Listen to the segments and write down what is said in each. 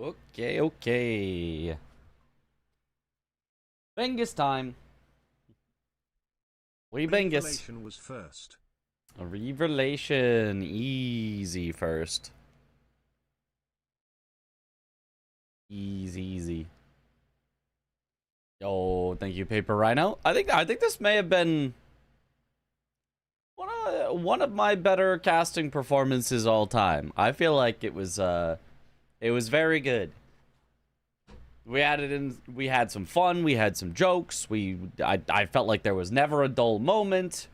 Okay, okay. Bengus time. We Bengus. Revelation was first. A revelation. Easy first. Easy. Oh, thank you, Paper Rhino. I think this may have been one of my better casting performances all time. I feel like it was very good. We had some fun, we had some jokes, I felt like there was never a dull moment.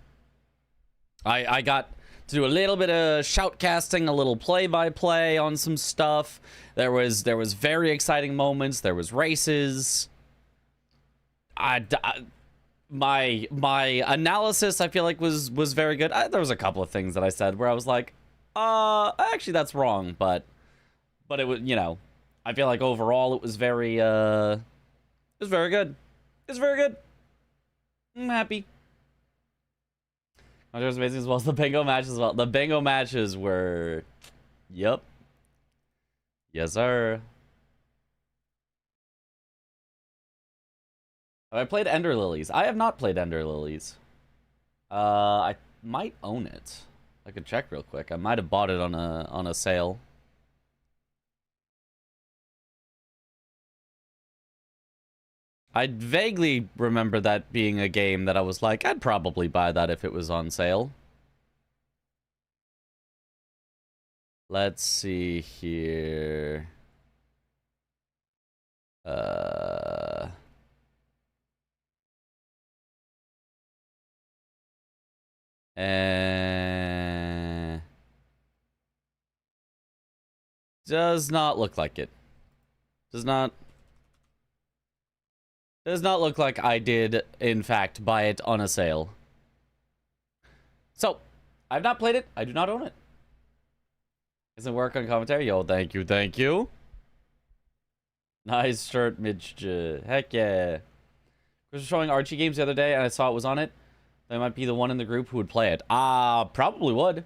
I got to do a little bit of shoutcasting, a little play-by-play on some stuff. There was very exciting moments, there was races. My analysis, I feel like, was very good. There was a couple of things that I said where I was like, actually that's wrong, but it was, you know, I feel like overall it was very good. It's very good. I'm happy. It was amazing as well as the bingo matches as well. The bingo matches were, yep. Yes, sir. Have I played Ender Lilies? I have not played Ender Lilies. I might own it. I could check real quick. I might have bought it on a sale. I vaguely remember that being a game that I was like, I'd probably buy that if it was on sale. Let's see here. Does not look like it. Does not look like I did, in fact, buy it on a sale. So, I've not played it. I do not own it. Doesn't work on commentary. Yo, thank you. Nice shirt, Mitch. Heck yeah. I was showing Archie games the other day, and I saw it was on it. They might be the one in the group who would play it. Probably would.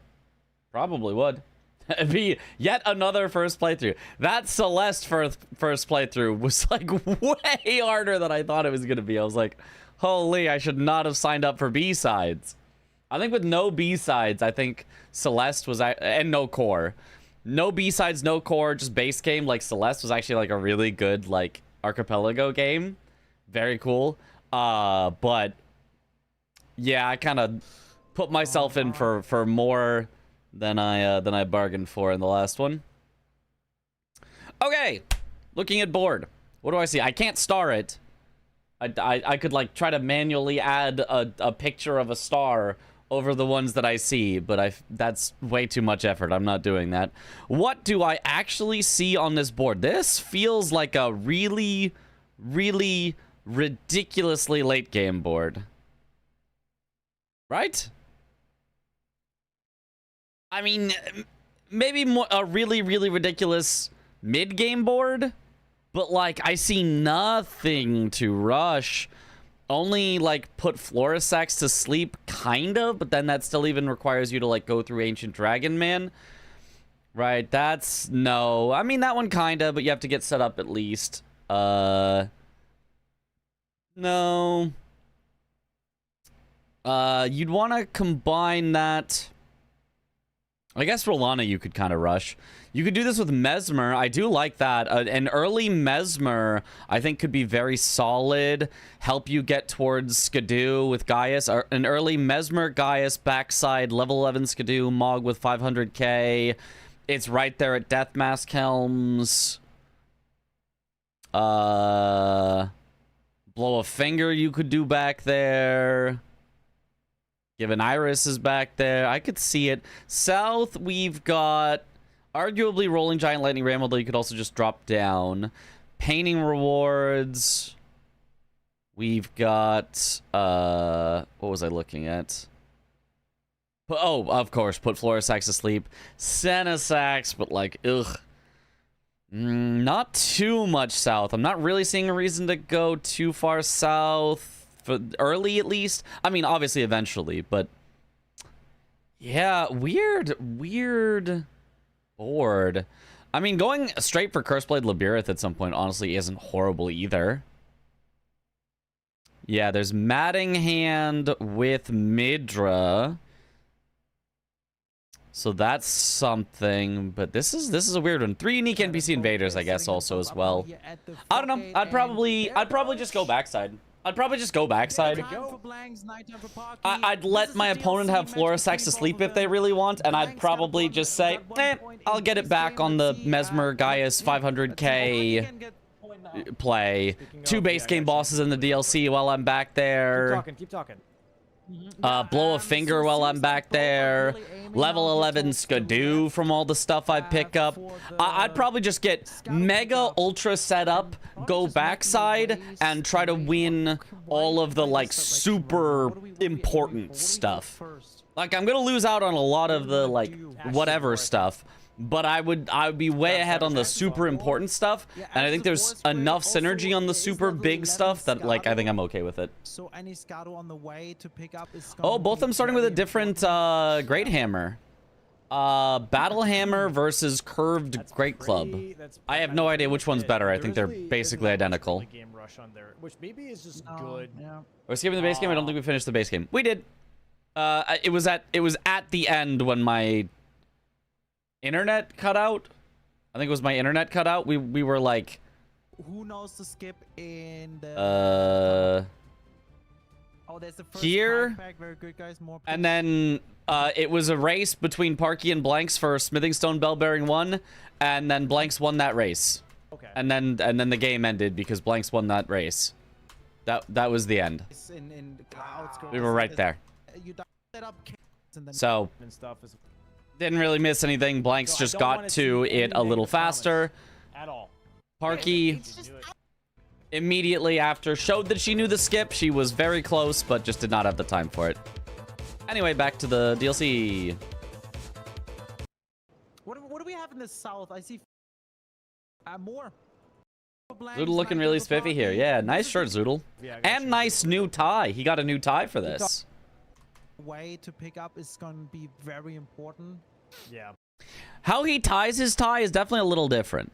It'd be yet another first playthrough. That Celeste first playthrough was like way harder than I thought it was gonna be. I was like, holy, I should not have signed up for B-sides. I think with no B-sides, I think Celeste was, and no core. No B-sides, no core, just base game, like Celeste was actually like a really good like archipelago game. Very cool. But yeah, I kind of put myself in for more than I bargained for in the last one. Okay, looking at board. What do I see? I can't star it. I could like try to manually add a picture of a star over the ones that I see, but that's way too much effort. I'm not doing that. What do I actually see on this board? This feels like a really, really ridiculously late game board. Right? I mean, maybe more a really, really ridiculous mid-game board, but like I see nothing to rush. Only like put Florisax to sleep, kind of, but then that still even requires you to like go through Ancient Dragon Man. Right, that's no. I mean that one kinda, but you have to get set up at least. No. You'd want to combine that. I guess Rolana you could kind of rush. You could do this with Mesmer. I do like that. An early Mesmer, I think, could be very solid. Help you get towards Skidoo with Gaius. Or an early Mesmer, Gaius, backside, level 11 Skidoo, Mog with 500k. It's right there at Death Mask Helms. Blow a Finger you could do back there. Given Iris is back there. I could see it. South, we've got arguably Rolling Giant Lightning Ram, although you could also just drop down. Painting Rewards. We've got, what was I looking at? Oh, of course, put Florisax to sleep. Senesax, but like, ugh. Not too much south. I'm not really seeing a reason to go too far south. For early, at least. I mean, obviously, eventually, but yeah, weird board. I mean, going straight for Curseblade Labirith at some point honestly isn't horrible either. Yeah, there's Matting Hand with Midra. So that's something, but this is a weird one. 3 unique NPC invaders, I guess, also as well. I don't know. I'd probably just go backside. I'd let my opponent have Flora Sacs to sleep if they really want, and I'd probably just say, I'll get it back on the Mesmer Gaius 500k play. 2 base game bosses in the DLC while I'm back there. Keep talking. Blow a finger while I'm back there. Level 11 Skidoo from all the stuff I pick up. I'd probably just get mega ultra set up, go backside, and try to win all of the like super important stuff. Like I'm gonna lose out on a lot of the like whatever stuff, but I would be way ahead on the super important stuff, and I think there's enough synergy on the super big stuff that like I think I'm okay with it. So any Scado on the way to pick up is both of them starting with a different Great Hammer. Battle Hammer versus Curved Great Club. I have no idea which one's better. I think they're basically identical. Which maybe is just good. We're skipping the base game. I don't think we finished the base game. We did. It was at the end when my internet cut out. I think it was my internet cut out. We were like, who knows to skip in the there's the first here pack. Very good, guys. More and then it was a race between Parky and Blanks for Smithing Stone Bell Bearing 1, and then Blanks won that race. Okay. And then the game ended because Blanks won that race. That was the end. We were right there. So didn't really miss anything. Blanks just got to it a little faster. At all. Parky immediately after showed that she knew the skip. She was very close, but just did not have the time for it. Anyway, back to the DLC. What do we have in the south? I see more. Zoodle looking really spiffy here. Yeah, nice shirt, Zoodle. Yeah, and nice new tie. He got a new tie for this. Way to pick up is going to be very important. Yeah. How he ties his tie is definitely a little different.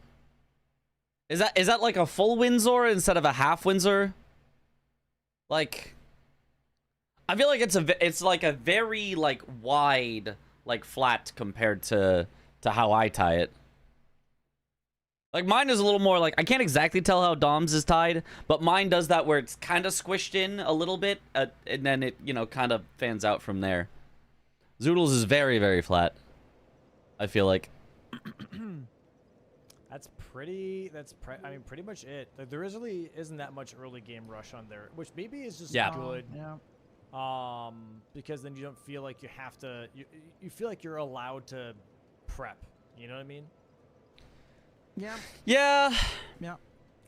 Is that like a full Windsor instead of a half Windsor? Like, I feel like it's like a very like wide like flat compared to how I tie it. Like mine is a little more like, I can't exactly tell how Dom's is tied, but mine does that where it's kind of squished in a little bit, and then it, you know, kind of fans out from there. Zoodle's is very, very flat, I feel like. I mean, pretty much it. Like, there really isn't that much early game rush on there, which maybe is just good. Yeah. Because then you don't feel like you have to, you feel like you're allowed to prep. You know what I mean? Yeah.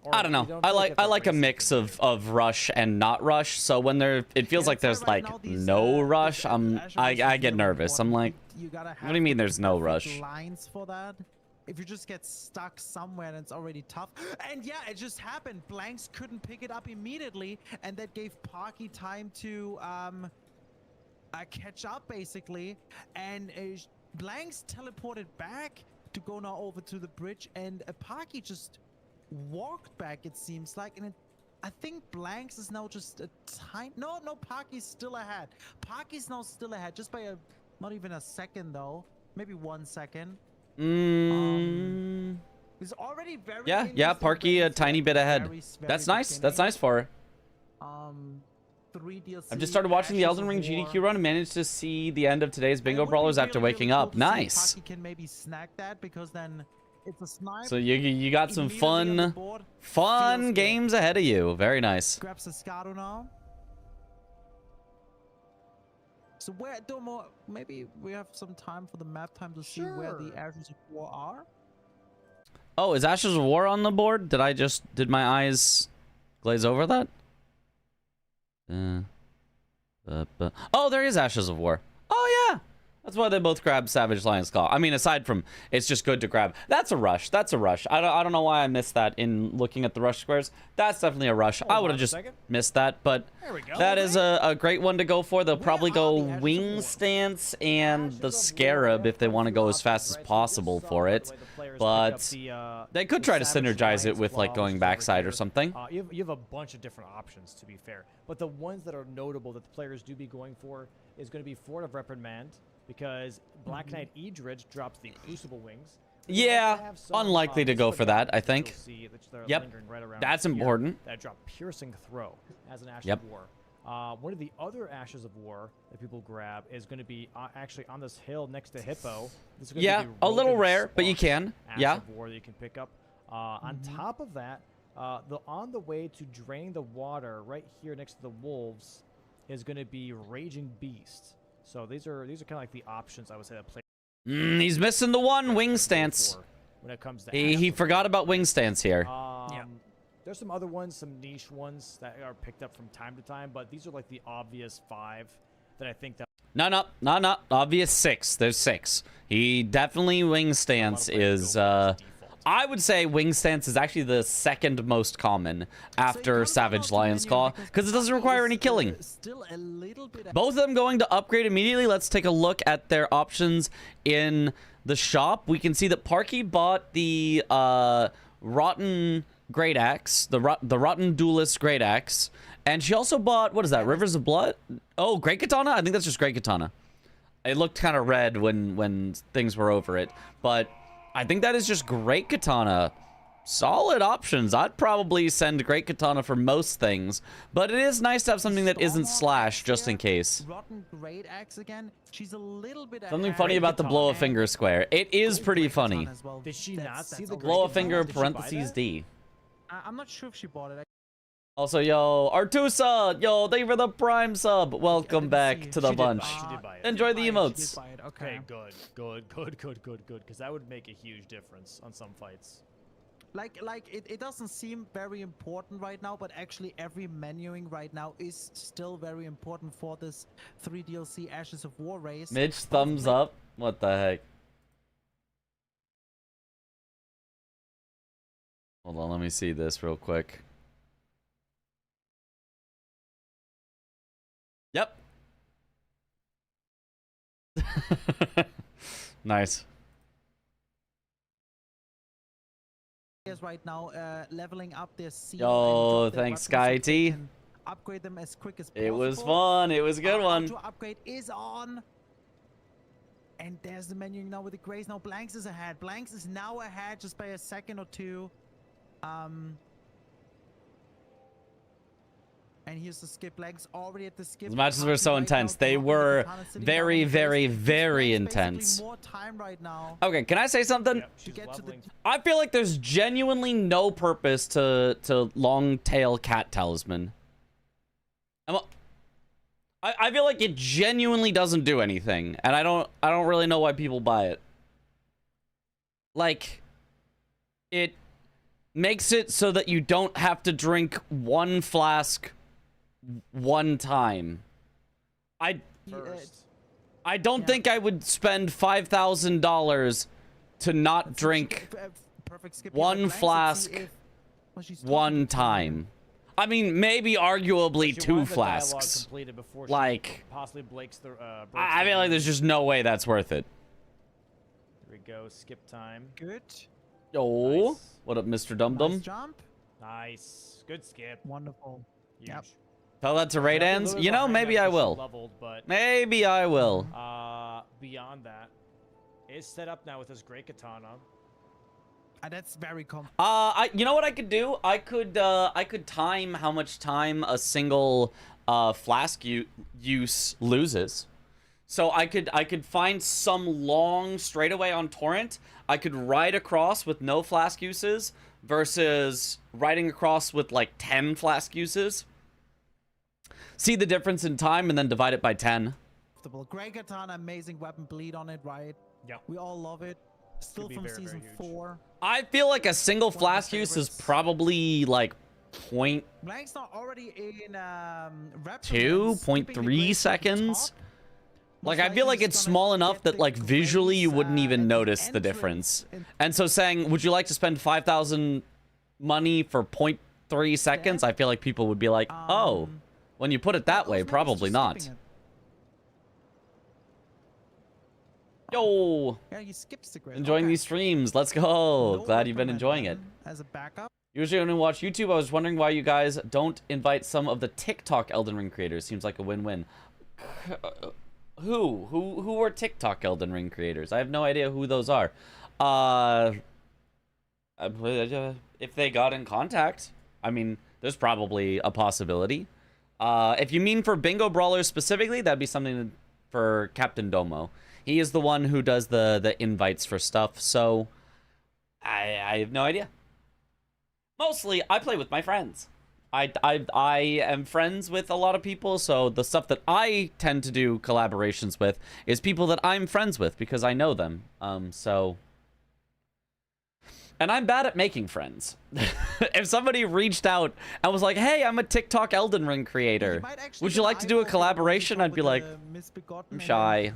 Or I don't know. I like a mix of rush and not rush. So when it feels like there's like no rush, I get nervous. I'm like, what do you mean there's no rush? Lines for that. If you just get stuck somewhere and it's already tough. And yeah, it just happened. Blanks couldn't pick it up immediately, and that gave Parky time to catch up basically. And Blanks teleported back to go now over to the bridge, and Parky just walked back, it seems like, and I think Blanks is now just a time. No, Parky's still ahead. Parky's now still ahead, just by not even a second though, maybe 1 second. It's already very yeah. Parky a tiny bit ahead. That's nice. That's nice for her. 3 DLC. I've just started watching the Elden Ring GDQ run and managed to see the end of today's Bingo Brawlers after waking up. Nice. Parky can maybe snack that, because then it's a snipe. So you got some fun games ahead of you. Very nice. Grabs the Scado now. So where, Domo, maybe we have some time for the map time to see where the Ashes of War are. Oh, is Ashes of War on the board? Did my eyes glaze over that? Oh, there is Ashes of War. Oh yeah, That's why they both grab Savage Lion's Claw. I mean, aside from it's just good to grab. That's a rush. That's a rush. I don't know why I missed that in looking at the rush squares. That's definitely a rush. I would have just missed that, but that is a great one to go for. They'll probably go Wing Stance and the Scarab if they want to go as fast as possible for it. But they could try to synergize it with like going backside or something. You have a bunch of different options, to be fair. But the ones that are notable that the players do be going for is going to be Fort of Reprimand, because Black Knight Eadridge drops the Crucible Wings. Yeah, unlikely to go for that, I think. Yep, that's important. That drop Piercing Throw as an Ash of War. One of the other Ashes of War that people grab is going to be actually on this hill next to Hippo. This is gonna be the a little Rodent rare, but you Squash can. Ash of War that you can pick up. On top of that, on the way to drain the water right here next to the wolves is going to be Raging Beast. So these are kind of like the options I would say that play. He's missing the one Wing Stance. When it comes to he forgot about Wing Stance here. There's some other ones, some niche ones that are picked up from time to time, but these are like the obvious 5 that I think that. No. Obvious 6. There's 6. He definitely Wing Stance is. I would say Wing Stance is actually the second most common after Savage Lion's Claw because it doesn't require any killing. Both of them going to upgrade immediately. Let's take a look at their options in the shop. We can see that Parky bought the Rotten Great Axe, the Rotten Duelist Great Axe, and she also bought, what is that, Rivers of Blood? Oh, Great Katana? I think that's just Great Katana. It looked kind of red when things were over it, but I think that is just Great Katana. Solid options. I'd probably send Great Katana for most things, but it is nice to have something that isn't Slash just in case. Rotten Great Axe again. She's a little bit Something funny about the blow a finger square. It is pretty funny. Did she not see the blow a finger parentheses D? I'm not sure if she bought it. Also, yo, Artusa, yo, thank you for the Prime sub. Welcome back to the bunch. Enjoy the emotes. Okay, good, because that would make a huge difference on some fights. It doesn't seem very important right now, but actually every menuing right now is still very important for this 3 DLC Ashes of War race. Mitch, thumbs up. What the heck? Hold on, let me see this real quick. Yep. Nice. Right now, leveling up their seal. Yo, thanks, Sky T. Upgrade them as quick as possible. It was fun. It was a good one. To upgrade is on. And there's the menu now with the grays. Now Blanks is ahead. Blanks is now ahead just by a second or two. And here's the skip. Blanks already at the skip. These matches were so intense. They were very, very, very intense. More time right now. Okay, can I say something? I feel like there's genuinely no purpose to long tail cat talisman. I feel like it genuinely doesn't do anything, and I don't really know why people buy it. Like, it makes it so that you don't have to drink 1 flask 1 time. I don't think I would spend $5,000 to not drink 1 flask 1 time. I mean, maybe arguably 2 flasks. Like, I feel like there's just no way that's worth it. Here we go, skip time. Good. Oh, Nice. What up, Mr. Dum Dum? Nice jump. Nice, good skip. Wonderful. Huge. Yep. Tell that to Raidans. You know, maybe I will. Leveled, but, Maybe I will. beyond that, is set up now with this Great Katana. That's very common. You know what I could do? I could time how much time a single flask use loses. So I could find some long straightaway on torrent. I could ride across with no flask uses versus riding across with like 10 flask uses. See the difference in time and then divide it by 10. Great Katana, amazing weapon, bleed on it, right? Yeah. We all love it. Still from season 4. I feel like a single flask use is probably like Blank's not already in 2.3 seconds. Like, I feel like it's small enough that, like, visually you wouldn't even notice the difference. And so saying, would you like to spend 5,000 money for 0.3 seconds? I feel like people would be like, oh, when you put it that way, probably not. Yo! Yeah, he skips the grid. Enjoying these streams. Let's go. Glad you've been enjoying it. As a backup. Usually when I watch YouTube, I was wondering why you guys don't invite some of the TikTok Elden Ring creators. Seems like a win-win. Who are TikTok Elden Ring creators? I have no idea who those are. If they got in contact, I mean, there's probably a possibility. If you mean for Bingo Brawlers specifically, that'd be something for Captain Domo. He is the one who does the invites for stuff, so I have no idea. Mostly, I play with my friends. I am friends with a lot of people, so the stuff that I tend to do collaborations with is people that I'm friends with because I know them. And I'm bad at making friends. If somebody reached out and was like, hey, I'm a TikTok Elden Ring creator. Would you like to do a collaboration? I'd be like, I'm shy.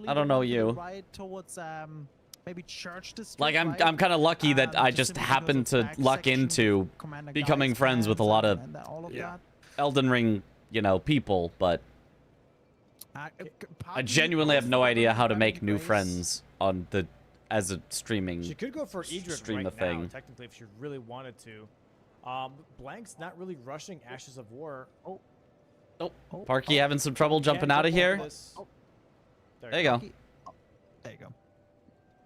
I don't know you. Maybe church district, like, I'm kind of lucky that I just happened to luck into becoming friends with a lot of Elden Ring, you know, people, but I genuinely have no idea how to make new friends on the as a streaming. She could go for Idrit stream right a thing. now, technically, if she really wanted to. Blank's not really rushing Ashes of War. Parky having some trouble jumping out of here. There you go. There you go.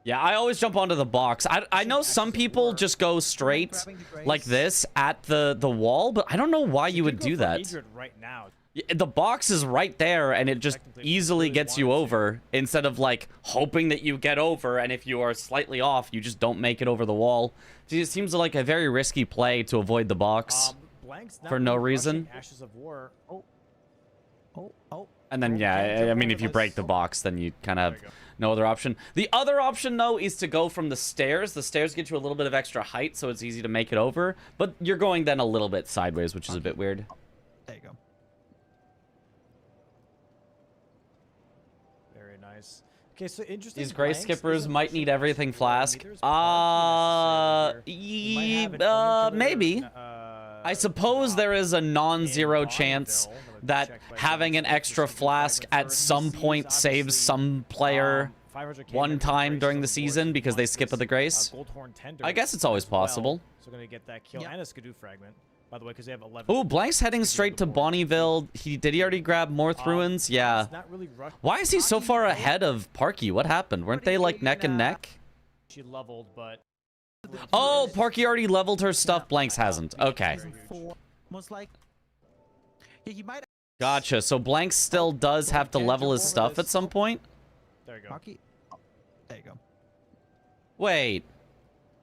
Yeah, I always jump onto the box. I know some people just go straight like this at the wall, but I don't know why you would do that. Right now. The box is right there, and it just easily gets you over instead of like hoping that you get over, and if you are slightly off, you just don't make it over the wall. It seems like a very risky play to avoid the box for no reason. Ashes of War. And then, yeah, I mean, if you break the box, then you kind of have no other option. The other option, though, is to go from the stairs. The stairs get you a little bit of extra height, so it's easy to make it over. But you're going then a little bit sideways, which is a bit weird. There you go. Very nice. Okay, so interesting. These gray skippers might need everything flask. Maybe. I suppose there is a non-zero chance that having an extra flask at some point saves some player one time during the season because they skip at the grace. I guess it's always possible. So gonna get that kill and a Skidoo fragment, by the way, because they have 11. Ooh, Blank's heading straight to Bonnieville. Did he already grab Morth Ruins? Yeah. Why is he so far ahead of Parky? What happened? Weren't they like neck and neck? She leveled, but oh, Parky already leveled her stuff. Blanks hasn't. Okay. Most like, yeah, he might. Gotcha. So Blanks still does have to level his stuff at some point? There you go. Parky. There you go. Wait.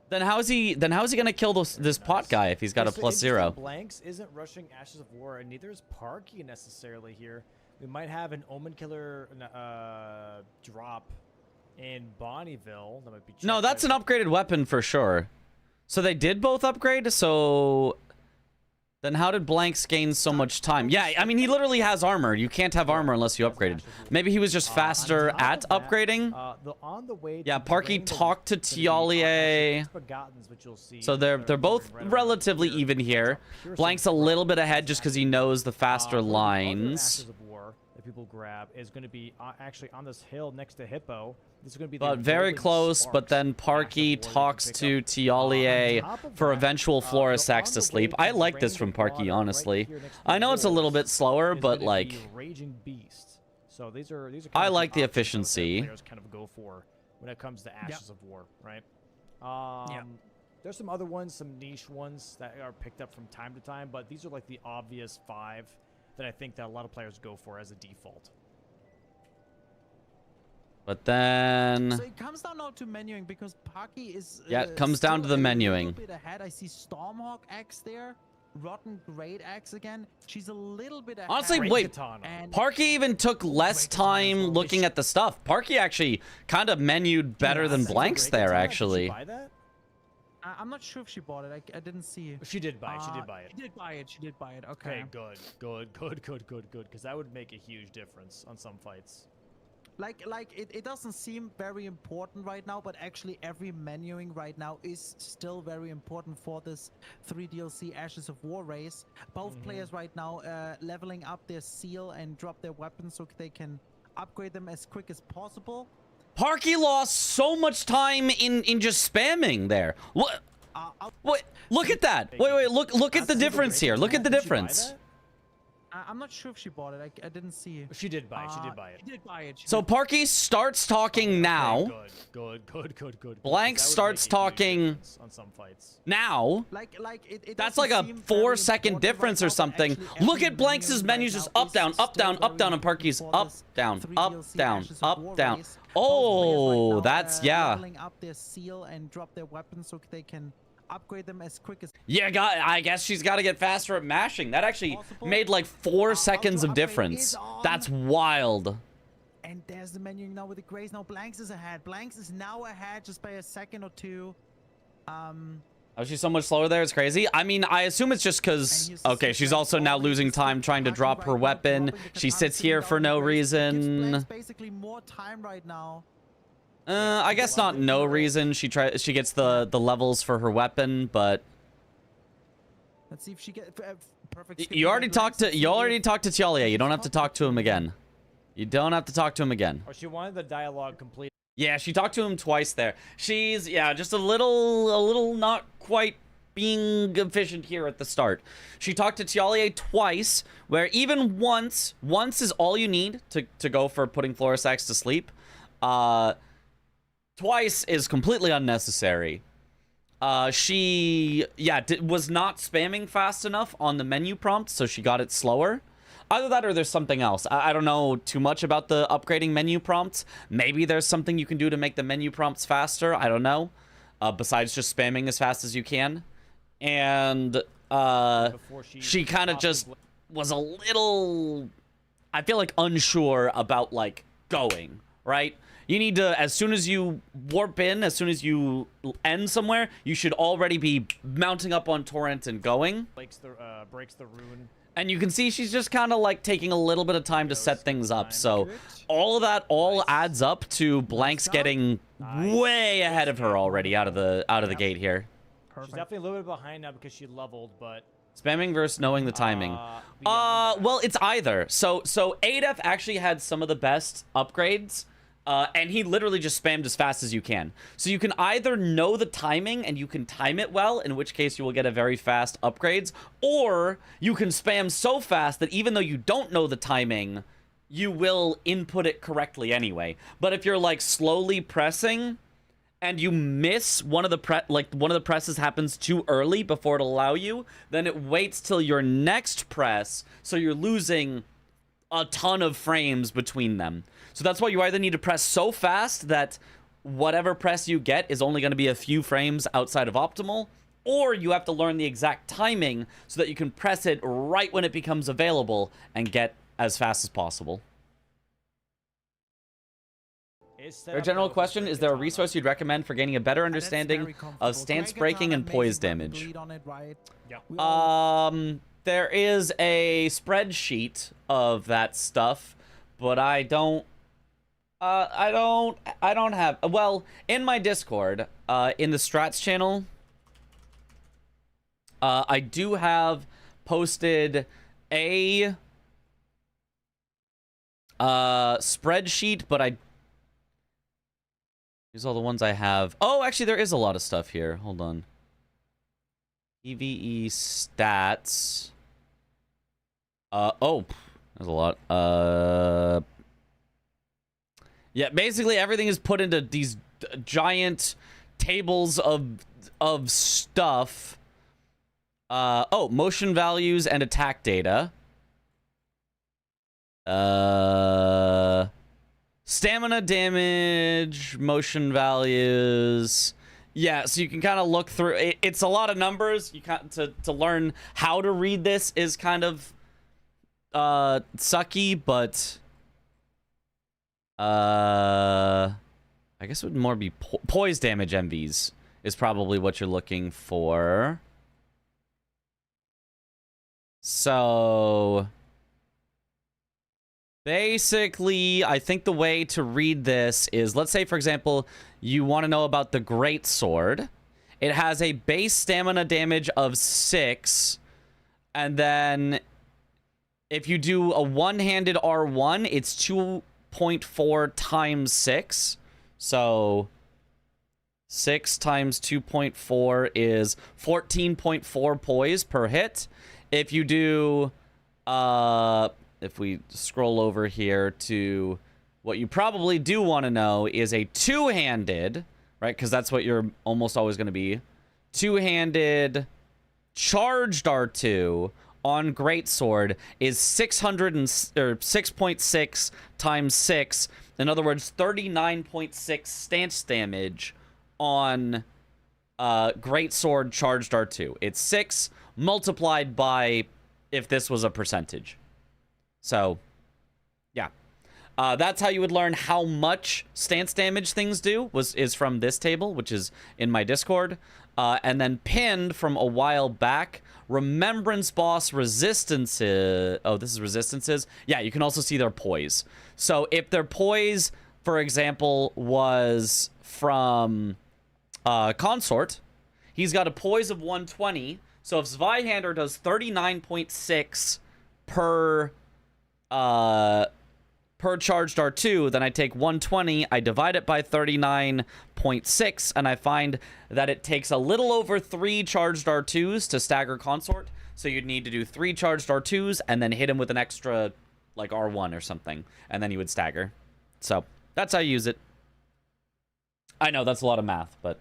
Then how is he gonna kill this pot guy if he's got a +0? Blanks isn't rushing Ashes of War, and neither is Parky necessarily here. We might have an Omen Killer drop in Bonnieville. That might be no, that's an upgraded weapon for sure. So they did both upgrade, so then how did Blanks gain so much time? Yeah, I mean, he literally has armor. You can't have armor unless you upgraded. Maybe he was just faster at upgrading. Yeah, Parky talked to Tialie. So they're both relatively even here. Blank's a little bit ahead just because he knows the faster lines. People grab is going to be actually on this hill next to Hippo. This is going to be but very close, but then Parky talks to Tialie for eventual Flora Sacks to sleep. I like this from Parky, honestly. I know it's a little bit slower, but like Raging Beast. So these are I like the efficiency. Players kind of go for when it comes to Ashes of War, right? There's some other ones, some niche ones that are picked up from time to time, but these are like the obvious 5 that I think that a lot of players go for as a default. But then so it comes down now to menuing because Parky is yeah, it comes down to the menuing. Bit ahead. I see Stormhawk Axe there, Rotten Great Axe again. She's a little bit ahead. Honestly, wait, Parky even took less time looking at the stuff. Parky actually kind of menued better than Blanks there, actually. I'm not sure if she bought it. I didn't see. She did buy it. She did buy it. She did buy it. She did buy it. Okay. Okay, good. Because that would make a huge difference on some fights. It doesn't seem very important right now, but actually every menuing right now is still very important for this 3 DLC Ashes of War race. Both players right now leveling up their seal and drop their weapons so they can upgrade them as quick as possible. Parky lost so much time in just spamming there. What? What? Look at that. Wait, look at the difference here. Look at the difference. I'm not sure if she bought it. I didn't see. She did buy it. She did buy it. She did buy it. So Parky starts talking now. Good. Blank starts talking on some fights. now. It That's like a 4-second difference or something. Look at Blank's menus just up, down, and Parky's up, down, up, down, up, down. Oh, that's, yeah. Leveling up their seal and drop their weapons so they can upgrade them as quick as Yeah, I guess she's got to get faster at mashing. That actually made like 4 seconds of difference. That's wild. And there's the menu now with the Grays. Now Blanks is ahead. Blanks is now ahead just by a second or two. Oh, she's so much slower there. It's crazy. I mean, I assume it's just because... Okay, she's also now losing time trying to drop her weapon. She sits here for no reason. Basically more time right now. I guess not no reason. She gets the levels for her weapon, but... Let's see if she gets... perfect. You already talked to Tialia. You don't have to talk to him again. You don't have to talk to him again. Or she wanted the dialogue complete. Yeah, she talked to him twice there. She's, yeah, just a little not quite being efficient here at the start. She talked to Tialia twice, where even once is all you need to go for putting Florisax to sleep. Twice is completely unnecessary. She, yeah, was not spamming fast enough on the menu prompt, so she got it slower. Either that or there's something else. I don't know too much about the upgrading menu prompts. Maybe there's something you can do to make the menu prompts faster. I don't know. Besides just spamming as fast as you can. And she kind of just was a little, I feel like, unsure about, like, going, right? You need to, as soon as you warp in, as soon as you end somewhere, you should already be mounting up on Torrent and going. Breaks the rune. And you can see she's just kind of like taking a little bit of time to set things up. So all of that adds up to Blanks getting way ahead of her already out of the gate here. She's definitely a little bit behind now because she leveled, but spamming versus knowing the timing. Well, it's either. So Adef actually had some of the best upgrades. And he literally just spammed as fast as you can. So you can either know the timing and you can time it well, in which case you will get a very fast upgrades, or you can spam so fast that even though you don't know the timing, you will input it correctly anyway. But if you're like slowly pressing and you miss one of the presses happens too early before it'll allow you, then it waits till your next press, so you're losing a ton of frames between them. So that's why you either need to press so fast that whatever press you get is only going to be a few frames outside of optimal, or you have to learn the exact timing so that you can press it right when it becomes available and get as fast as possible. Our general question, is there a resource you'd recommend for gaining a better understanding of stance breaking and poise damage? There is a spreadsheet of that stuff, but I don't have, well, in my Discord, in the strats channel, I do have posted a spreadsheet, but these are all the ones I have. Oh, actually, there is a lot of stuff here. Hold on. PvE stats. Oh, there's a lot. Yeah, basically everything is put into these giant tables of stuff. Oh, motion values and attack data. Stamina damage, motion values. Yeah, so you can kind of look through. It's a lot of numbers. You to learn how to read this is kind of sucky, but I guess it would more be poise damage MVs is probably what you're looking for. So Basically, I think the way to read this is, let's say, for example, you want to know about the Great Sword. It has a base stamina damage of 6, and then if you do a one-handed R1, it's 2.4 times 6. So 6 times 2.4 is 14.4 poise per hit. If you do, if we scroll over here to what you probably do want to know is a two-handed, right? Because that's what you're almost always going to be. Two-handed charged R2 on Greatsword is 6.6 times 6. In other words, 39.6 stance damage on Greatsword charged R2. It's 6 multiplied by if this was a percentage. So, yeah. That's how you would learn how much stance damage things do, is from this table, which is in my Discord. And then pinned from a while back, Remembrance Boss resistances. Oh, this is resistances? Yeah, you can also see their poise. So if their poise, for example, was from Consort, he's got a poise of 120. So if Zweihander does 39.6 per charged R2, then I take 120, I divide it by 39.6, and I find that it takes a little over 3 charged R2s to stagger Consort. So you'd need to do 3 charged R2s and then hit him with an extra, like, R1 or something, and then you would stagger. So that's how you use it. I know, that's a lot of math, but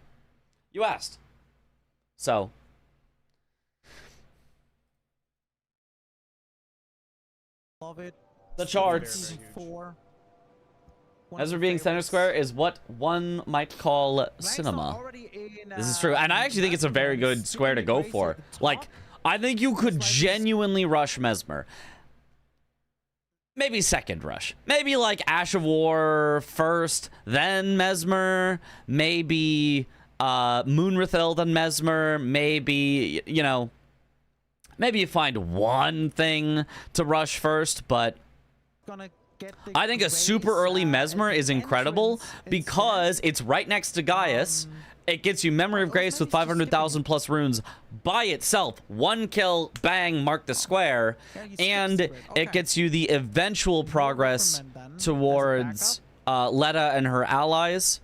you asked. So Love it. the charts. Very, very huge. 4. Ezra being center square is what one might call cinema. This is true, and I actually think it's a very good square to go for. Like, I think you could genuinely rush Mesmer. Maybe second rush. Maybe like Ash of War first, then Mesmer. Maybe Moonrathil, then Mesmer. Maybe, you know, maybe you find one thing to rush first, but I think a super early Mesmer is incredible because it's right next to Gaius. It gets you Memory of Grace with 500,000 plus runes by itself. One kill, bang, mark the square. And it gets you the eventual progress towards Letta and her allies.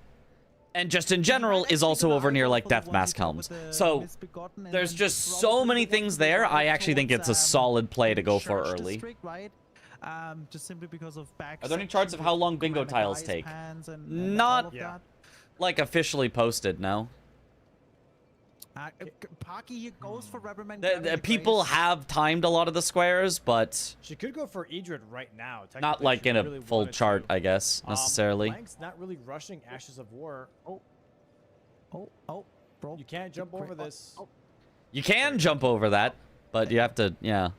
And just in general is also over near like Death Mask Helms. So there's just so many things there. I actually think it's a solid play to go for early. Just simply because of Are there any charts of how long bingo tiles take? Not like officially posted, no. Parky goes for Reprimand. People have timed a lot of the squares, but She could go for Edred right now. not like in a really full wanted chart, to. I guess, necessarily. Blank's not really rushing Ashes of War. Bro. You can't jump over this. You can jump over that, but you have to, yeah.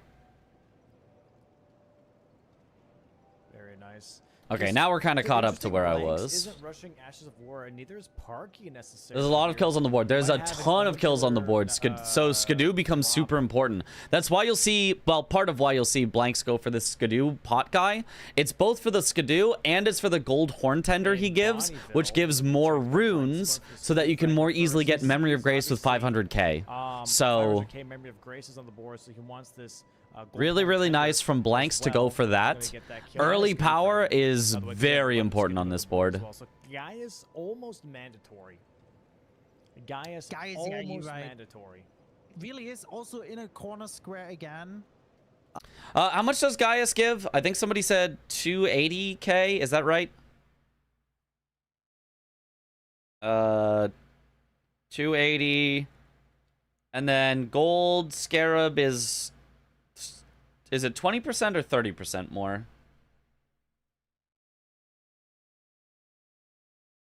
Very nice. Okay, now we're kind of caught up to where I Blanks was. Isn't rushing Ashes of War, and neither is Parky necessarily. There's a lot of kills on the board. There's a Might have an ton of kills on the board. over, So Skidoo becomes swap. super important. That's why you'll see, well, part of why you'll see Blanks go for the Skidoo pot guy. It's both for the Skidoo and it's for the gold horn tender he gives, which gives more runes so that you can more easily get Memory of Grace with 500k. So 500K Memory of Grace is on the board, so he wants this. Gold really, horn really tender nice from as Blanks to go well. for He's that. gonna get that kill. Early Skidoo power Fang. is By the way, very Skidoo important on Fang this as board. well. So Gaius almost mandatory. Gaius Gaius, yeah, you're almost right. mandatory. Really is also in a corner square again. How much does Gaius give? I think somebody said 280k. Is that right? 280. And then gold scarab is it 20% or 30% more?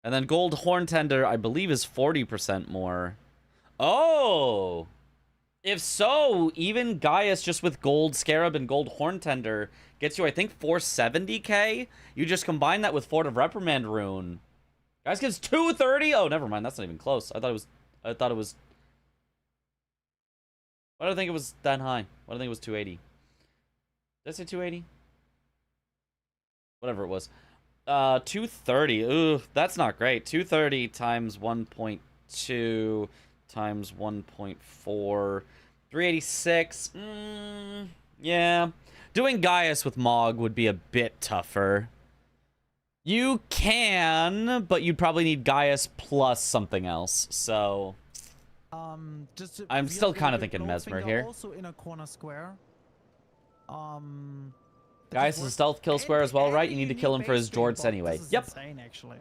And then gold horn tender, I believe, is 40% more. Oh! If so, even Gaius just with gold scarab and gold horn tender gets you, I think, 470k. You just combine that with Fort of Reprimand rune. Gaius gives 230. Oh, never mind. That's not even close. I thought it was. Why do I think it was that high? Why do I think it was 280? Did I say 280? whatever it was. 230. Ooh, that's not great. 230 times 1.2 times 1.4. 386. Yeah. Doing Gaius with Mog would be a bit tougher. You can, but you'd probably need Gaius plus something else. So Just I'm still kind of thinking Mesmer here. Also in a corner square. Gaius is a stealth kill square as well, right? You need to kill him for his Jorts anyway. Yep. Insane, actually.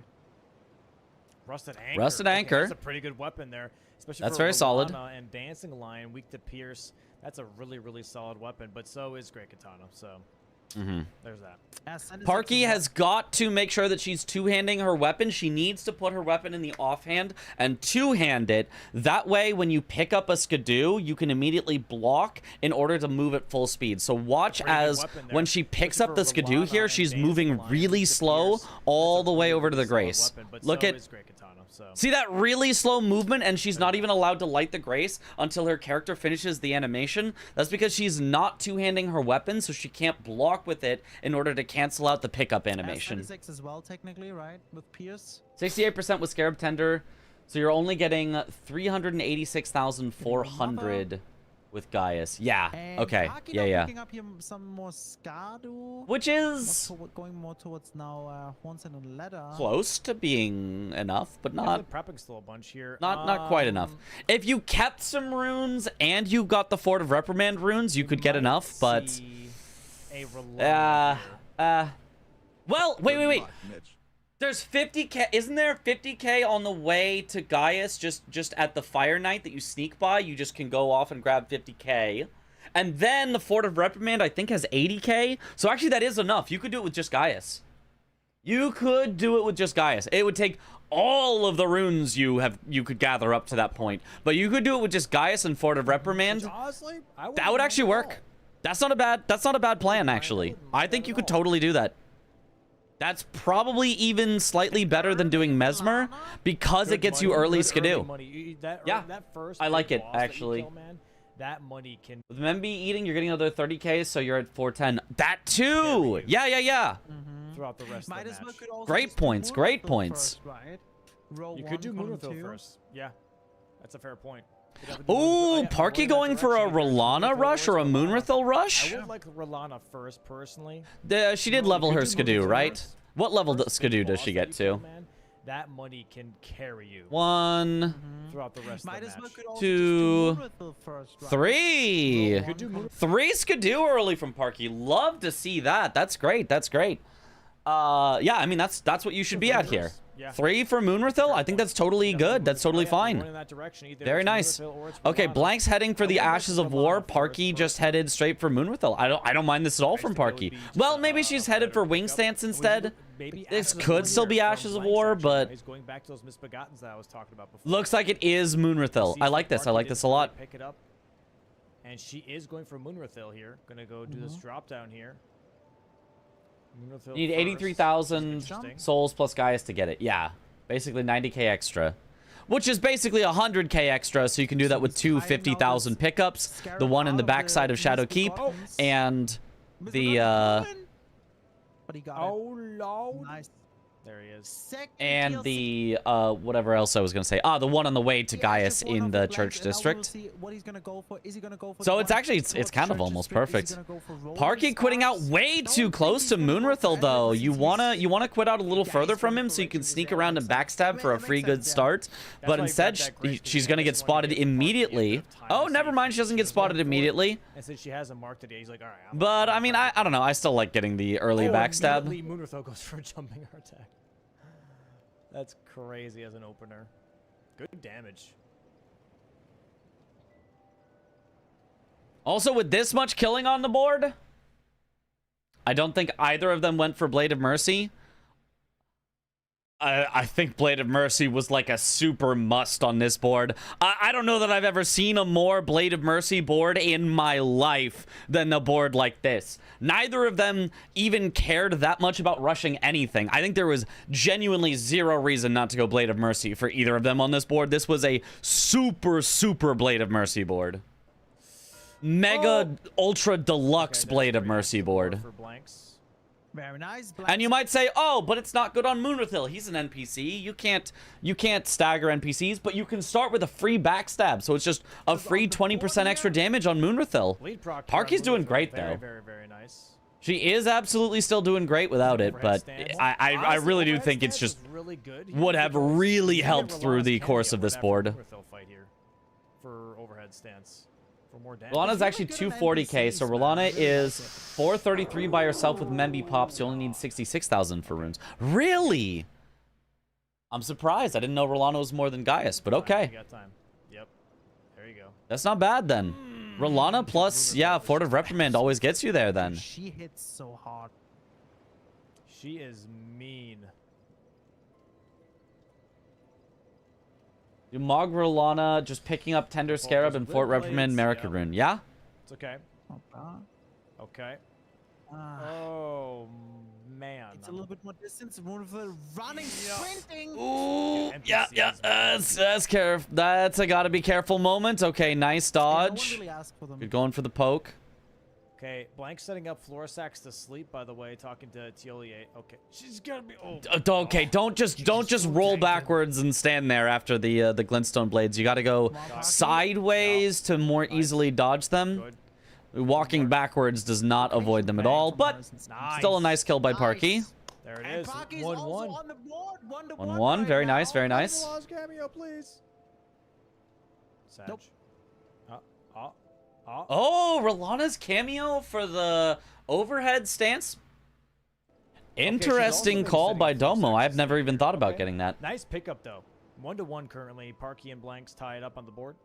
Rusted Anchor. Rusted Okay, Anchor. that's a pretty good weapon there. Especially That's for very solid. Rolana and Dancing Lion, weak to pierce. That's a really, really solid weapon. But so is Great Katana. So there's that. Parky has got to make sure that she's two-handing her weapon. She needs to put her weapon in the offhand and two-hand it. That way, when you pick up a Skidoo, you can immediately block in order to move at full speed. So watch as when she picks up the Skidoo here, she's moving really slow all the way over to the Grace. Look at... See that really slow movement, and she's not even allowed to light the Grace until her character finishes the animation? That's because she's not two-handing her weapon, so she can't block with it in order to cancel out the pickup animation. 76 as well, technically, right? With Pierce. 68% with Scarab Tender, so you're only getting 386,400 with Gaius. Yeah, And okay, Parky yeah, now yeah. picking up here some more Skadu. Which is Going more towards now Horns and a Ladder. close to being enough, but not prepping still a bunch here. not quite enough. If you kept some runes and you got the Fort of Reprimand runes, you could get enough, but A Rolana here. well, wait. There's 50k, isn't there 50k on the way to Gaius just at the Fire Knight that you sneak by? You just can go off and grab 50k. And then the Fort of Reprimand, I think, has 80k. So actually that is enough. You could do it with just Gaius. You could do it with just Gaius. It would take all of the runes you could gather up to that point. But you could do it with just Gaius and Fort of Reprimand. Honestly, That would actually work. That's not a bad plan, actually. I think you could totally do that. That's probably even slightly better than doing Mesmer because it gets you early Skidoo. Yeah, I like it, actually. That money can... With Memby eating, you're getting another 30k, so you're at 410. That too! Yeah. Throughout the rest of the match. Great points, great points. You could do Moonrithil first. Yeah, that's a fair point. Ooh, Parky going for a Rolana rush or a Moonrithil rush? I would like Rolana first, personally. She did level her Skidoo, right? What level Skidoo does she get to? That money can carry you. 1, throughout the rest of the match. 2, 3. 3 Skidoo early from Parky. Love to see that. That's great. That's great. Yeah, I mean that's what you should be at here. Yeah. 3 for Moonrithil? I think that's totally good. That's totally fine. Very nice. Okay, Blank's heading for the Ashes of War. Parky just headed straight for Moonrithil. I don't mind this at all from Parky. Well, maybe she's headed for Wing Stance instead. This could still be Ashes of War, but looks like it is Moonrithil. I like this. I like this a lot. Pick it up. And she is going for Moonrithil here. Gonna go do this drop down here. You need 83,000 souls plus Gaius to get it. Yeah, basically 90k extra. Which is basically 100k extra, so you can do that with two 50,000 pickups. The one in the backside of Shadow Keep, and the, Oh, no. Nice. There he is. and the, whatever else I was going to say. The one on the way to Gaius in the Church District. So it's actually, it's kind of almost perfect. Parky quitting out way too close to Moonrithil, though. You wanna quit out a little further from him so you can sneak around and backstab for a free good start. But instead, she's going to get spotted immediately. Oh, never mind. She doesn't get spotted immediately. And since she hasn't marked it yet, he's like, all right. But, I mean, I don't know. I still like getting the early backstab. Moonrithil goes for a jumping attack. That's crazy as an opener. Good damage. Also, with this much killing on the board, I don't think either of them went for Blade of Mercy. I think Blade of Mercy was like a super must on this board. I don't know that I've ever seen a more Blade of Mercy board in my life than the board like this. Neither of them even cared that much about rushing anything. I think there was genuinely zero reason not to go Blade of Mercy for either of them on this board. This was a super Blade of Mercy board. Mega ultra deluxe Blade of Mercy board. For blanks. Very nice. And you might say, oh, but it's not good on Moonrithil. He's an NPC. You can't stagger NPCs, but you can start with a free backstab. So it's just a free 20% extra damage on Moonrithil. Lead proc. Parky's doing great, though. Very nice. She is absolutely still doing great without it, but I really do think it's just really good. would have really helped through the course of this board. Fight here for overhead stance. For more damage. Rolana's actually 240k, so Rolana is 433 by herself with Memby pops. You only need 66,000 for runes. Really? I'm surprised. I didn't know Rolana was more than Gaius, but okay. You got time. Yep. There you go. That's not bad then. Rolana plus, yeah, Fort of Reprimand always gets you there then. She hits so hard. She is mean. You Mog Rolana just picking up Tender Scarab and Fort Reprimand America yeah. Rune. Yeah? It's okay. Okay. Ah, Oh, man. it's a little bit more distance. Moonrithil running, sprinting. Ooh, Yeah, yeah. NPCs, That's a gotta be careful moment. Okay, nice No one dodge. really asked for them. Good going for the poke. Okay, Blank setting up Florisax to sleep, by the way, talking to Tiolier. Okay, she's gonna be... Oh, Okay, don't just roll backwards and stand there after the glintstone blades. You gotta go sideways to more easily dodge them. good. Walking backwards does not avoid them at all, but Nice. still a nice kill by Parky. There it And is. Parky's also 1-1. on the board. 1-1 1-1, very right nice, now. very nice. Lost cameo, please. Sag. Nope. Oh, Rolana's cameo for the overhead stance. Interesting also been call setting by up Domo. Florisax. I've never even thought about Okay. getting that. Nice pickup, though. 1-1 currently. Parky and Blank's tied up on the board.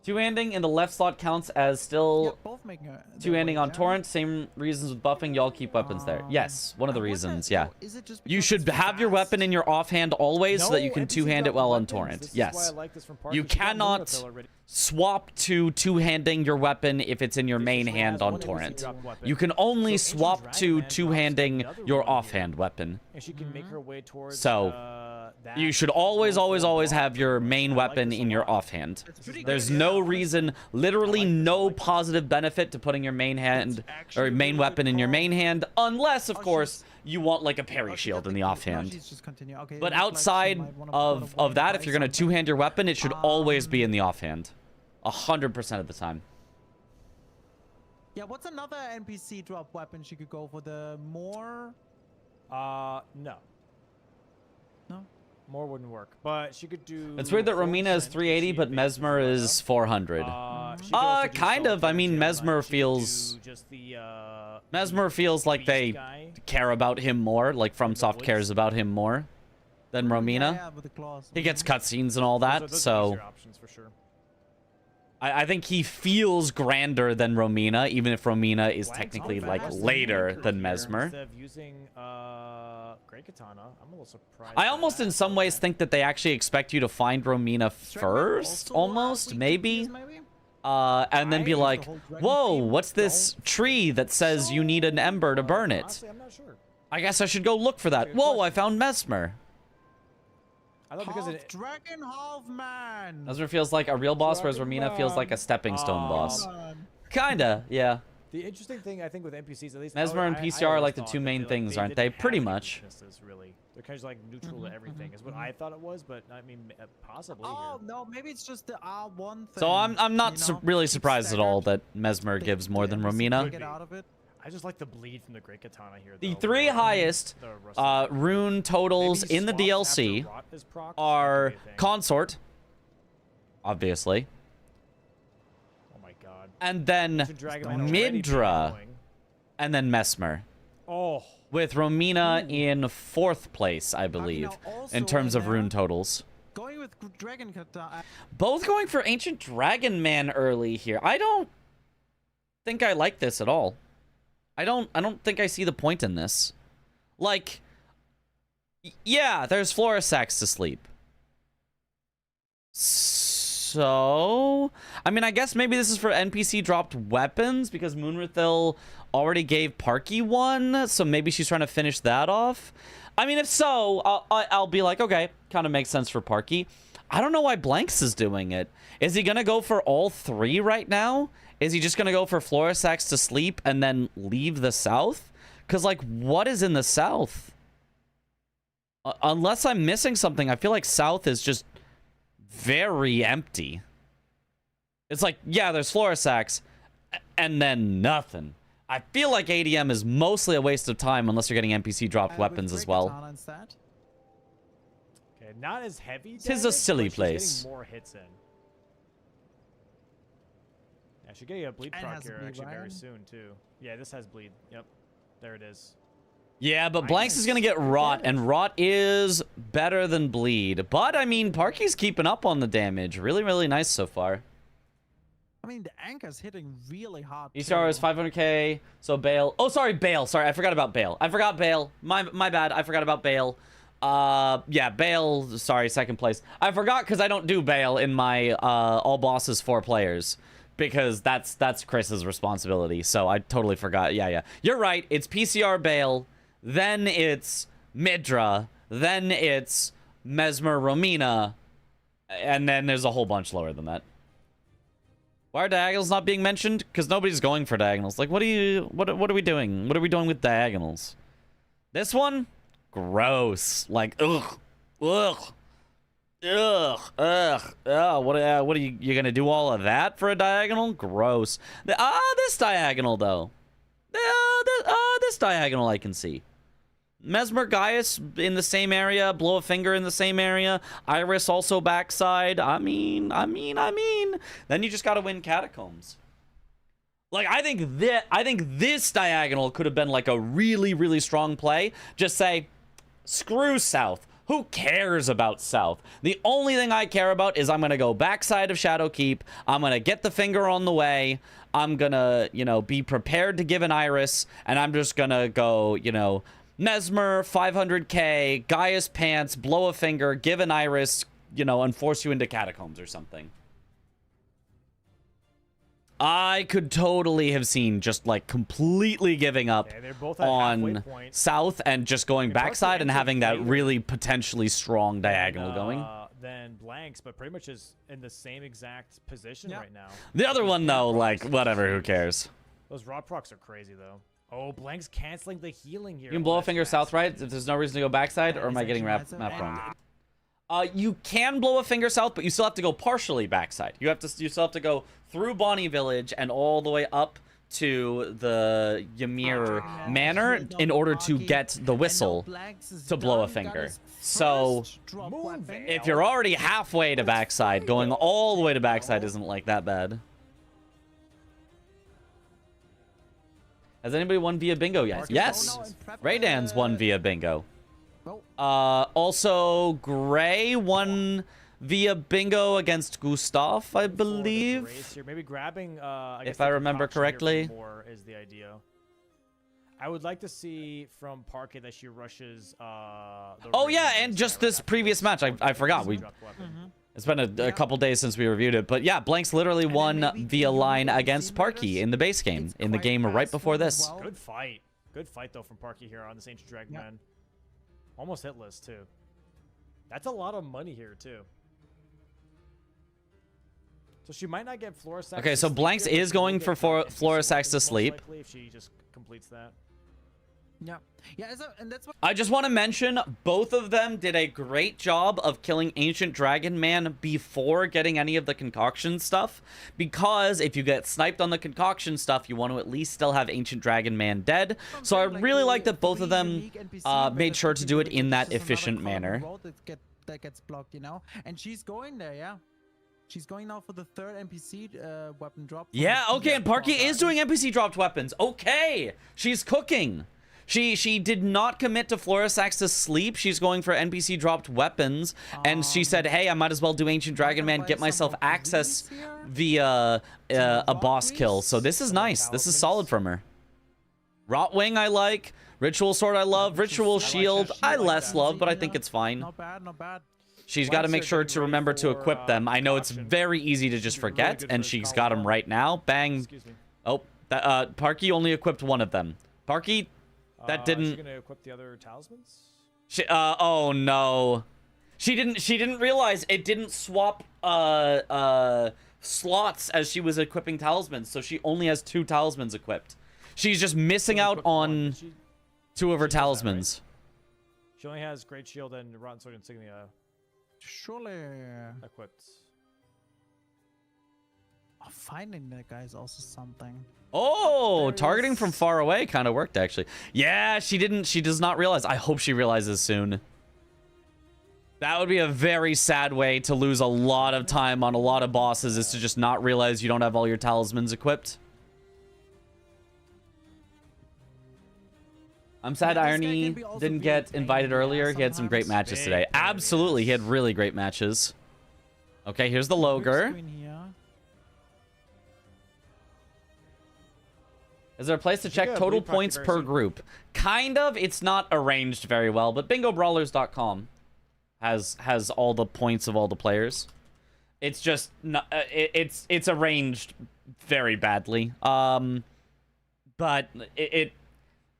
Two-handing in the left slot counts as still Yep, both making a two-handing on yeah. Torrent. Same reasons with buffing. Y'all keep weapons there. Yes, one of the I wonder, reasons, yeah. though, is it just You because should it's have your fast? weapon in your offhand always so that you can NPCs two-hand it drop well on weapons. Torrent. This is Yes. why I like this from Parky. You She got cannot Moonrithil already. swap to two-handing your weapon if it's in your main This one hand has on one NPC Torrent. drop weapon. You can only So Ancient swap Dragon to Man drops two-handing another your one here. offhand weapon. And she can make her way towards So, that. You should always, always, always block. have your main I like weapon this a in your lot. offhand. It's pretty There's good, no yeah. reason, literally no positive benefit to putting your main hand actually or a main really weapon good in your call. main hand, unless, of Oh, course, you want like a parry Oh, she shield got in the no, offhand. she's just continue. Okay, But it looks like she outside might wanna put of away that, if by you're gonna something. two-hand your weapon, it should always be in the offhand, 100% of the time. Yeah, what's another NPC drop weapon she could go for? The more... No. No? More wouldn't work. But she could do... It's weird that Romina is 380, but Mesmer is 400. she could also do Kind of. I Solitaire mean, Gemini. Mesmer She could feels... do just the, Mesmer feels like beast they guy. care about him more, like FromSoft woods. cares about him more than Romina. Yeah, with the claws. He gets cutscenes and all Those that, are so easier options for sure. I think he feels grander than Romina, even if Romina is Blank's technically not like fast. later than Here, Mesmer. Instead of using Great Katana, I'm a little surprised. I by almost that. in some ways think that they actually expect you to find Romina Dragon first, also, almost, weak maybe. TPs, maybe? And then be I- like, the whole dragon whoa, theme, what's this tree that says you need an ember to burn it? Honestly, I'm not sure. I guess I should go look for that. Good Whoa, I question. found Mesmer. I thought because Half it, dragon, half man. Mesmer feels like a real boss, whereas Dragon Romina feels like a stepping stone boss. Kinda, yeah. the interesting thing I think with NPCs, at least Mesmer and I PCR are always like the thought two that main they, things, aren't didn't they? have Pretty any much. weaknesses, really. They're kind of like neutral to everything, is what I thought it was, but I mean, possibly. Oh here. no, maybe it's just the R1 thing. So I'm not you know? really Keep surprised at all staggered. that Mesmer The- gives more the than NPC Romina. can get out of it. I just like the bleed from the Great Katana here. The though, three where highest the rusted- rune Maybe totals he in the swaps after DLC Rot is procced, are that could be a thing. Consort, obviously, Oh my god. and then Ancient Dragon Man already Midra, going. and then Mesmer, Oh, with Romina in fourth place, I believe, also in terms of in rune there- totals. Going with Dragon Katana. Both going for Ancient Dragon Man early here. I don't think I like this at all. I don't think I see the point in this. Like, yeah, there's Florisax to sleep. So, I mean, I guess maybe this is for NPC dropped weapons because Moonrithil already gave Parky one, so maybe she's trying to finish that off. I mean, if so, I'll be like, okay, kind of makes sense for Parky. I don't know why Blanks is doing it. Is he gonna go for all three right now? Is he just gonna go for Florisax to sleep and then leave the south? Because, like, what is in the south? Unless I'm missing something, I feel like south is just very empty. It's like, yeah, there's Florisax, and then nothing. I feel like ADM is mostly a waste of time unless you're getting NPC dropped weapons as well. Okay, not as heavy. Tis a silly place. Getting more hits in. Yeah, she's getting a bleed proc here actually very soon too. Yeah, this has bleed. Yep, there it is. Yeah, but Blanks is gonna get rot, and rot is better than bleed. But I mean, Parky's keeping up on the damage. Really, really nice so far. I mean, the anchor's hitting really hard. ECR is 500k, so Bale. Oh, sorry, Bale. Sorry, I forgot about Bale. I forgot Bale. My bad. I forgot about Bale. Yeah, Bale. Sorry, second place. I forgot because I don't do Bale in my all bosses 4 players because that's Chris's responsibility. So I totally forgot. Yeah. You're right. It's PCR Bale, then it's Midra, then it's Mesmer Romina, and then there's a whole bunch lower than that. Why are diagonals not being mentioned? Because nobody's going for diagonals. Like, what are we doing? What are we doing with diagonals? This one? Gross. Like, ugh. What are you gonna do all of that for a diagonal? Gross. This diagonal, though. This diagonal I can see. Mesmer Gaius in the same area, Blow a Finger in the same area, Iris also backside. I mean. Then you just gotta win Catacombs. Like, I think this diagonal could have been like a really, really strong play. Just say, screw South. Who cares about South? The only thing I care about is I'm gonna go backside of Shadowkeep. I'm gonna get the finger on the way. I'm gonna, be prepared to give an Iris, and I'm just gonna go, Mesmer, 500k, Gaius Pants, Blow a Finger, give an Iris, and force you into Catacombs or something. I could totally have seen just, like, completely giving up on South and just going backside and having that really potentially strong diagonal going. Than Blanks, but pretty much is in the same exact position right now. The other one, though, like, whatever, who cares? Those rod procs are crazy, though. Oh, Blank's canceling the healing here. You can blow a finger south, right? If there's no reason to go backside, or am I getting map wrong? You can blow a finger south, but you still have to go partially backside. You still have to go through Bonnie Village and all the way up to the Ymir Manor in order to get the whistle to blow a finger. So if you're already halfway to backside, going all the way to backside isn't like that bad. Has anybody won via bingo yet? Yes. Raydan's won via bingo. Also, Gray won via bingo against Gustav, I believe. Maybe grabbing, if I remember correctly. Is the idea. I would like to see from Parquet that she rushes. Oh yeah, and just this previous match, I forgot. It's been a couple days since we reviewed it, but yeah, Blanks literally won via line against Parky in the base game, in the game right before this. Good fight though from Parky here on this Ancient Dragon Man. Almost hitless too. That's a lot of money here too. So she might not get Florisax. Okay, so Blanks is going for Florisax to sleep. If she just completes that. Yeah, and that's what I just want to mention, both of them did a great job of killing Ancient Dragon Man before getting any of the concoction stuff, because if you get sniped on the concoction stuff, you want to at least still have Ancient Dragon Man dead. So I really like that both of them made sure to do it in that efficient manner. That gets blocked, and she's going there, yeah. She's going now for the third NPC weapon drop. Yeah, okay, and Parky is doing NPC dropped weapons. Okay, she's cooking. She did not commit to Florisax to sleep. She's going for NPC dropped weapons, and she said, "Hey, I might as well do Ancient Dragon Man, get myself access via a boss kill." So this is nice. This is solid from her. Rotwing I like. Ritual Sword I love. Ritual Shield I less love, but I think it's fine. Not bad, not bad. She's got to make sure to remember to equip them. I know it's very easy to just forget, and she's got them right now. Bang. Oh, Parky only equipped one of them. Parky. That didn't. Is she gonna equip the other talismans? Oh no, she didn't realize it didn't swap slots as she was equipping talismans, so she only has 2 talismans equipped. She's just missing out on. 2 of her She knows that, right? talismans. She only has Great Shield and Rotten Sword Insignia Surely. equipped. Oh, finding that guy is also something. Oh, there targeting is- from far away kind of worked, actually. Yeah, she does not realize. I hope she realizes soon. That would be a very sad way to lose a lot of time on a lot of bosses, is to just not realize you don't have all your talismans equipped. I'm sad Yeah, this guy Irony can be also didn't be a get pain in invited the earlier. ass He had some great sometimes. matches Big today. pain in the Absolutely, he had ass. really great matches. Okay, here's the Big Logre. screen here. Is there a place to check get a total Bleed Proxy points very per soon. group? Kind of. It's not arranged very well, but bingobrawlers.com has all the points of all the players. It's just not, it's arranged very badly. But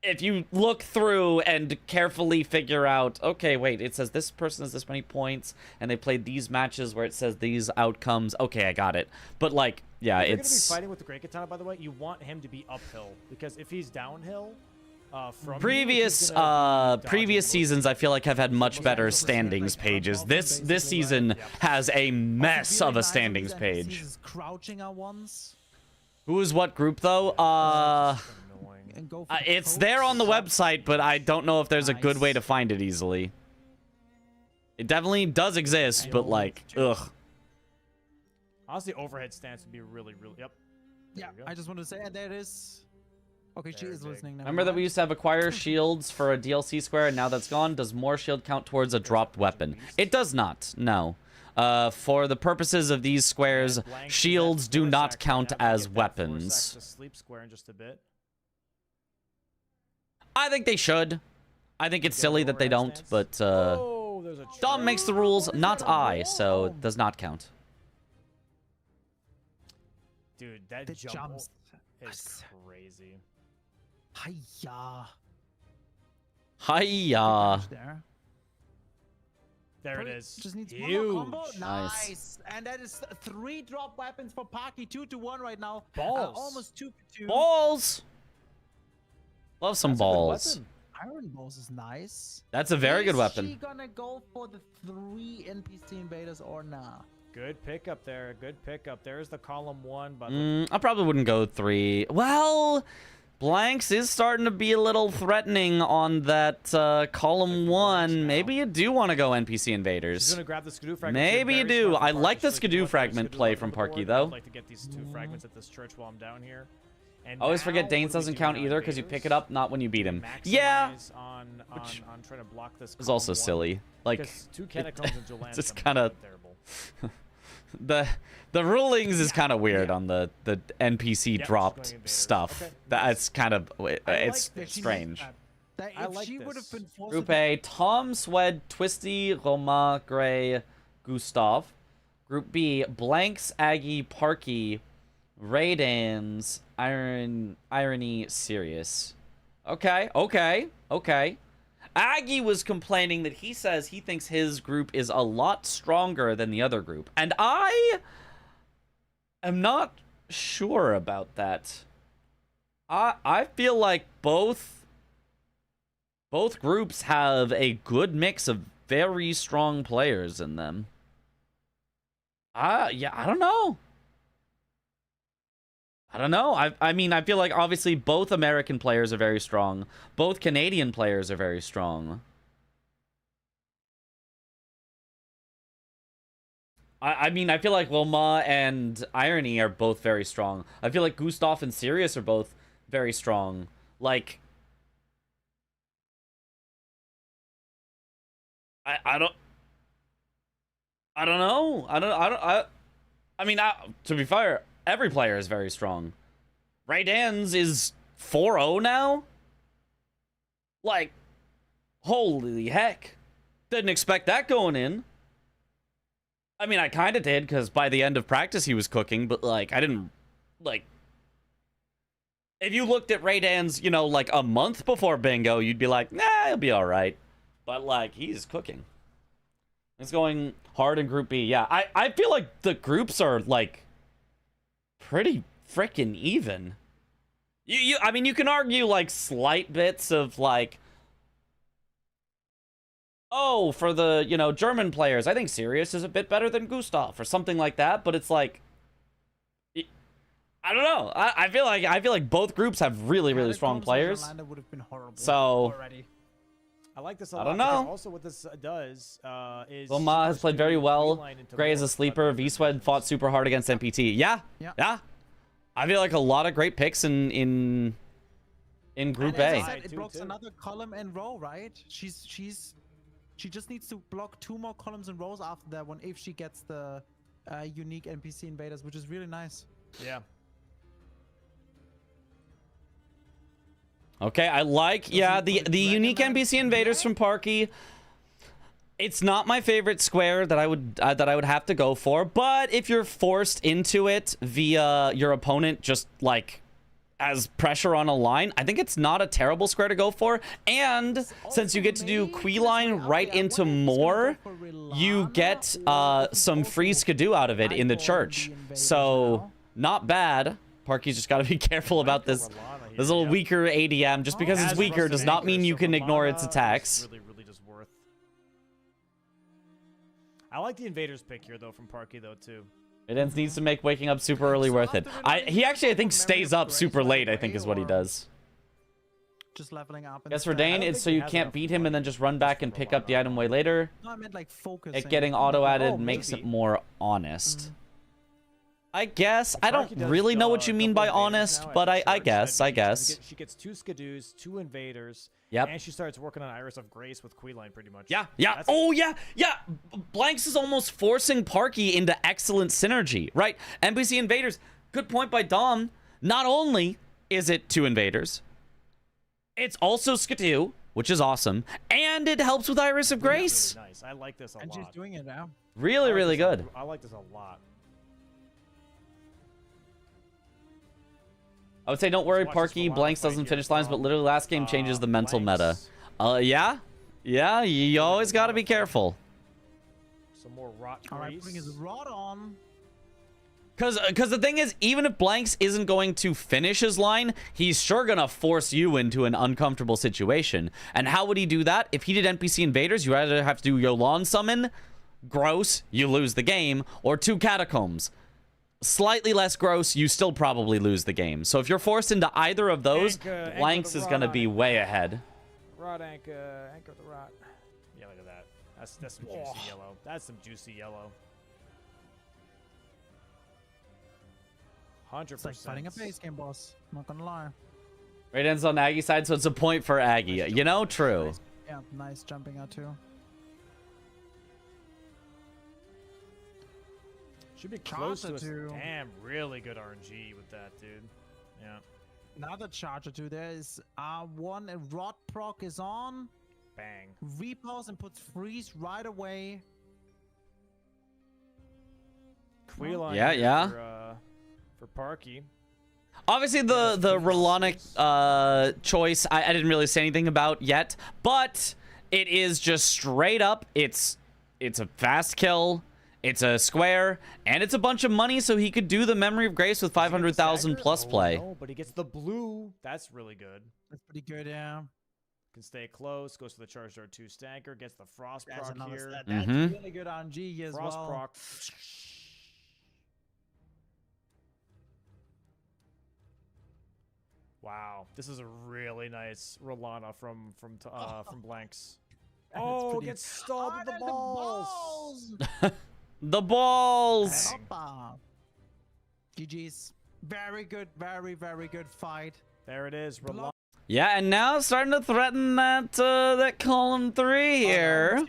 if you look through and carefully figure out, okay, wait, it says this person has this many points, and they played these matches where it says these outcomes. Okay, I got it. But like, yeah, If you're gonna be it's fighting with the Great Katana, by the way, you want him to be uphill, because if he's downhill, from previous you, he's gonna be previous dodging seasons I feel like have had much most better of the standings percent, like, pages. all This basically, season right? Yep. has a mess Also, of really a nice standings with these NPCs page. is crouching at once Who is what group though? annoying. and go for the It's there on the pokes. website, but I don't know if there's a good way Nice. to find it easily. It definitely does exist, but like, ugh. Honestly, overhead stance would be really, really. Yep. Yeah, There we go. I just want to say, there it is. Okay, she Very is big. listening now. Remember that we used to have acquire shields for a DLC square, and now that's gone? Does more shield count towards a dropped weapon? It does not, no. For the purposes of these squares, And Blank is at shields do 4 not sacks right count now. Gonna as get that 4 weapons. sacks to sleep square in just a bit. I think they should. I think it's Get silly an that they overhead don't, stance. but Oh, there's a Dom trap. makes the rules, What is not that I, so it wall? does not count. Dude, that The jump jumps. is crazy. Hiya. Hiya. There. There it Probably is. Just needs Huge. one more combo. Nice. Nice. And that is 3 drop weapons for Paki. 2-1 right now. Balls. Almost 2-2. Balls. Love some That's a good balls. weapon. Iron Balls is nice. That's a very good Is weapon. she gonna go for the 3 NPC invaders or nah? Good pickup there. Good pickup. There's the column 1, but I probably wouldn't go 3. Well, Blanks is starting to be a little threatening on that column 1. Maybe you do want to go NPC she's invaders. gonna grab the Skidoo fragment. Maybe you do. I like the Skidoo fragment play from Parky, though. I'd like to get these 2 fragments at this church while I'm down here. And Always now, forget what Danes do we doesn't do count now, either because you pick it invaders? up, not when you beat him. Maximize Yeah, on trying to block this. it's also column 1, silly. Like, because 2 catacombs and Jolan's just gonna be kinda- terrible. the rulings is kind of weird on the NPC Yep, dropped just going invaders. stuff. Okay, That's kind of I it's like this. strange. That I if like she would have this. been forced Group to A: Tom, Swed, Twisty, Roma, Gray, Gustav. Group B: Blanks, Aggie, Parky, Raidans, Irony, Sirius. Okay. Aggie was complaining that he says he thinks his group is a lot stronger than the other group. And I am not sure about that. I feel like both groups have a good mix of very strong players in them. Yeah, I don't know. I mean, I feel like obviously both American players are very strong. Both Canadian players are very strong. I mean, I feel like Wilma and Irony are both very strong. I feel like Gustav and Sirius are both very strong. Like, I don't know. I mean, to be fair, every player is very strong. Raidans is 4-0 now? Like, holy heck. Didn't expect that going in. I mean, I kind of did, because by the end of practice he was cooking, but, like, I didn't, like... If you looked at Raidans, you know, like, a month before bingo, you'd be like, nah, he'll be alright. But, like, he's cooking. It's going hard in Group B. Yeah, I feel like the groups are, like, pretty freaking even. I mean, you can argue, like, slight bits of, like, oh, for the, you know, German players, I think Sirius is a bit better than Gustav or something like that, but it's like, I don't know. I feel like both groups have really strong players. Would have been horrible So already. I like this a I lot. don't because know. Also, what this does is Wilma has played very well. Gray is a sleeper. V-Swed fought super hard against MPT. Yeah. I feel like a lot of great picks in Group And as A. I said, it Too, blocks too. another column in row, right? She just needs to block 2 more columns in rows after that one if she gets the unique NPC invaders, which is really nice. Yeah. Okay, I like, yeah, the unique NPC invaders from Parky. It's not my favorite square that I would have to go for, but if you're forced into it via your opponent just like as pressure on a line, I think it's not a terrible square to go for. And since you get to do Queeline right into more, you get some free skidoo out of it in the church. So not bad. Parky's just got to be careful about this little weaker ADM. Just because it's weaker does not mean you can ignore its attacks. Really just worth. I like the invaders pick here though from Parky though too. It needs to make waking up super early worth it. He actually, I think, stays up super late, I think is what he does. Just leveling up. Guess for Dane, it's so you can't beat him and then just run back and pick up the item way later. No, I meant like focusing. It getting auto-added makes it more honest. I guess. I don't really know what you mean by honest, but I guess. She gets 2 skidoos, 2 invaders. Yep. And she starts working on Iris of Grace with Queeline pretty much. Yeah. Oh, yeah. Blanks is almost forcing Parky into excellent synergy, right? NPC invaders. Good point by Dom. Not only is it 2 invaders, it's also Skidoo, which is awesome, and it helps with Iris of Grace. Really nice. I like this a lot. And she's doing it now. Really good. I like this a lot. I would say don't worry, Parky. Blanks doesn't finish lines, but literally last game changes the mental meta. Yeah, you always got to be careful. Some more rot All right, grease. putting his rod on. Because the thing is, even if Blanks isn't going to finish his line, he's sure going to force you into an uncomfortable situation. And how would he do that? If he did NPC invaders, you either have to do Yolan summon, gross, you lose the game, or 2 catacombs. Slightly less gross, you still probably lose the game. So if you're forced into either of those, Blanks is going to be way ahead. Rod anchor the rod. Yeah, look at that. That's some juicy yellow. That's some juicy yellow. 100%. It's like fighting a base game boss. Not gonna lie. Right ends on Aggie side, so it's a point for Aggie. You know, true. Yeah, nice jumping out too. Should be close to Charger us. too. Damn, really good RNG with that, dude. Yeah. Another charger too. There is R1 and rod proc is on. Bang. Repulse and puts freeze right away. Queeline. Yeah. For Parky. Obviously, the Relonic choice, I didn't really say anything about yet, but it is just straight up. It's a fast kill. It's a square, and it's a bunch of money, so he could do the Memory of Grace with 500,000 plus play. No, but he gets the blue. That's really good. That's pretty good, yeah. Can stay close. Goes to the Charged R2 Stagger. Gets the Frost That's proc another here. That's Mhm. really good on G as Frost well. proc. Wow, this is a really nice Rolana from Blanks. Oh, pretty- gets stalled with the there's balls. The balls! Bang. Hoppa. GG's. Very good, very good fight. There it is, Rolana. Yeah, and now starting to threaten that column 3 here.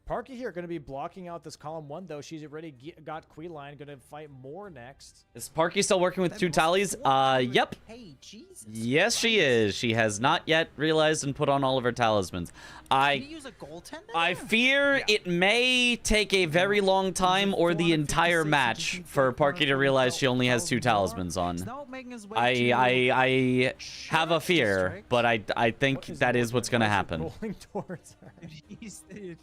Parky here going to be blocking out this column 1 though. She's already got Queeline. Going to fight more next. Is Parky still working with 2 tallies? Yep. Hey, Jesus. Yes, she is. She has not yet realized and put on all of her talismans. Can you use a goaltender? I fear it may take a very long time or the entire match for Parky to realize she only has 2 talismans on. I have a fear, but I think that is what's going to happen. Rolling towards her. He's dude.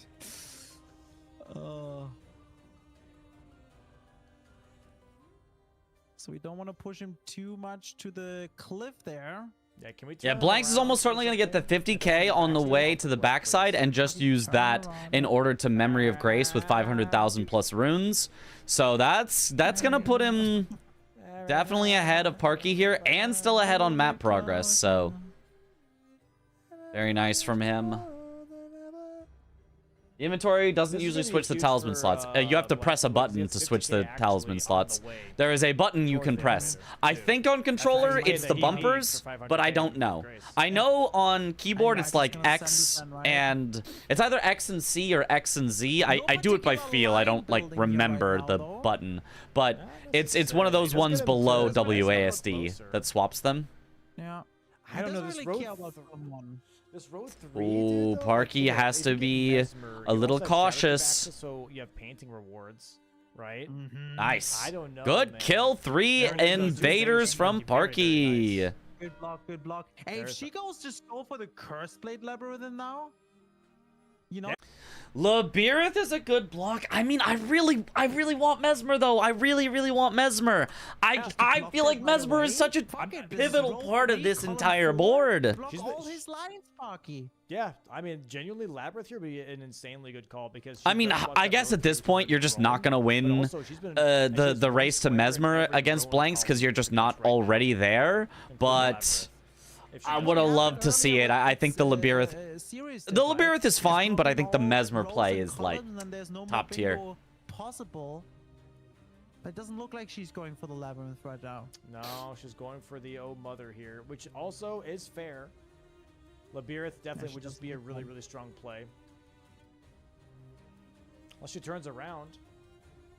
So we don't want to push him too much to the cliff there. Yeah, can we Yeah, turn Blanks is around almost for certainly going to get the something? 50k on the way to the backside and just use that in order to Memory of Grace with 500,000 plus runes. So that's going to put him definitely ahead of Parky here and still ahead on map progress. So very nice from him. The inventory doesn't usually switch the talisman slots. You have to press a button to switch the talisman slots. There is a button you can press. I think on controller it's the bumpers, but I don't know. I know on keyboard it's like X and it's either X and C or X and Z. I do it by feel. I don't like remember the button, but it's one of those ones below WASD that swaps them. Yeah. I don't know, this really road care about someone. This road 3. Ooh, Parky has to be a little cautious. So you have painting rewards, right? Nice. I don't know. Good man. kill. 3 invaders from Parky. Nice. Good block, good block. Hey, if she goes, just go for the Curse Blade Labyrinth now. You know? Labirith is a good block. I mean, I really want Mesmer though. I really want Mesmer. I feel like Mesmer is such a pivotal part of this entire board. Block all his lines, Parky. Yeah, I mean, genuinely, Labyrinth here would be an insanely good call because. I mean, I guess at this point you're just not gonna win the race to Mesmer against Blanks because you're just not already there. But I would have loved to see it. I think the Labirith is fine, but I think the Mesmer play is like top tier. Possible. But it doesn't look like she's going for the Labyrinth right now. No, she's going for the Oh Mother here, which also is fair. Labirith definitely would just be a really strong play. Unless she turns around.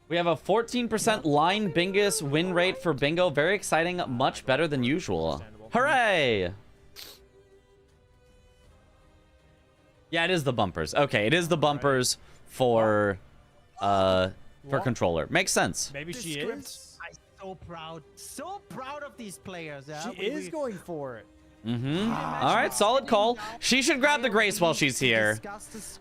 We have a 14% line bingus win rate for bingo. Very exciting, much better than usual. Hooray! Yeah, it is the bumpers. Okay, it is the bumpers for controller. Makes sense. Maybe she is. I'm so proud of these players. Yeah? She is going for it. All right, solid call. She should grab the Grace while she's here. She's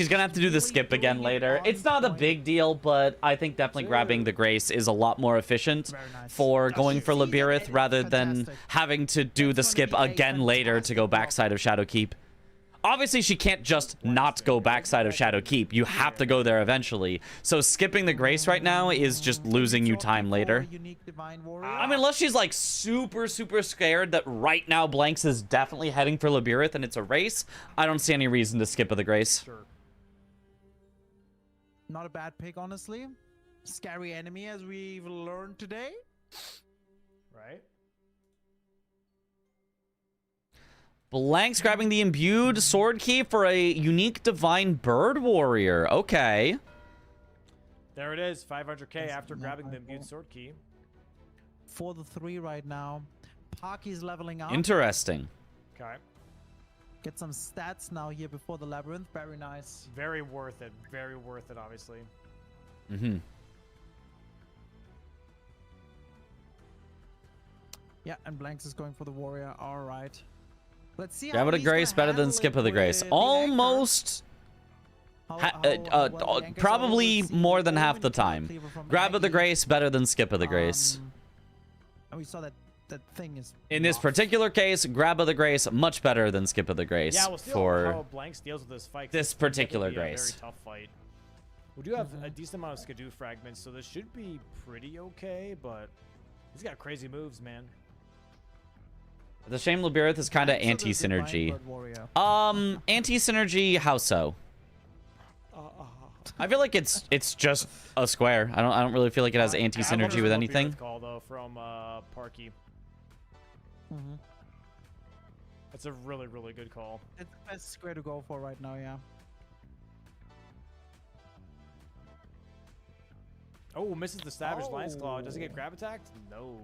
gonna have to do the skip again later. It's not a big deal, but I think definitely grabbing the Grace is a lot more efficient for going for Labirith rather than having to do the skip again later to go backside of Shadowkeep. Obviously, she can't just not go backside of Shadowkeep. You have to go there eventually. So skipping the Grace right now is just losing you time later. I mean, unless she's like super scared that right now Blanks is definitely heading for Labirith and it's a race, I don't see any reason to skip of the Grace. Sure. Not a bad pick, honestly. Scary enemy, as we've learned today. Right? Blanks grabbing the imbued sword key for a unique divine bird warrior. Okay. There it is, 500k after grabbing the imbued sword key. For the 3 right now. Parky's leveling up. Interesting. Okay. Get some stats now here before the Labyrinth. Very nice. Very worth it. Very worth it, obviously. Yeah, and Blanks is going for the warrior. All right. Let's see. Grab of the Grace better than skip of the Grace. Almost. Probably more than half the time. Grab of the Grace better than skip of the Grace. And we saw that thing is. In this particular case, grab of the Grace much better than skip of the Grace Yeah, we'll see for how Blanks deals with this fight. this particular Grace. Very tough fight. We do have a decent amount of Skidoo fragments, so this should be pretty okay. But he's got crazy moves, man. The shame Labirith is kind of anti-synergy. Anti-synergy, how so? I feel like it's just a square. I don't really feel like it has anti-synergy with anything. Call though from Parky. That's a really good call. It's the best square to go for right now, yeah. Oh, misses the Savage Lion's Claw. Does it get grab attacked? No.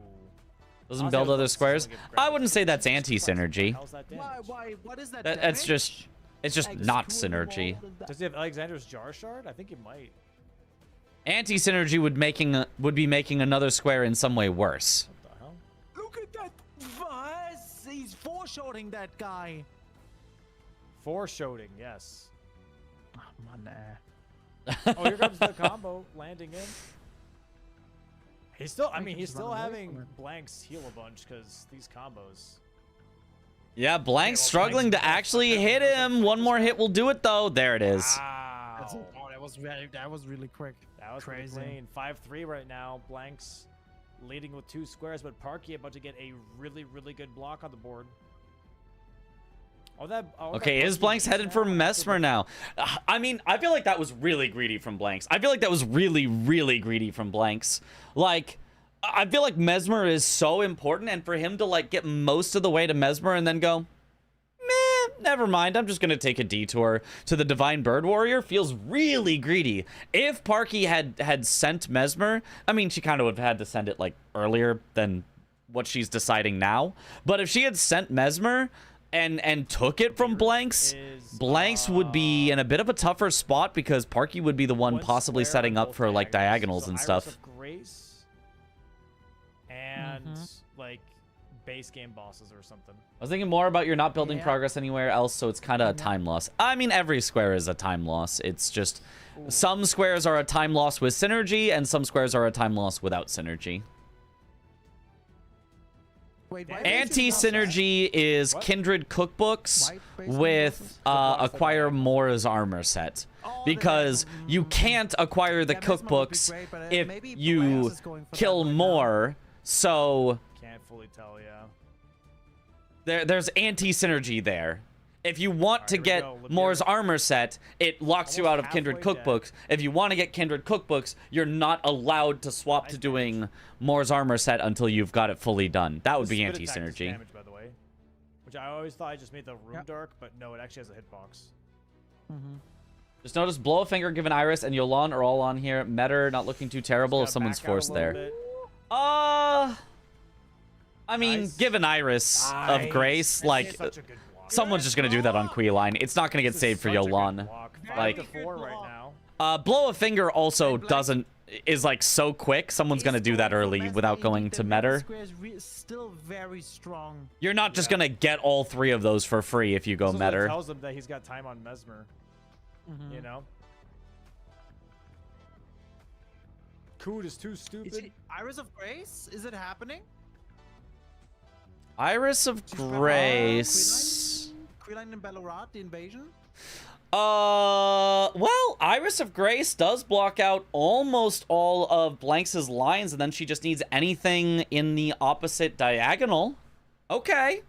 Doesn't build other squares. I wouldn't say that's anti-synergy. Why? What is that? It's just not synergy. Does he have Alexander's Jar Shard? I think he might. Anti-synergy would be making another square in some way worse. What the hell? Look at that! He's foreshorting that guy. Foreshorting, yes. Oh, man. Oh, here comes the combo landing in. He's still, I mean, he's still having Blanks heal a bunch because these combos. Yeah, Blank's well, struggling Blank's to actually hit him. One more hit will do it, though. There it is. That's Wow. oh, that was really quick. That was pretty Crazy. clean. 5-3 right now. Blanks leading with 2 squares, but Parky about to get a really, really good block on the board. Okay, is Blanks headed for Mesmer now? I mean, I feel like that was really greedy from Blanks. I feel like that was really, really greedy from Blanks. Like, I feel like Mesmer is so important, and for him to, like, get most of the way to Mesmer and then go, meh, never mind, I'm just gonna take a detour to the Divine Bird Warrior feels really greedy. If Parky had sent Mesmer, I mean, she kind of would have had to send it, like, earlier than what she's deciding now. But if she had sent Mesmer and took it from Blanks, Blanks would be in a bit of a tougher spot because Parky would be the one possibly square setting on up both for like diagonals So and Iris stuff. of Grace and like base game bosses or something. I was thinking more about you're not building Yeah. progress anywhere else, so it's kind of a time loss. I mean, every square is a time loss. It's just some squares are a time loss with synergy, and some squares are a time loss without synergy. Wait, Anti-synergy is What? Kindred cookbooks White-based with bosses? acquire Mora's armor set. Oh, Because you can't acquire the Yeah, Mesmer would be cookbooks great, but, if maybe you Brawlers is going for that kill right now. more. So Can't fully tell, yeah. there's anti-synergy there. If you want to here we get go, Libera. Moore's armor set, it locks you Almost out of Kindred halfway dead. cookbooks. If you want to get Kindred cookbooks, you're not allowed to swap to doing Moore's armor set until you've got it fully done. That would This be spit attack does anti-synergy. damage, by the way. Which I always thought I just made the room Yep. dark, but no, it actually has a hitbox. Just notice Blow a Finger, Given Iris, and Yolan are all on here. Metter not looking too terrible if Gotta someone's back out a forced little there. bit. I mean, Nice. Given Iris of Nice. Grace, That's like, such a good block. someone's just gonna do that on Queeline. It's not gonna get This is saved for such a good Yolan. block. Like- 5-4 right now. Blow a Finger also Black- doesn't is like so quick. Someone's gonna do that early without going to Metter. Still very strong. You're not just gonna get all 3 of those for free if you go This is what Metter. tells him that he's got time on Mesmer. You know? Coot is too Is stupid. it Iris of Grace? Is it happening? Iris of Grace. Queeline and Ballarat, the invasion? Well, Iris of Grace does block out almost all of Blanks' lines, and then she just needs anything in the opposite diagonal. Okay.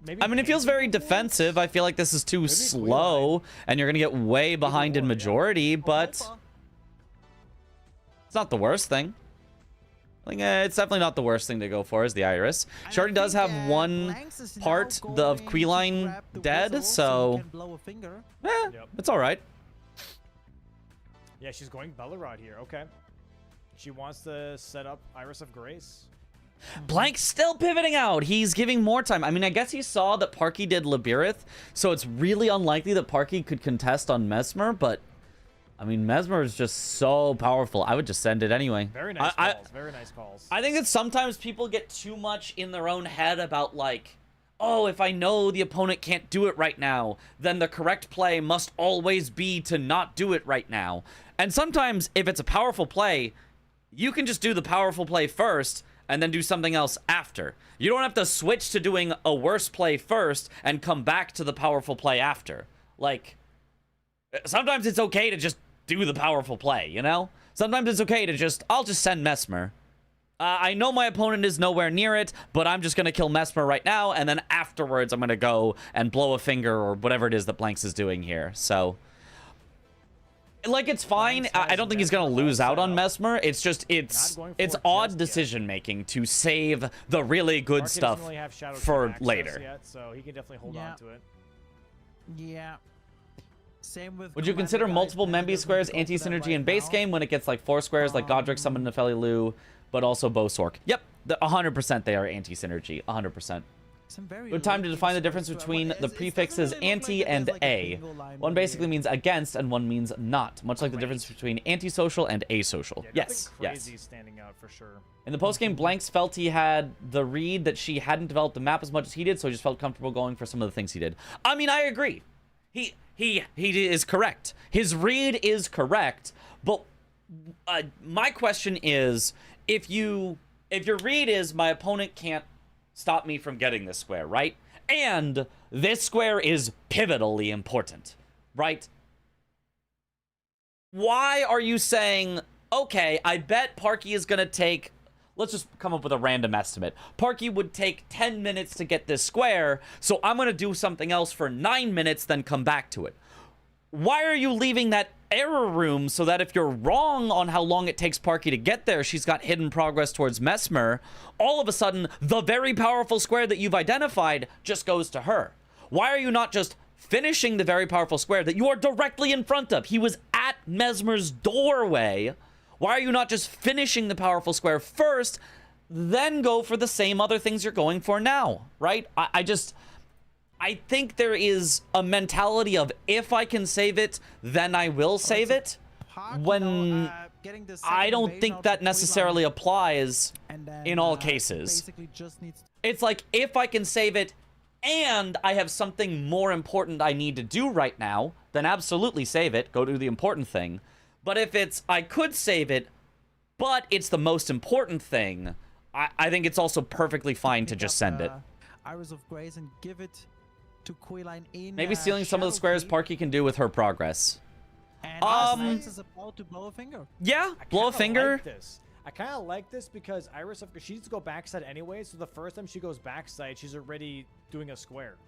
Maybe I mean, it feels very defensive. I feel like this is too slow, and you're gonna get way behind in one, yeah. majority, but it's not the worst thing. I think it's definitely not the worst thing to go for is the Iris. She already does have one part of Queeline dead, so Yep. it's all right. Yeah, she's going Bellerod here. Okay. She wants to set up Iris of Grace. Blank's still pivoting out. He's giving more time. I mean, I guess he saw that Parky did Labirith, so it's really unlikely that Parky could contest on Mesmer, but I mean, Mesmer is just so powerful. I would just send it anyway. Very nice calls. Very nice calls. I think that sometimes people get too much in their own head about, like, oh, if I know the opponent can't do it right now, then the correct play must always be to not do it right now. And sometimes, if it's a powerful play, you can just do the powerful play first and then do something else after. You don't have to switch to doing a worse play first and come back to the powerful play after. Like, sometimes it's okay to just do the powerful play, you know? Sometimes it's okay to just, I'll just send Mesmer. I know my opponent is nowhere near it, but I'm just going to kill Mesmer right now, and then afterwards I'm going to go and blow a finger or whatever it is that Blanks is doing here. So, like, it's fine. I don't think he's going to lose out on Mesmer. It's just, it's odd decision-making to save the really good Mark stuff doesn't really have Shadow for King access later. Yet, so he can definitely hold on to it. Yeah. Same with Would you consider multiple Memby squares anti-synergy in base game when it gets like 4 squares like Godric summon Nefeli Lu, but also Bosork? Yep, 100% they are anti-synergy, 100%. Good time to define the difference between the prefixes anti and a. One basically means against and one means not, much like the difference between antisocial and asocial. Yeah, Yes, nothing crazy yes. standing out for sure. In the postgame, Blanks felt he had the read that she hadn't developed the map as much as he did, so he just felt comfortable going for some of the things he did. I mean, I agree. He is correct. His read is correct, but my question is, if your read is my opponent can't stop me from getting this square, right? And this square is pivotally important, right? Why are you saying, okay, I bet Parky is going to take, let's just come up with a random estimate. Parky would take 10 minutes to get this square, so I'm going to do something else for 9 minutes, then come back to it. Why are you leaving that error room so that if you're wrong on how long it takes Parky to get there, she's got hidden progress towards Mesmer, all of a sudden, the very powerful square that you've identified just goes to her? Why are you not just finishing the very powerful square that you are directly in front of? He was at Mesmer's doorway. Why are you not just finishing the powerful square first, then go for the same other things you're going for now, right? I think there is a mentality of, if I can save it, then I will save it. When I don't think that necessarily applies in all cases. It's like, if I can save it and I have something more important I need to do right now, then absolutely save it. Go do the important thing. But if it's, I could save it, but it's the most important thing, I think it's also perfectly fine to just send it. Iris of Grace and give it to Quayline in Maybe stealing some of the squares Parky can do with her progress. And is about to blow a finger. Yeah, blow a finger. Like this. I kind of like this because Iris, she needs to go backside anyway, so the first time she goes backside, she's already doing a square.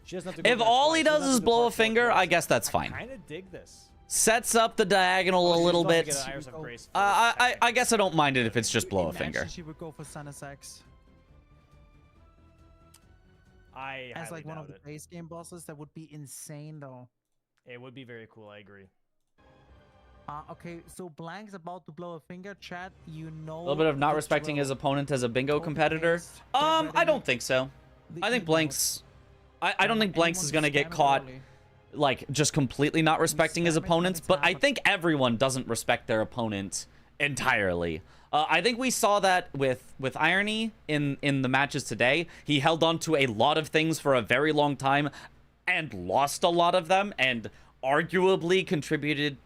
She doesn't have to go If all he does is blow a finger, I guess that's fine. I kind of dig this. Sets up the diagonal a little bit. I guess I don't mind it if it's just blow a finger. She would go for Sanus X. As like one of the base game bosses, that would be insane though. It would be very cool, I agree. Okay, so Blank's about to blow a finger. Chat, you know. A little bit of not respecting his opponent as a bingo competitor. I don't think so. I think Blank's... I don't think Blanks is going to get caught, like, just completely not respecting his opponents. But I think everyone doesn't respect their opponent entirely. I think we saw that with Irony in the matches today. He held on to a lot of things for a very long time and lost a lot of them and arguably contributed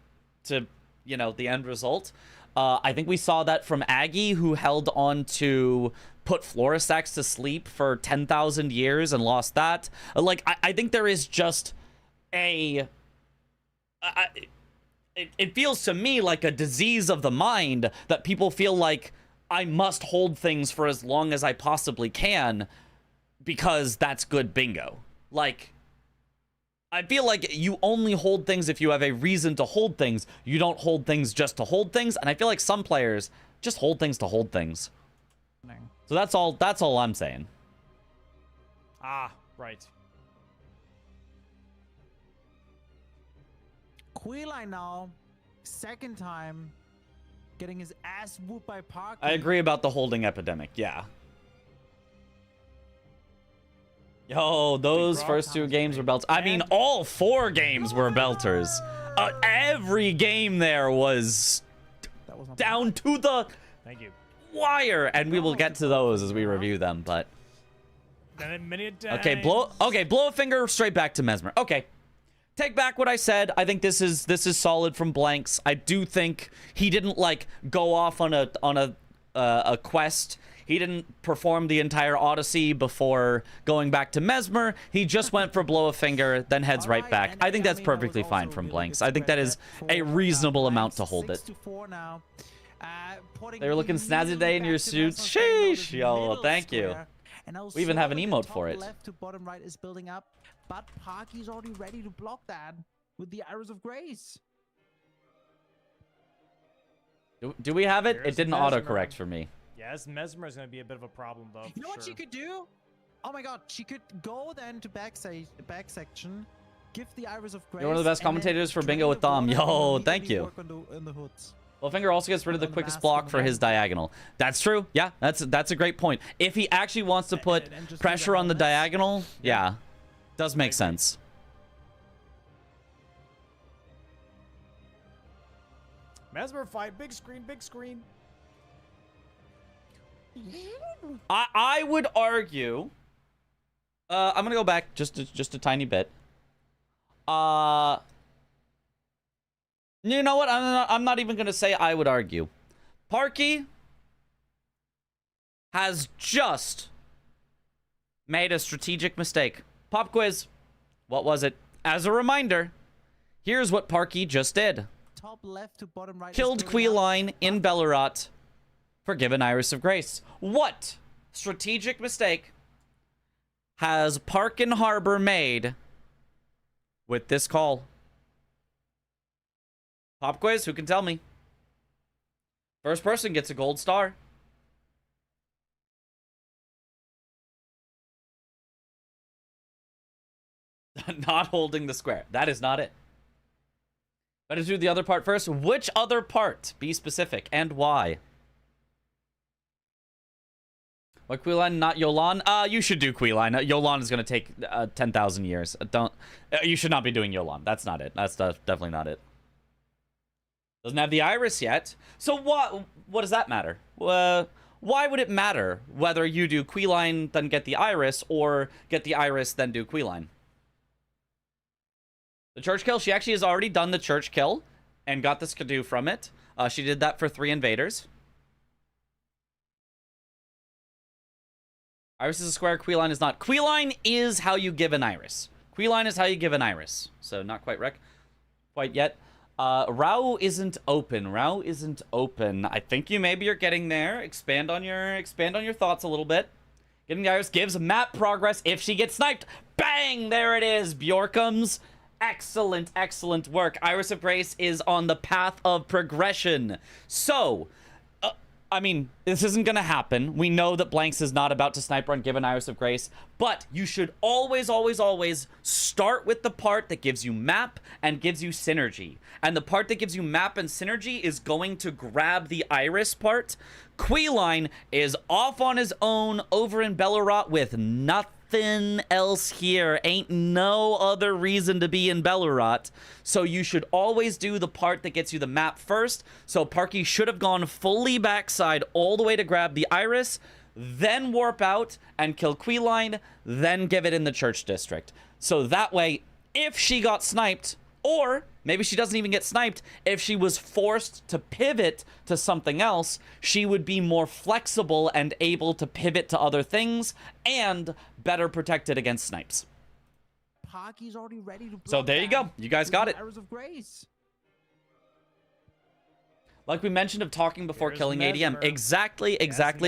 to, you know, the end result. I think we saw that from Aggie, who held on to put Florisax to sleep for 10,000 years and lost that. Like, I think there is just a... It feels to me like a disease of the mind that people feel like I must hold things for as long as I possibly can because that's good bingo. Like, I feel like you only hold things if you have a reason to hold things. You don't hold things just to hold things. And I feel like some players just hold things to hold things. So that's all I'm saying. Ah, right. Quayline now, second time, getting his ass whooped by Park. I agree about the holding epidemic, yeah. Yo, those first two games were belters. I mean, all 4 games were belters. Every game there was down to the wire, and we will get to those as we review them. But okay, blow a finger straight back to Mesmer. Okay. Take back what I said. I think this is solid from Blanks. I do think he didn't like go off on a quest. He didn't perform the entire Odyssey before going back to Mesmer. He just went for blow a finger, then heads right back. I think that's perfectly fine from Blanks. I think that is a reasonable amount to hold it. They were looking snazzy today in your suits. Sheesh, yo, thank you. We even have an emote for it. Left to bottom right is building up. But Parky's already ready to block that with the Iris of Grace. Do we have it? It didn't autocorrect for me. Yes, Mesmer is going to be a bit of a problem, though. You know what she could do? Oh my god, she could go then to back section, give the Iris of Grace. You're one of the best commentators for bingo with Dom. Yo, thank you. Well, Finger also gets rid of the quickest block for his diagonal. That's true. Yeah, that's a great point. If he actually wants to put pressure on the diagonal, yeah. Does make sense. Mesmer fight, big screen, big screen. I would argue. I'm gonna go back just a tiny bit. You know what? I'm not even gonna say I would argue. Parky has just made a strategic mistake. Pop quiz. What was it? As a reminder, here's what Parky just did. Top left to bottom right. is Killed building up. Queeline in Bellerot for given Iris of Grace. What strategic mistake has Park and Harbor made with this call? Pop quiz, who can tell me? First person gets a gold star. Not holding the square. That is not it. Better do the other part first. Which other part? Be specific. And why? What Queeline, not Yolan? You should do Queeline. Yolan is going to take 10,000 years. Don't. You should not be doing Yolan. That's not it. That's definitely not it. Doesn't have the iris yet. So what does that matter? Why would it matter whether you do Queeline, then get the iris, or get the iris, then do Queeline? The church kill, she actually has already done the church kill and got the skidoo from it. She did that for 3 invaders. Iris is a square, Queeline is not. Queeline is how you give an iris. Queeline is how you give an iris. So not quite quite yet. Rao isn't open. Rao isn't open. I think you maybe are getting there. Expand on your thoughts a little bit. Getting the iris gives map progress if she gets sniped. Bang! There it is, Bjorkums. Excellent, excellent work. Iris of Grace is on the path of progression. So, I mean, this isn't going to happen. We know that Blanks is not about to sniper on given Iris of Grace, but you should always, always, always start with the part that gives you map and gives you synergy. And the part that gives you map and synergy is going to grab the Iris part. Queeline is off on his own over in Bellerot with nothing else here. Ain't no other reason to be in Bellerot. So you should always do the part that gets you the map first. So Parky should have gone fully backside all the way to grab the Iris, then warp out and kill Queeline, then give it in the church district. So that way, if she got sniped, or maybe she doesn't even get sniped, if she was forced to pivot to something else, she would be more flexible and able to pivot to other things and better protected against snipes. Parky's already ready to block So there you go. You guys got it. Arrows of Grace. Like we mentioned of talking before Here's killing ADM. Mesmer. Exactly. Gonna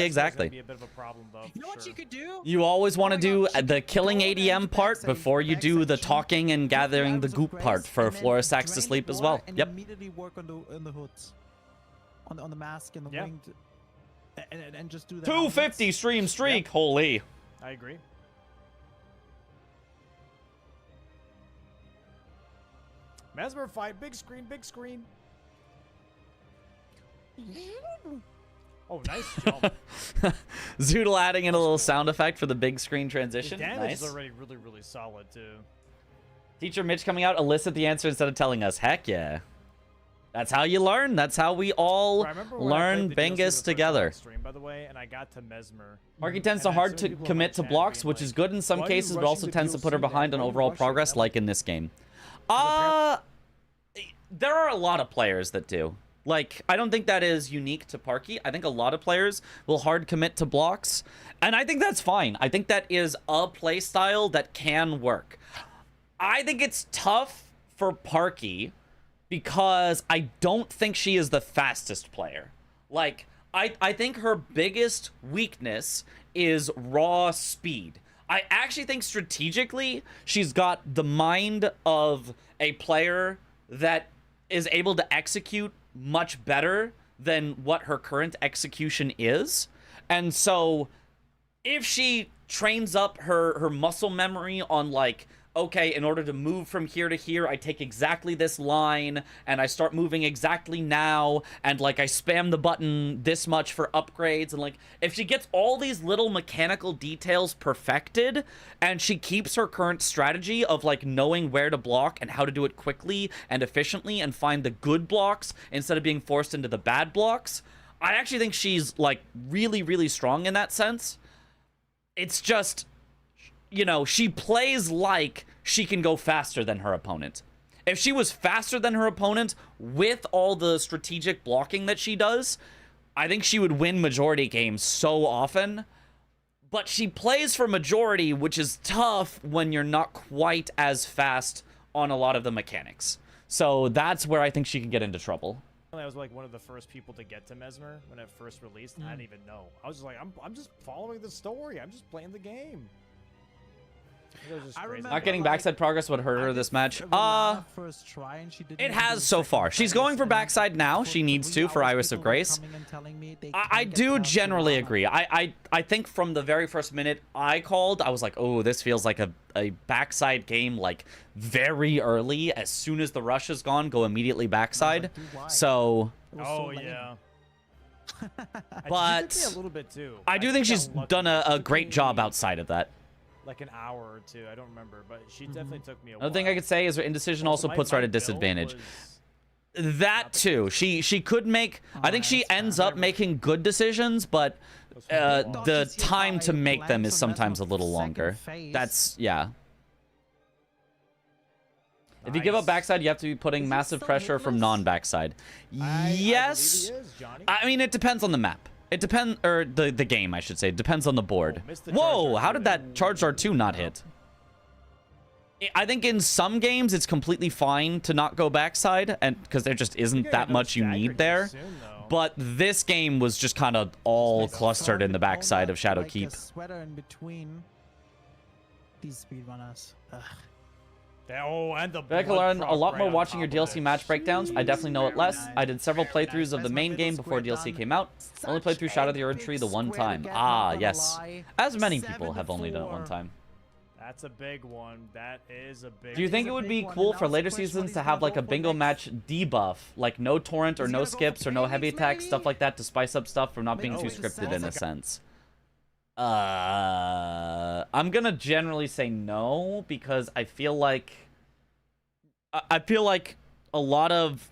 exactly. be a bit of a problem, though. You know what sure. you could do? You always want to Going do up, she the could killing go down ADM to part backside- before you do the backsection, talking and get the gathering the Arrows of goop Grace, part for and then Florisax to drain sleep the as water well. and Yep. immediately work on the hoods, on the mask and the Yeah. wing, and just do that. 250 stream streak. Holy. I agree. Mesmer fight, big screen, big screen. Oh, nice jump. Zoodle adding in a little sound effect for the big screen His transition. damage Nice. is already really, really solid, too. Teacher Mitch coming out, elicit the answer instead of telling us. Heck yeah. That's how you learn. That's how we all I remember when I learn played the DLC the Bengus first together. live stream, by the way, and I got to Mesmer. Marky tends to And hard so to many people in commit my to chat blocks, being which like, is good in some "Why are you cases, but rushing also the tends to put her DLC, man? behind on Why are you overall rushing?" progress, I'm like in this game. There are a lot of players that do. Like, I don't think that is unique to Parky. I think a lot of players will hard commit to blocks, and I think that's fine. I think that is a play style that can work. I think it's tough for Parky because I don't think she is the fastest player. Like, I think her biggest weakness is raw speed. I actually think strategically she's got the mind of a player that is able to execute much better than what her current execution is. And so if she trains up her muscle memory on, like, okay, in order to move from here to here, I take exactly this line, and I start moving exactly now, and, like, I spam the button this much for upgrades, and, like, if she gets all these little mechanical details perfected, and she keeps her current strategy of, like, knowing where to block and how to do it quickly and efficiently and find the good blocks instead of being forced into the bad blocks, I actually think she's, like, really, really strong in that sense. It's just, you know, she plays like she can go faster than her opponent. If she was faster than her opponent with all the strategic blocking that she does, I think she would win majority games so often. But she plays for majority, which is tough when you're not quite as fast on a lot of the mechanics. So that's where I think she can get into trouble. I was like one of the first people to get to Mesmer when it first released. I didn't even know. I was just like, I'm just following the story. I'm just playing the game. It was just crazy. Not getting backside progress would hurt her this match. First try and she didn't It even has do so second far. She's tries, going for and backside now. She needs to for 3 Iris of people were Grace. coming and telling me they I can't get do past generally Lana. agree. I think from the very first minute I called, I was like, oh, this feels like a backside game, like very early. As soon as the rush is gone, go immediately backside. Dude, why? So, It was so Oh lame. yeah. But She did me a little bit too. I do think got she's lucky. done It a took great job me outside of that. like an hour or two. I don't remember, but she definitely took me a while. Another thing I could say is her indecision also my- puts her at my a disadvantage. build was That not the too. greatest. She could make. I think she that's fair. ends up making good decisions, but Thought the she's time to high make them blanks is on sometimes a Mesmer little second longer. phase. That's yeah. If you give up Nice. backside, you have to be putting Is he massive still pressure from hitless? non-backside. I Yes. believe he is, Johnny. I mean, it depends on the map. It depends, or the game, I should say. It depends on the board. missed the Whoa! charge How R2 did there. that charge R2 not hit? I think in some games it's completely fine to not go backside, and because there just You're isn't gonna that get much you staggered need here there. soon, though. But this game was just kind of all clustered in the backside of Shadow like Keep. A sweater in between these speedrunners. Ugh. Oh, and the I can blood learn a prop lot right more on watching your top of DLC it. match breakdowns. I definitely know it less. I did several Very playthroughs of the nice. main Middle game before square DLC done. came out. Only played Such through Shadow of a the Erd Tree the big one square time. to get, Ah, not gonna yes. lie. As many 7 people have only done it one 4. time. That's a big one. That is a big Do you It think is it a would big be one, cool and for now it's later the question what seasons he's to gonna have like go a for bingo next. match debuff? Like no torrent or Is he no gonna go for skips or no heavy paintings, attacks, stuff maybe? like that to spice up stuff from not being Maybe too it just scripted sounds in a like a- sense? I'm gonna generally say no because I feel like a lot of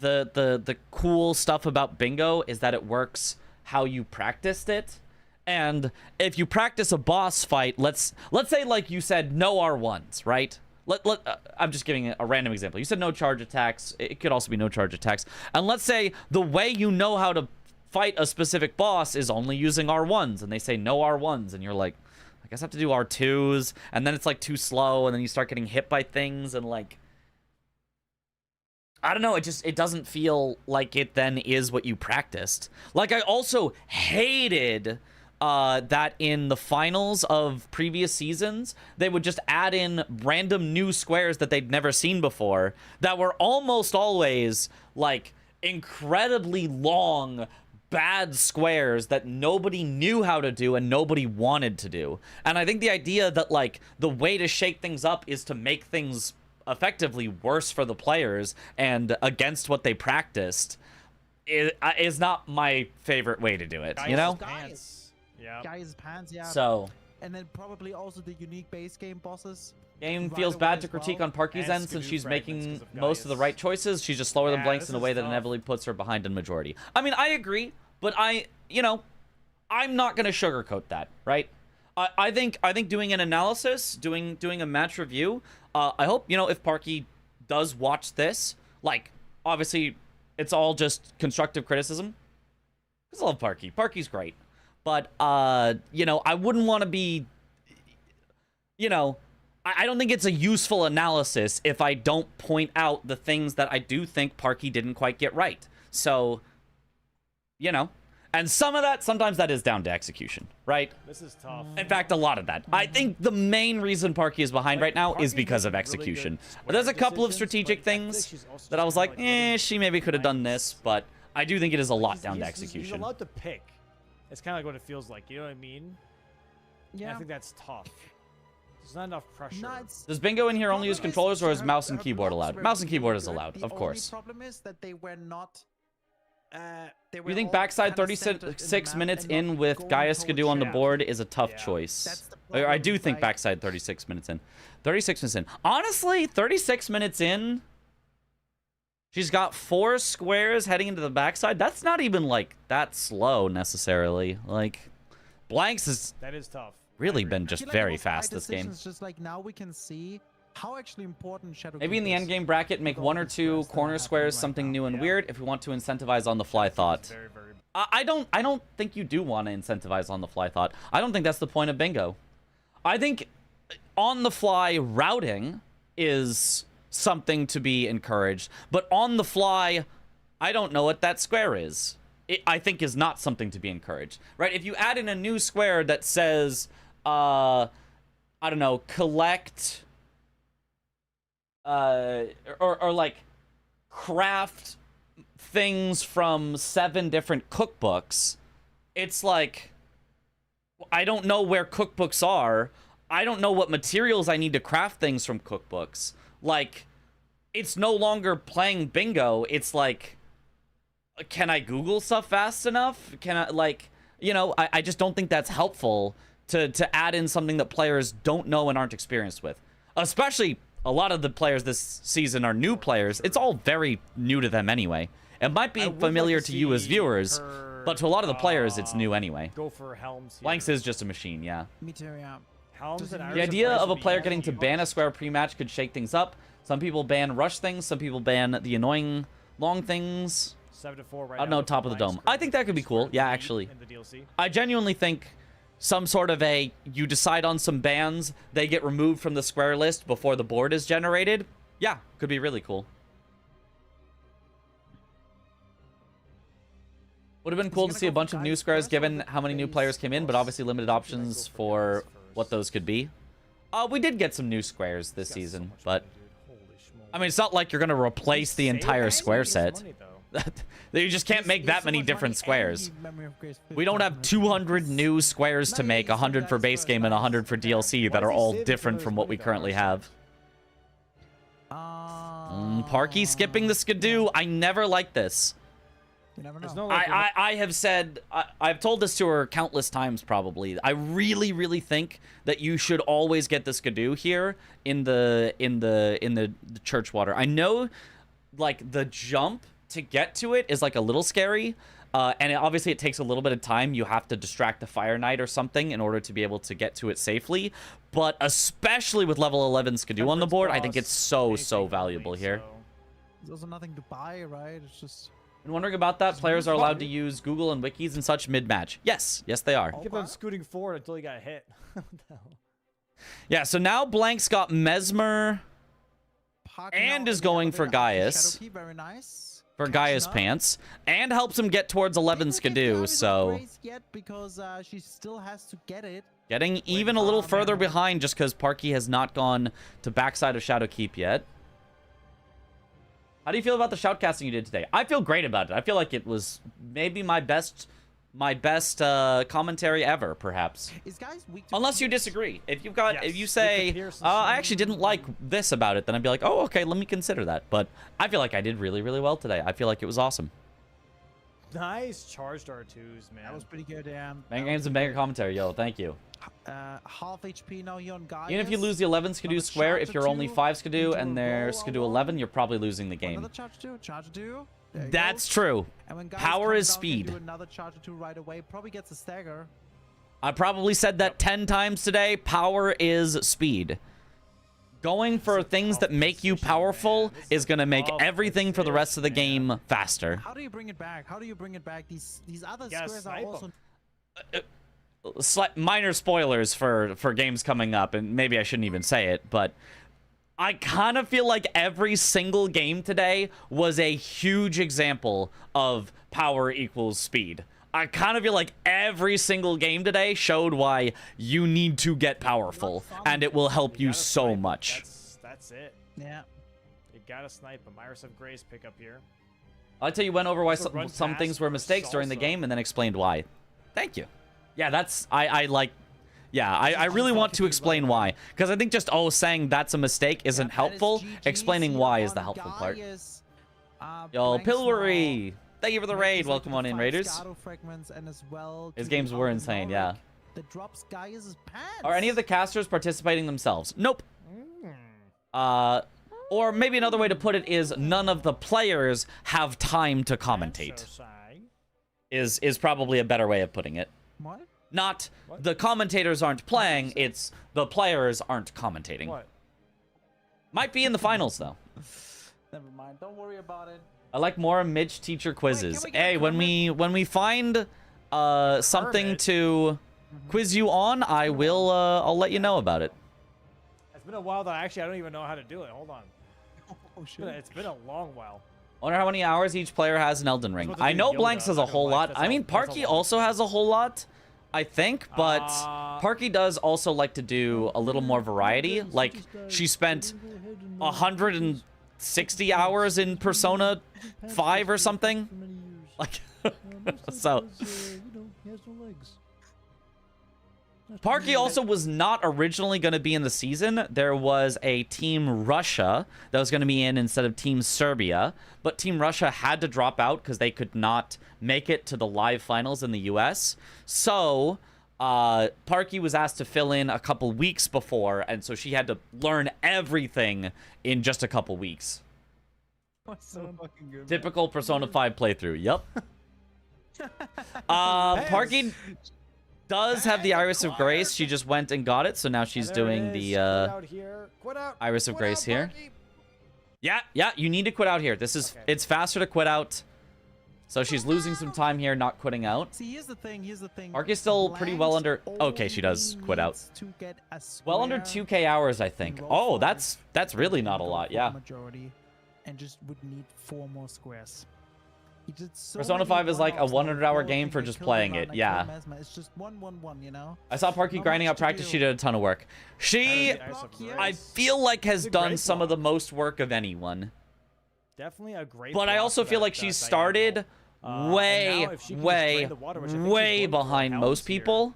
the cool stuff about bingo is that it works how you practiced it. And if you practice a boss fight, let's say like you said no R1s, right? I'm just giving a random example. You said no charge attacks. It could also be no charge attacks. And let's say the way you know how to fight a specific boss is only using R1s, and they say no R1s, and you're like, I guess I have to do R2s, and then it's like too slow, and then you start getting hit by things, and like, I don't know, it doesn't feel like it then is what you practiced. Like, I also hated that in the finals of previous seasons, they would just add in random new squares that they'd never seen before that were almost always, like, incredibly long, bad squares that nobody knew how to do and nobody wanted to do. And I think the idea that, like, the way to shake things up is to make things effectively worse for the players and against what they practiced is not my favorite way to do it, you know? Pants. Yeah. Guys' pants, yeah. So, And then probably also the unique base game bosses. game right feels away bad as to critique well. on Parky's And end since Skidoo she's fragments making 'cause of most of the Gaius. right choices. She's just slower than Yeah, blanks this in a is way that tough. inevitably puts her behind in majority. I mean, I agree, but I'm not gonna sugarcoat that, right? I think doing an analysis, doing a match review. I hope if Parky does watch this, like obviously it's all just constructive criticism. Because I love Parky. Parky's great, but I wouldn't want to be. I don't think it's a useful analysis if I don't point out the things that I do think Parky didn't quite get right. So, and sometimes that is down to execution, right? This is tough. In fact, a lot of that. I think the main reason Parky is behind right now is Parky's because of making really execution. good But there's a couple of decisions, strategic but I feel like things she's also that I was kinda like, letting she maybe could have done blanks. this, but I do think it is a lot He's- down to he's- He's execution. allowed to pick. It's kind of like what it feels like. You know what I mean? And Yeah. I think that's tough. There's not enough pressure. No, it's- Does Bingo in here only use problem is controllers, or is her- mouse and her keyboard blocks allowed? were Mouse and really keyboard is good. allowed, The of only course. problem is that they were not. They Do were you think all backside kinda centered in the 36 map minutes and not in with going Gaia towards Skidoo on the chat. board is a tough Yeah. choice? That's the I problem, do think like- backside 36 minutes in. 36 minutes in. Honestly, 36 minutes in, she's got 4 squares heading into the backside. That's not even, like, that slow, necessarily. Like, Blanks has That is tough. really I agree. been I just feel like very it was right fast this game. decisions, just like now we can see how actually important Shadow Maybe in the Keep end is. game bracket, make With all one or the two squares that are corner happening squares right something now. new and Yeah. weird if we want to incentivize on the fly thought. It's very, very. I don't think you do want to incentivize on the fly thought. I don't think that's the point of bingo. I think on the fly routing is something to be encouraged, but on the fly, I don't know what that square is. I think is not something to be encouraged, right? If you add in a new square that says, I don't know, collect, or like craft things from 7 different cookbooks, it's like, I don't know where cookbooks are. I don't know what materials I need to craft things from cookbooks. Like, it's no longer playing bingo. It's like, can I Google stuff fast enough? Can I, like, you know, I just don't think that's helpful to add in something that players don't know and aren't experienced with. Especially, a lot of the players this season are new players. It's all very new to them anyway. It might be familiar to you as viewers, but to a lot of the players, it's new anyway. Go for Helms. Here. Blanks is just a machine, yeah. Me too, yeah. Helms and The Iris The of idea Grace of a would be player easy. getting to ban a square pre-match could shake things up. Some people ban rush things, some people ban the annoying long things. 7-4 right I don't now know, with top of the Blanks dome. I currently think that could be cool. square Yeah, lead actually. in the DLC. I genuinely think some sort of you decide on some bans, they get removed from the square list before the board is generated. Yeah, could be really cool. Would have been cool to gonna see a go bunch for of new guys squares first or given the how many new base players came in, but boss? obviously limited options Go for guys what first. those could be. We did get some new squares this Got so season, much but money, dude. Holy schmoly. I mean, it's not like you're going to replace the Save entire and square use set. money, though. You just can't make that many different squares. We don't have 200 new squares to make, 100 for base game and 100 for DLC that Why are does he all save it different for from his what we money, though, currently or have. Parky skipping the skidoo. I never liked this. You never There's know. no, like, I have said, I've told this to her countless times probably. I really, really think that you should always get the skidoo here in the church water. I know, like, the jump to get to it is like a little scary, and obviously it takes a little bit of time. You have to distract the Fire Knight or something in order to be able to get to it safely. But especially with level 11 skidoo on the board, I think it's so valuable here. There's also nothing to buy, right? It's just. Been wondering about that. Players are allowed to use Google and wikis and such mid-match. Yes, they are. Keep on scooting forward until you got hit. What the hell? Yeah, so now Blank's got Mesmer Parking and out is in the going for elevator after Gaius. Shadow Key, very nice. for Catching Gaia's up. pants and helps him get towards 11 Didn't get skidoo. Gaius So Grace yet because she still has to get it. getting even a little Wait, further man. behind just because Parky has not gone to backside of Shadow Keep yet. How do you feel about the shoutcasting you did today? I feel great about it. I feel like it was maybe my best commentary ever, perhaps. Is Gaius weak to Unless you Pierce? disagree. If you've got, Yes, if you weak to say, Pierce and I shit. actually didn't like this about it, then I'd be like, oh, okay, let me consider that. But I feel like I did really, really well today. I feel like it was awesome. Nice charged R2s, man. That was pretty good, yeah. Banger games and banger commentary, yo. Thank you. Half HP now here on Gaius. Even if you lose the 11 skidoo Another square, charge if or you're only two 5 skidoo into and a they're roll skidoo or 11, you're probably losing the game. Another charge two, charge two. There he That's goes. true. And when Gaius Power comes is down, can do speed. Another charge two right away. Probably gets a stagger. I probably said that 10 times today. Power is speed. Going for things that make you powerful is going to make everything for the rest of the game faster. How do you bring it back? How do you bring it back? These other gotta squares are snipe also. 'em. Minor spoilers for games coming up, and maybe I shouldn't even say it, but I kind of feel like every single game today was a huge example of power equals speed. I kind of feel like every single game today showed why you need to get powerful, and it will help you gotta so snipe 'em. much. That's it. Yeah. You gotta snipe them. Iris of Grace pick up here. I like how you went over why Also run some things fast were for mistakes during the salsa. game and then explained why. Thank you. Yeah, that's I like. Yeah, I really want to explain why, because I think just saying that's a mistake isn't That is helpful. GG's Explaining here why is on the helpful part. Gaius. Yo, Blanks now Pillory, thank you for the raid. makes it Welcome to on in, 5 Raiders. Scado fragments and as well His to games the were other insane, Norik yeah. That drops Gaius's pants. Are any of the casters participating themselves? Nope. Mm. Or maybe another way to put it is none of the players have time to So commentate. shy. Is probably a better way of putting it. What? Not What? the commentators aren't playing, it's the players aren't commentating. What? Might be in the finals, though. Never mind. Don't worry about it. I like more Mitch teacher quizzes. we get a Hey, when we find something Kermit. to quiz you on, I'll let you know about it. It's been a while that actually I don't even know how to do it. Hold on. Oh, It's been a long while. I wonder how many hours each player has in Elden Ring. supposed to I do know Yoda, Blanks has a not gonna whole lie, lot. that's I a- mean, that's a Parky lot. also has a whole lot, I think, but Parky does also like to do a little more variety. Like, she spent 160 hours in Persona 5 or something. Like, so... Parky also was not originally going to be in the season. There was a Team Russia that was going to be in instead of Team Serbia, but Team Russia had to drop out because they could not make it to the live finals in the US. So Parky was asked to fill in a couple weeks before, and so she had to learn everything in just a couple weeks. So fucking good. Typical Persona 5 playthrough. Yep. Parky does have the Iris of Grace. She just went and got it, so now she's And there it doing is. the Quit out here. Quit out. Iris of Quit Grace out, here. Parky. Yeah, you need to quit out here. This is Okay. it's faster to quit out. So she's losing some time here, not quitting out. See, here's the thing. Ark is still pretty well under. Okay, she does only quit out. needs to get a Well under square 2k hours, I think. in row Oh, five that's really and not a go lot. for Yeah. Majority, and just would need 4 more squares. He did so Persona many 5 is like a one-offs, like 100-hour Kill game Thing, for like just Kill playing Run, it, like yeah. Kill Mesmer. It's just 1-1-1, you know. I saw Parky Not grinding much out to practice. do. She did a ton of work. She, Iris of Grace. I feel like, has It's a done great some of the block. most work of anyone. Definitely a great. But I block also for feel that- like that she's diagonal. started And way, now if she can just way, drain the water, which I think she's way going for behind Helms most here. people.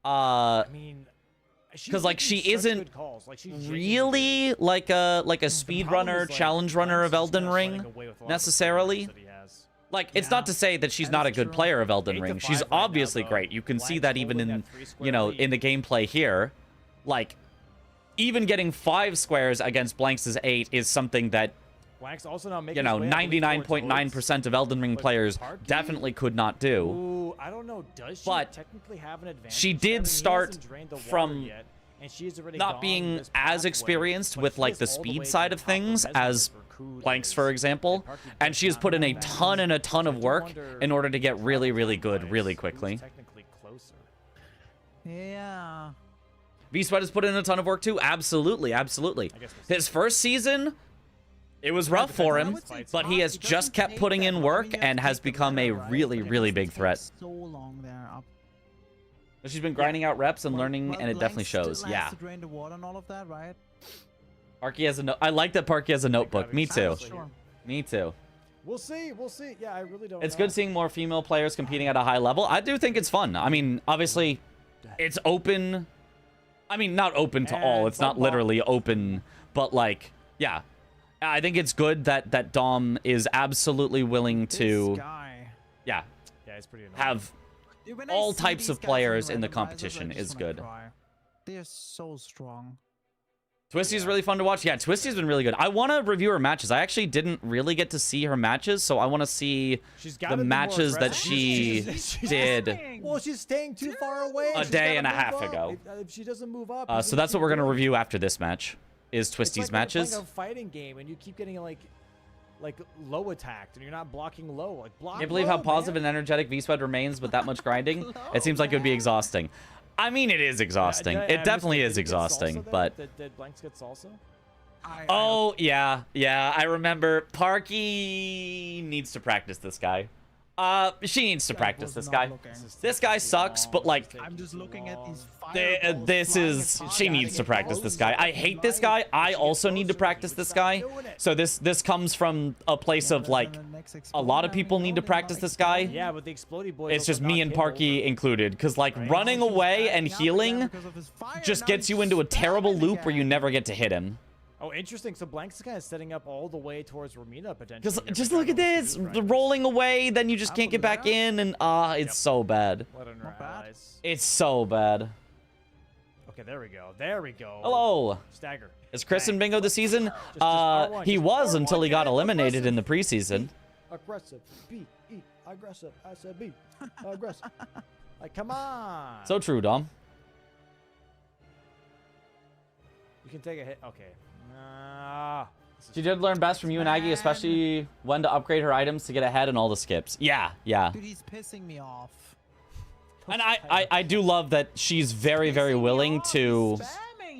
I mean, she's 'cause, like, making she such isn't good calls. Like, she's genuinely really like a good. The speed problem runner, is, like, challenge runner of Blanks is Elden kinda running Ring, away with a lot of the necessarily. players that he has. Like, it's Yeah, not to say that she's that not a is good true. player of Elden 8 to Ring. 5 She's right now, obviously though. great. You can see Blanks that even holding in, that 3-square you know, lead. in the gameplay here. Like, even getting 5 squares against Blanks' 8 is something that, Blanks also now making you know, his way, I believe, towards 99.9% of Elden Ring But players Parky? definitely could not do. Ooh, I don't know. Does she But technically have an advantage? she I did mean, he start hasn't drained the water from yet, and she's already not gone being this as pathway, experienced but with, he like, is the all speed way side to of the top things Mesmer as for Kudos. Blanks, for example, Parky and does she has not put in have a that. ton and a ton of I do work wonder in order to get really, really good time-wise, really who's quickly. technically closer. Yeah. V-Sweat has put in a ton of work too. Absolutely, absolutely. I guess we'll His first season, it was rough for him, but he has just kept putting in work and has become a really, really big threat. So long there up. She's been grinding out reps and Well, learning, well, and it definitely Blanks still shows. has Yeah. to drain the water and all of that, right? Parky has a I like that Parky has a notebook. Me too. Sure. Me too. We'll see. We'll see. Yeah, I really don't. It's know. good seeing more female players competing at a high level. I do think it's fun. I mean, obviously, it's open. I mean, not open to all. And It's not football. literally open, but like, yeah. I think it's good that Dom is absolutely willing This to, guy. yeah, Yeah, it's pretty annoying. have Dude, when I all see types these of guys players in the randomizers, I competition just is wanna good. cry. They're so strong. Twisty's really fun to watch. Yeah, Twisty's been really good. I want to review her matches. I actually didn't really get to see her matches, so I want to see She's the gotta be more matches that aggressive. she She's- did. Well, she's staying too far away. A She's day gotta and a move half up. ago. If she doesn't move up, So that's what we're gonna review after this match. Is Twisty's matches. It's like a fighting game, and you keep getting like low attacked, and you're not blocking low. Like block. Can't believe how low, positive man. and energetic V-Sweat remains with that much grinding. It seems like it would be exhausting. I mean, it is exhausting. Did I It miss definitely it? is Did you get salsa exhausting, there? but Did Blanks get salsa? oh yeah, I remember. Parky needs to practice this guy. She needs to practice this guy. This guy sucks, but like, I'm just looking at these this is she needs to practice this guy. I hate this guy. I also need to practice this guy. So this comes from a place of like a lot of people need to practice this guy. Yeah, but the explodey boys. It's also just me knock and him Parky over. included, because like running away and healing just gets you into a terrible loop where you never get to hit him. Oh, interesting. So Blanks is kind of setting up all the way towards Romina potentially. Because here just for look at Dragon this, Ball Z, the right? rolling away, then you just can't get back in, and it's so bad. Let in her Not bad. allies. It's so bad. Okay, there we go. There we go. Hello. Stagger. Is Chris in bingo this season? R1, He just was R1, until he got get eliminated in the aggressive. preseason. Aggressive. B E aggressive. I said B. Aggressive. Like, come on. So true, Dom. You can take a hit. Okay. She did learn best from you and Aggie, especially when to upgrade her items to get ahead in all the skips. Yeah, yeah. Dude, he's pissing me off. And I do love that she's very, very willing to...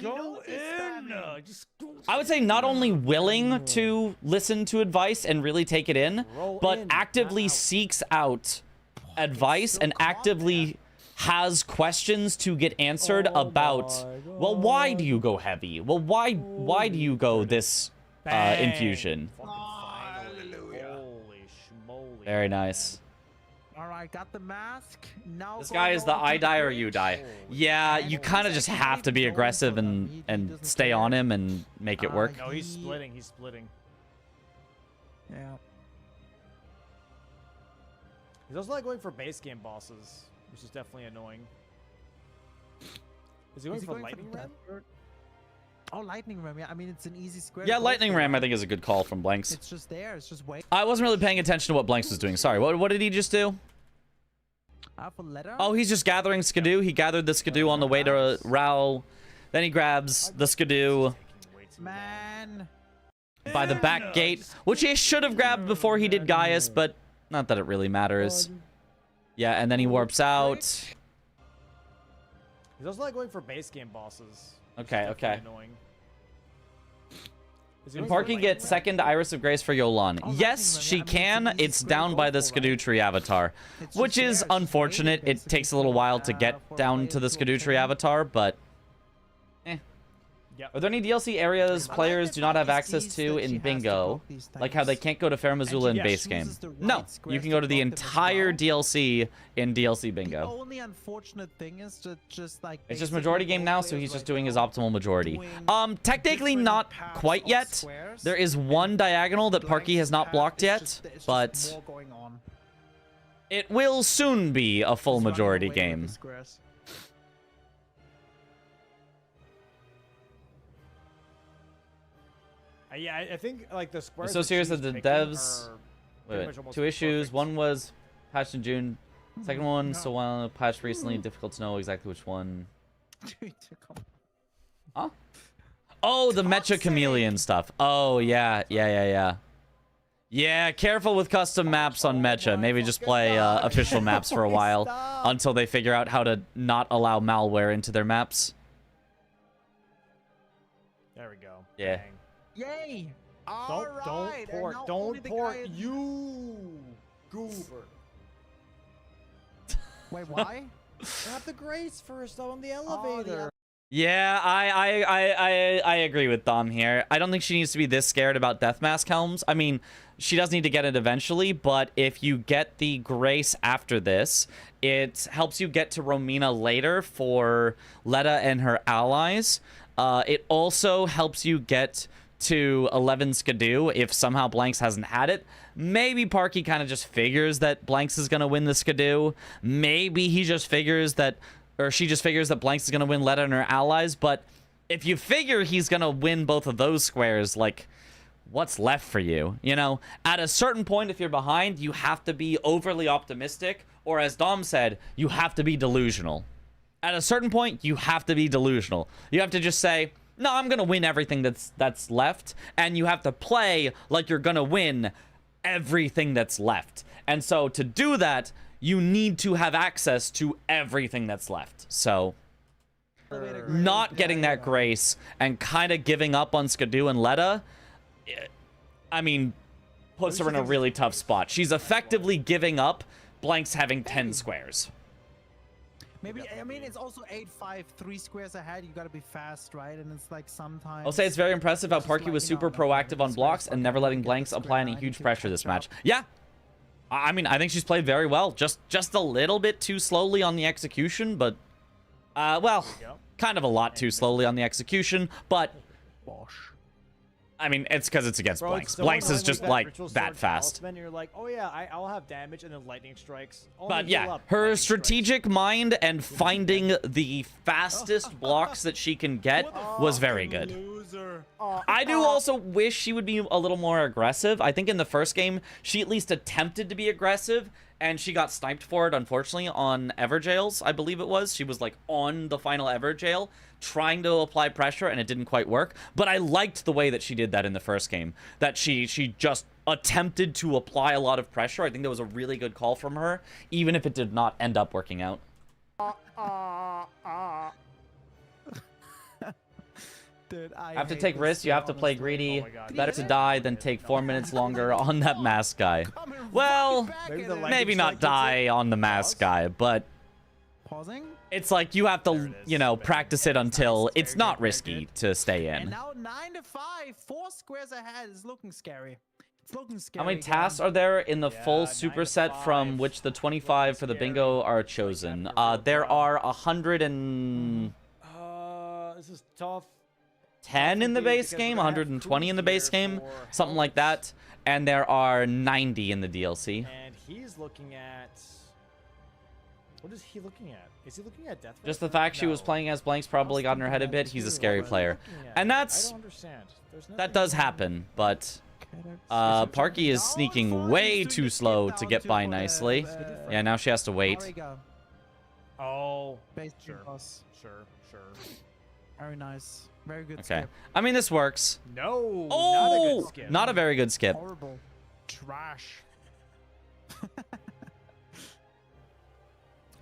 Go in! I would say not only willing to listen to advice and really take it in, but actively seeks out advice and actively has questions to get answered about, well, why do you go heavy? Well, why do you go this infusion? Hallelujah. Holy schmoly. Very nice. All right, got the mask. Now This guy is the I die or you die. Yeah, you kind of just have to be aggressive and stay on him and make it work. No, he's splitting. He's splitting. Yeah. He's also like going for base game bosses, which is definitely annoying. Is he going for lightning ram? Oh, lightning ram. Yeah, I mean it's an easy square. Yeah, lightning ram I think is a good call from Blanks. It's just there. It's just wait. I wasn't really paying attention to what Blanks was doing. Sorry, what did he just do? For letter. Oh, he's just gathering Skidoo. He gathered the Skidoo on the way to Rao. Then he grabs the Skidoo Man. by the back gate, which he should have grabbed before he did Gaius, but not that it really matters. Yeah, and then he warps out. He's also like going for base game bosses. Okay, okay. Annoying. Can Parky get second Iris of Grace for Yolan? Oh, Yes, she can. It's down by the Skidoo Tree avatar, which is unfortunate. It takes a little while to get down to the Skidoo Tree avatar, but eh. Yep. Are there any DLC areas players do not have access to in Bingo? Like how they can't go to Fair Missoula in base game? No, you can go to the entire DLC in DLC Bingo. The only unfortunate thing is to just like It's just majority game now, so he's just doing his optimal majority. Technically not quite yet. There is one diagonal that Parky has not blocked yet, but it will soon be a full majority game. Yeah, I think like the squares. So serious that the devs. Wait, 2 issues. One was patched in June. Second one, so while patched recently, difficult to know exactly which one. Huh? Oh, the Mecha Chameleon stuff. Oh, yeah. Yeah, careful with custom maps on Mecha. Maybe just play official maps for a while until they figure out how to not allow malware into their maps. There we go. Yeah. Bang. Yay! Don't port. Don't port. You goober. Wait, why? Grab the Grace first, though, on the elevator. Yeah, I agree with Dom here. I don't think she needs to be this scared about Death Mask Helms. I mean, she does need to get it eventually, but if you get the Grace after this, it helps you get to Romina later for Letta and her allies. It also helps you get to 11 Skidoo if somehow Blanks hasn't had it. Maybe Parky kind of just figures that Blanks is going to win the Skidoo. Maybe he just figures that, or she just figures that Blanks is going to win Letta and her allies. But if you figure he's going to win both of those squares, like, what's left for you? You know, at a certain point, if you're behind, you have to be overly optimistic, or as Dom said, you have to be delusional. At a certain point, you have to be delusional. You have to just say, no, I'm going to win everything that's left. And you have to play like you're going to win everything that's left. And so to do that, you need to have access to everything that's left. So not getting that Grace and kind of giving up on Skidoo and Letta, I mean, puts her in a really tough spot. She's effectively giving up Blanks having 10 squares. Maybe, I mean, it's also 8-5, 3 squares ahead. You gotta be fast, right? And it's like sometimes... I'll say it's very impressive how Parky was super proactive on blocks and never letting Blanks apply any huge pressure this match. Yeah. I mean, I think she's played very well. Just a little bit too slowly on the execution, but... well, kind of a lot too slowly on the execution, but... I mean, it's because it's against Blanks. Blanks is just, like, that fast. Then you're like, oh yeah, I'll have damage, and then lightning strikes. But yeah, her strategic mind and finding the fastest blocks that she can get was very good. I do also wish she would be a little more aggressive. I think in the first game, she at least attempted to be aggressive, and she got sniped for it, unfortunately, on Everjails, I believe it was. She was, like, on the final Everjail, trying to apply pressure, and it didn't quite work. But I liked the way that she did that in the first game, that she just attempted to apply a lot of pressure. I think that was a really good call from her, even if it did not end up working out. Dude, I Have to hate take this risks. You skin, have to play honestly. greedy. Oh my God. Better to die than take 4 minutes longer on that mask guy. Coming right Well, back maybe at the it. leg- maybe Language not like it's die on the mask guy, but Pausing. it's like you have There to, it is. you know, Bang. practice it until Very it's good, not very risky good. to stay And in. now 9 to 5, 4 squares ahead is looking scary. It's looking scary. How many again. tasks are there in the Yeah, full 9 superset to from 5. which the 25 for the Looking bingo scary. are Like chosen? having a real There problem. are 110 This is tough. in the base Because game, we're gonna have 120 in the base Cruise here game, for something like that. helmets. And there are 90 in the DLC. And he's looking at... What is he looking at? Is he looking at Death Just the Race? fact she was No. playing as Blanks probably got in her head a bit. He's a scary player. And that's... I don't understand. There's That nothing does going on. happen, but... Is it Parky is down sneaking for way him? too He's slow down to get by nicely. Yeah, now she has to wait. Mariga, Oh, base Sure. boss. sure. Very nice. Very good Okay. skip. I mean, this works. No, not a Oh! good skip. Not a very good skip. Horrible. Trash.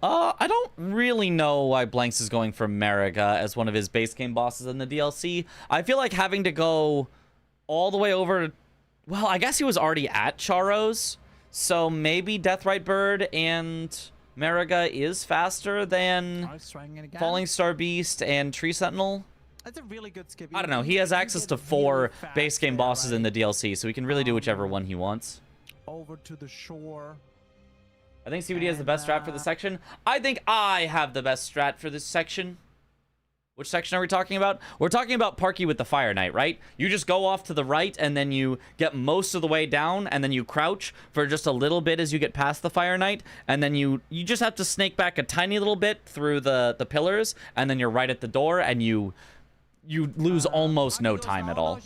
I don't really know why Blanks is going for Mariga as one of his base game bosses in the DLC. I feel like having to go all the way over... Well, I guess he was already at Charos, so maybe Deathrite Bird and Mariga is faster than Nice, trying it again. Falling Star Beast and Tree Sentinel. That's a really good skip. I don't know. He has access to 4 base game bosses in the DLC, so he can really do whichever one he wants. Over to the shore. I think CBD has the best strat for the section. I think I have the best strat for this section. Which section are we talking about? We're talking about Parky with the Fire Knight, right? You just go off to the right, and then you get most of the way down, and then you crouch for just a little bit as you get past the Fire Knight, and then you just have to snake back a tiny little bit through the pillars, and then you're right at the door, and you lose almost no time at all.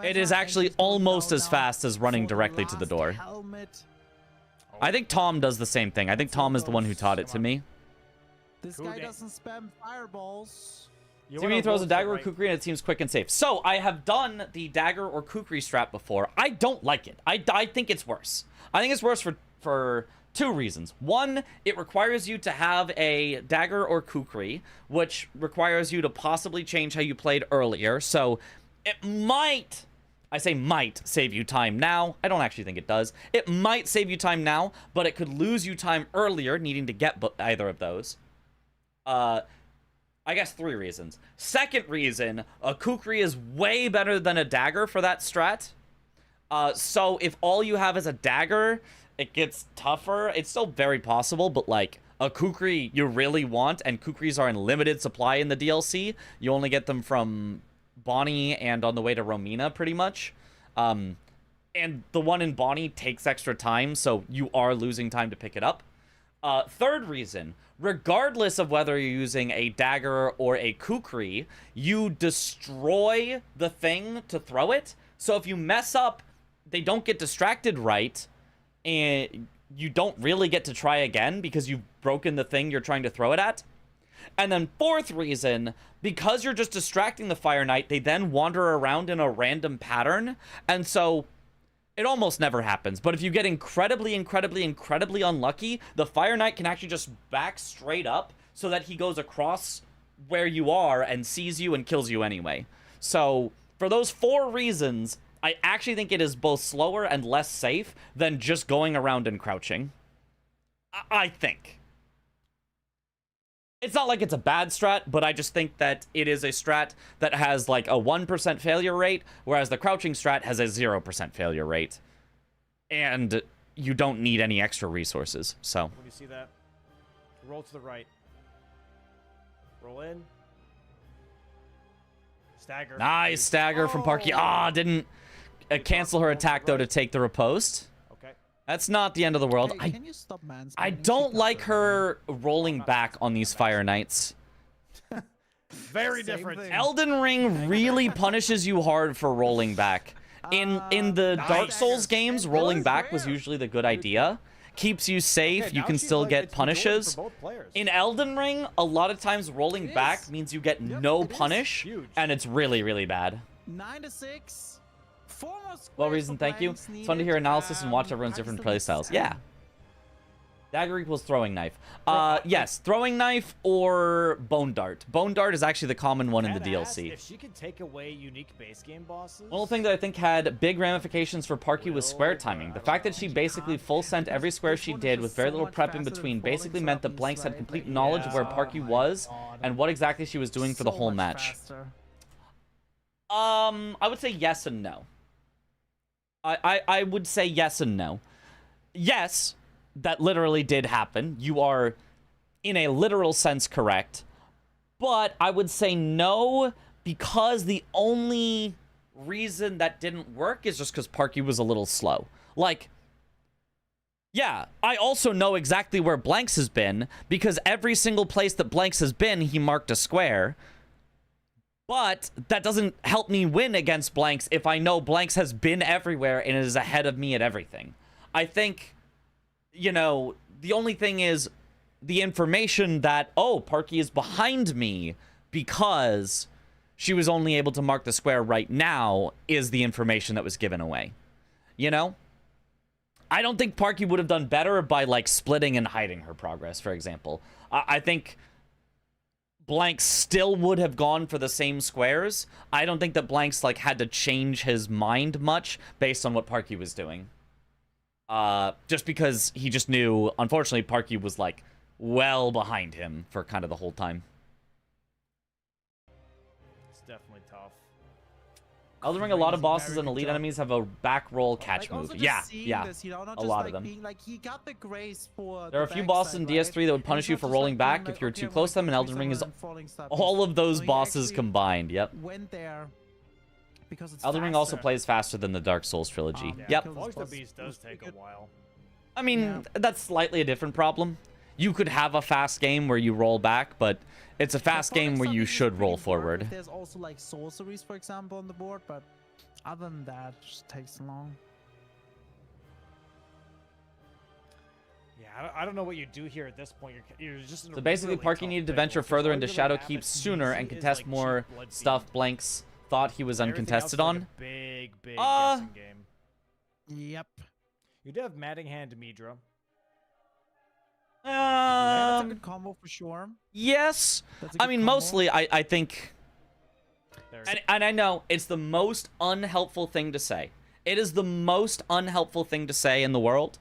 It is actually almost as fast as running directly to the door. Helmet. I think Tom does the same thing. I think Tom is the one who taught it to me. This Cool guy game. doesn't spam fireballs. You wanna CBD throws roll a to the dagger or right. kukri and it seems quick and safe. So, I have done the dagger or kukri strat before. I don't like it. I think it's worse. I think it's worse for 2 reasons. One, it requires you to have a dagger or kukri, which requires you to possibly change how you played earlier. So, it might... I say might save you time now. I don't actually think it does. It might save you time now, but it could lose you time earlier needing to get either of those. I guess 3 reasons. Second reason, a kukri is way better than a dagger for that strat. So if all you have is a dagger, it gets tougher. It's still very possible, but like a kukri you really want, and kukris are in limited supply in the DLC. You only get them from Bonnie and on the way to Romina, pretty much. And the one in Bonnie takes extra time, so you are losing time to pick it up. Third reason, regardless of whether you're using a dagger or a kukri, you destroy the thing to throw it. So if you mess up, they don't get distracted right, and you don't really get to try again because you've broken the thing you're trying to throw it at. And then 4th reason, because you're just distracting the Fire Knight, they then wander around in a random pattern. And so it almost never happens. But if you get incredibly unlucky, the Fire Knight can actually just back straight up so that he goes across where you are and sees you and kills you anyway. So for those 4 reasons, I actually think it is both slower and less safe than just going around and crouching. I think. It's not like it's a bad strat, but I just think that it is a strat that has like a 1% failure rate, whereas the crouching strat has a 0% failure rate. And you don't need any extra resources, so. When you see that, roll to the right. Roll in. Stagger. Nice stagger from Parky. Ah, didn't cancel her attack, though, to take the riposte. Okay. That's not the end of the world. Hey, can you stop mansplaining? I don't like her rolling back on these Fire Knights. Very Same different. thing. Elden Ring really punishes you hard for rolling back. In the Dark nice. Souls games, rolling was back was rare. usually the good idea. Keeps you safe, Okay, you now can she's still like, get it's majority punishes. for both players. In Elden Ring, a lot of times rolling It back is. means you get Yep, no it is. punish, Huge. and it's really, really bad. 9-6. 4 more Well, squares Reason, for thank you. blanks It's fun to hear needed. analysis and watch everyone's Party different still play needs styles. Yeah. 7. Dagger equals throwing knife. Yes, throwing knife or bone dart. Bone dart is actually the common one in the Can ask DLC. if she could take away unique base game bosses. One thing that I think had big ramifications for Parky was square timing. The fact that she basically full sent every square she did with very little prep in between basically meant that Blanks had complete knowledge of where Parky was and what exactly she was doing for the whole match. I would say yes and no. I would say yes and no. Yes, that literally did happen. You are, in a literal sense, correct. But I would say no, because the only reason that didn't work is just because Parky was a little slow. Like, yeah, I also know exactly where Blanks has been, because every single place that Blanks has been, he marked a square. But that doesn't help me win against Blanks if I know Blanks has been everywhere and is ahead of me at everything. I think, you know, the only thing is the information that, oh, Parky is behind me because she was only able to mark the square right now is the information that was given away. You know? I don't think Parky would have done better by, like, splitting and hiding her progress, for example. I think Blanks still would have gone for the same squares. I don't think that Blanks, like, had to change his mind much based on what Parky was doing. Just because he just knew, unfortunately, Parky was, like, well behind him for kind of the whole time. It's definitely tough. Elden Ring, a lot of Crazy, bosses very and good elite job. enemies have a back roll catch Like, also move. just Yeah, seeing yeah. this, you know, not A just, lot like, of them. being like, he got the grace for There are a the few bosses in backside, DS3 that would right? punish And you it's for not just, rolling like, back being if you're like, too okay, close to them, and I'm Elden Ring is falling stuff. all of those So he bosses actually combined. Yep. went there because it's Elden Ring also faster. plays faster than the Dark Souls trilogy. Yeah, Yep. Kill Voice this the boss. Beast does take a Good. while. I mean, Yeah. that's slightly a different problem. You could have a fast game where you roll back, but it's a fast Falling game where stuff you is should pretty roll work if forward. There's also like sorceries, for example, on the board, but other than that, it just takes long. Yeah, I don't know what you do here at this point. You're just in a So basically, really Parky tough needed to pickle, venture 'cause further all into you really Shadow have Keep is sooner and easy is, contest like, more cheap blood stuff feed. Blanks thought he was Everything else uncontested is like on. a big Uh, guessing game. Yep. You do have Matting Hand Midra. That's a good combo for sure. Yes. That's a I good mean, combo. mostly, I think... There's And I know it's the most unhelpful thing to say. It is the most unhelpful thing to say in the world.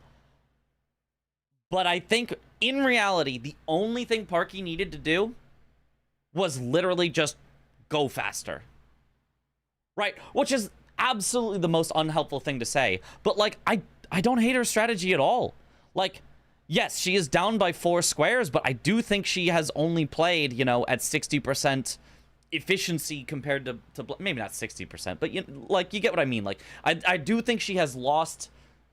But I think, in reality, the only thing Parky needed to do was literally just go faster. Right? Which is absolutely the most unhelpful thing to say. But, like, I don't hate her strategy at all. Like, yes, she is down by 4 squares, but I do think she has only played, you know, at 60% efficiency compared to maybe not 60%, but you get what I mean. Like, I do think she has lost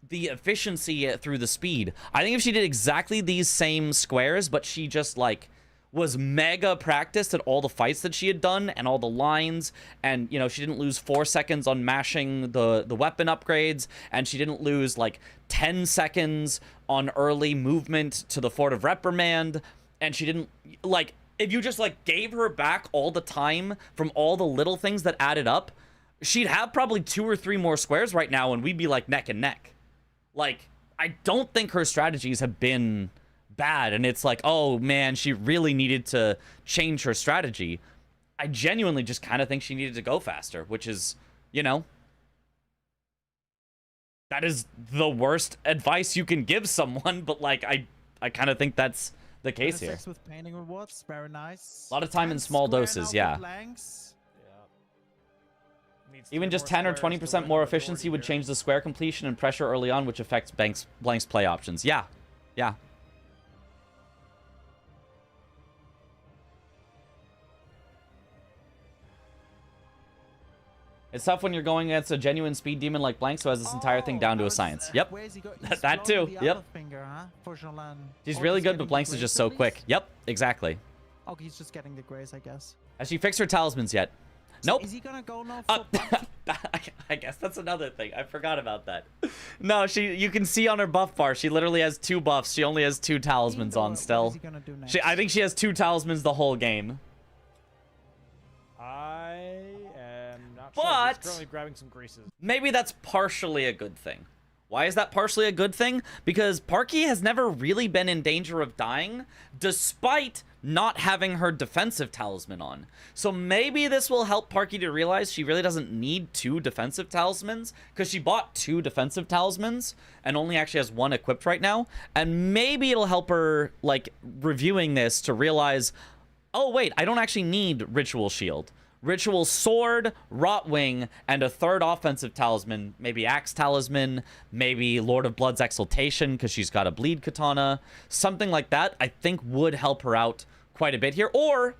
the efficiency through the speed. I think if she did exactly these same squares, but she just, like, was mega practiced at all the fights that she had done and all the lines, and, you know, she didn't lose 4 seconds on mashing the weapon upgrades, and she didn't lose, like, 10 seconds on early movement to the Fort of Reprimand, and she didn't, like, if you just, like, gave her back all the time from all the little things that added up, she'd have probably 2 or 3 more squares right now, and we'd be, like, neck and neck. Like, I don't think her strategies have been bad, and it's like, oh, man, she really needed to change her strategy. I genuinely just kind of think she needed to go faster, which is, you know, that is the worst advice you can give someone, but, like, I kind of think that's the case here. 26 with painting rewards, very nice. A lot of time in 10 small square doses, now for yeah. Blanks. Yeah. Needs Even 3 just more 10 or squares to 20% win more the efficiency majority would here. change the square completion and pressure early on, which affects Blank's play options. Yeah. Yeah. It's tough when you're going against a genuine speed demon like Blank, so has this entire thing down to a science. Yep. Where's he go? That too, The yep. other finger, huh? For Jolan. He's Or really he's good, getting but the Blanks is grace just at so least? quick. Yep, exactly. Okay, he's just getting the grace, I guess. Has she fixed her talismans yet? So Nope. Is he gonna go now for I guess that's another thing. I forgot about that. No, you can see on her buff bar, she literally has 2 buffs. She only has 2 talismans on still. What is he gonna do next? I think she has 2 talismans the whole game. I am not sure. But He's currently grabbing some greases. maybe that's partially a good thing. Why is that partially a good thing? Because Parky has never really been in danger of dying, despite not having her defensive talisman on. So maybe this will help Parky to realize she really doesn't need 2 defensive talismans, because she bought 2 defensive talismans and only actually has 1 equipped right now. And maybe it'll help her, like, reviewing this to realize, oh wait, I don't actually need Ritual Shield. Ritual Sword, Rotwing, and a 3rd offensive talisman. Maybe Axe Talisman, maybe Lord of Blood's Exaltation, because she's got a Bleed Katana. Something like that, I think, would help her out quite a bit here. Or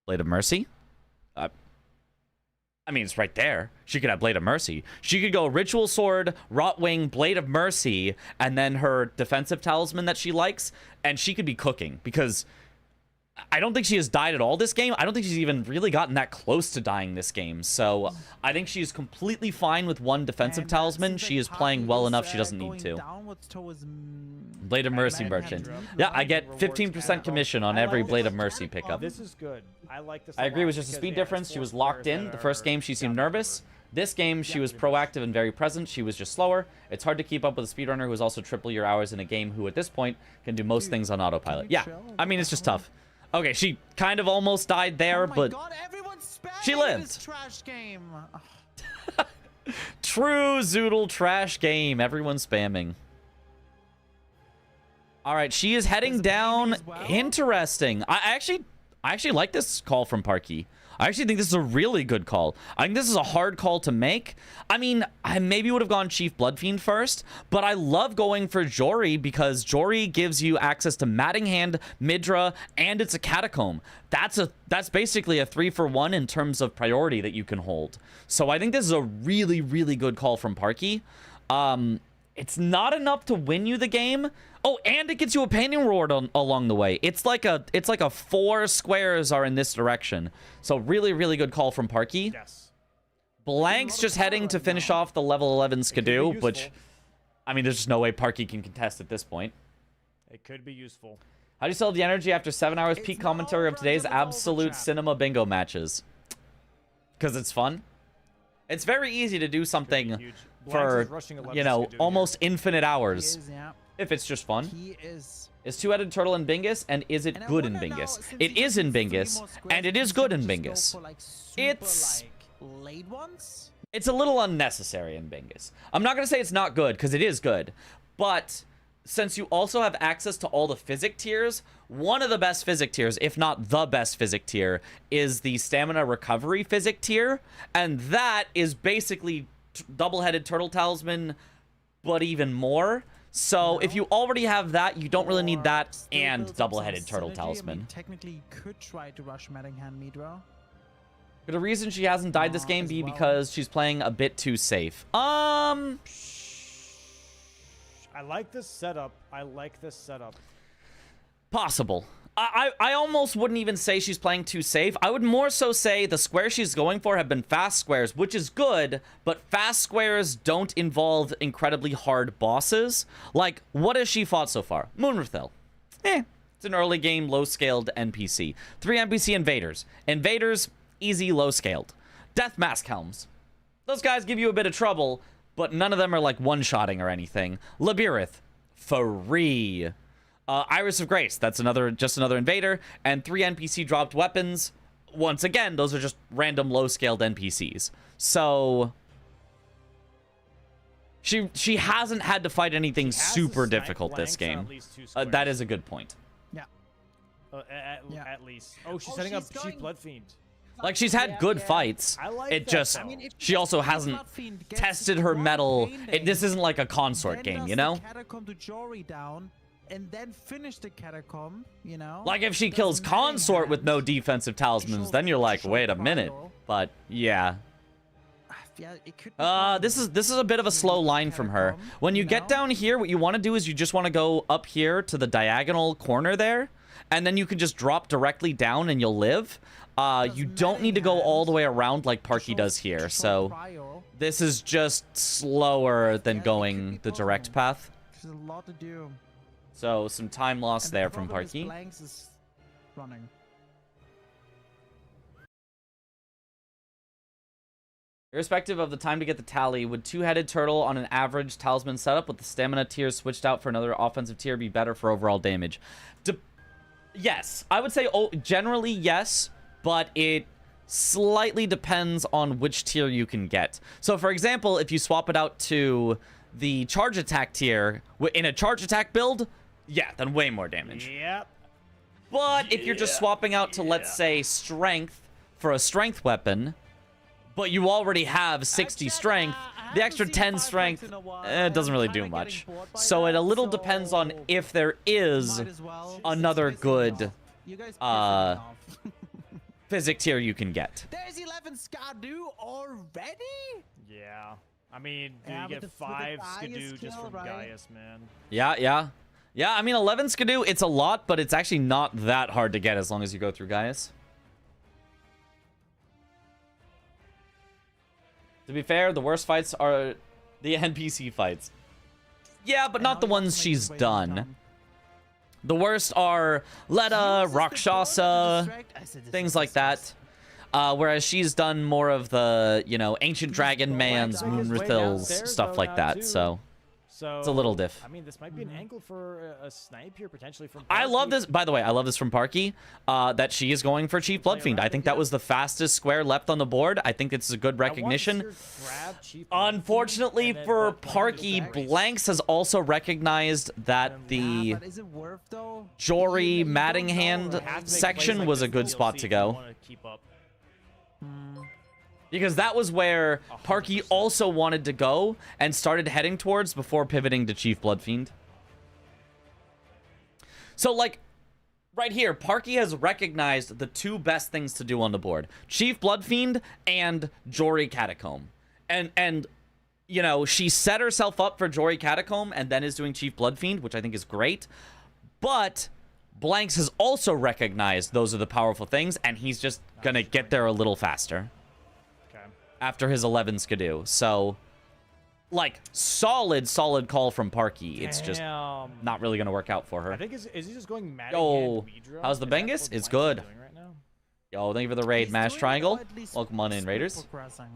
Blade of Mercy. I mean, it's right there. She could have Blade of Mercy. She could go Ritual Sword, Rotwing, Blade of Mercy, and then her defensive talisman that she likes, and she could be cooking, because I don't think she has died at all this game. I don't think she's even really gotten that close to dying this game. So I think she's completely fine with 1 defensive talisman. She is playing well enough. She doesn't need to. Blade of Mercy merchant. Yeah, I get 15% commission on every Blade of Mercy pickup. This is good. I like this. I agree. It was just a speed difference. She was locked in. The first game, she seemed nervous. This game, she was proactive and very present. She was just slower. It's hard to keep up with a speedrunner who is also triple your hours in a game who, at this point, can do most things on autopilot. Yeah, I mean, it's just tough. Okay, she kind of almost died there, but she lived. Trash game. True Zoodle trash game. Everyone's spamming. All right, she is heading down. Well. Interesting. I actually like this call from Parky. I actually think this is a really good call. I think this is a hard call to make. I mean, I maybe would have gone Chief Bloodfiend first, but I love going for Jory because Jory gives you access to Matting Hand, Midra, and it's a Catacomb. That's basically a 3-for-1 in terms of priority that you can hold. So I think this is a really, really good call from Parky. It's not enough to win you the game. Oh, and it gets you a painting reward along the way. It's like a 4 squares are in this direction. So really, really good call from Parky. Yes. Blank's just heading to finish off the level 11 Skidoo, which, I mean, there's just no way Parky can contest at this point. It could be useful. How do you sell the energy after 7 hours peak commentary of today's absolute cinema bingo matches? Because it's fun. It's very easy to do something for, you know, almost infinite hours. If it's just fun. Is 2-headed turtle in Bingus, and is it good in Bingus? It is in Bingus, and it is good in Bingus. It's a little unnecessary in Bingus. I'm not going to say it's not good, because it is good. But since you also have access to all the physic tiers, one of the best physic tiers, if not the best physic tier, is the stamina recovery physic tier. And that is basically double-headed turtle talisman, but even more. So if you already have that, you don't really need that and double-headed turtle talisman. I mean, technically, you could try to rush Mattingham Midra. Could a reason she hasn't died this game be because she's playing a bit too safe? I like this setup. I like this setup. Possible. I almost wouldn't even say she's playing too safe. I would more so say the squares she's going for have been fast squares, which is good, but fast squares don't involve incredibly hard bosses. Like, what has she fought so far? Moonrathil. It's an early game, low-scaled NPC. 3 NPC invaders. Invaders, easy, low-scaled. Death Mask Helms. Those guys give you a bit of trouble, but none of them are like one-shotting or anything. Labyrinth. Free. Iris of Grace, that's just another invader, and 3 NPC dropped weapons. Once again, those are just random low-scaled NPCs. So she hasn't had to fight anything super difficult this game. That is a good point. Yeah. At least. Oh, she's setting up Chief Bloodfiend. Like, she's had good fights. I like it that, just, though. I mean, she also hasn't tested her metal. This isn't like a consort game, you know? Catacomb to Jory down, and then finish the catacomb, you know? Like, if she kills consort with no defensive talismans, then you're like, wait a minute. But yeah. Yeah, it could this is a bit of a slow line from her. When you get down here, what you want to do is you just want to go up here to the diagonal corner there. and then you can just drop directly down and you'll live. You don't need to go Madding all the way hands around like Parky does here, so this is just slower than Yeah, it going could be the direct possible. path. There's a lot to do. So some time lost And the there from problem is Parky. Blanks is running. Irrespective of the time to get the tally, would two-headed turtle on an average talisman setup with the stamina tier switched out for another offensive tier be better for overall damage? Yes, I would say generally yes, but it slightly depends on which tier you can get. So for example, if you swap it out to the charge attack tier in a charge attack build, yeah, then way more damage. Yep. But if you're just swapping out to, let's say, strength for a strength weapon, but you already have 60 strength, the extra 10 strength, it doesn't really do much. So it a little depends on if there is another good physic tier you can get. There's 11 Skadu already? Yeah. I mean, Yeah, you with get the 5 Gaius Skidoo just skill, from right? Gaius, man. Yeah. I mean, 11 Skidoo, it's a lot, but it's actually not that hard to get as long as you go through Gaius. To be fair, the worst fights are the NPC fights. Yeah, but not the ones she's done. The worst are Letta, Rakshasa, things like that. Whereas she's done more of the, you know, Ancient Dragon Man's, Moonrithil's, stuff like that, so it's a little diff. I mean, this might be an angle for a snipe here, potentially from I love Parky. this, by the way, I love this from Parky, that she is going for Chief Bloodfiend. I think that was the fastest square left on the board. I think it's a good recognition. Unfortunately for Parky, Blanks has also recognized that the But is it worth though? Jory Mattinghand section was a good spot to go. Because that was where Parky also wanted to go and started heading towards before pivoting to Chief Bloodfiend. So, like, right here, Parky has recognized the two best things to do on the board. Chief Bloodfiend and Jory Catacomb. And you know, she set herself up for Jory Catacomb and then is doing Chief Bloodfiend, which I think is great. But Blanks has also recognized those are the powerful things, and he's just gonna get there a little faster after his 11 Skidoo. So, like, solid call from Parky. It's just not really going to work out for her. I think is he just going mad? Yo, how's the Bengus? It's good. Right now? Yo, thank you for the raid, He's Mash doing, Triangle. at least Welcome on in, speed Raiders. progressing.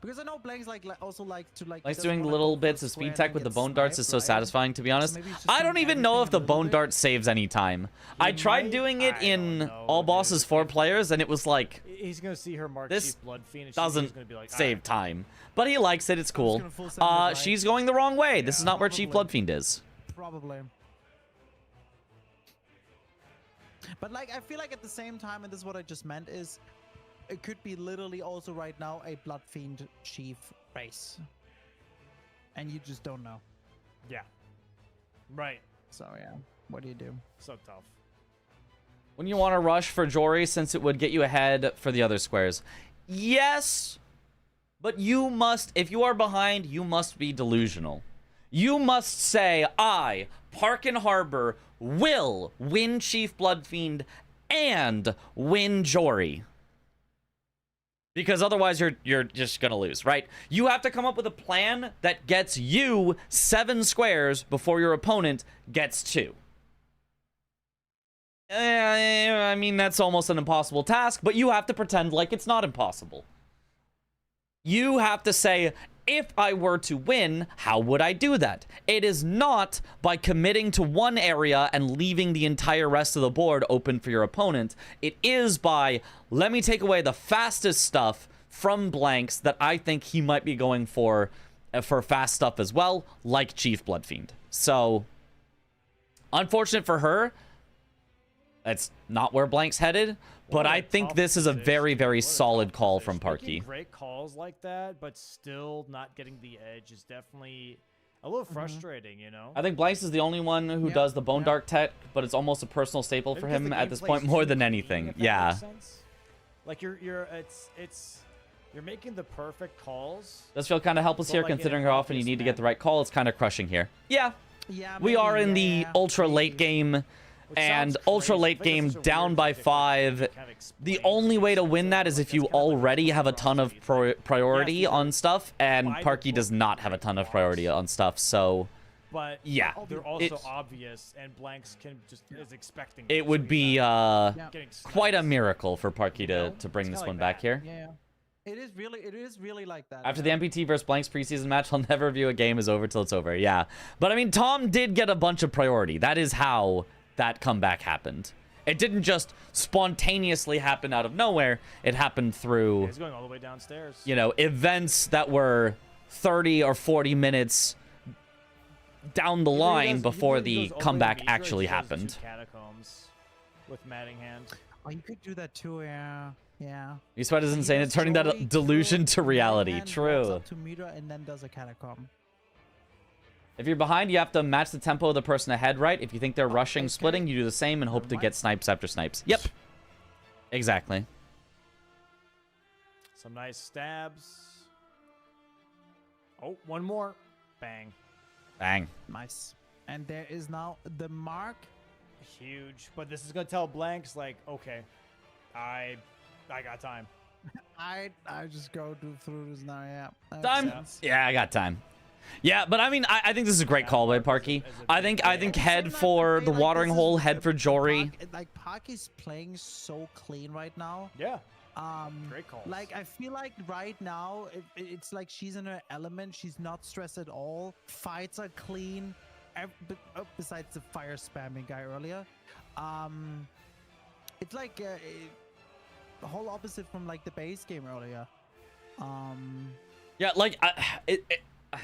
Because I know Blanks also like to Likes doesn't doing wanna little go for bits a of square speed and tech then with the get bone darts is so sniped, right? satisfying, to be honest. maybe he's just I doing don't even know if the everything a little bone bit. dart saves any time. I tried might- doing it I in don't know, all dude. bosses 4 players, and it was like, He's gonna see her mark This Chief Bloodfiend, and doesn't she's gonna be like, save time. But he likes it, it's cool. gonna full send it, right? She's going the wrong way. This is not where Chief probably. Bloodfiend is. Probably. But like, I feel like at the same time, and this is what I just meant, is it could be literally also right now a Bloodfiend Chief race. And you just don't know. Yeah. Right. So yeah, what do you do? So tough. When you want to rush for Jory, since it would get you ahead for the other squares. Yes, but you must, if you are behind, you must be delusional. You must say, I, Parkin Harbor, will win Chief Bloodfiend and win Jory. Because otherwise you're just gonna lose, right? You have to come up with a plan that gets you 7 squares before your opponent gets 2. I mean, that's almost an impossible task, but you have to pretend like it's not impossible. You have to say, if I were to win, how would I do that? It is not by committing to one area and leaving the entire rest of the board open for your opponent. It is by, let me take away the fastest stuff from Blanks that I think he might be going for fast stuff as well, like Chief Bloodfiend. So, unfortunate for her, that's not where Blank's headed, but I think this is a very, very solid call from Parky. Great calls like that, but still not getting the edge is definitely a little frustrating, you know? I think Blanks is the only one who does the Bone Dart tech, but it's almost a personal staple for Maybe 'cause him the at this gameplay's point more too than clean, anything. if that Yeah. makes sense. Like you're making the perfect calls. Does feel kind of helpless But, here like, in considering an how often you obvious need to get the manner. right call. It's kind of crushing here. Yeah. Yeah, We are in the yeah, ultra maybe. late game Which and sounds ultra crazy. late I think game it's such a down weird by thing to 5. kind of The explain only way to things win so that is like if you that's kind of like already have a ton of reciprocity. priority Yes, these on are stuff, and by the Parky does book not have a great ton of blocks. priority on stuff, so But yeah. they're also It's- obvious, and Blanks can just is expecting. It so would he's be not getting quite a sniped. miracle for Parky know? to bring It's this kinda one like back that. here. Yeah. It is really like that. After the yeah. MPT versus Blanks preseason match, I'll never view a game as over till it's over. Yeah. But I mean, Tom did get a bunch of priority. That is how that comeback happened. It didn't just spontaneously happen out of nowhere. It happened through, He's going all the way downstairs. you know, events that were 30 or 40 minutes down the He really line does- he before really the goes all way to comeback Meteor and actually shows the happened. two Catacombs with Mattingham. Oh, you could do that too, yeah. Yeah. Eastwide is He insane. does It's turning that Joey, delusion Kill, to reality. Mayhem, walks True. up to meter and then does a catacomb. If you're behind, you have to match the tempo of the person ahead, right? If you think they're rushing, okay. splitting, you do the same and hope Never to mind. get snipes after snipes. Yep. Exactly. Some nice stabs. Oh, one more. Bang. Bang. Nice. And there is now the mark. Huge. But this is gonna tell Blanks like, okay, I got time. I just go through this now, yeah. That makes Time? sense. Yeah, I got time. Yeah, but I mean, I think this is a great Yeah, call by Mark Parky. is a I big think player. head Sometimes for I the feel like watering this hole, is- head for Jory. Park is playing so clean right now. Yeah. Great calls. Like I feel like right now it's like she's in her element. She's not stressed at all. Fights are clean. Besides the fire spamming guy earlier, it's like the whole opposite from like the base game earlier. Yeah, like,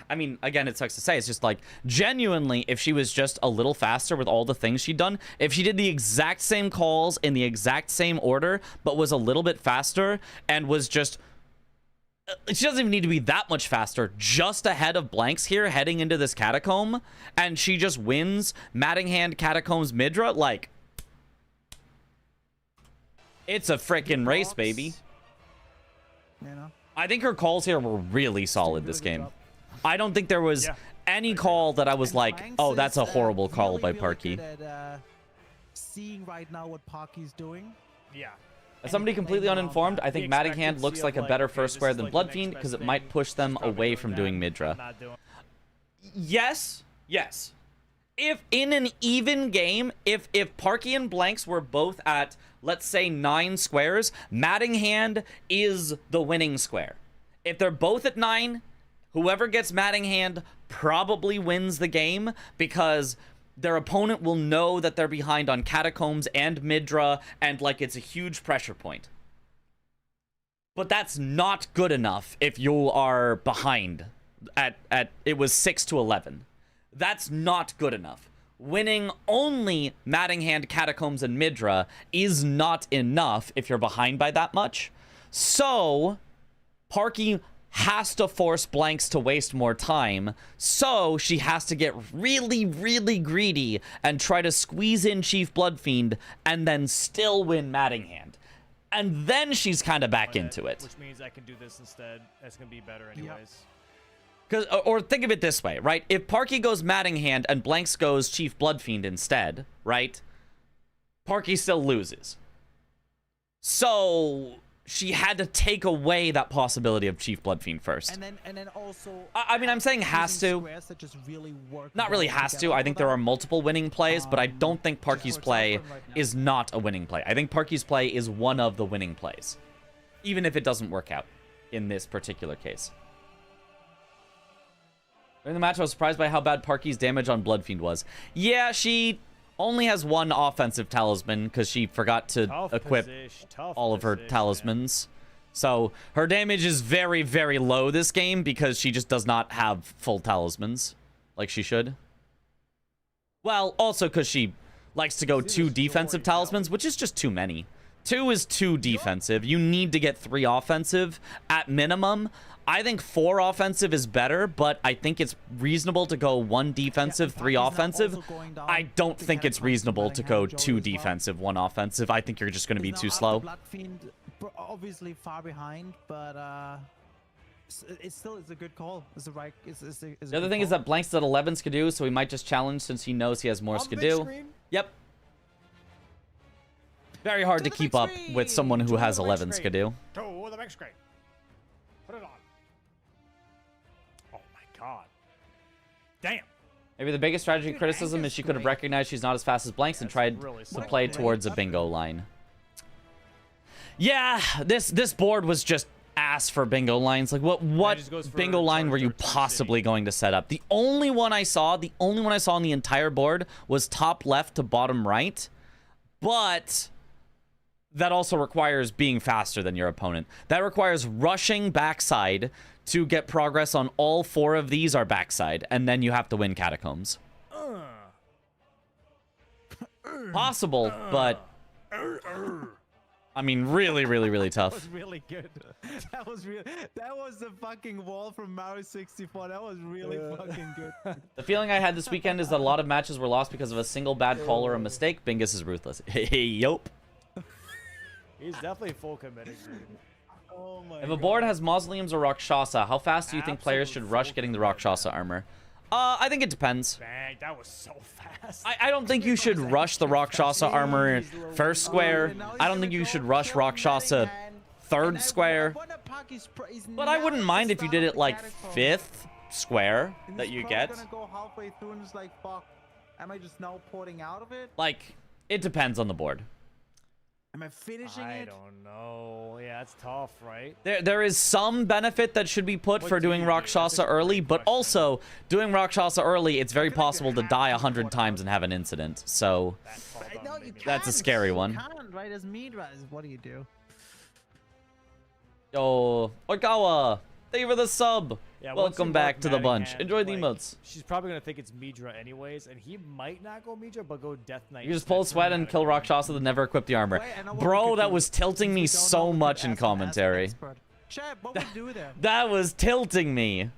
I mean, again, it sucks to say. It's just like, genuinely, if she was just a little faster with all the things she'd done, if she did the exact same calls in the exact same order, but was a little bit faster and was just... She doesn't even need to be that much faster, just ahead of Blanks here, heading into this catacomb, and she just wins Mattingham Catacombs Midra, like... It's a freaking race, Box, baby. You know. I think her calls here were really solid this really good game. job. I don't think there was Yeah. any call that I was And like, Blanks oh, that's a is, horrible call really, by really Parky. good at, seeing right now what Parky's doing. Yeah. As somebody completely playing around uninformed, that. I think The Mattingham expectancy looks of, like a like, better okay, first this square is, than like, the next Bloodfiend best because it thing. might push them She's probably away from doing that. Midra. I'm not doing. Yes, yes. If in an even game, if Parky and Blanks were both at, let's say, 9 squares, Mattingham is the winning square. If they're both at 9, whoever gets Mattingham probably wins the game because their opponent will know that they're behind on Catacombs and Midra, and like it's a huge pressure point. But that's not good enough if you are behind at it was 6 to 11. That's not good enough. Winning only Mattingham, Catacombs, and Midra is not enough if you're behind by that much. So, Parky has to force Blanks to waste more time. So, she has to get really, really greedy and try to squeeze in Chief Bloodfiend and then still win Mattingham. And then she's kind of back into it. Which means I can do this instead. That's gonna be better anyways. Or think of it this way, right? If Parky goes Mattingham and Blanks goes Chief Bloodfiend instead, right? Parky still loses. So she had to take away that possibility of Chief Bloodfiend first. And then also. I mean, I'm saying has using to. squares that just really work Not really well has to. together I for think there that. are multiple winning plays, but I don't think Parky's for play example, right now. is not a winning play. I think Parky's play is one of the winning plays, even if it doesn't work out in this particular case. During the match, I was surprised by how bad Parky's damage on Bloodfiend was. Yeah, she only has one offensive talisman because she forgot to Tough equip position, tough all of her position. talismans. So her damage is very, very low this game because she just does not have full talismans like she should. Well, also because she likes to go See 2 this defensive story, talismans, which is just too many. 2 is too defensive. You need to get 3 offensive at minimum. I think 4 offensive is better, but I think it's reasonable to go 1 defensive, and 3 Parky's now offensive. also going down I don't the think it's Catacombs reasonable and to letting go him Joey 2 as well. defensive, 1 offensive. I think you're just going to be He's too now slow. after Bloodfiend, obviously far behind, but it's still a good call. It's the right. It's a The other thing is that Blanks is at 11 Skidoo, so he might just challenge since he knows he has more On the big Skidoo. screen? Yep. Very hard to the keep big up with screen. someone who To has the big 11 screen. skidoo. To the big screen. Put it on. Oh my god. Damn. Maybe the biggest strategy Dude, criticism is Angus she could have great. recognized she's not as fast as Blanks and That's tried really to solid. play Great towards a weapon. bingo line. Yeah, this board was just ass for bingo lines. Like what just goes for bingo line were you Turn City. possibly going to set up? The only one I saw on the entire board was top left to bottom right. But that also requires being faster than your opponent. That requires rushing backside to get progress on all 4 of these are backside, and then you have to win catacombs. Possible, but I mean, really, really, really That tough. was really good. That was real. That was the fucking wall from Mario 64. That was really fucking good. The feeling I had this weekend is that a lot of matches were lost because of a single bad call or a mistake. Bingus is ruthless. Hey, yup. He's definitely full committed, dude. Oh my If a board has mausoleums or Rakshasa, how fast do you think players Absolute should rush full getting the commitment, Rakshasa man. armor? I think it depends. Bang, that was so fast. I don't think you should rush the Rakshasa armor first square. I don't think you should rush Rakshasa third square. But I wouldn't mind if you did it like 5th square that you get. Gonna go halfway through and just like, fuck. Am I just now porting out of it? Like, it depends on the board. Am I finishing I it? don't know. Yeah, that's tough, right? There is some benefit that should be put What for do doing you do? Rakshasa That's a early, great but question. also doing Rakshasa early, it's very feel like you possible to have die to 100 port times out. and have an incident. So, That fall I down know made you me can't. That's a scary You one. can't, right? As meat rise. What do you do? yo, Oikawa, thank you for the sub. Yeah, once Welcome you back mark to the bunch. Manningham, Enjoy the like, emotes. She's probably gonna think it's Midra anyways, and he might not go Midra, but go Death Knight. You just pull instead. sweat and kill Rakshasa, then never equip the armor. Wait, I know what we Bro, could that do, was tilting since me we don't know, so we could much in ask an commentary. expert. Chad, what would you do there? That was tilting me.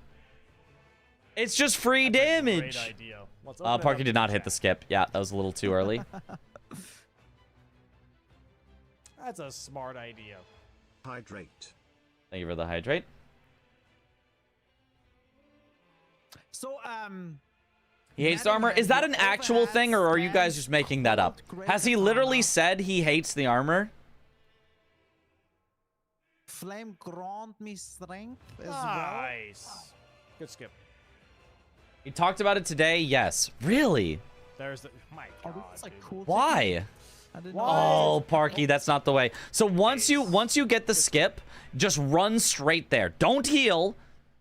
It's just free That's a damage. Great idea. Let's open it Parky up did to not hit the chat. skip. Yeah, that was a little too early. That's a smart idea. Hydrate. Thank you for the hydrate. So, He hates the armor. Is that an actual thing, or are you guys just making that up? Has he literally said he hates the armor? Flame grant me strength as Nice. Good skip. He talked about it today. Yes. Really? There's the. My well. God. Oh, that's like dude. cool. Why? I didn't Why? know. Oh, Parky, that's not the way. So once you get the skip, just run straight there. Don't heal.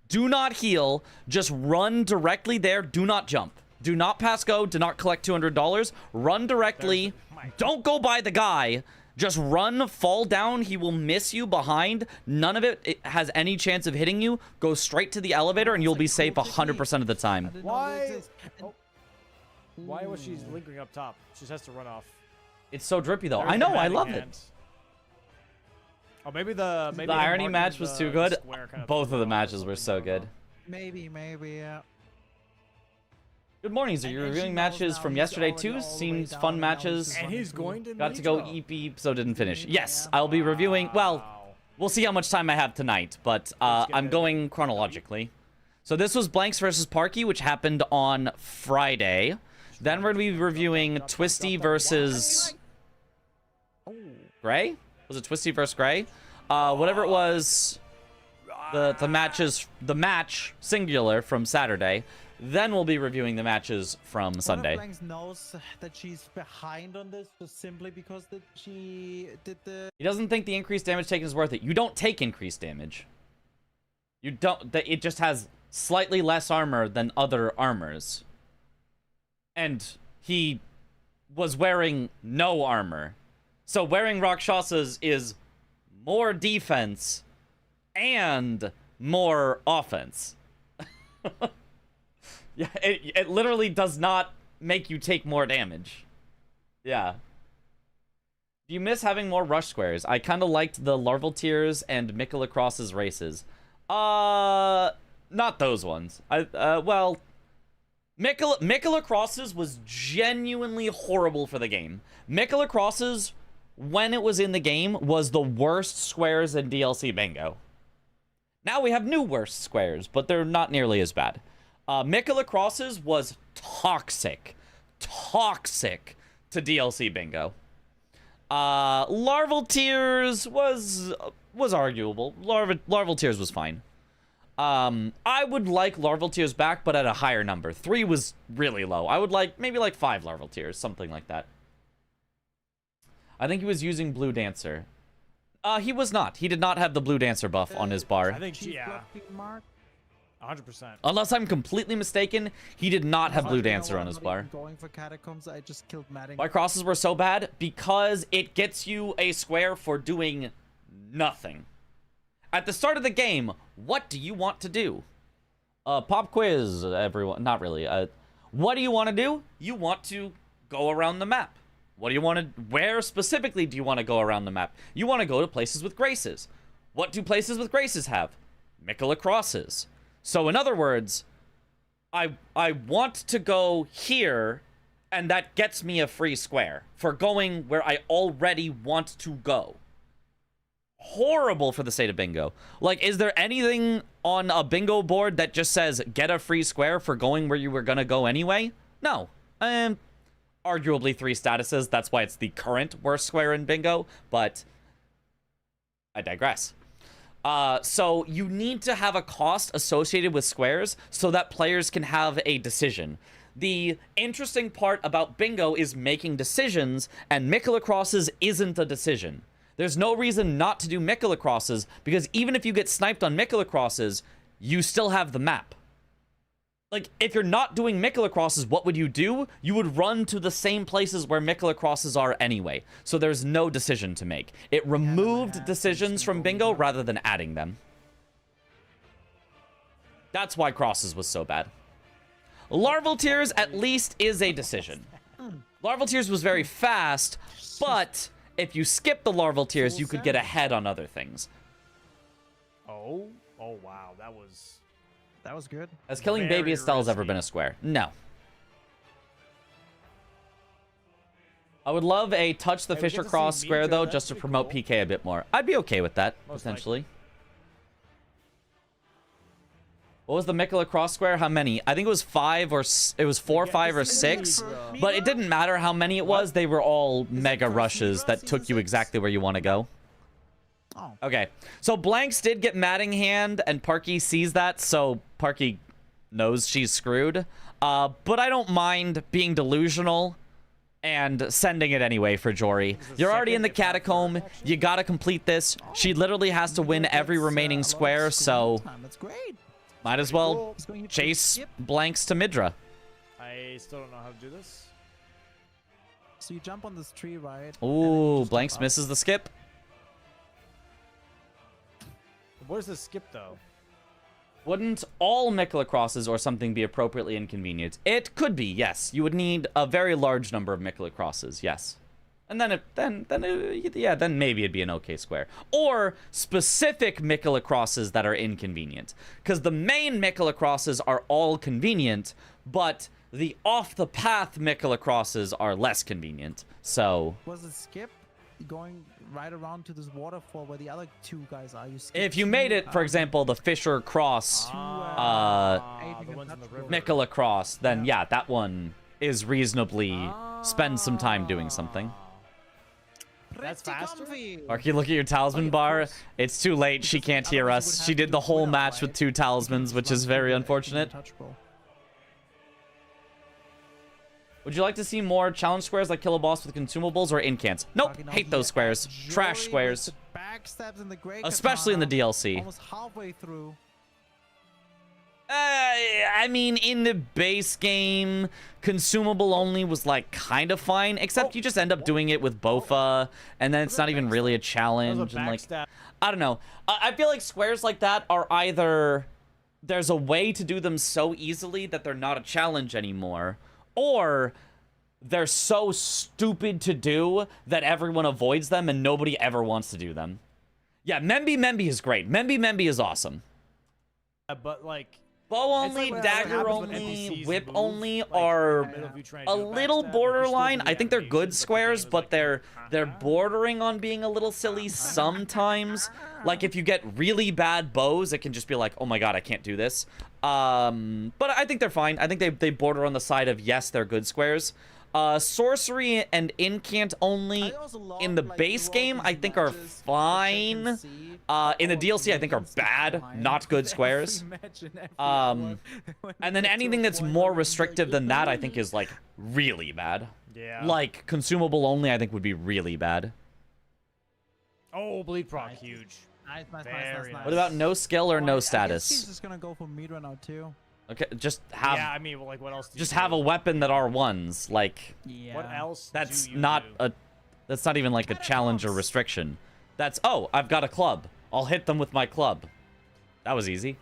Do not heal. Just run directly there. Do not jump. Do not pass go. Do not collect $200. Run directly. Don't go by the guy. Just run, fall down. He will miss you behind. None of it has any chance of hitting you. Go straight to the elevator and you'll be safe 100% of the I time. didn't know Why? they exist. Oh. Why was she lingering up top? She just has to run off. It's so drippy though. There's I the know. I batting love hand. it. Oh, maybe the The irony marking match was the too good. square kind of Both threw of the her off or matches were something, so I don't good. know. Maybe, yeah. Good mornings. Are And- you and she reviewing knows matches now from he's yesterday already too? all the way Seems down, fun and now he's matches. just And running he's through. going to Got to go Midra. EP, so didn't finish. Yes, Yeah. I'll be reviewing. Well, Wow. we'll see how much time I have tonight, but Let's get I'm it. going chronologically. So this was Blanks versus Parky, which happened on Friday. Then we're going to be reviewing Twisty versus Oh, Gray. Was it Twisty versus Gray? Whatever it was, the match singular from Saturday. Then we'll be reviewing the matches from Sunday. Blanks knows that she's behind on this just simply because that she did the. He doesn't think the increased damage taken is worth it. You don't take increased damage. You don't. It just has slightly less armor than other armors. And he was wearing no armor. So wearing Rakshasas is more defense and more offense. Yeah, it literally does not make you take more damage. Yeah. Do you miss having more rush squares? I kind of liked the Larval Tiers and Mikola Cross's races. Not those ones. Well, Mikola Cross's was genuinely horrible for the game. Mikola Cross's, when it was in the game, was the worst squares in DLC Bingo. Now we have new worst squares, but they're not nearly as bad. Mikola Cross's was toxic to DLC Bingo. Larval Tears was arguable. Larval Tears was fine. I would like Larval Tears back, but at a higher number. 3 was really low. I would like maybe like 5 Larval Tears, something like that. I think he was using Blue Dancer. He was not. He did not have the Blue Dancer buff on his bar. I think, yeah. 100%. Unless I'm completely mistaken, he did not have Blue Dancer on his bar. Going for catacombs, I just killed Madding. Why crosses were so bad? Because it gets you a square for doing nothing. At the start of the game, what do you want to do? Pop quiz, everyone. Not really. What do you want to do? You want to go around the map. What do you want to... Where specifically do you want to go around the map? You want to go to places with graces. What do places with graces have? Mikola crosses. So in other words, I want to go here, and that gets me a free square for going where I already want to go. Horrible for the state of bingo. Like, is there anything on a bingo board that just says get a free square for going where you were gonna go anyway? No. Arguably 3 statuses. That's why it's the current worst square in bingo, but I digress. So you need to have a cost associated with squares so that players can have a decision. The interesting part about bingo is making decisions, and Mikola crosses isn't a decision. There's no reason not to do Mikola crosses, because even if you get sniped on Mikola crosses, you still have the map. Like, if you're not doing Mikola crosses, what would you do? You would run to the same places where Mikola crosses are anyway. So there's no decision to make. It removed decisions from bingo rather than adding them. That's why crosses was so bad. Larval Tears at least is a decision. Larval Tears was very fast, but if you skip the Larval Tears, you could get ahead on other things. Oh wow, that was good. Has killing Very Baby Estelle's ever risky. been a square? No. I would love a touch the Hey, we Fisher get to Cross see square, Mika, though, that's just to pretty promote cool. PK a bit more. I'd be okay with that, Most potentially. What was the Mikola Cross square? How many? I think it was 5 or... It was 4, 5, or 6. But it didn't matter how many it was. They were all mega rushes that took you exactly where you want to go. Oh. Okay, so Blanks did get Matting Hand, and Parky sees that, so Parky knows she's screwed. But I don't mind being delusional and sending it anyway for Jory. You're already in the catacomb. You gotta complete this. She literally has to win every remaining square, so That's great. might as well He's going to chase skip. Blanks to Midra. I still don't know how to do this. So you jump on this tree, right? and then Ooh, just Blanks jump up. misses the skip. What is the skip though? Wouldn't all Mikola crosses or something be appropriately inconvenient? It could be, yes. You would need a very large number of Mikola crosses, yes. And then then maybe it'd be an okay square. Or specific Mikola crosses that are inconvenient. Because the main Mikola crosses are all convenient, but the off-the-path Mikola crosses are less convenient. So... Was it skip? Going right around to this waterfall where the other 2 guys are. You skip if you to, made it, for example, the Fisher Cross... The ones in the river. Mikola Cross, then yeah, that one is reasonably spend some time doing something. That's Pretty faster? comfy. Arky, look at your talisman Oh, yeah, of bar. course. It's too late. She Because can't hear otherwise you us. would She have did to the do whole it match right? with 2 talismans, which is very unfortunate. Would you like to see more challenge squares like kill a boss with consumables or incants? Nope, hate those squares. Trash squares. Backstabs in the Great Especially in the Katana, DLC. Almost halfway through. I mean, in the base game, consumable only was like kind of fine, except you just end up doing it with Bofa, and then it's not even really a That challenge. was a And like, backstab. I don't know. I feel like squares like that are either there's a way to do them so easily that they're not a challenge anymore, or they're so stupid to do that everyone avoids them and nobody ever wants to do them. Yeah, Memby is great. Memby is awesome. But like Bow it's only, like what dagger happens when only, NPCs whip move, only like, are in the middle of you trying to a do little backstab, but you still borderline. do I think they're good animations, but the squares, game is but like, they're bordering on being a little silly sometimes. Like if you get really bad bows, it can just be like, oh my god, I can't do this. But I think they're fine. I think they border on the side of yes, they're good squares. Sorcery and incant only I also love, in the like, base throughout game, these I think are matches, which I can fine. see In the all of DLC, I think are minions bad, behind not good every squares. match and every Um, hour when And we then get to a anything that's point more where it's like, restrictive than that, I think "Goodbye." is like really bad. Yeah. Like consumable only, I think would be really bad. Oh, bleed proc, Nice. huge. Nice, nice, Very nice, nice. nice. What about no skill or Oh, no I guess he's status? just gonna go for Midra now too. Okay, just have Yeah, I mean, well, like, what else? Do just you have do? a weapon that Yeah. R1s. Like What else? that's do you not do? a that's not even like a challenge or Catacombs. restriction. That's oh, I've got a club. I'll hit them with my club. That was easy.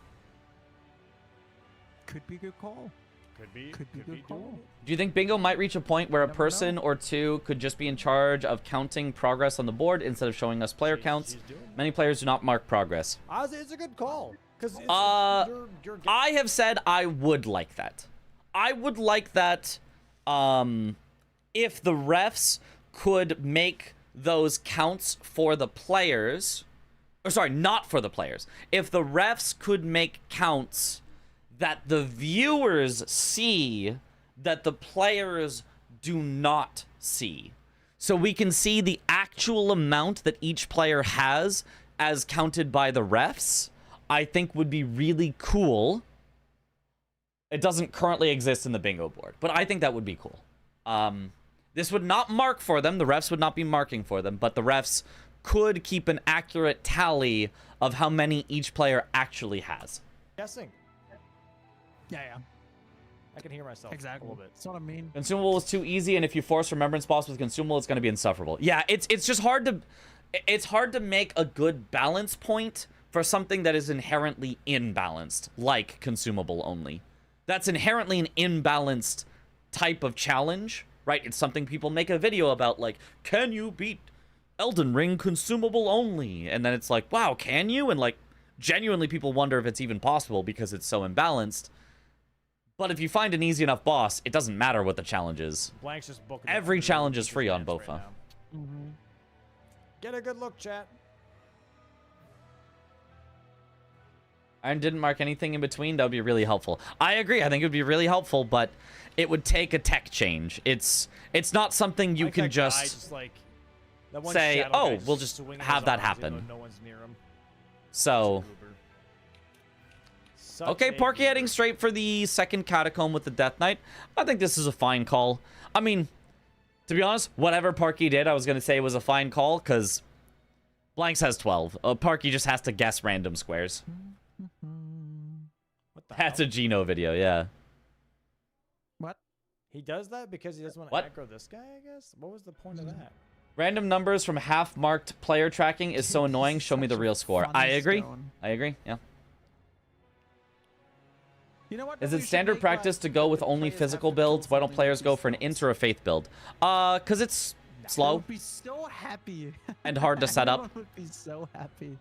Could be a good call. Could be. Could be good call. doable. Do you think bingo might reach a point where a Never person know. or two could just be in charge of counting progress on the board instead of showing us player counts? She's doing it. Many players do not mark progress. Honestly, it's a good call. Because you're I have said I would like that. I would like that if the refs could make those counts for the players. Or sorry, not for the players. If the refs could make counts that the viewers see that the players do not see. So we can see the actual amount that each player has as counted by the refs, I think would be really cool. It doesn't currently exist in the bingo board, but I think that would be cool. This would not mark for them. The refs would not be marking for them, but the refs could keep an accurate tally of how many each player actually has. guessing. Yeah. I can hear myself Exactly. a little bit. That's what I mean. Consumable is too easy, and if you force remembrance boss with consumable, it's going to be insufferable. Yeah, it's just hard to make a good balance point for something that is inherently imbalanced, like consumable only. That's inherently an imbalanced type of challenge, right? It's something people make a video about, like, can you beat Elden Ring consumable only? And then it's like, wow, can you? And like, genuinely people wonder if it's even possible because it's so imbalanced. But if you find an easy enough boss, it doesn't matter what the challenge is. Blank's just booking. Every it. challenge is He's free on advanced Bofa. right now. Get a good look, chat. Iron didn't mark anything in between. That would be really helpful. I agree. I think it would be really helpful, but it would take a tech change. It's not something you Like can that guy just like, that one say, shadow "Oh, guy we'll just swinging have his that arms even happen." though no one's near him. So, Such okay, a Parky heading goober. straight for the second catacomb with the Death Knight. I think this is a fine call. I mean, to be honest, whatever Parky did, I was going to say was a fine call, because Blanks has 12. Parky just has to guess random squares. What the That's hell? a Geno video, yeah. What? He does that because he doesn't want to What? aggro this guy, I guess? What was the point of that? Random numbers from half-marked player tracking is so annoying. Show me the real score. I agree. I agree, yeah. You know what? Is we it should standard make, practice like, to go with the only players have physical to builds? kill Why don't something players with go these for an spells? int or a faith build? Because it's I slow would be so happy. and hard to set up. Everyone would be so happy.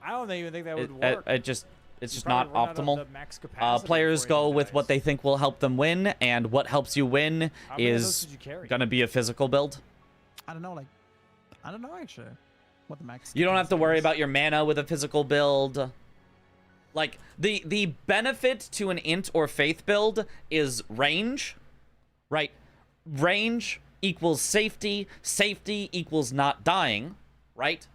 I don't even think that would It work. just it's You'd just probably not run out of optimal. the max capacity Players before you go even with what dies. they think will help them win, and what helps you win How many of those is did you carry? gonna be a physical build. I don't know, like, I don't know actually what the max. You don't have to capacity worry is. about your mana with a physical build. Like, the benefit to an int or faith build is range, right? Range equals safety. Safety equals not dying, right?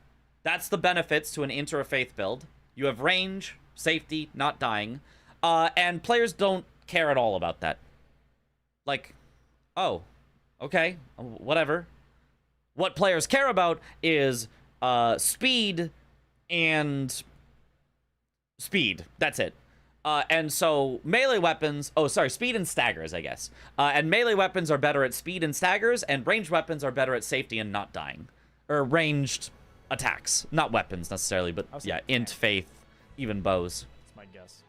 That's the benefits to an int or a faith build. You have range, safety, not dying. And players don't care at all about that. Like, oh, okay, whatever. What players care about is speed and speed. That's it. And so melee weapons, speed and staggers, I guess. And melee weapons are better at speed and staggers, and ranged weapons are better at safety and not dying. Or ranged attacks. Not weapons necessarily, but I was yeah, thinking int, faith, even bows. That's my guess.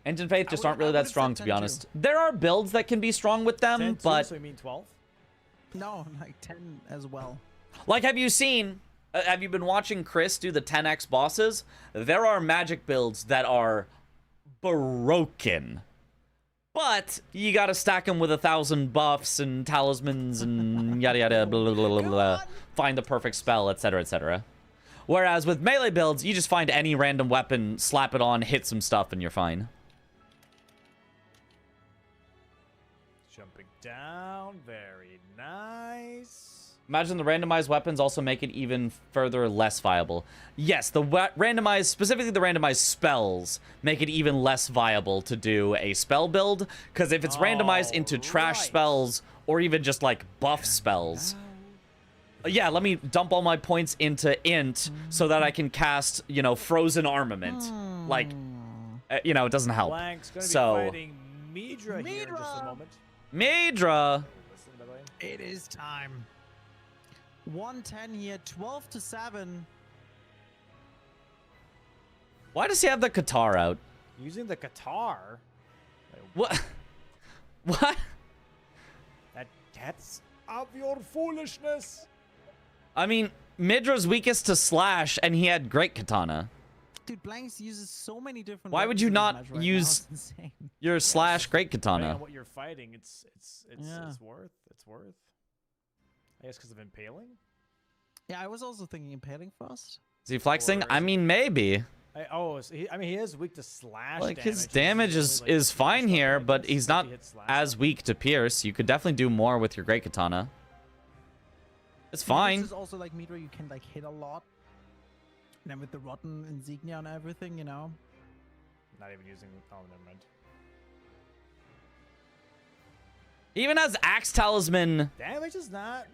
Int and faith just aren't really I that would've strong, said to be 10 too. honest. There are builds that can be strong with 10 them, too, but so you mean 12? No, like 10 as well. like, have you been watching Chris do the 10x bosses? There are magic builds that are broken. But you gotta stack them with 1,000 buffs and talismans and yada yada blah blah blah blah blah. Find the perfect spell, etc. etc. Whereas with melee builds, you just find any random weapon, slap it on, hit some stuff, and you're fine. Jumping. down. Very nice. Imagine the randomized weapons also make it even further less viable. Yes, the randomized, specifically the randomized spells, make it even less viable to do a spell build. Because if it's randomized into trash spells or even just like buff spells, yeah, let me dump all my points into int so that I can cast, you know, frozen armament. Like, you know, it doesn't help. Blank's gonna be So, fighting Midra here in just a moment. Midra. Listen, by the way. It is time. 110 here, 12 to 7. Why does he have the Qatar out? Using the Qatar. What? What? That's of your foolishness. I mean, Midra's weakest to slash, and he had great katana. Dude, Blanks uses so many different. Why would weapons you in this not match right use now. It's insane. your slash great Depending katana? on what you're fighting, it's Yeah. worth. It's worth. I guess because of impaling. Yeah, I was also thinking impaling first. Is he flexing? Or I is it- mean, maybe. I mean, he is weak to slash. Like, damage. his He's damage only, is like, is fine stuff here, like but this, he's 50 not hit slash. as weak to pierce. You could definitely do more with your great katana. It's This fine. is also like Midra, you can like hit a lot. And then with the rotten insignia and everything, you know. Not even using. Oh, never mind. He even has Axe Talisman Damage is not.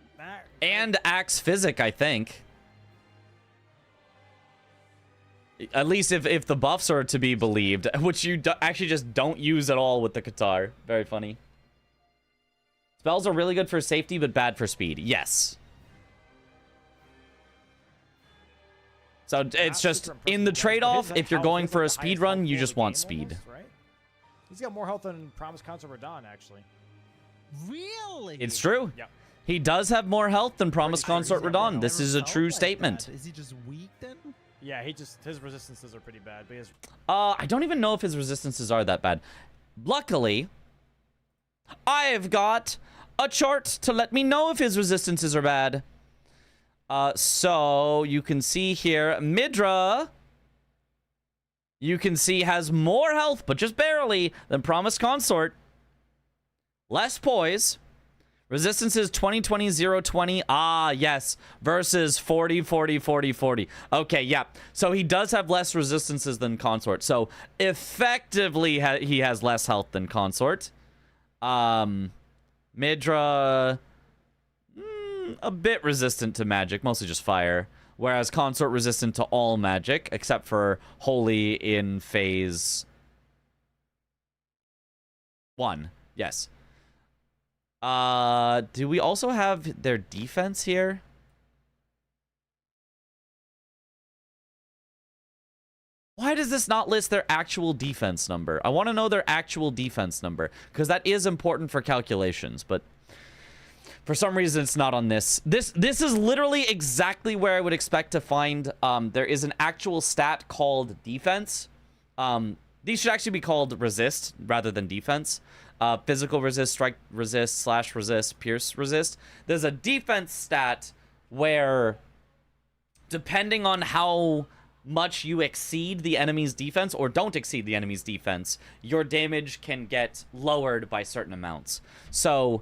and Axe Physic, I think. At least if the buffs are to be believed, which you actually just don't use at all with the Qatar. Very funny. Spells are really good for safety, but bad for speed. Yes. So it's just in the trade-off, if you're going for a speed run, you just want speed. Right? He's got more health than Promise Consort Radon, actually. Really? It's true. Yep. He does have more health than Promise Pretty sure Consort he's got more Radon. health. This is a Never true felt like statement. that. Is he just weak then? Yeah, his resistances are pretty bad, but he has I don't even know if his resistances are that bad. Luckily, I've got a chart to let me know if his resistances are bad. So you can see here, Midra, you can see has more health, but just barely, than Promised Consort. Less poise. Resistance is 20, 20, 0, 20. Ah, yes. Versus 40, 40, 40, 40. Okay, yeah. So he does have less resistances than Consort. So effectively, he has less health than Consort. Midra, a bit resistant to magic, mostly just fire. Whereas Consort resistant to all magic, except for Holy in phase 1. Yes. Do we also have their defense here? Why does this not list their actual defense number? I want to know their actual defense number, because that is important for calculations, but for some reason it's not on this. This is literally exactly where I would expect to find, there is an actual stat called defense. These should actually be called resist rather than defense. Physical resist, strike resist, slash resist, pierce resist. There's a defense stat where, depending on how much you exceed the enemy's defense or don't exceed the enemy's defense, your damage can get lowered by certain amounts. So,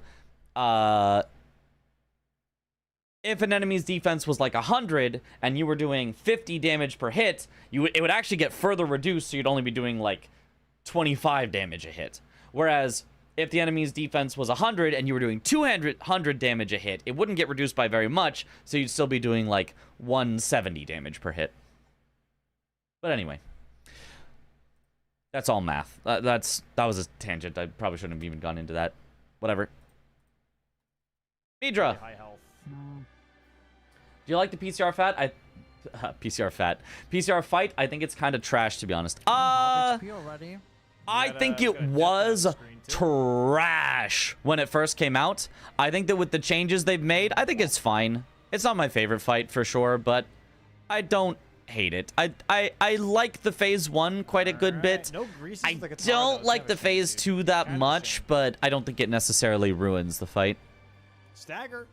if an enemy's defense was like 100 and you were doing 50 damage per hit, it would actually get further reduced, so you'd only be doing like 25 damage a hit. Whereas if the enemy's defense was 100 and you were doing 200 damage a hit, it wouldn't get reduced by very much, so you'd still be doing like 170 damage per hit. But anyway, that's all math. That was a tangent. I probably shouldn't have even gone into that. Whatever. Midra, high health. do you like the PCR fat? PCR fight. I think it's kind of trash, to be honest. Half HP already. I got a- think you it got a death was on screen, too. trash when it first came out. I think that with the changes they've made, I think it's fine. It's not my favorite fight for sure, but I don't hate it. I like the phase 1 quite a good bit. No greases I with the guitar, don't though. like It's the phase kinda 2 that Kinda much, shame. but I don't think it necessarily ruins the fight. Stagger.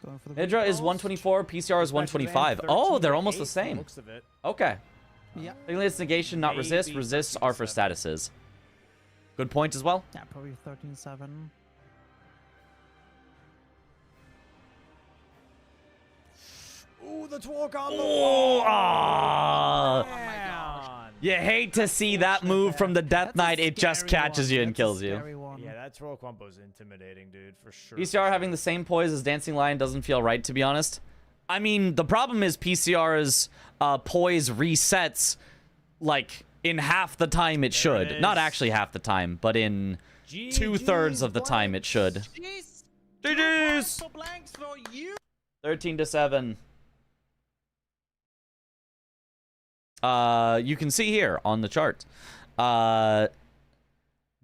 Going for the Hydra is repost. 124, PCR is 125. Oh, they're almost the same. Looks of it. Okay. Yeah. Technically it's negation, not resist. Maybe Resists are for 57. statuses. Good point as well. Yeah, probably 13-7. Ooh, the Twark on the Oh, wall. ah. Man. You hate to see that move from the Death Knight. It just catches you and kills you. Yeah, that Twark combo's intimidating, dude, for sure. PCR having the same poise as Dancing Lion doesn't feel right, to be honest. I mean, the problem is PCR's poise resets, like, in half the time it should. Not actually half the time, but in 2/3 of the time it should. Jeez. GG's! For blanks for you. 13-7. You can see here on the chart.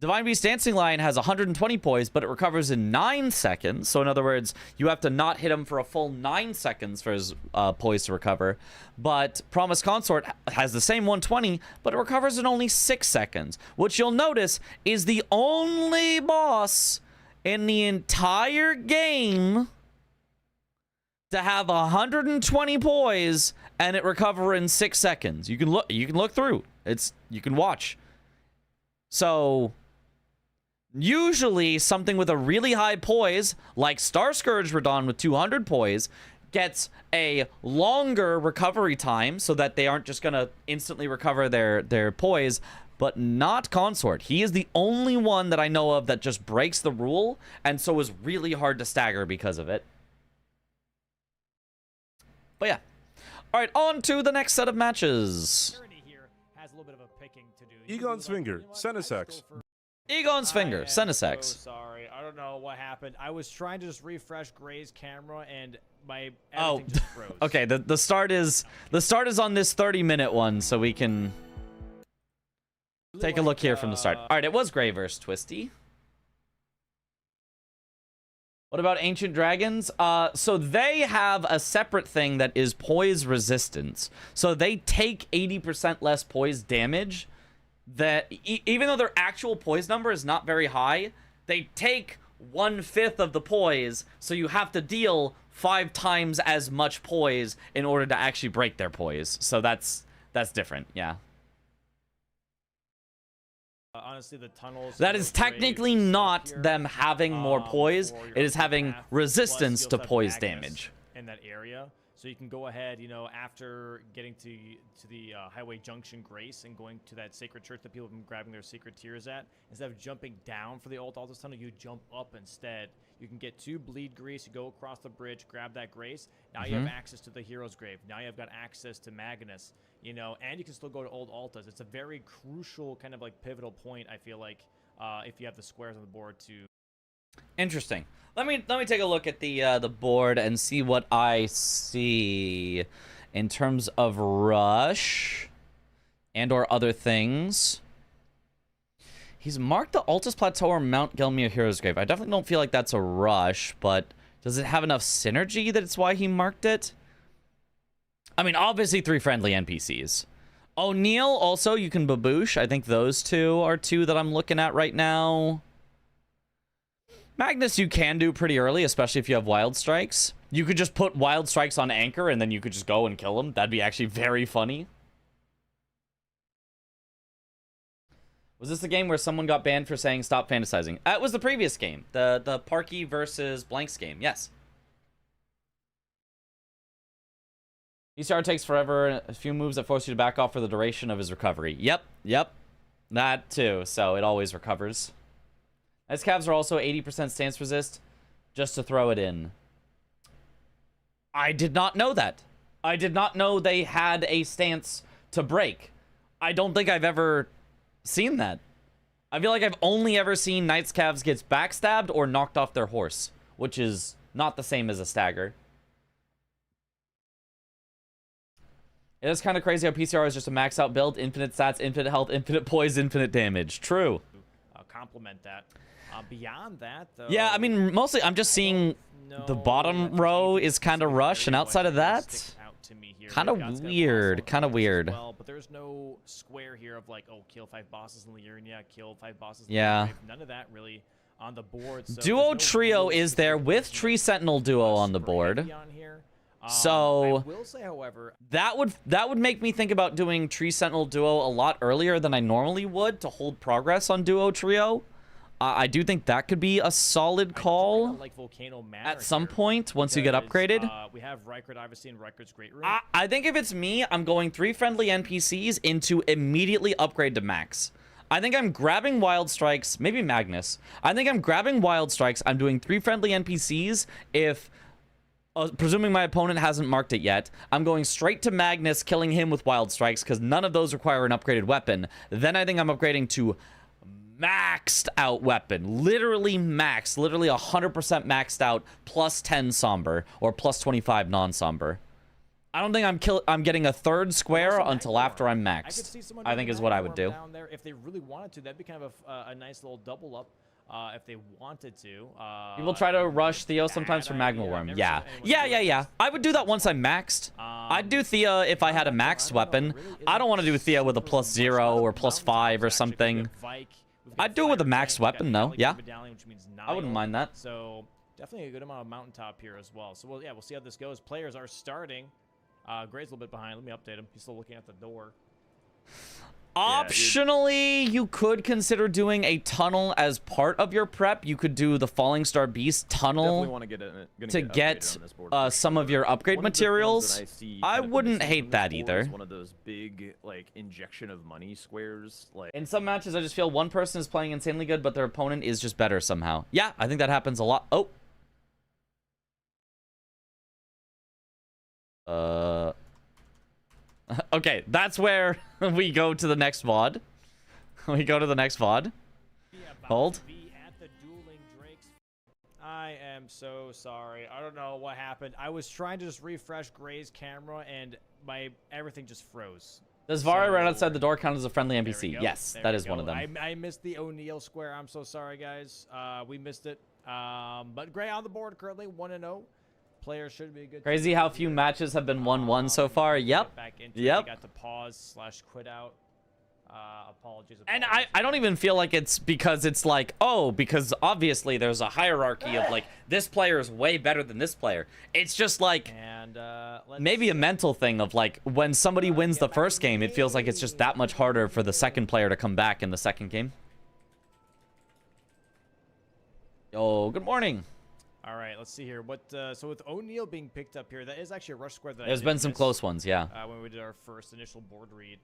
Divine Beast Dancing Lion has 120 poise, but it recovers in 9 seconds. So in other words, you have to not hit him for a full 9 seconds for his poise to recover. But Promise Consort has the same 120, but it recovers in only 6 seconds. Which you'll notice is the only boss in the entire game to have 120 poise and it recover in 6 seconds. You can look through. You can watch. So usually something with a really high poise, like Star Scourge Radon with 200 poise, gets a longer recovery time so that they aren't just gonna instantly recover their poise, but not Consort. He is the only one that I know of that just breaks the rule, and so is really hard to stagger because of it. But yeah. All right, on to the next set of matches. Here has a little bit of a picking to do. Egon's finger, Senesex. Egon's finger, Senesex. So sorry, I don't know what happened. I was trying to just refresh Gray's camera and my Oh, everything just froze. okay. The start is on this 30-minute one, so we can take a look here from the start. All right, it was Gray versus Twisty. What about Ancient Dragons? So they have a separate thing that is poise resistance. So they take 80% less poise damage. That even though their actual poise number is not very high, they take 1/5 of the poise. So you have to deal 5 times as much poise in order to actually break their poise. So that's different. Yeah. Honestly, the tunnels. That is technically not them having more poise. It is having resistance to poise damage. In that area. So you can go ahead, you know, after getting to the Highway Junction Grace and going to that sacred church that people have been grabbing their secret tears at, instead of jumping down for the old Altus Tunnel, you jump up instead. You can get to Bleed Grace, you go across the bridge, grab that Grace. Now you have access to the Hero's Grave. Now you've got access to Magnus, you know, and you can still go to Old Altas. It's a very crucial kind of like pivotal point, I feel like, if you have the squares on the board to... Interesting. Let me take a look at the board and see what I see in terms of rush and or other things. He's marked the Altus Plateau or Mount Gelmir Hero's Grave. I definitely don't feel like that's a rush, but does it have enough synergy that it's why he marked it? I mean, obviously 3 friendly NPCs. O'Neill, also, you can baboosh. I think those 2 are 2 that I'm looking at right now. Magnus you can do pretty early, especially if you have Wild Strikes. You could just put Wild Strikes on Anchor, and then you could just go and kill him. That'd be actually very funny. Was this the game where someone got banned for saying stop fantasizing? That was the previous game. The Parky versus Blanks game, yes. ECR takes forever, a few moves that force you to back off for the duration of his recovery. Yep. That too, so it always recovers. Ice Calves are also 80% stance resist, just to throw it in. I did not know that. I did not know they had a stance to break. I don't think I've ever seen that. I feel like I've only ever seen Knight's Calves gets backstabbed or knocked off their horse, which is not the same as a stagger. It is kind of crazy how PCR is just a max out build, infinite stats, infinite health, infinite poise, infinite damage. True. Complement that. Beyond that, though... Yeah, I mean, mostly I'm just seeing the bottom row is kind of rush, and outside of that, kind of weird, Well, but there's no square here of like, oh, kill 5 bosses in Liurnia, kill 5 bosses in yeah. None of that really on the board. So Duo no Trio is there with Tree Sentinel Duo on the board. On here. So I will say, however, that would make me think about doing Tree Sentinel Duo a lot earlier than I normally would to hold progress on Duo Trio. I do think that could be a solid call like Volcano Manor at some here point once you get because, upgraded. We have Rykard obviously in Rykard's Great Room. I think if it's me, I'm going 3 friendly NPCs into immediately upgrade to max. I think I'm grabbing Wild Strikes, maybe Magnus. I think I'm grabbing Wild Strikes. I'm doing 3 friendly NPCs if... presuming my opponent hasn't marked it yet, I'm going straight to Magnus, killing him with Wild Strikes, because none of those require an upgraded weapon. Then I think I'm upgrading to maxed out weapon. Literally maxed. Literally 100% maxed out, plus 10 somber, or plus 25 non-somber. I don't think I'm getting a 3rd square until after I'm maxed. I think is what I would do. Down there, if they really wanted to, that'd be kind of a nice little double up. If they wanted to. People try to rush Theo sometimes for Magma Worm. Yeah. I would do that once I'm maxed. I'd do Thea if I had a maxed weapon. I don't want to do Thea with a +0 or +5 or something. I'd do it with a maxed weapon, though. Yeah. I wouldn't mind that. So definitely a good amount of mountaintop here as well. So we'll see how this goes. Players are starting. Gray's a little bit behind. Let me update him. He's still looking at the door. Optionally, you could consider doing a tunnel as part of your prep. You could do the Falling Star Beast tunnel to get some of your upgrade materials. I wouldn't hate that either. One of those big like injection of money squares. Like in some matches, I just feel one person is playing insanely good, but their opponent is just better somehow. Yeah, I think that happens a lot. Oh. Okay, that's where we go to the next VOD. We go to the next VOD. Hold. I am so sorry. I don't know what happened. I was trying to just refresh Gray's camera and everything just froze. Does Vara right outside the door count as a friendly NPC? Yes, that is one of them. I missed the O'Neal square. I'm so sorry, guys. We missed it. But Gray on the board currently 1-0. Players should be good. Crazy how few matches have been 1-1 so far. Yep. Yep. Got to pause/quit out. Apologies. And I don't even feel like it's because it's like, oh, because obviously there's a hierarchy of like, this player is way better than this player. It's just like, maybe a mental thing of like, when somebody wins the first game, it feels like it's just that much harder for the second player to come back in the second game. Yo, good morning. All right, let's see here. So with O'Neal being picked up here, that is actually a rush square that there's been some close ones, yeah. When we did our first initial board read.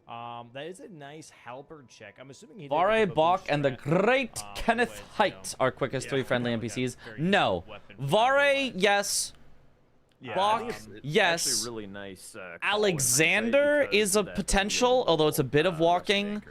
That is a nice halberd check. I'm assuming he did. Vare, Bach, and the great Kenneth Height are quickest 3 friendly NPCs. No. Vare, yes. Yeah, Bach, yes. Actually really nice, Alexander is a potential, although it's a bit of walking.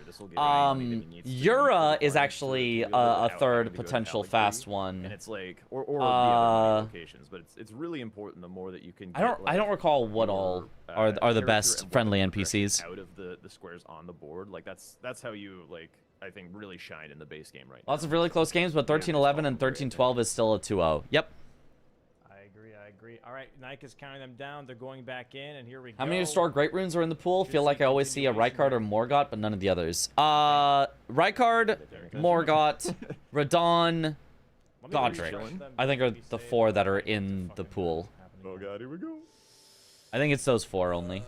Yura is actually a 3rd potential fast one. And it's like, or the other locations, but it's really important the more that you can. Get, I don't recall what all are the best friendly NPCs out of the squares on the board. Like that's how you like. I think really shine in the base game right now. Lots of really close games, but 13-11 and 13-12 is still a 2-0. Yep. I agree. All right, Nike is counting them down. They're going back in, and here we go. How many restored Great Runes are in the pool? Feel like I always see a Rykard or Morgott, but none of the others. Rykard, Morgott, Radon, Godric. I think are the 4 that are in the pool. Oh god, here we go. I think it's those 4 only.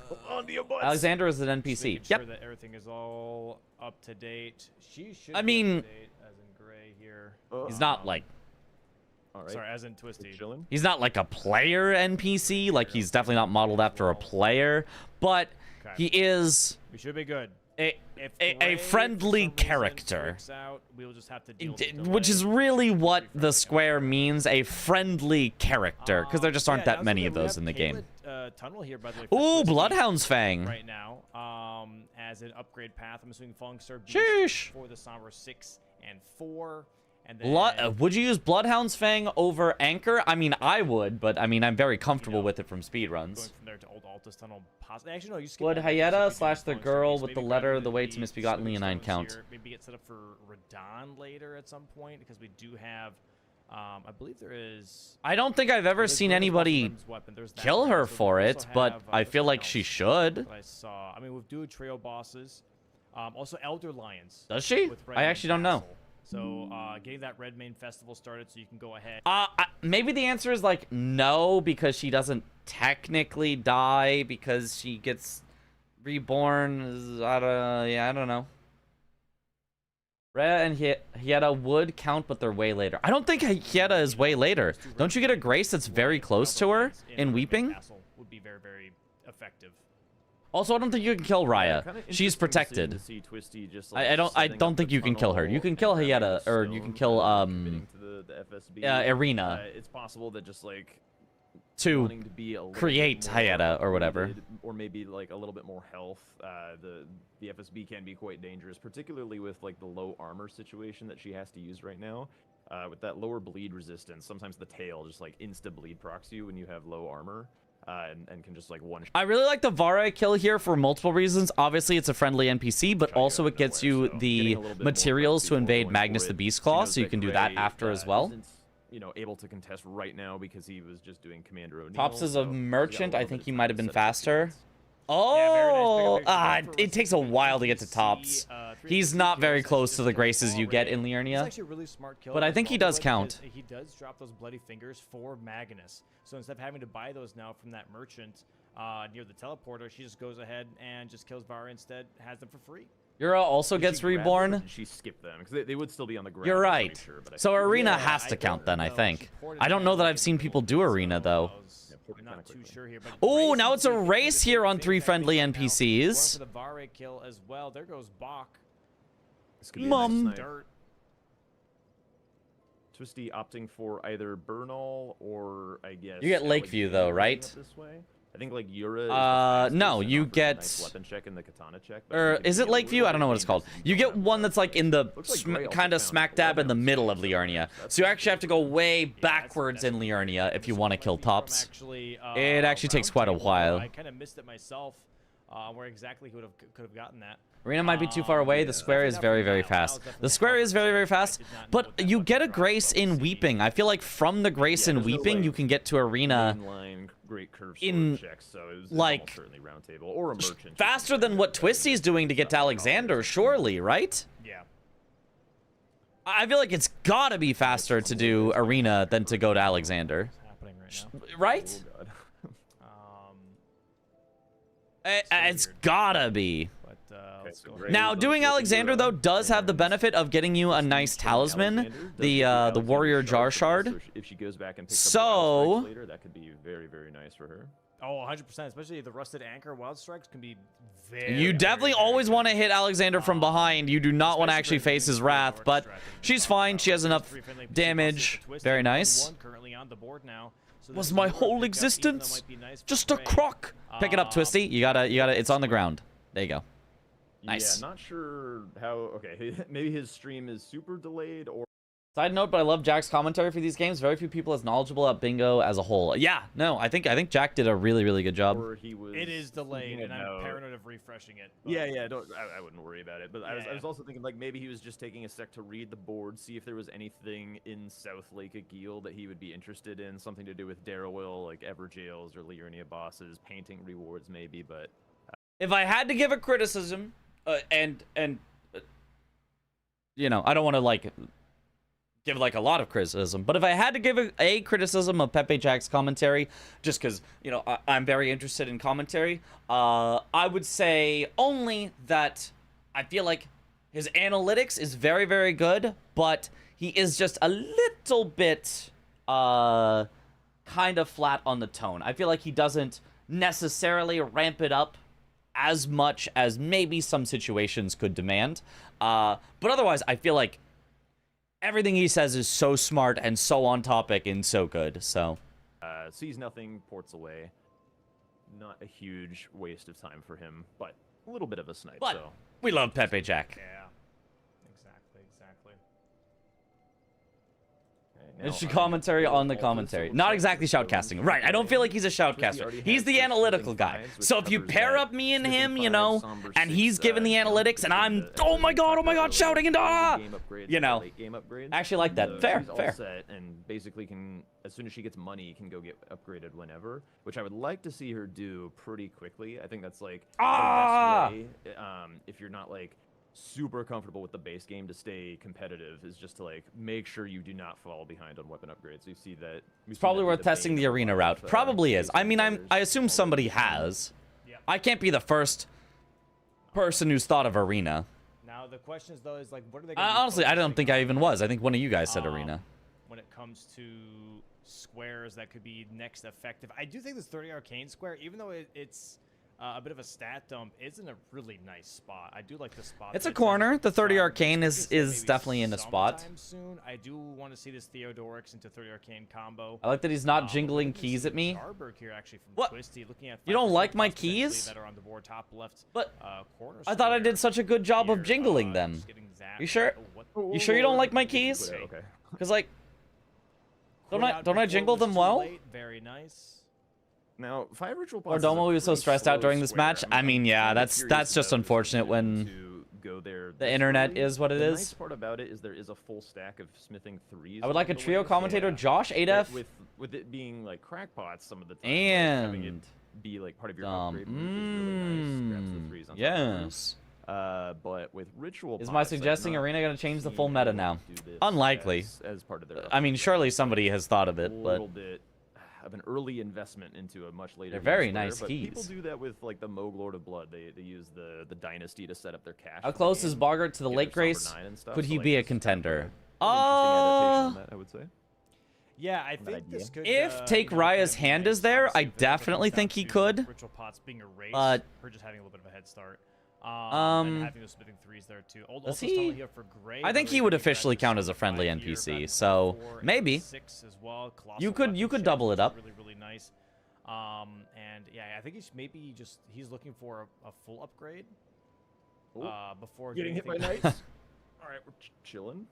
Alexander is an NPC. Yep. Sure that everything is all up to date. She should. I mean, be up to date, as in Gray here. He's not like. Right. Sorry, as in Twisty. He's not like a player NPC. Like he's definitely not modeled after a player, but he is. We should be good. A friendly character, out, we'll just have to deal which is really what the square means, a friendly character, because there just aren't that many of those in the game. Tunnel here, by the way, ooh, Bloodhound's Fang. Right now, as an upgrade path, I'm assuming Falling Star Sheesh. For the Somber 6 and 4. And then, would you use Bloodhound's Fang over Anchor? I mean, I would, but I mean, I'm very comfortable with it from speedruns. Going from there to Old Altus Tunnel. Actually, no, you skip would Hyeta / the girl with the letter, the way to Misbegotten Leonine count? Here. Maybe get set up for Radon later at some point, because we do have, I believe there is... I don't think I've ever seen anybody kill her for it, but I feel like she should. I saw. I mean, we've do trio bosses. Also, Elder Lions. Does she? I actually don't know. So getting that Red Main Festival started so you can go ahead. Maybe the answer is like no, because she doesn't technically die because she gets reborn. I don't know. Rhea and Hieta would count, but they're way later. I don't think Hieta is way later. Don't you get a Grace that's very close to her in Weeping? Would be very, very effective. Also, I don't think you can kill Raya. Kinda She's interesting protected. to see Twisty just, I don't setting up think the you can kill her. You can kill tunnel and Hieta, having or the you can stone kill committing to the FSB. Irina It's possible that just like to wanting to be a little create bit more Hieta or whatever. upgraded, or maybe like a little bit more health. The FSB can be quite dangerous, particularly with like the low armor situation that she has to use right now. With that lower bleed resistance, sometimes the tail just like insta bleed procs you when you have low armor. And can just like one. I really like the Vara kill here for multiple reasons. Obviously, it's a friendly NPC, but also it gets you the materials to invade Magnus the Beastclaw, so you can do that after as well. You know, able to contest right now because he was just doing Commander O'Neill. Pops is a merchant. I think he might have been faster. faster. Oh, it takes a while to get to Tops. He's not very close to the graces you get in It's Liurnia. actually a really smart kill. But I think he does count. He does drop those bloody fingers for Magnus. So instead of having to buy those now from that merchant near the teleporter, she just goes ahead and just kills Vara instead, has them for free. Yura also gets reborn. Did she skip them? Because they would still be on the ground. You're I'm right. pretty sure, but I So think- Arena Yeah, has I to count don't then, I know. think. She ported I don't know that I've it seen people do Arena, though. I'm not too sure here. But Oh, Grace now is it's a doing race the here same on thing three that friendly Big now. NPCs. Going for the Vare kill as well. There goes Bach. This could be a Mum. nice snipe. Dirt. Twisty opting for either Bernal or I guess. You get Lakeview, though, Alexander right? up This way. I think like Yura. Is the No, fastest and you offers a get- nice weapon check and the katana check. but Or you can is be it a Lakeview? little I don't know what it's called. dangerous if You don't get have one that. that's like in the Looks like Gray also kind of found smack dab in the 11 middle of so Liurnia. that's So you actually have to go way that's- backwards that's in pretty Liurnia good. if you This want to might kill be from Tops. Actually, It actually takes quite a round table. while. I kind of missed it myself. Where exactly could have gotten that. Arena might be too far away. The square is very, very fast. The square is very, very fast, but you get a Grace in Weeping. I feel like from the Grace Yeah, in there's no, Weeping, like, you can get to Arena Mainline great curve in, sword checks, so it was like, almost certainly round table or a merchant. faster than what Twisty's doing to get to Alexander, surely, right? Yeah. I feel like it's gotta be faster to do Arena than to go to Alexander. It's happening right now. Right? Oh, God. It's gotta be. But let's so go Gray ahead. Now, is doing up with Alexander, Yura, though, does have the and benefit of getting you a Twisty nice killing talisman, Alexander does the give the Alexander Warrior shard Jar for Shard. this, so if she goes back and picks So- up the Wild Strikes later, that could be very, very nice for her. Oh, 100%. Especially the Rusted Anchor Wild Strikes can be very. You definitely very, always very want to hit Alexander from behind. You do not want to Especially actually face his during wrath, North but Strat, she's fine. She has enough damage. Very nice. Currently on the board now. So Was this my is a whole pickup, even though it existence might be nice for just a Gray. crock? Pick it up, Twisty. You gotta. It's on the ground. There you go. Nice. Yeah, not sure how. Okay, maybe his stream is super delayed, or Side note, but I love Jack's commentary for these games. Very few people as knowledgeable about bingo as a whole. Yeah, no, I think Jack did a really, really good job. or he was. It is delayed, thinking and I'm about- paranoid of refreshing it. but- Yeah, yeah. I wouldn't worry about it. But I Yeah. was also thinking like maybe he was just taking a sec to read the board, see if there was anything in South Lake Agil that he would be interested in, something to do with Darrowil, like Everjails or Liurnia bosses, painting rewards maybe. But If I had to give a criticism, and you know, I don't want to like give like a lot of criticism, but if I had to give a criticism of Pepe Jack's commentary, just because you know I'm very interested in commentary, I would say only that I feel like his analytics is very, very good, but he is just a little bit kind of flat on the tone. I feel like he doesn't necessarily ramp it up as much as maybe some situations could demand. But otherwise, I feel like everything he says is so smart and so on topic and so good. So sees nothing, ports away. Not a huge waste of time for him, but a little bit of a snipe. But so we love Pepe Jack. Yeah. Exactly. okay, It's now the commentary I'm on the Altus, commentary. it looks Not like exactly so shoutcasting. he's Right, I don't feel like he's a Twisty shoutcaster. already He's has the first analytical Smithing guy. Fives, which So if you covers pair that up me and Smithing him, you Fives, know, Somber and Six, he's giving the jump analytics, and between I'm, the oh my god, early shouting and ah! game upgrades You and know, late game upgrades. I actually like that. So Fair, she's all fair. set and basically can, as soon as she gets money, can go get upgraded whenever, which I would like to see her do pretty quickly. I think that's like the best way, if you're not like super comfortable with the base game to stay competitive is just to like make sure you do not fall behind on weapon upgrades. You see that It's probably worth testing the arena route. Probably is. I mean, I assume somebody has. Yep. I can't be the first person who's thought of arena. Now the question is though is like what are they? Honestly, I don't think I even was. I think one of you guys said arena. When it comes to squares that could be next effective, I do think this 30 arcane square, even though it's a bit of a stat dump, is in a really nice spot. I do like the spot. It's a corner. The 30 arcane is maybe definitely in a spot. sometime Soon. I do want to see this Theodorix into 30 arcane combo. I like that he's not jingling keys at me. Jarberg here actually from What? Twisty, looking at You don't 5% like my pots potentially keys? that are on the board top left. But Corner I thought I square did such a good job of here, jingling them. just getting zapped. You sure? Oh, what? You sure you don't like my keys? Okay. Because like, don't Caught I out don't I before jingle was them too well? late. Very nice. Now, 5 ritual Or pots. Domo was so stressed out during this match. I mean, yeah, that's just unfortunate when to go there the this internet early. is what it The is. nice part about it is there is a full stack of smithing 3s. I would like a on the trio way, so commentator, Josh, 8F, with it being like crackpots some of the time, like, having it and be like part of your upgrade move is really nice. Grab some 3s on top of yes. but with ritual Is pots, my I've suggesting not arena gonna change the seen full meta anyone now? do this Unlikely. as part of their I mean, upgrade. surely somebody has thought of a it, but little bit of an early investment into a much later. They're very use layer, nice but People keys. do that with like the Moog Lord of Blood. They use the dynasty to set up their cache. how for the close is game, Bogart to the get Lake their Somber Grace? 9 and stuff, Could so, he like, be a this is kind of contender? an interesting adaptation on that, I would say. Yeah, I think idea. this could. If Take Raya's kind of be hand nice. is there, Obviously, I if it definitely comes think down he to could. Ritual pots being erased, But her just having a little bit of a head start. Um, And having those smithing 3s there too. does Also he- telling here for Gray, I think but he would maybe grabbing officially count as a Summer friendly 5 here, NPC, grabbing so 4 and maybe. 6 as well. You Colossal could weapon double shape, it up. which is really really nice. And yeah, I think he's maybe just he's looking for a full upgrade. Ooh. Before Getting doing hit by anything knights. else. All right, we're chilling.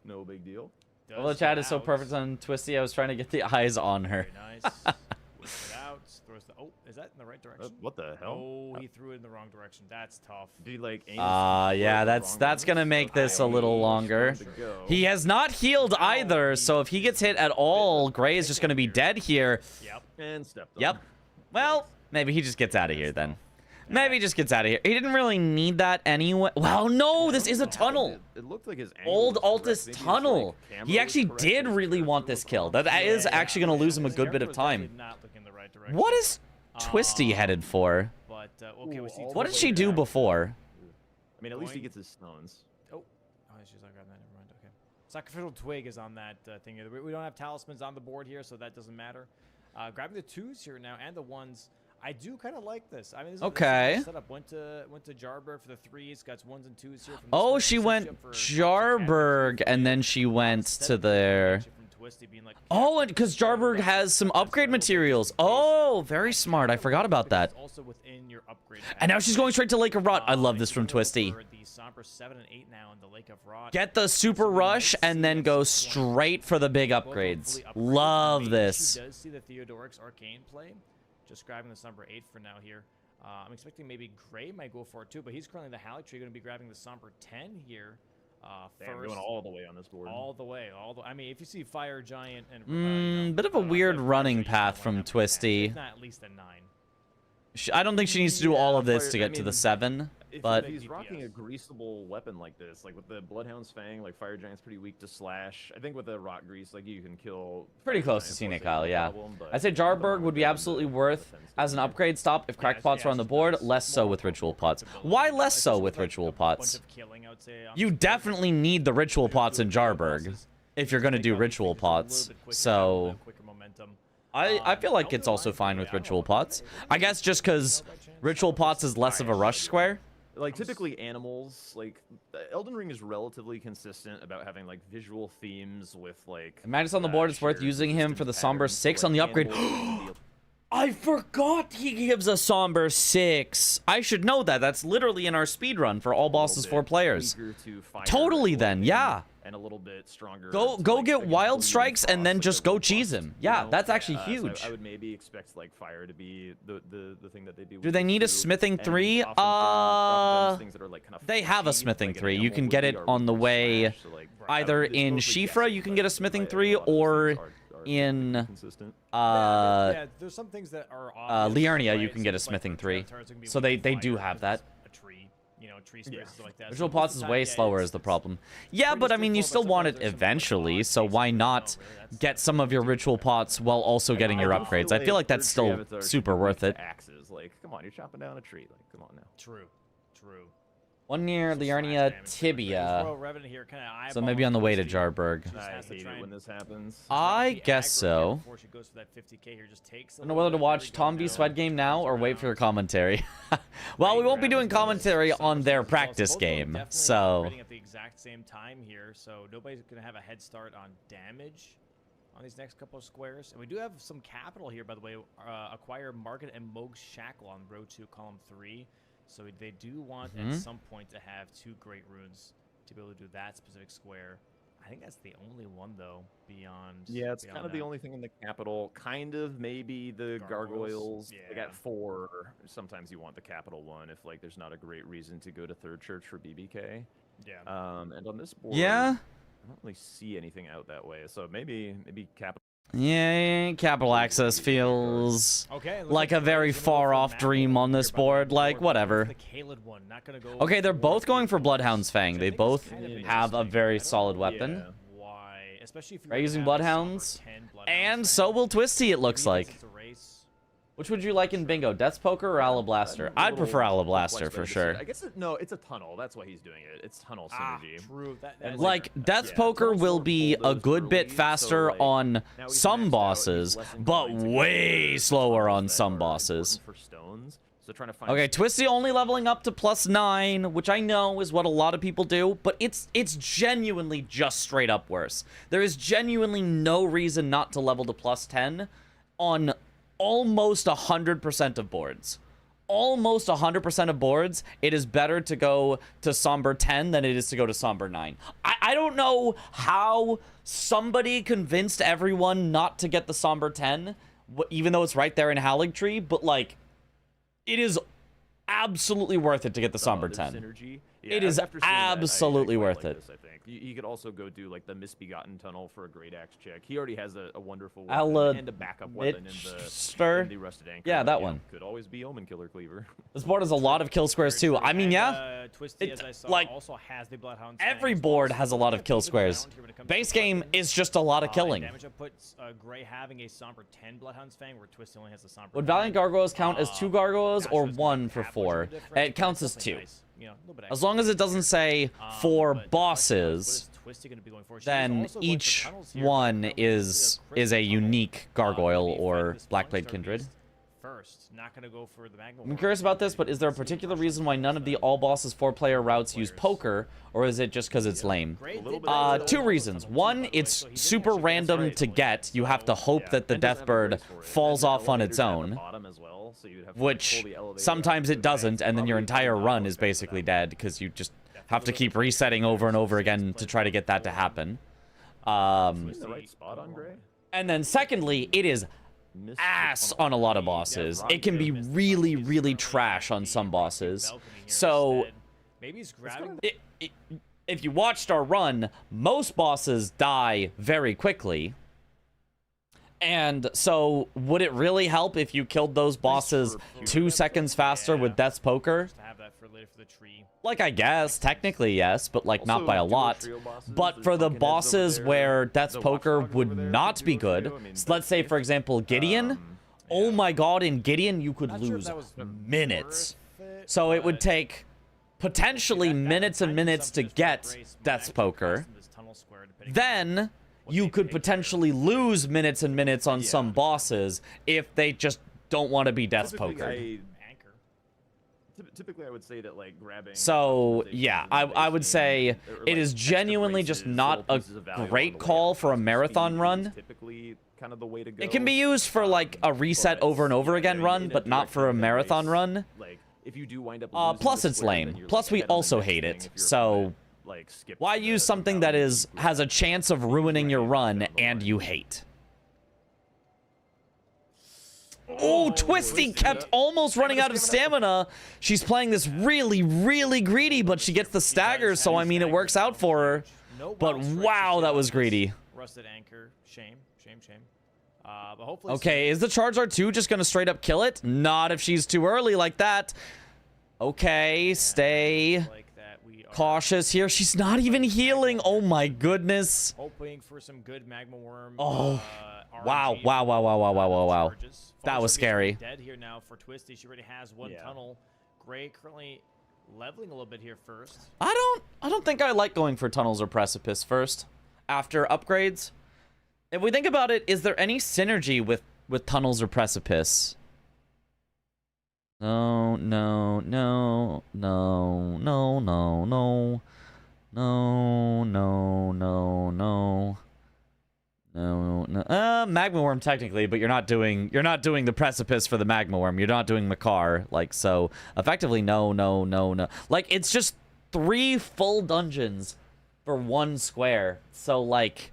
No big deal. Well, the Does chat get is so out. perfect on Twisty. I was trying to get the eyes on her. Very nice. Whips it out. Throws the. Oh, is that in the right direction? What the hell? Oh, he threw it in the wrong direction. That's tough. Did he like? aim Yeah, the that's wrong gonna ones? make this a Okay, little he's longer. starting to go. He has not healed either, so if he gets hit at all, Gray is just gonna be dead here. Yep. And stepped on. Yep. Well, maybe he just gets out of here then. Maybe he just gets out of here. He didn't really need that anyway. Well, no, this is a tunnel. It looked like his angle Old was correct. Altus Maybe his, tunnel. like, camera He was actually correct, did his really want perspective this was kill. off. That is actually gonna lose him a His good bit of character was time. definitely not looking in the right direction. What is Twisty headed for? But okay, we see. Ooh, all What the did way she do back. before? I mean, at least he gets his stones. Oh, she's not grabbing that. Never mind. Okay. Sacrificial twig is on that thing. We don't have talismans on the board here, so that doesn't matter. Grabbing the 2s here now and the 1s. I do kind of like this. I mean, this Okay. is a nice setup. Went to Jarberg for the 3s. Got 1s and 2s here. From Oh, this she sets went you up for Jarberg, and then she went to there. From Twisty being like, Oh, and because Jarberg has some upgrade materials. Oh, very smart. I forgot about that. It's also within your upgrade. And now she's going straight to Lake of Rot. I love this from Going Twisty. for the Somber 7 and 8 now in the Lake of Rot. Get the super rush and then go straight for the big upgrades. Love this. She does see the Theodorix Arcane play. Just grabbing the Somber 8 for now here. I'm expecting maybe Gray might go for it too, but he's currently the Halleck tree going to be grabbing the Somber 10 here. Damn, First, going all the way on this board. all the way. I mean, if you see Fire Giant and Bit of a weird Fire running Giant, you path don't from wanna have Twisty. if not at least a 9. I don't think she needs to do all of this Fire- to I get to the mean, 7, If but he's rocking a DPS. greasable weapon like this, like with the Bloodhound's Fang, like Fire Giant's pretty weak to slash. I think with the Rock Grease, like you can kill. pretty Fire close to Giants seeing once it, they have Kyle, no yeah. problem, but I'd say you don't Jarberg wanna would be get absolutely into worth defense as an there. upgrade stop if crack pots were on the board, less so with ritual pots. Why less so with ritual pots? You definitely need the ritual pots in Jarberg if you're going to do ritual pots. So I feel like it's also fine with ritual pots. I guess just because ritual pots is less of a rush square. Like typically animals, like Elden Ring is relatively consistent about having like visual themes with like. Magnus on the board, it's worth shared using him for the resistance Somber patterns, 6 so, on the like, upgrade. animals can be I forgot he gives a Somber 6. I should know that. That's literally in our speedrun for all bosses, 4 players. weaker to fire Totally then, lightning, yeah. And a little bit stronger. Go to, like, get against Wild bleeding Strikes and then frost, just like, go really cheese frost, him. you Yeah, know? that's actually So huge. I would maybe expect like fire to be the thing that they do. Do they need a smithing 3? They have a smithing 3. You can get it on the way either in Shifra, you can get a smithing 3, or in yeah, there's some things that are obvious, Liurnia, you right? can get a So it's like smithing for 3. Avatar, it's gonna be So weak they to do fire have because that. it's a tree, you know, tree spaces like that. Visual So most pots of is the time, way yeah, slower it's- is the it's problem. Yeah, pretty but I mean, you straightforward, still want but it sometimes there's some, like, eventually, odd so cases why you don't not know, really. get some of your ritual pots while also getting your I do upgrades? feel I feel like third that's tree still avatars should super be worth weak it. to Axes. Like, come on, you're chopping down a tree. Like, come on now. True. One near Some the slash Arnia damage there, but tibia. Royal Revenant here kinda So maybe on the way to Twisty. Jarburg. Just I has to hate try it when and this happens. I drop the guess aggro so. here before she goes for that 50k here. Just takes a I don't know little whether to bit, watch really Tom goes v Sweat down, game now or turns wait for around. your commentary. Well, we won't be doing Grab as commentary well, on their so practice both of them game, definitely so operating at the exact same time here, so nobody's gonna have a head start on damage on these next couple of squares. And we do have some capital here, by the way. Acquire Market and Moog's Shackle on row 2, column 3. So they do want at some point to have 2 great runes to be able to do that specific square. I think that's the only one though beyond. Yeah, it's beyond kind of the that. only thing in the capital. Kind of maybe the Gargoyles, gargoyles. They yeah. got 4. Sometimes you want the capital one if like there's not a great reason to go to Third Church for BBK. Yeah. And on this board, yeah, I don't really see anything out that way. So maybe capital. yeah, capital access feels Okay, looks like a Gray's very gonna go far for off Magma dream on here, this by the way. board. Like, Going whatever. for the Kaled one, not gonna go Okay, they're for both going for the Bloodhound's Fang. which I They think is both kind of have a interesting. very I don't solid know weapon. Yeah. Why, especially if Are you're you using gonna have a Bloodhounds? Somber 10 Bloodhounds And Fang, so will Twisty, it looks maybe because like. it's a race. Which would you like in bingo? Death's Poker or Alablaster? I'd prefer Alablaster for sure. I guess no, it's a tunnel. That's why he's doing it. It's tunnel synergy. True. That And is Like, Death's yeah, Poker Tunnel's will more be pull a those good bit early, so, faster like, on now he's some maxed out, bosses, he's less but inclined to go way for slower tunnels on that some are bosses. important for stones. So trying to find Okay, Twisty only leveling up to +9, which I know is what a lot of people do, but it's genuinely just straight up worse. There is genuinely no reason not to level to +10 on almost 100% of boards. Almost 100% of boards, it is better to go to Somber 10 than it is to go to Somber 9. I don't know how somebody convinced everyone not to get the Somber 10, even though it's right there in Haligtree, but like, it is absolutely worth it to get the Somber 10. Synergy. It is after seeing that, absolutely I quite worth like it. This, I think you could also go do like the Misbegotten Tunnel for a great axe check. He already has a wonderful weapon and a backup weapon in the Rusted Anchor. Yeah, but, that you know, one. could always be Omen Killer Cleaver. This board has a lot of kill squares too. I mean, yeah, Twisty, it- as I saw, like, also has the Bloodhound Fang every as well, board so has a both lot of have kill even squares. ground here when it comes to Base game weapons. is just a lot of killing. Damage up puts Gray having a Somber 10 Bloodhound's Fang, where Twisty only has the Somber. Would 9. Valiant Gargoyles count as 2 gargoyles Gosh, or that's 1 not for that much of a 4? difference, It but counts it's as something 2. nice, you know, a little bit As extra. long as it doesn't say 4 But the question is, what bosses, is Twisty gonna be going for? She's then also going for each tunnels here, one but is probably a tunnel. unique Gonna gargoyle be fighting or this Blackblade Longstar Kindred. Beast First, not gonna go for the Magma I'm War. curious about this, but is there a particular reason why none of the all bosses 4-player routes use poker, or is it just because it's lame? Gray little did bit go of for the 2 Longstar reasons. Tunnel too, One, by the way, it's so he did super actually get random right to away. get. You have to hope Yeah, that the and doesn't have a Deathbird brace for it. falls And the off on its elevator's at the own, bottom as well, so you'd have to, like, which pull the elevator sometimes up it to the bank. doesn't, and then your Probably entire not run most is guys do basically that. dead because you just have to keep resetting over and over again to try to get that to happen. In the right spot on Gray? And then secondly, it is Missed ass the tunnel. on a lot of Yeah, bosses. Ron It can be missed the really, tunnel. really trash on some bosses. Balcony here So instead. Maybe he's grabbing. if you watched our run, most bosses die very quickly. And so, would it really help if you killed those bosses 2 seconds faster with Death's Poker? To have that for later for the tree. Like, I guess, technically, yes, but, like, not Also, by a duo lot. trio bosses, But there's for the Pumpkinheads over bosses there, where Death's the Poker Watchdog would over there not for be duo good, trio. I mean, so let's say, for example, Gideon, oh my god, in Gideon, you could Not sure if lose that was minutes. worth it, So it would but take potentially that minutes and might be minutes to something just get for Grace might Death's actually Poker. cost him this tunnel square, depending on Then what you they could pick there. potentially lose minutes and minutes on some bosses if they just don't want to be Death's Typically, Poker. Anchor. Typically, I would say that like grabbing. So optimization yeah, in the I base would game, say or, it like, is extra genuinely just braces, not little a pieces of value on great the way call up. for a Speed marathon is run. Typically, kind of the way to go. It can be used for like a reset over and over again run, but not for a marathon run. Like if you do wind up. Plus losing the it's square, lame. then you're, Plus like, we ahead on the also next hate thing it. if your So opponent, like, skips why the use something that value is route. has a chance of ruining your run and you hate? Oh, Twisty kept almost running out of stamina. She's playing this really, really greedy, but she gets the stagger, so I mean it works out for her. No But wild strikes wow, to that see was on this greedy. Rusted Anchor. Shame. But hopefully. Okay, is the Charizard 2 just gonna straight up kill it? Not if she's too early like that. Okay, stay Like that, we are cautious here. She's not even healing. Oh my goodness. hoping for some good magma worm. Oh. RNG Wow, for, wow, wow, wow, wow, wow, wow, wow. charges. That was False Beast scary. Dead here now for Twisty. She already has one Yeah. tunnel. Gray currently leveling a little bit here first. I don't think I like going for tunnels or precipice first after upgrades. If we think about it, is there any synergy with tunnels or precipice? No, no, no, no, no, no, no. No, no, no, no. No, no. Magma Worm technically, but you're not doing the precipice for the Magma Worm. You're not doing Makar, like, so effectively no, no, no, no. Like, it's just 3 full dungeons for 1 square. So like,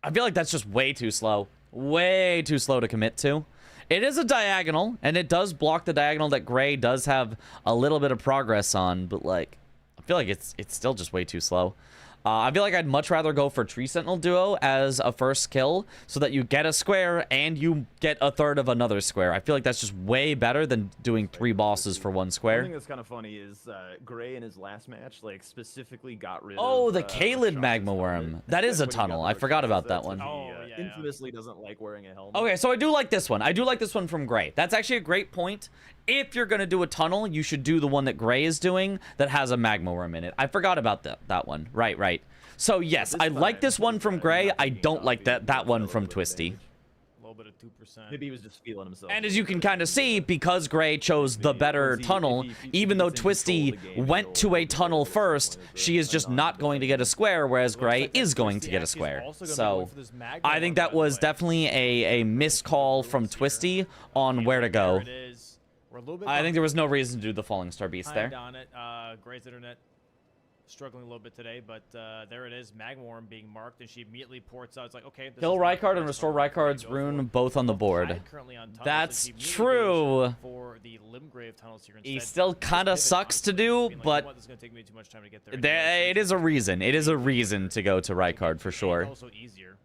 I feel like that's just way too slow. Way too slow to commit to. It is a diagonal, and it does block the diagonal that Gray does have a little bit of progress on, but like, I feel like it's still just way too slow. I feel like I'd much rather go for Tree Sentinel Duo as a first kill so that you get a square and you get a third of another square. I feel like that's just way better than doing 3 bosses for 1 One square. thing that's kind of funny is Gray in his last match, like, specifically got rid Oh, of the Kaled Shot's Magma helmet. Worm. That is a When he got tunnel. the I forgot about that That's one. what he, Oh, yeah. infamously doesn't like wearing a helmet. Okay, so I do like this one. I do like this one from Gray. That's actually a great point. If you're going to do a tunnel, you should do the one that Gray is doing that has a Magma Worm in it. I forgot about that one. Right, right. So yes, I like this one from Gray. I don't like that one from Twisty. A little bit of 2%. Maybe he was just feeling himself. And as you can kind of see, because Gray chose the better tunnel, even though Twisty went to a tunnel first, she is just not going to get a square, whereas Gray is going to get a square. So I think that was definitely a missed call from Twisty on where to go. I think there was no reason to do the Falling Star Beast there. On it. Gray's internet struggling a little bit today, but there it is. Magma Worm being marked, and she immediately ports out. It's like, okay. Kill Rykard and restore Rykard's rune both on the board. That's true. For the Limgrave tunnels here He instead. still kind of sucks to do, but This is gonna take me too much time to get there. it is a reason. It is a reason to go to Rykard for sure. Also easier.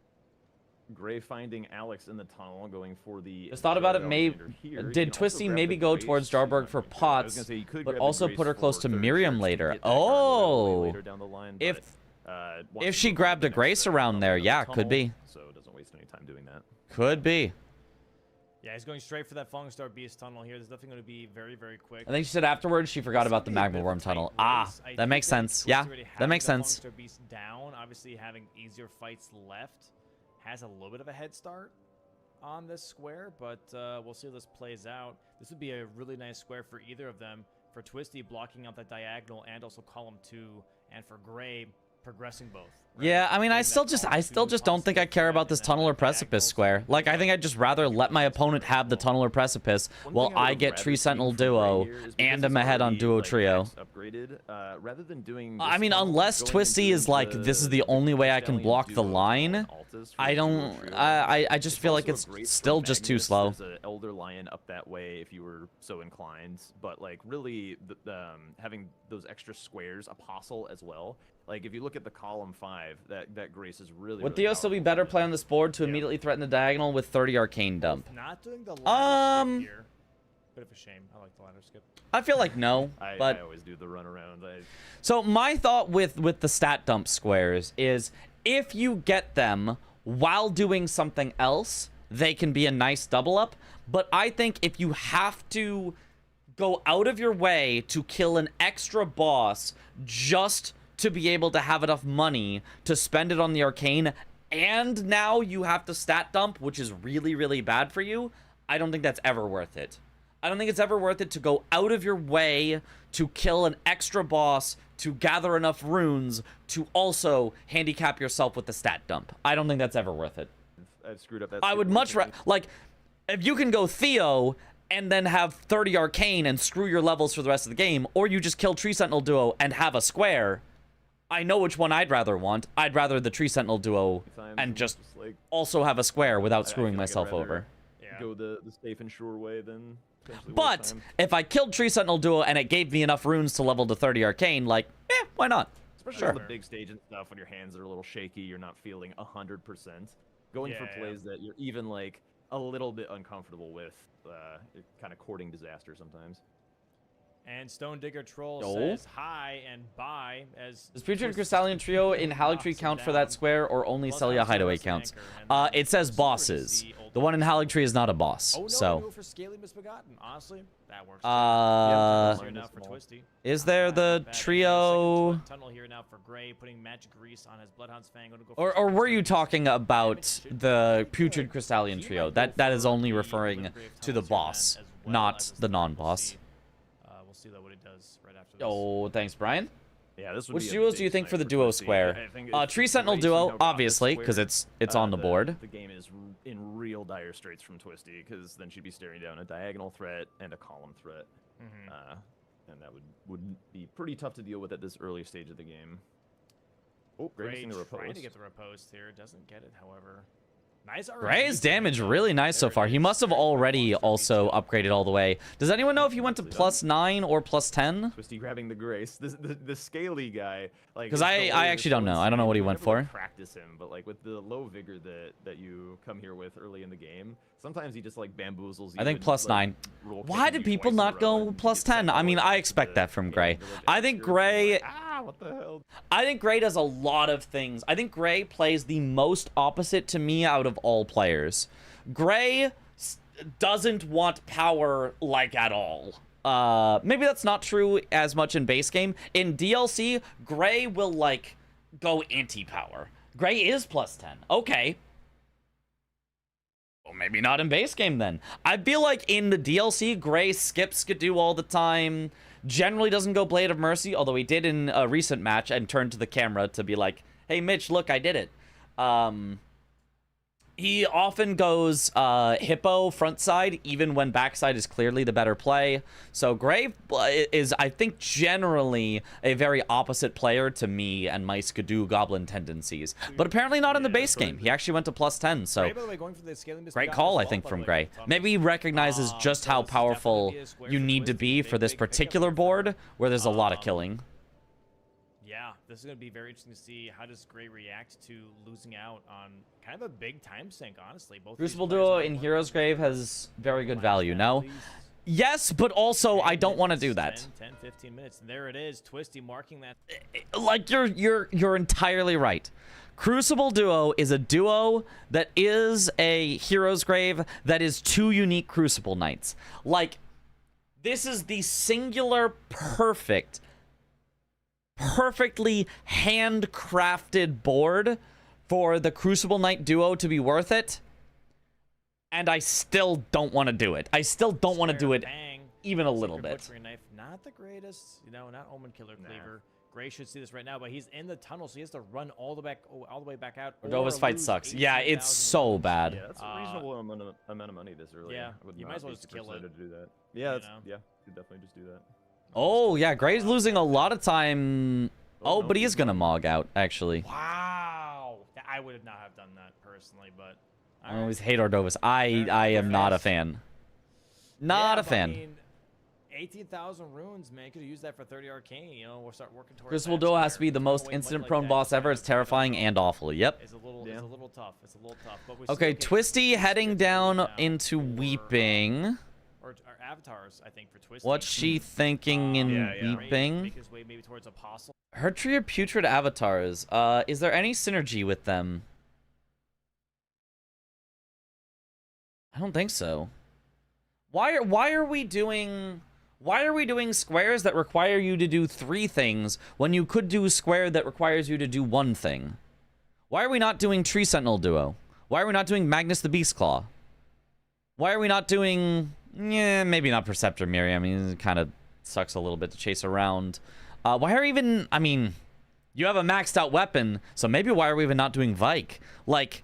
Gray finding Alex in the tunnel, going for the. Just thought about it. Maybe here. You did can also Twisty grab maybe the go Grace towards Jarburg for I was gonna pots, say, you could but grab the also Grace put her close for to 30 Miriam shards to later. get that card way Oh, later down the line, if but, if she grabbed a Grace around there, yeah, could be, So it doesn't waste any time doing that. could be. Yeah, he's going straight for that Falling Star Beast tunnel here. There's definitely going to be very, very quick. I think she said afterwards she forgot about the Magma Worm tunnel. Ah, that makes sense. Yeah, that makes sense. Falling Star Beast down, obviously having easier fights left, has a little bit of a head start on this square, but we'll see how this plays out. This would be a really nice square for either of them. For Twisty, blocking out that diagonal, and also column 2, and for Gray, progressing both. Right? Yeah, I mean, I Getting still that just column 2 don't think I care about this tunnel or precipice square. Like, I think I'd just rather let my opponent have the tunnel or precipice while I get Tree Sentinel Duo and I'm ahead on Duo Trio. Upgraded, rather than doing. I mean, unless Twisty is like, this is the only way I can block the line, I don't, I just feel like it's still just too slow. There's an Elder Lion up that way if you were so inclined, but like really, having those extra squares, Apostle as well. Like if you look at the column 5, that Grace is really. Would really Theo still be better play on this board to immediately threaten the diagonal with 30 Arcane Dump? Not doing the ladder skip here. Bit of a shame. I like the ladder skip. I feel like no, but I always do the run around. So my thought with the stat dump squares is if you get them while doing something else, they can be a nice double up. But I think if you have to go out of your way to kill an extra boss just to be able to have enough money to spend it on the arcane, and now you have to stat dump, which is really, really bad for you, I don't think that's ever worth it. I don't think it's ever worth it to go out of your way to kill an extra boss to gather enough runes to also handicap yourself with the stat dump. I don't think that's ever worth it. I've screwed up that. I would much rather, like, if you can go Theo and then have 30 arcane and screw your levels for the rest of the game, or you just kill Tree Sentinel Duo and have a square, I know which one I'd rather want. I'd rather the Tree Sentinel Duo and just like, also have a square without I screwing feel like I'd myself rather over. Go the safe and sure way than. But if I killed Tree Sentinel Duo and it gave me enough runes to level to 30 arcane, like, why not? Especially on the big stage and stuff, when your hands are a little shaky, you're not feeling 100%. Going for plays that you're even like a little bit uncomfortable with, kind of courting disaster sometimes. And Stone Digger Troll Yo. says hi and bye as Does Putrid Twisty Crystallion Trio in Haligtree knocks him count for down. that square, or only Plus Celia obviously Hideaway Rusty counts? Anchor, and then It says super to bosses. see Old The one in Picture. Haligtree is not a boss, Oh no, so. no for Scaly Misbegotten. Honestly, that works. Uh, Here now for Twisty. Is there Not the bad. trio? Second tunnel here now for Gray, putting magic grease on his Bloodhound's Fang. Gonna go for Or some were you damage. talking about Should the be Putrid good. Crystallion He trio? might go That is for only the referring Grave to the Tunnels here then boss, as well not as the third. non-boss. We'll see though what it does right after this. Oh, thanks, Brian. Yeah, this would Which be a duos big do you think night for the duo Twisty. square? I think Tree if Sentinel Grace duo, somehow got this obviously, because square, it's on the board. The game is in real dire straits from Twisty, because then she'd be staring down a diagonal threat and a column threat, and that would be pretty tough to deal with at this early stage of the game. Oh, Gray Gray using the trying riposte. to get the riposte here. Doesn't get it, however. Nice RNG Gray's from damage him, though. really nice so There it far. He is. must have Very good already monster also beat. upgraded all the way. Does anyone know if he went to Nicely done. plus 9 or plus 10? Twisty grabbing the Grace. The scaly guy, like 'Cause the I way actually is don't so know. I don't know insane. what he You went never, like, for. Practice him, but like with the low vigor that you come here with early in the game, sometimes he just like bamboozles you. I think and, plus like, 9. roll Why kicking did you people twice in a not row go and plus get set 10? I mean, forward I into expect the that from melee Gray. village I think after, and you're Gray... like, what the hell? I think Gray does a lot of things. I think Gray plays the most opposite to me out of all players. Gray doesn't want power, like, at all. Maybe that's not true as much in base game. In DLC, Gray will, like, go anti-power. Gray is plus 10. Okay. Well, maybe not in base game, then. I feel like in the DLC, Gray skips Skidoo all the time. Generally doesn't go Blade of Mercy, although he did in a recent match and turned to the camera to be like, hey, Mitch, look, I did it. He often goes Hippo front side, even when backside is clearly the better play. So Gray is, I think, generally a very opposite player to me and my Skidoo Goblin tendencies. But apparently not in the base game. He actually went to plus 10, so Gray, by the way, going for the Scaly great Misbegotten call, as I well, think, by the from way, Gray. for Thomas. Maybe he recognizes just So how this is definitely powerful gonna be a square you for need to Twisty. be Big, for this big pickup particular here for board him. where there's a lot of killing. Yeah, this is going to be very interesting to see how does Gray react to losing out on kind of a big time sink, honestly. Both of these Crucible players Duo have in won Hero's Grave has very good last value, at no? least Yes, but also 10 I don't want to minutes, do that. 10, 15 minutes. And there it is, Twisty marking that. Like you're entirely right. Crucible Duo is a duo that is a Hero's Grave that is 2 unique Crucible Knights. Like, this is the singular perfectly handcrafted board for the Crucible Knight duo to be worth it. And I still don't want to do it. I still don't want to do Square, it bang. even a little Secret bit. butchering knife, not the greatest, not Omen Killer Cleaver. Gray should see this right now, but he's in the tunnel, so he has to run all the way back out. Cordova's or fight lose sucks. Yeah, it's 18,000 so runes. bad. Yeah, that's a reasonable amount of money this early. Yeah, I would you might not as well be just super kill it, excited to do that. Yeah, you that's, know? yeah, you could definitely just do that. Oh, yeah, Gray's losing a lot of time. Oh, no, but he he's is going to not. mog out, actually. Wow, I would not have done that personally, but I always hate Ordovas. I am not a fan. Not a fan. 18,000 runes, man. Could have used that for 30 arcane. We'll start working towards. Crucible that Duo has to square. be the Throwing most away money incident-prone like boss that ever. It's terrifying and awful. Yep. It's a little tough. It's a little tough. But we Okay, still get Twisty two heading scripts down now into for, Weeping. or avatars, I think, for Twisty. What's she thinking in Yeah, yeah. Weeping? Make his way maybe towards Apostle. Her trio of putrid avatars. Is there any synergy with them? I don't think so. Why are we doing squares that require you to do 3 things when you could do a square that requires you to do 1 thing? Why are we not doing Tree Sentinel Duo? Why are we not doing Magnus the Beastclaw? Why are we not doing... Yeah, maybe not Perceptor Miri. I mean, it kind of sucks a little bit to chase around. Why are even... I mean, you have a maxed out weapon, so maybe why are we even not doing Vike? Like,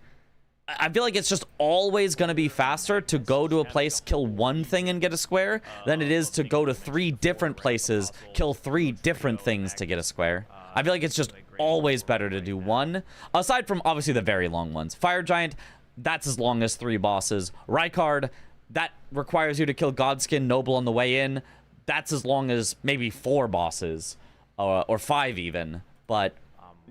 I feel like it's just always going to be faster to go to a place, kill 1 thing and get a square, than it is to go to 3 different places, kill 3 different things to get a square. I feel like it's just always better to do 1, aside from obviously the very long ones. Fire Giant, that's as long as 3 bosses. Rykard, that requires you to kill Godskin Noble on the way in. That's as long as maybe 4 bosses, or 5 even. But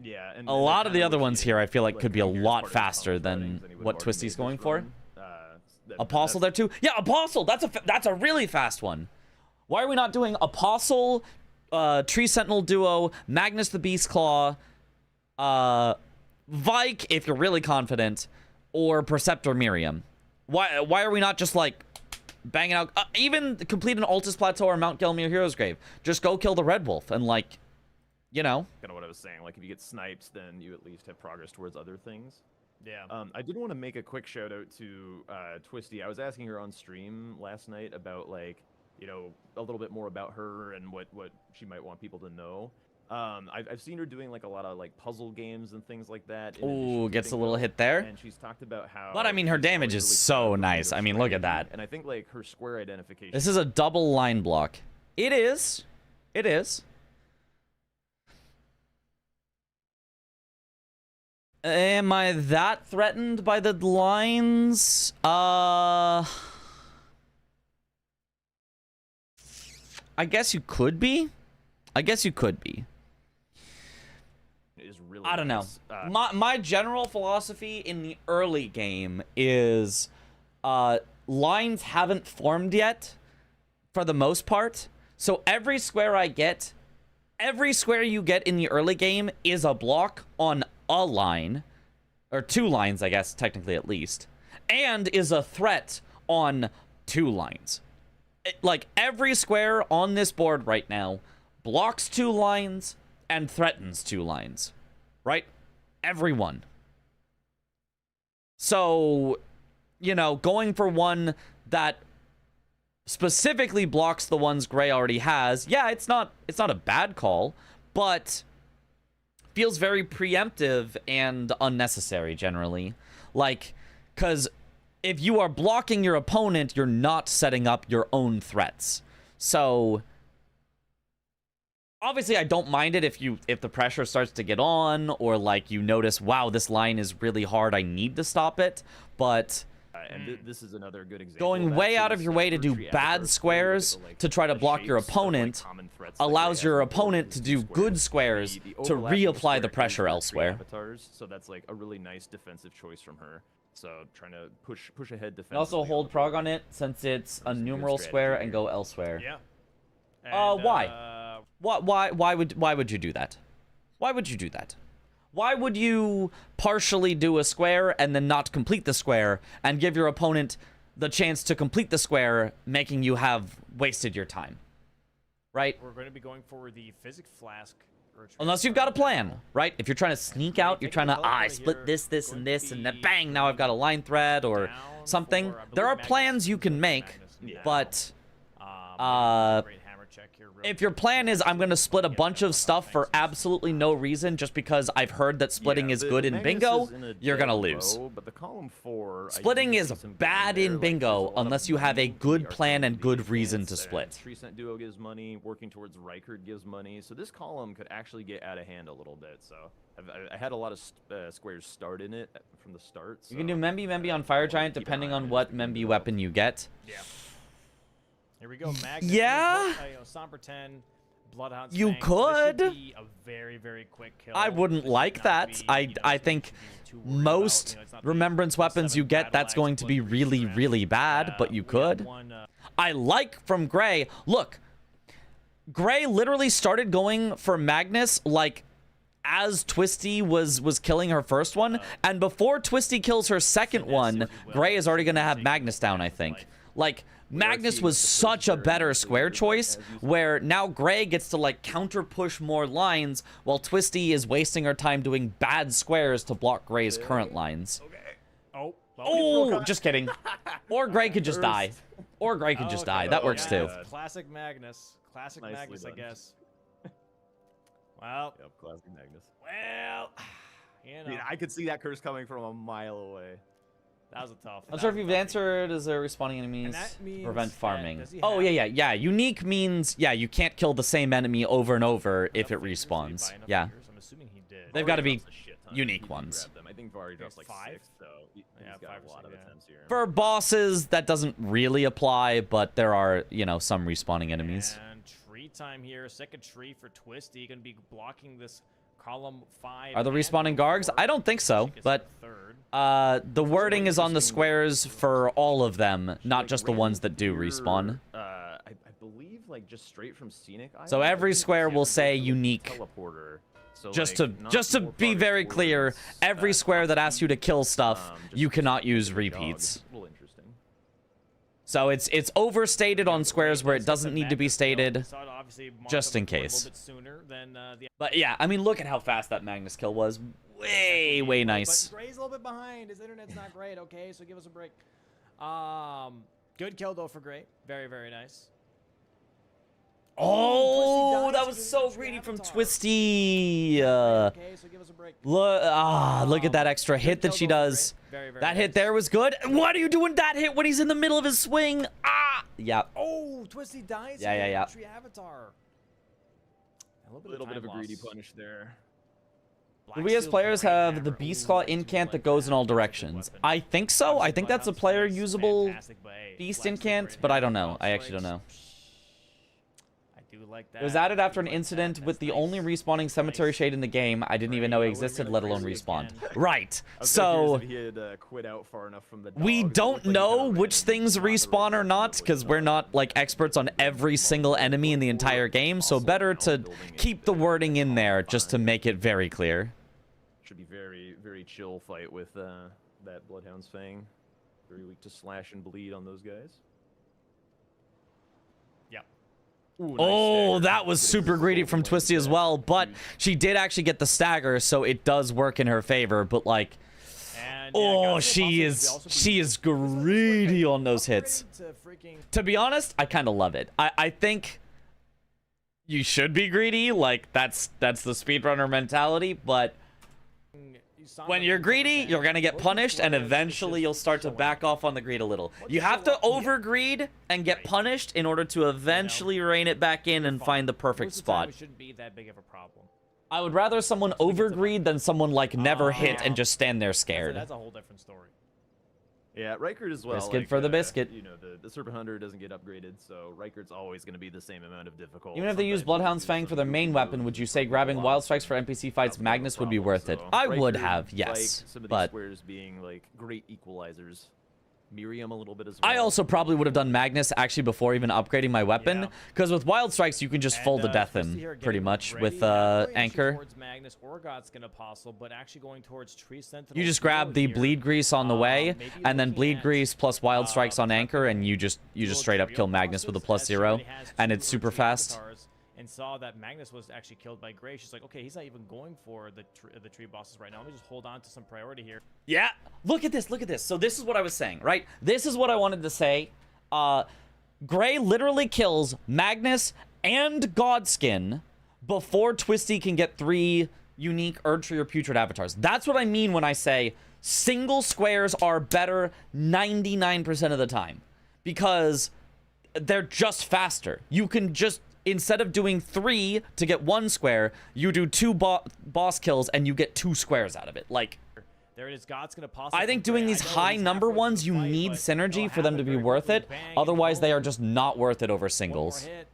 Yeah, and a lot of the other ones here I feel like could be a lot faster than what Twisty's going for. Apostle there too. Yeah, Apostle. That's a really fast one. Why are we not doing Apostle, Tree Sentinel Duo, Magnus the Beast Claw, Vike, if you're really confident, or Preceptor Miriam? Why are we not just, like, banging out... even complete an Altus Plateau or Mount Gelmir Hero's Grave. Just go kill the Red Wolf and, like, you know. Kind of what I was saying. Like, if you get sniped, then you at least have progress towards other things. Yeah. I did want to make a quick shout out to Twisty. I was asking her on stream last night about, like, you know, a little bit more about her and what she might want people to know. I've seen her doing, like, a lot of, like, puzzle games and things like that. Ooh, gets a little hit there. And she's talked about how... But, I mean, her she's damage always is really so proud of her nice. I mean, look at that. And I think, like, her square identification... This is a double line block. It is. It is. Am I that threatened by the lines? I guess you could be. I guess you could be. Is really I don't know. nice. My general philosophy in the early game is lines haven't formed yet for the most part. So every square I get, every square you get in the early game is a block on a line, or 2 lines, I guess, technically at least, and is a threat on 2 lines. Like, every square on this board right now blocks 2 lines and threatens 2 lines, right? Every one. So, you know, going for one that specifically blocks the ones Gray already has, yeah, it's not a bad call, but feels very preemptive and unnecessary generally. Like, because if you are blocking your opponent, you're not setting up your own threats. So obviously I don't mind it if the pressure starts to get on, or like you notice, wow, this line is really hard, I need to stop it. But and this is another good example. Going way out of your way to do bad squares to try to block your opponent allows your opponent to do good squares to reapply the pressure elsewhere. So that's like a really nice defensive choice from her. So trying to push ahead defensively. And also hold prog on it since it's a numeral square and go elsewhere. Yeah. Why? Why would you do that? Why would you do that? Why would you partially do a square and then not complete the square and give your opponent the chance to complete the square, making you have wasted your time? Right? We're going to be going for the Physic Flask. Unless you've got a plan, right? If you're trying to sneak out, you're trying to, I split this, and this, and then bang, now I've got a line thread or something. There are plans you can make, but if your plan is I'm going to split a bunch of stuff for absolutely no reason just because I've heard that splitting is good in bingo, you're going to lose. But the column 4, Splitting is bad in bingo unless you have a good plan and good reason to split. Tree Scent Duo gives money, working towards Rykard gives money, so this column could actually get out of hand a little bit. So I had a lot of squares start in it from the start. So You can do Memby on Fire Giant depending on what Memby weapon you get. Yeah. Here we go, Magnus. Yeah. Somber 10, Bloodhound. You could. This should be a very, very quick kill. I wouldn't like that. I think most remembrance weapons you get, that's going to be really, really bad, but you could. I like from Gray. Look, Gray literally started going for Magnus like as Twisty was killing her first one, and before Twisty kills her second one, Gray is already going to have Magnus down, I think. Like, Magnus was such a better square choice, where now Gray gets to, like, counter-push more lines, while Twisty is wasting her time doing bad squares to block Gray's current lines. Oh, just kidding. Or Gray could just die. Or Gray could just die. That works, too. Classic Magnus. Classic Nicely Magnus, done. I guess. Well. Yep, classic Magnus. Well, you know. Dude, I could see that curse coming from a mile away. That was a tough. I'm sure if you've answered, is there respawning enemies? Prevent that farming. does he Oh, have- yeah. Unique means, yeah, you can't kill the same enemy over and over if it Fingers, did he respawns. buy enough Yeah. fingers? I'm assuming he did. They've got to be Drops a shit ton. unique He ones. grabbed them. I think Vari drops like 5? 6, so he's Yeah, got 5 a or lot of 6, yeah. attempts here. For bosses, that doesn't really apply, but there are, you know, some respawning enemies. And tree time here. Second tree for Twisty. Gonna be blocking this column 5. Are the and respawning Gargs? 4. I don't think so, She gets but the third. the wording is on the squares for all of them, not just the ones that do Here, respawn. I believe like just straight from Scenic Island. So I every think square you will have to go say through the unique. Teleporter. So, Just like, to not just to more be progress very clear, towards, every square that asks you to kill stuff, just you cannot use as a dog. repeats. It's a little interesting. So it's overstated on squares where it doesn't need to be stated, just in case. But yeah, I mean, look at how fast that Magnus kill was. Way nice. But Gray's a little bit behind. His internet's not great. Okay, so give us a break. Good kill though for Gray. Very nice. Oh, Twisty that dies was because so of the greedy from Avatar. Twisty. Okay, so give us a break. Look at that extra Good hit that kill she though for does. Gray. Very That hit nice. there was good. What are you doing that hit when he's in the middle of his swing? Yeah. Oh, Twisty dies. Yeah, yeah, again. yeah. Tree Avatar. A little bit of a greedy punish there. Do we as players have the Beast Claw incant that goes in all directions? I think so. I think that's a player usable Beast incant, but I don't know. I actually don't know. I do like that. It was added after an incident with the only respawning cemetery shade in the game. I didn't even know it existed, let alone respawned. Right. So he had quit out far enough from the we dogs. It don't looked like he know kinda which ran things not the right respawn or direction, not but because we're not like experts on every single enemy in the entire game. So better to keep the wording in there just to make it very clear. Should be very chill fight with that Bloodhound's Fang. Very weak to slash and bleed on those guys. Yep. Ooh, nice Oh, stagger. that was Good super greedy full from lane Twisty as there. well, but Huge. she did actually get the stagger, so it does work in her favor. But like, And, oh, gotta say, she also is be- greedy on those hits. Upgrade to freaking- To be honest, I kind of love it. I think you should be greedy. Like that's the speedrunner mentality, but when you're greedy, you're gonna get punished, and eventually you'll start to back off on the greed a little. You have to over greed and get punished in order to eventually rein it back in and find the perfect Most of the time, spot. it shouldn't be that big of a problem. I would rather someone over greed than someone like never hit and just stand there scared. That's a whole different story. Yeah, Rykert as well. Biscuit for the biscuit. You know, the Serpent Hunter doesn't get upgraded, so Rykert's always going to be the same amount of difficult. Even if they use Sometimes Bloodhound's do Fang for their some main goofy weapon, moves would you and say stuff grabbing like Wild that. Strikes for NPC fights That would be no Magnus would be problem. worth it? So, I would Rykert, have, like yes. some of these But squares being like great equalizers. Miriam a little bit as well. I also probably would have done Magnus actually before even upgrading my weapon, Yeah. because with Wild Strikes you can just fold to death Twisty him here pretty getting much ready, with not going actually Anchor. Towards Magnus or Godskin Apostle, but actually going towards Tree Sentinel. You just grab the here. Bleed Grease on the way, maybe and then looking Bleed at, Grease plus Wild Strikes on prepping Anchor, and you just straight up Trio kill Magnus with a bosses, as she +0, already has and two it's of her super tree fast. avatars, and saw that Magnus was actually killed by Gray. She's like, okay, he's not even going for the tree bosses right now. Let me just hold on to some priority here. Yeah, look at this, look at this. So this is what I was saying, right? This is what I wanted to say. Gray literally kills Magnus and Godskin before Twisty can get 3 unique Erdtree or Putrid avatars. That's what I mean when I say single squares are better 99% of the time, because they're just faster. You can just, instead of doing 3 to get 1 square, you do 2 boss kills and you get 2 squares out of it. Like, There it is. Godskin Apostle. I think from Gray. doing these I know high he's number halfway through ones, the you fight, need but synergy it'll for them to happen be very worth quickly. it. Bang, Otherwise, they are boom. just not worth it over One more singles. hit.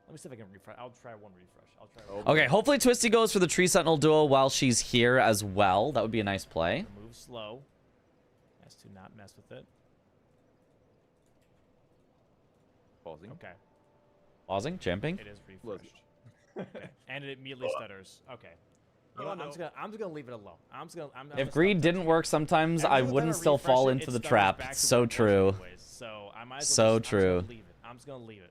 Let me see if I can refresh. I'll try one refresh. I'll try one. Okay, hopefully Twisty goes for the Tree Sentinel duo while she's here as well. That would be a nice play. Move slow. Has to not mess with it. Pausing. Okay. Pausing, jumping. It is Look. refreshed. Okay. And it immediately stutters. Okay. You know what? I'm just gonna leave it alone. I'm gonna If greed didn't work sometimes, Every I time I wouldn't still refresh fall it, into it the stutters trap. back to So what it was true. anyways. So I might as So well just, true. I'm just gonna leave it.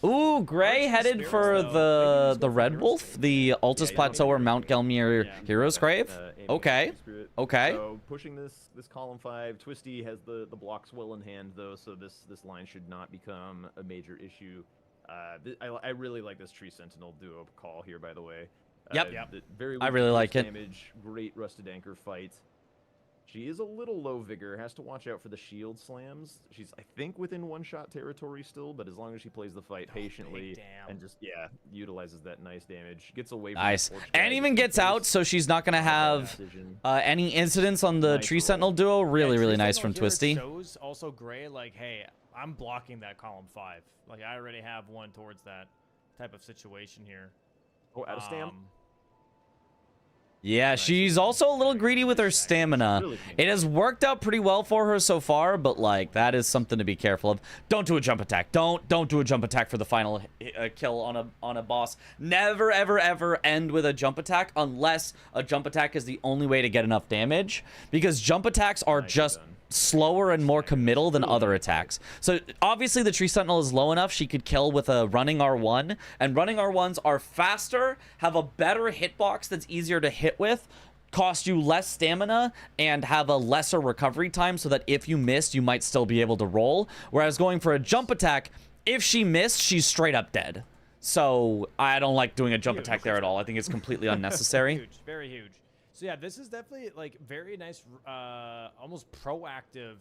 Ooh, Gray Archie headed Spirits, for though. the Red Wolf, the Altus Plateau or Mount Gelmir Hero's Grave. Okay. Okay. So pushing this column 5, Twisty has the blocks well in hand though, so this line should not become a major issue. I really like this Tree Sentinel duo call here, by the way. Yep. Very I weak really burst like it. damage, great Rusted Anchor fight. She is a little low vigor, has to watch out for the shield slams. She's, I think, within one-shot territory still, but as long as she plays the fight patiently damn. and just, utilizes that nice damage, gets away from Nice. the Forge And Drag even just in gets out, case. so she's not going to have Decision. any incidents on the Nice Tree roll. Sentinel duo. Really, Yeah, really Tree nice Sentinel from here Twisty. Shows also Gray like, hey, I'm blocking that column 5. Like I already have one towards that type of situation here. Oh, out of stamp? Yeah, she's also a little greedy with her stamina. Really It has worked out pretty well for her so far, but like that is something to be careful of. Don't do a jump attack. Don't do a jump attack for the final kill on a boss. Never ever end with a jump attack unless a jump attack is the only way to get enough damage, because jump attacks are just slower and more committal than other attacks. So obviously the Tree Sentinel is low enough she could kill with a running R1, and running R1s are faster, have a better hitbox that's easier to hit with, cost you less stamina, and have a lesser recovery time so that if you missed, you might still be able to roll. Whereas going for a jump attack, if she missed, she's straight up dead. So I don't like doing a jump attack there at all. I think it's completely unnecessary. Huge, very huge. So yeah, this is definitely like very nice, almost proactive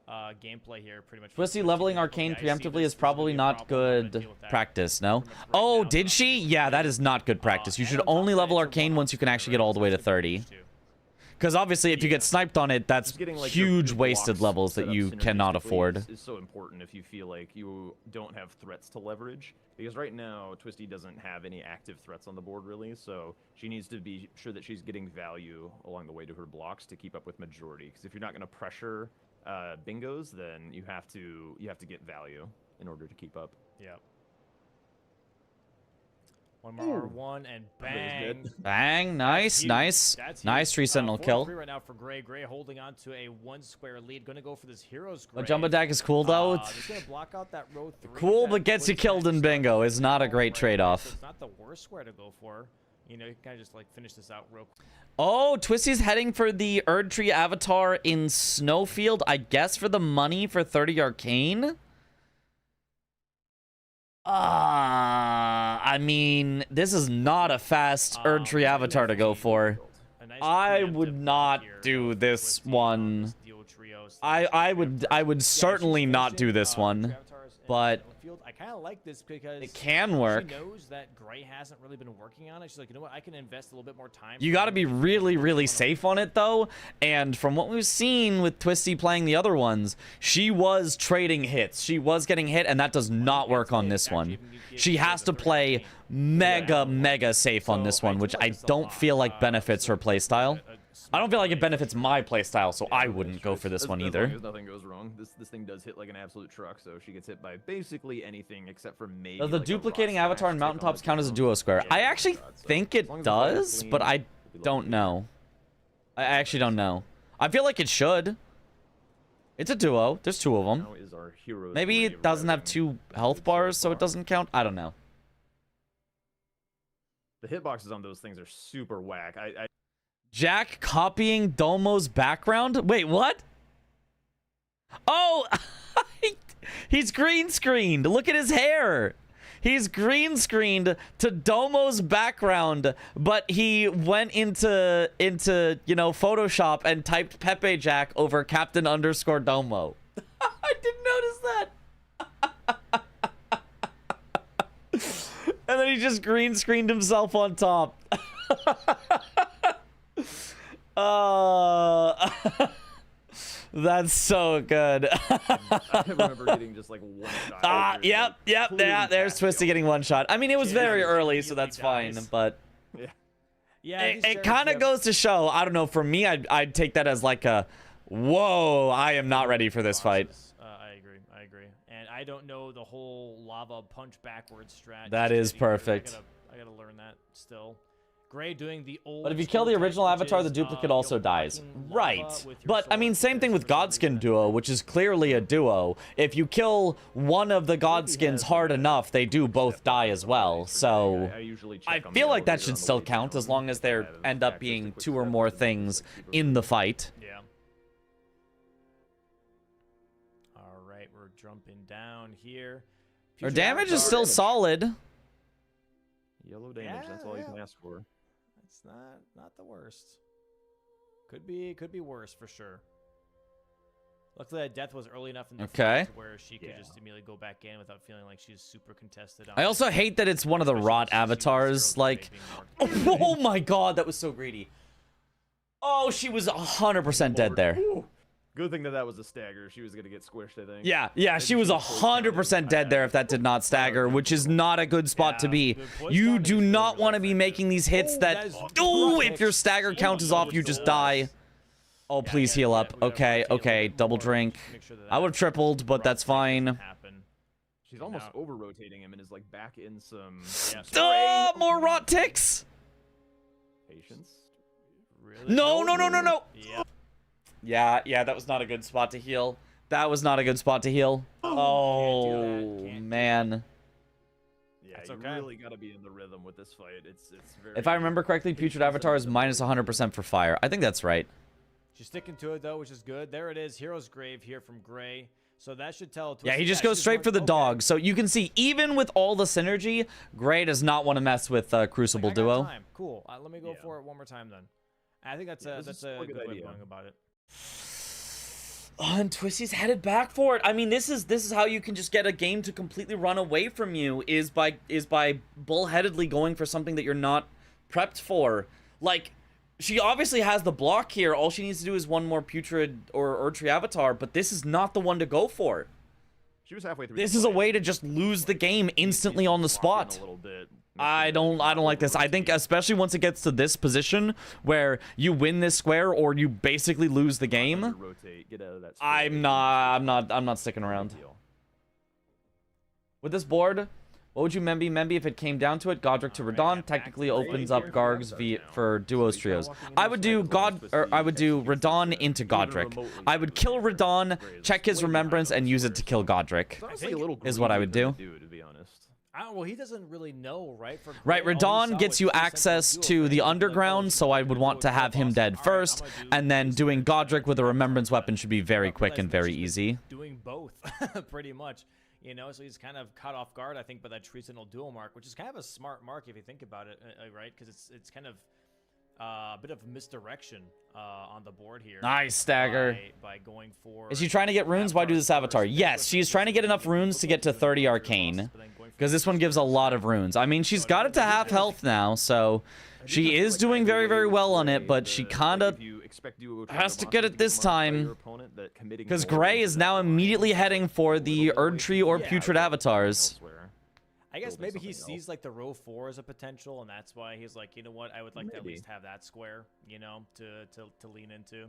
gameplay here, pretty much. Twisty leveling Arcane preemptively is probably not good practice, no? Oh, did she? Yeah, that is not good practice. You should only level Arcane once you can actually get all the way to 30. Because obviously, if you get sniped on it, that's Getting, like, huge your wasted blocks levels set that up you cannot synergistically afford. is so important if you feel like you don't have threats to leverage. Because right now, Twisty doesn't have any active threats on the board, really, so she needs to be sure that she's getting value along the way to her blocks to keep up with majority. Because if you're not going to pressure bingos, then you have to get value in order to keep up. Yep. One more R1 and bang. Bang, nice, Huge. nice. That's Nice huge. Tree Sentinel 4-3 kill. right now for Gray. Gray holding on to a 1 square lead. Going to go for this Hero's Grave. A jump attack is cool, though. Just going to block out that row 3. Cool, That but gets you puts killed that in bingo. Is not a right great there. trade-off. So it's not the worst square to go for. You know, you can kind of just like finish this out real quick. Oh, Twisty's heading for the Erd Tree avatar in Snowfield, I guess for the money for 30 Arcane? I mean, this is not a fast Erd Tree avatar to go for. A nice I preemptive would block not here. do this Twisty one. this duo trio. I would certainly not do this one, but I kind of like this because it can work. She knows that Gray hasn't really been working on it. She's like, you know what? I can invest a little bit more time. You got to be really safe on it, though. And from what we've seen with Twisty playing the other ones, she was trading hits. She was getting hit, and that does not work on this one. She has to play mega safe on this one, which I don't feel like benefits her playstyle. I don't feel like it benefits my playstyle, so I wouldn't go for this one As either. long as nothing goes wrong. This thing does hit like an absolute truck, so she gets hit by basically anything except for maybe. Does the like, a duplicating rock avatar smash in to take on mountaintops the count as a duo. duo square? I actually So think as it long as the fire's does, clean, but I we love don't it. know. I actually don't know. I feel like it should. It's a duo. There's 2 of them. Now is our hero's Maybe grave it doesn't have routing 2 health bars, so it doesn't count. I don't know. The hitboxes on those things are super whack. I Jack copying Domo's background? Wait, what? Oh! He's green screened. Look at his hair. He's green screened to Domo's background, but he went into you know, Photoshop and typed Pepe Jack over Captain _ Domo. I didn't notice that. And then he just green screened himself on top. That's so good. I remember getting just like one shot. Yep. Yeah, there's Twisty getting 1 shot. I mean, it was very early, so that's fine, but Yeah, it kind of goes to show. I don't know. For me, I'd take that as like a, whoa, I am not ready for this fight. I agree. And I don't know the whole lava punch backwards strat. That is perfect. I gotta learn that still. Gray doing the old. But if you kill the original avatar, the duplicate also dies. Right. But, I mean, same thing with Godskin Duo, which is clearly a duo. If you kill one of the Godskins hard enough, they do both die as well. So, I feel like that should still count as long as there end up being 2 or more things in the fight. Yeah. All right, we're jumping down here. Our damage is still solid. Yellow damage, that's all you can ask for. It's not the worst. Could be worse for sure. Luckily, that death was early enough in the fight to where she could just immediately go back in without feeling like she's super contested. I also hate that it's one of the rot avatars. Like, oh my god, that was so greedy. Oh, she was 100% dead there. Good thing that was a stagger. She was gonna get squished, I think. Yeah, she was 100% dead there if that did not stagger, which is not a good spot to be. You do not want to be making these hits that... Oh, if your stagger count is off, you just die. Oh, please heal up. Okay, double drink. I would have tripled, but that's fine. She's almost over-rotating him and is like back in some... More rot ticks! Patience? Really? No. Yeah, that was not a good spot to heal. That was not a good spot to heal. Oh, man. Yeah, That's you okay. really gotta be in the rhythm with this fight. It's very... If I remember correctly, Putrid Avatar is minus 100% for fire. I think that's right. She's sticking to it, though, which is good. There it is. Hero's Grave here from Gray. So that should tell... Yeah, he just goes straight for the dog. So you can see, even with all the synergy, Gray does not want to mess with Crucible Duo. Time. Cool. Let me go for it one more time, then. I think that's a good way of going about it. Oh, and Twisty's headed back for it. I mean, this is how you can just get a game to completely run away from you, is by bullheadedly going for something that you're not prepped for. Like, she obviously has the block here. All she needs to do is one more Putrid or Erdtree Avatar, but this is not the one to go for. She was halfway through. This is a way to just lose the game instantly on the spot. I don't like this. I think especially once it gets to this position where you win this square or you basically lose the game. I'm not sticking around. With this board, what would you Memby if it came down to it? Godric to Radon technically opens up Gargs for duos trios. I would do Radon into Godric. I would kill Radon, check his remembrance, and use it to kill Godric. Is what I would do. To be honest. Well, he doesn't really know, right? Right, Radon gets you access to the underground, so I would want to have him dead first, and then doing Godric with a remembrance weapon should be very quick and very easy. Doing both, pretty much. You know, so he's kind of caught off guard, I think, by that Tree Sentinel dual mark, which is kind of a smart mark if you think about it, right? Because it's kind of a bit of misdirection on the board here. Nice stagger. By going for... Is she trying to get runes? Why do this avatar? Yes, she's trying to get enough runes to get to 30 arcane. Because this one gives a lot of runes. I mean, she's got it to half health now, so she is doing very, very well on it, but she kind of has to get it this time. Because Gray is now immediately heading for the Erdtree or Putrid avatars. I guess maybe he sees like the row 4 as a potential, and that's why he's like, you know what, I would like to at least have that square, you know, to lean into.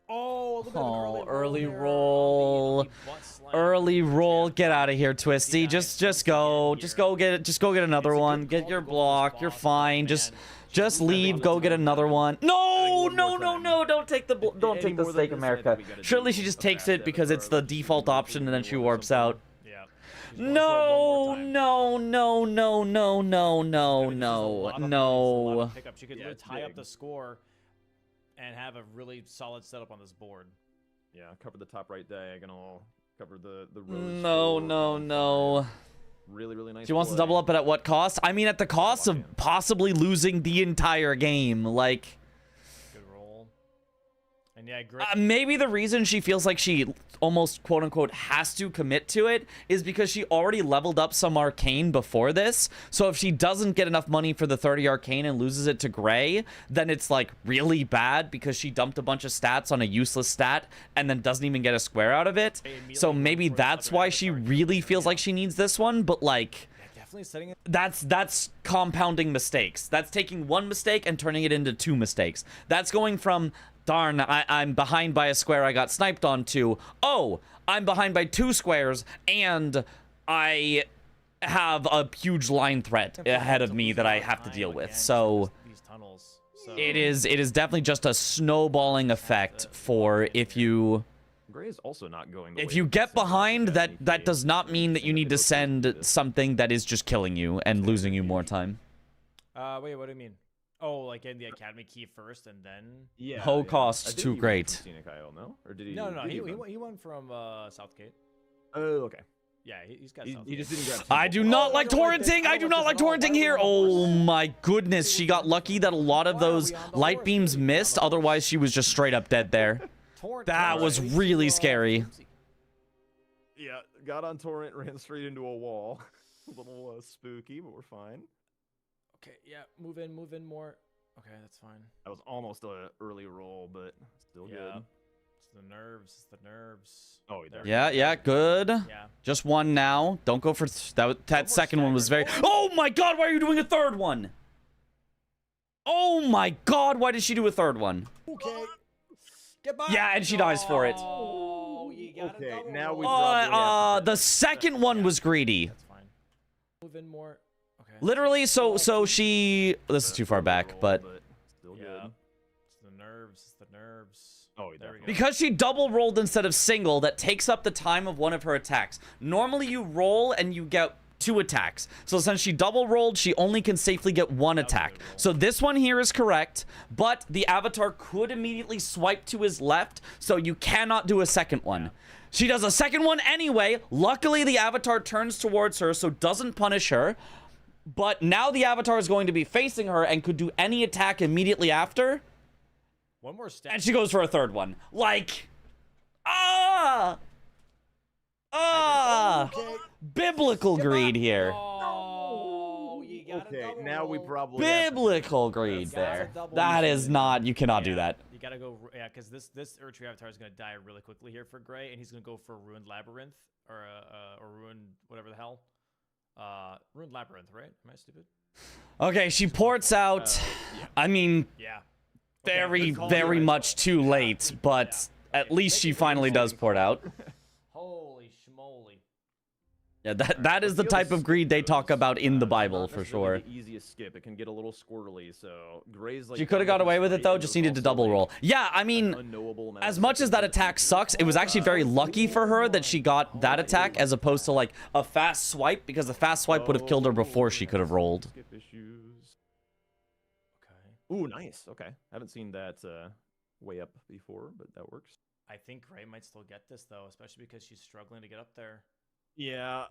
Oh, early roll. Early roll. Get out of here, Twisty. Just go get another one. Get your block. You're fine. Just leave. Go get another one. No. Don't take the stake, America. Surely she just takes it because it's the default option and then she warps out. No. She could really tie up the score and have a really solid setup on this board. Yeah, cover the top right diagonal, cover the roads. No. Really nice. She wants to double up, but at what cost? I mean, at the cost of possibly losing the entire game. Like, good roll. And yeah, great. Maybe the reason she feels like she almost quote-unquote has to commit to it is because she already leveled up some arcane before this. So if she doesn't get enough money for the 30 arcane and loses it to Gray, then it's like really bad because she dumped a bunch of stats on a useless stat and then doesn't even get a square out of it. So maybe that's why she really feels like she needs this one, but like, that's compounding mistakes. That's taking one mistake and turning it into 2 mistakes. That's going from, darn, I'm behind by a square I got sniped on, to, oh, I'm behind by 2 squares and I have a huge line threat ahead of me that I have to deal with. So it is definitely just a snowballing effect for if you... Gray is also not going. If you get behind, that does not mean that you need to send something that is just killing you and losing you more time. Wait, what do you mean? Oh, like in the academy key first and then... Yeah. Whole cost too great. No? Or did he? No. He won from Southgate. Oh, okay. Yeah, he's got He Southgate. just didn't grab. I do not like torrenting. I do not like torrenting here. Oh my goodness. She got lucky that a lot of those light beams missed. Otherwise, she was just straight up dead there. That was really scary. Yeah, got on torrent, ran straight into a wall. A little spooky, but we're fine. Okay, yeah, move in more. Okay, that's fine. That was almost an early roll, but still good. It's the nerves. It's the nerves. Oh, There Yeah, we go. yeah, good. Yeah. Just one now. Don't go for that second one was very. Oh my God! Why are you doing a third one? Oh my God! Why did she do a third one? Okay. Get back. Yeah, and she dies for it. Oh, you got Okay, double now roll. we probably have to The second one was greedy. That's fine. Move in more. Okay. Literally, so she. This is too far back, but still Yeah. good. It's the nerves. It's the nerves. Oh, There we go. because she double rolled instead of single, that takes up the time of one of her attacks. Normally, you roll and you get 2 attacks. So since she double rolled, she only can safely get 1 attack. So this one here is correct, but the avatar could immediately swipe to his left, so you cannot do a second one. She does a second one anyway. Luckily, the avatar turns towards her, so doesn't punish her. But now the avatar is going to be facing her and could do any attack immediately after. One more step. And she goes for a third one. Like, biblical greed here. Oh, you got Okay, double now we roll. probably have to- Biblical greed That's a there. double That roll. is not, you cannot do that. You gotta go, yeah, because this Erdtree avatar is gonna die really quickly here for Gray, and he's gonna go for Ruined Labyrinth or Ruined whatever the hell, Ruined Labyrinth, right? Am I stupid? Okay, she ports out. I mean, Yeah. very, good call. very Yeah. much too late, but at least she finally does port out. Holy schmoly. Yeah, that is the type of greed they talk about in the Bible for sure. The easiest skip. It can get a little squirrely. So Gray's like. She could have got away with it though, just needed to double roll. Yeah, I mean, as much as that attack sucks, it was actually very lucky for her that she got that attack as opposed to like a fast swipe, because the fast swipe would have killed her before she could have rolled. Skip issues. Okay. Ooh, nice. Okay, haven't seen that way up before, but that works. I think Gray might still get this though, especially because she's struggling to get up there. Yeah.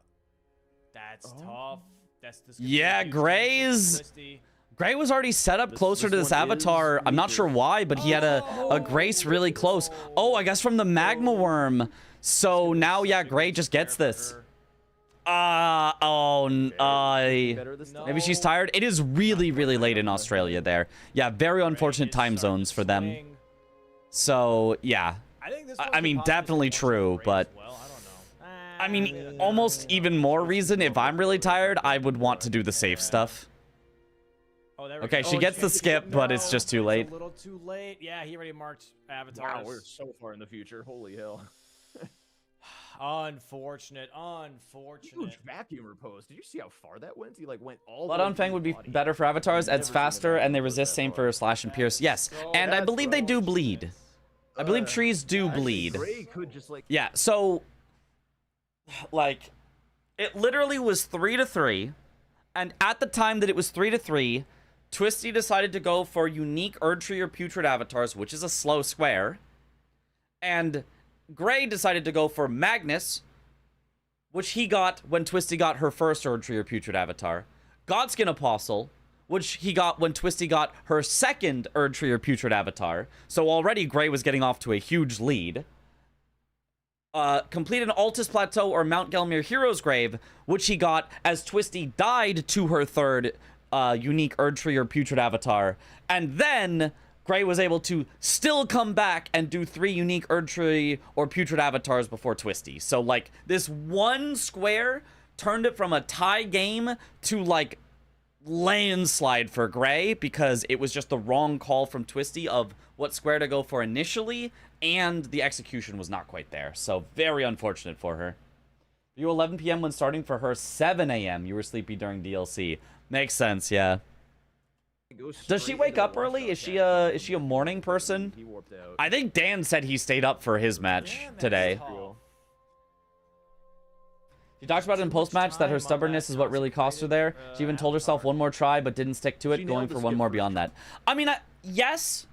That's Oh. tough. This could be Yeah, a huge Gray's- twisty. Gray was already set up This- closer to this this one is avatar. I'm not sure weaker. why, but he had a Grace really close. Oh, I guess from the magma worm. So now, yeah, Gray just gets this. Better this time. Maybe she's tired. It is really, really late in Australia there. Yeah, very unfortunate time zones for them. So, yeah. I think this I one could mean, possibly definitely still work true, for Gray but- as well. I don't know. I mean, almost even more reason, if I'm really tired, I would want to do the safe stuff. Oh, there we Okay, go. she Oh, gets the she- skip, but it's just too it's late. A little too late. Yeah, he already marked avatars. Wow, we're so far in the future. Holy hell. Unfortunate. Huge vacuum repose. Did you see how far that went? He like went all. Blood the way on through Fang the would be body. better for avatars, I've adds never seen a faster, and they vacuum resist that same far. for slash and pierce. Yes, and I That's believe they do gross. bleed. I believe trees do Actually, bleed. Gray could just like. Yeah, so like it literally was 3-3, and at the time that it was 3-3, Twisty decided to go for unique Erdtree or Putrid avatars, which is a slow square, and Gray decided to go for Magnus, which he got when Twisty got her first Erdtree or Putrid avatar, Godskin Apostle, which he got when Twisty got her second Erdtree or Putrid avatar. So already Gray was getting off to a huge lead. Complete an Altus Plateau or Mount Gelmir Hero's Grave, which he got as Twisty died to her third unique Erdtree or Putrid avatar. And then Gray was able to still come back and do 3 unique Erdtree or Putrid avatars before Twisty. So, like, this one square turned it from a tie game to, like, landslide for Gray, because it was just the wrong call from Twisty of what square to go for initially, and the execution was not quite there. So very unfortunate for her. You 11 p.m. when starting for her 7 a.m. You were sleepy during DLC. Makes sense, yeah. Does she wake up early? Is she a morning person? He warped out. I think Dan said he stayed up for his match today. She talks about it in post-match that her stubbornness is what really cost her there. She even told herself one more try, but didn't stick to it, She going nailed the for one skip more for beyond sure. that. I mean, yes,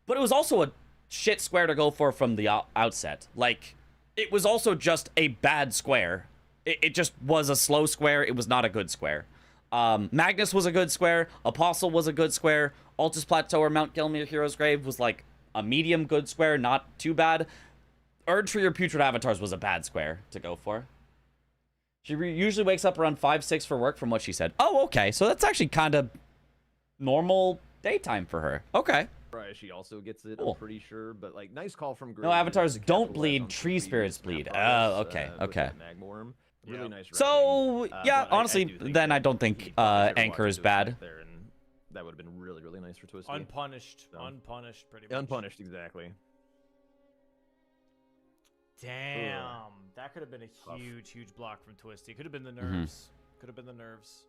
but it was also a shit square to go for from the outset. Like, it was also just a bad square. It just was a slow square. It was not a good square. Magnus was a good square. Apostle was a good square. Altus Plateau or Mount Gelmir Hero's Grave was like a medium good square, not too bad. Erdtree or Putrid Avatars was a bad square to go for. She usually wakes up around 5-6 for work, from what she said. Oh, okay. So that's actually kind of normal daytime for her. Okay. Right, she also gets it, Cool. I'm pretty sure. But like, nice call from Gray. No, avatars to don't capitalize bleed, on some tree spirits previous bleed. map progress, Oh, okay, with okay. that Magmorm. Really Yeah. nice. So, routing. yeah, But I honestly, do think then that I don't he think probably should've Anchor walked is into his bad. back there, and that would have been really, really nice for Twisty. Unpunished. So. Unpunished, pretty much. Unpunished, exactly. Damn. That could have been a Tough. huge, huge block from Twisty. Could have been the Mhm. nerves. Could have been the nerves.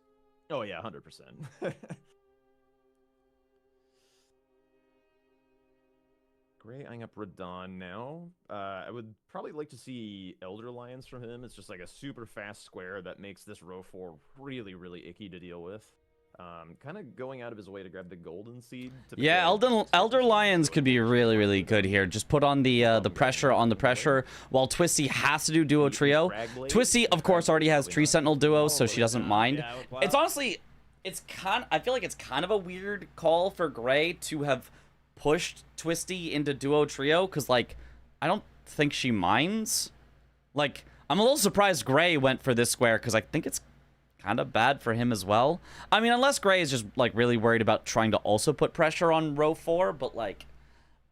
Oh yeah, 100%. Gray eyeing up Radon now. I would probably like to see Elder Lions from him. It's just like a super fast square that makes this row 4 really, really icky to deal with. Kind of going out of his way to grab the golden seed. Yeah, Elder Lions could be really, really good here. Just put on the pressure on the pressure while Twisty has to do duo trio. Twisty, of course, already has Tree Sentinel duo, so she doesn't mind. It's honestly, I feel like it's kind of a weird call for Gray to have pushed Twisty into duo trio, because like I don't think she minds. Like, I'm a little surprised Gray went for this square, because I think it's kind of bad for him as well. I mean, unless Gray is just like really worried about trying to also put pressure on row 4, but like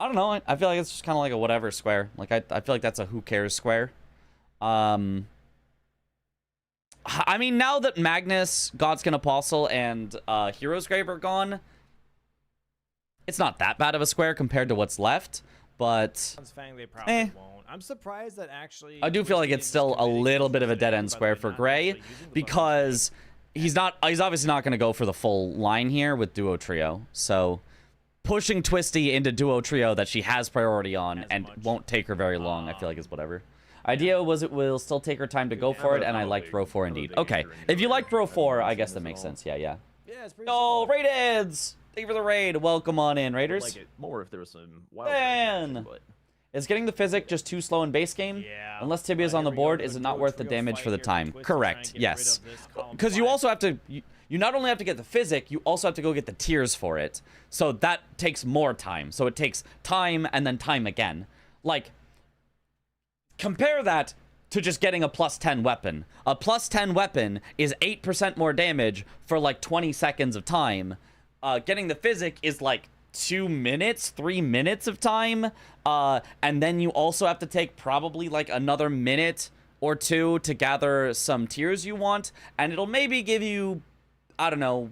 I don't know, I feel like it's just kind of like a whatever square. Like I feel like that's a who cares square. I mean, now that Magnus, Godskin Apostle, and Hero's Grave are gone, it's not that bad of a square compared to what's left, but Fang, they probably won't. I'm surprised that actually. I do feel like it's still a little bit of a dead-end square for Gray, because he's obviously not going to go for the full line here with duo trio. So pushing Twisty into duo trio that she has priority on and won't take her very long, I feel like is whatever. Idea was it will still take her time to go for it, and I liked row 4 indeed. Okay, if you liked row 4, I guess that makes sense. Yeah. Yeah, it's pretty. Oh, Raideds! Thank you for the raid. Welcome on in, I'd Raiders. like it more if there was some wild Man! action, but Is getting the physic just too slow in base game? Yeah. Unless Tibia's on the board, is it not worth the damage for the time? Correct, yes. Because you also have to, you not only have to get the physic, you also have to go get the tiers for it. So that takes more time. So it takes time and then time again. Like, compare that to just getting a +10 weapon. A +10 weapon is 8% more damage for like 20 seconds of time. Getting the physic is like 2 minutes, 3 minutes of time, and then you also have to take probably like another minute or two to gather some tiers you want, and it'll maybe give you, I don't know,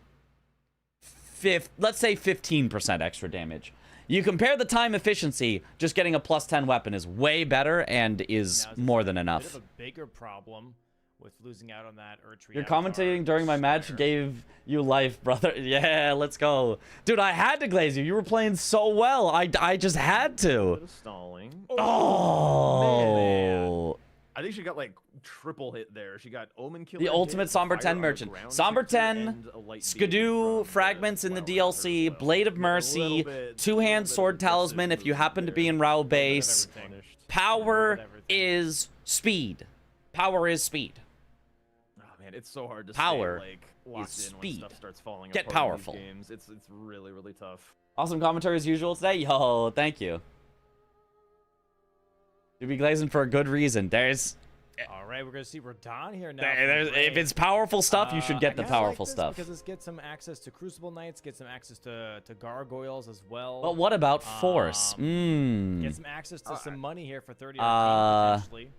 let's say 15% extra damage. You compare the time efficiency, just getting a +10 weapon is way better and is more than enough. Bit of a bigger problem with losing out on that Erdtree. You're commentating during my match gave you life, brother. Yeah, let's go. Dude, I had to glaze you. You were playing so well. I just had to. bit of stalling. Oh. I think she got like triple hit there. She got Omen Killer. The hit, ultimate Somber Fire 10 on the merchant. ground Somber kicker, 10, and a light beam Skidoo from fragments in the Flower DLC, Hunter, so Blade of a Mercy, little bit- two-hand sword aggressive talisman if you happen to be in movement Rao there. base. Punished. Power Everything. is speed. Power is speed. Oh man, it's so hard to Power stay, like, locked is in when speed. stuff starts falling Get apart in these powerful. games. It's really, really tough. Awesome commentary as usual today. Yo, thank you. You'll be glazing for a good reason. All right, we're gonna see Radon here now. If it's powerful stuff, you should get the powerful stuff. Because this gets some access to Crucible Knights, get some access to Gargoyles as well. But what about Force? Get some access to some money here for 30 potentially.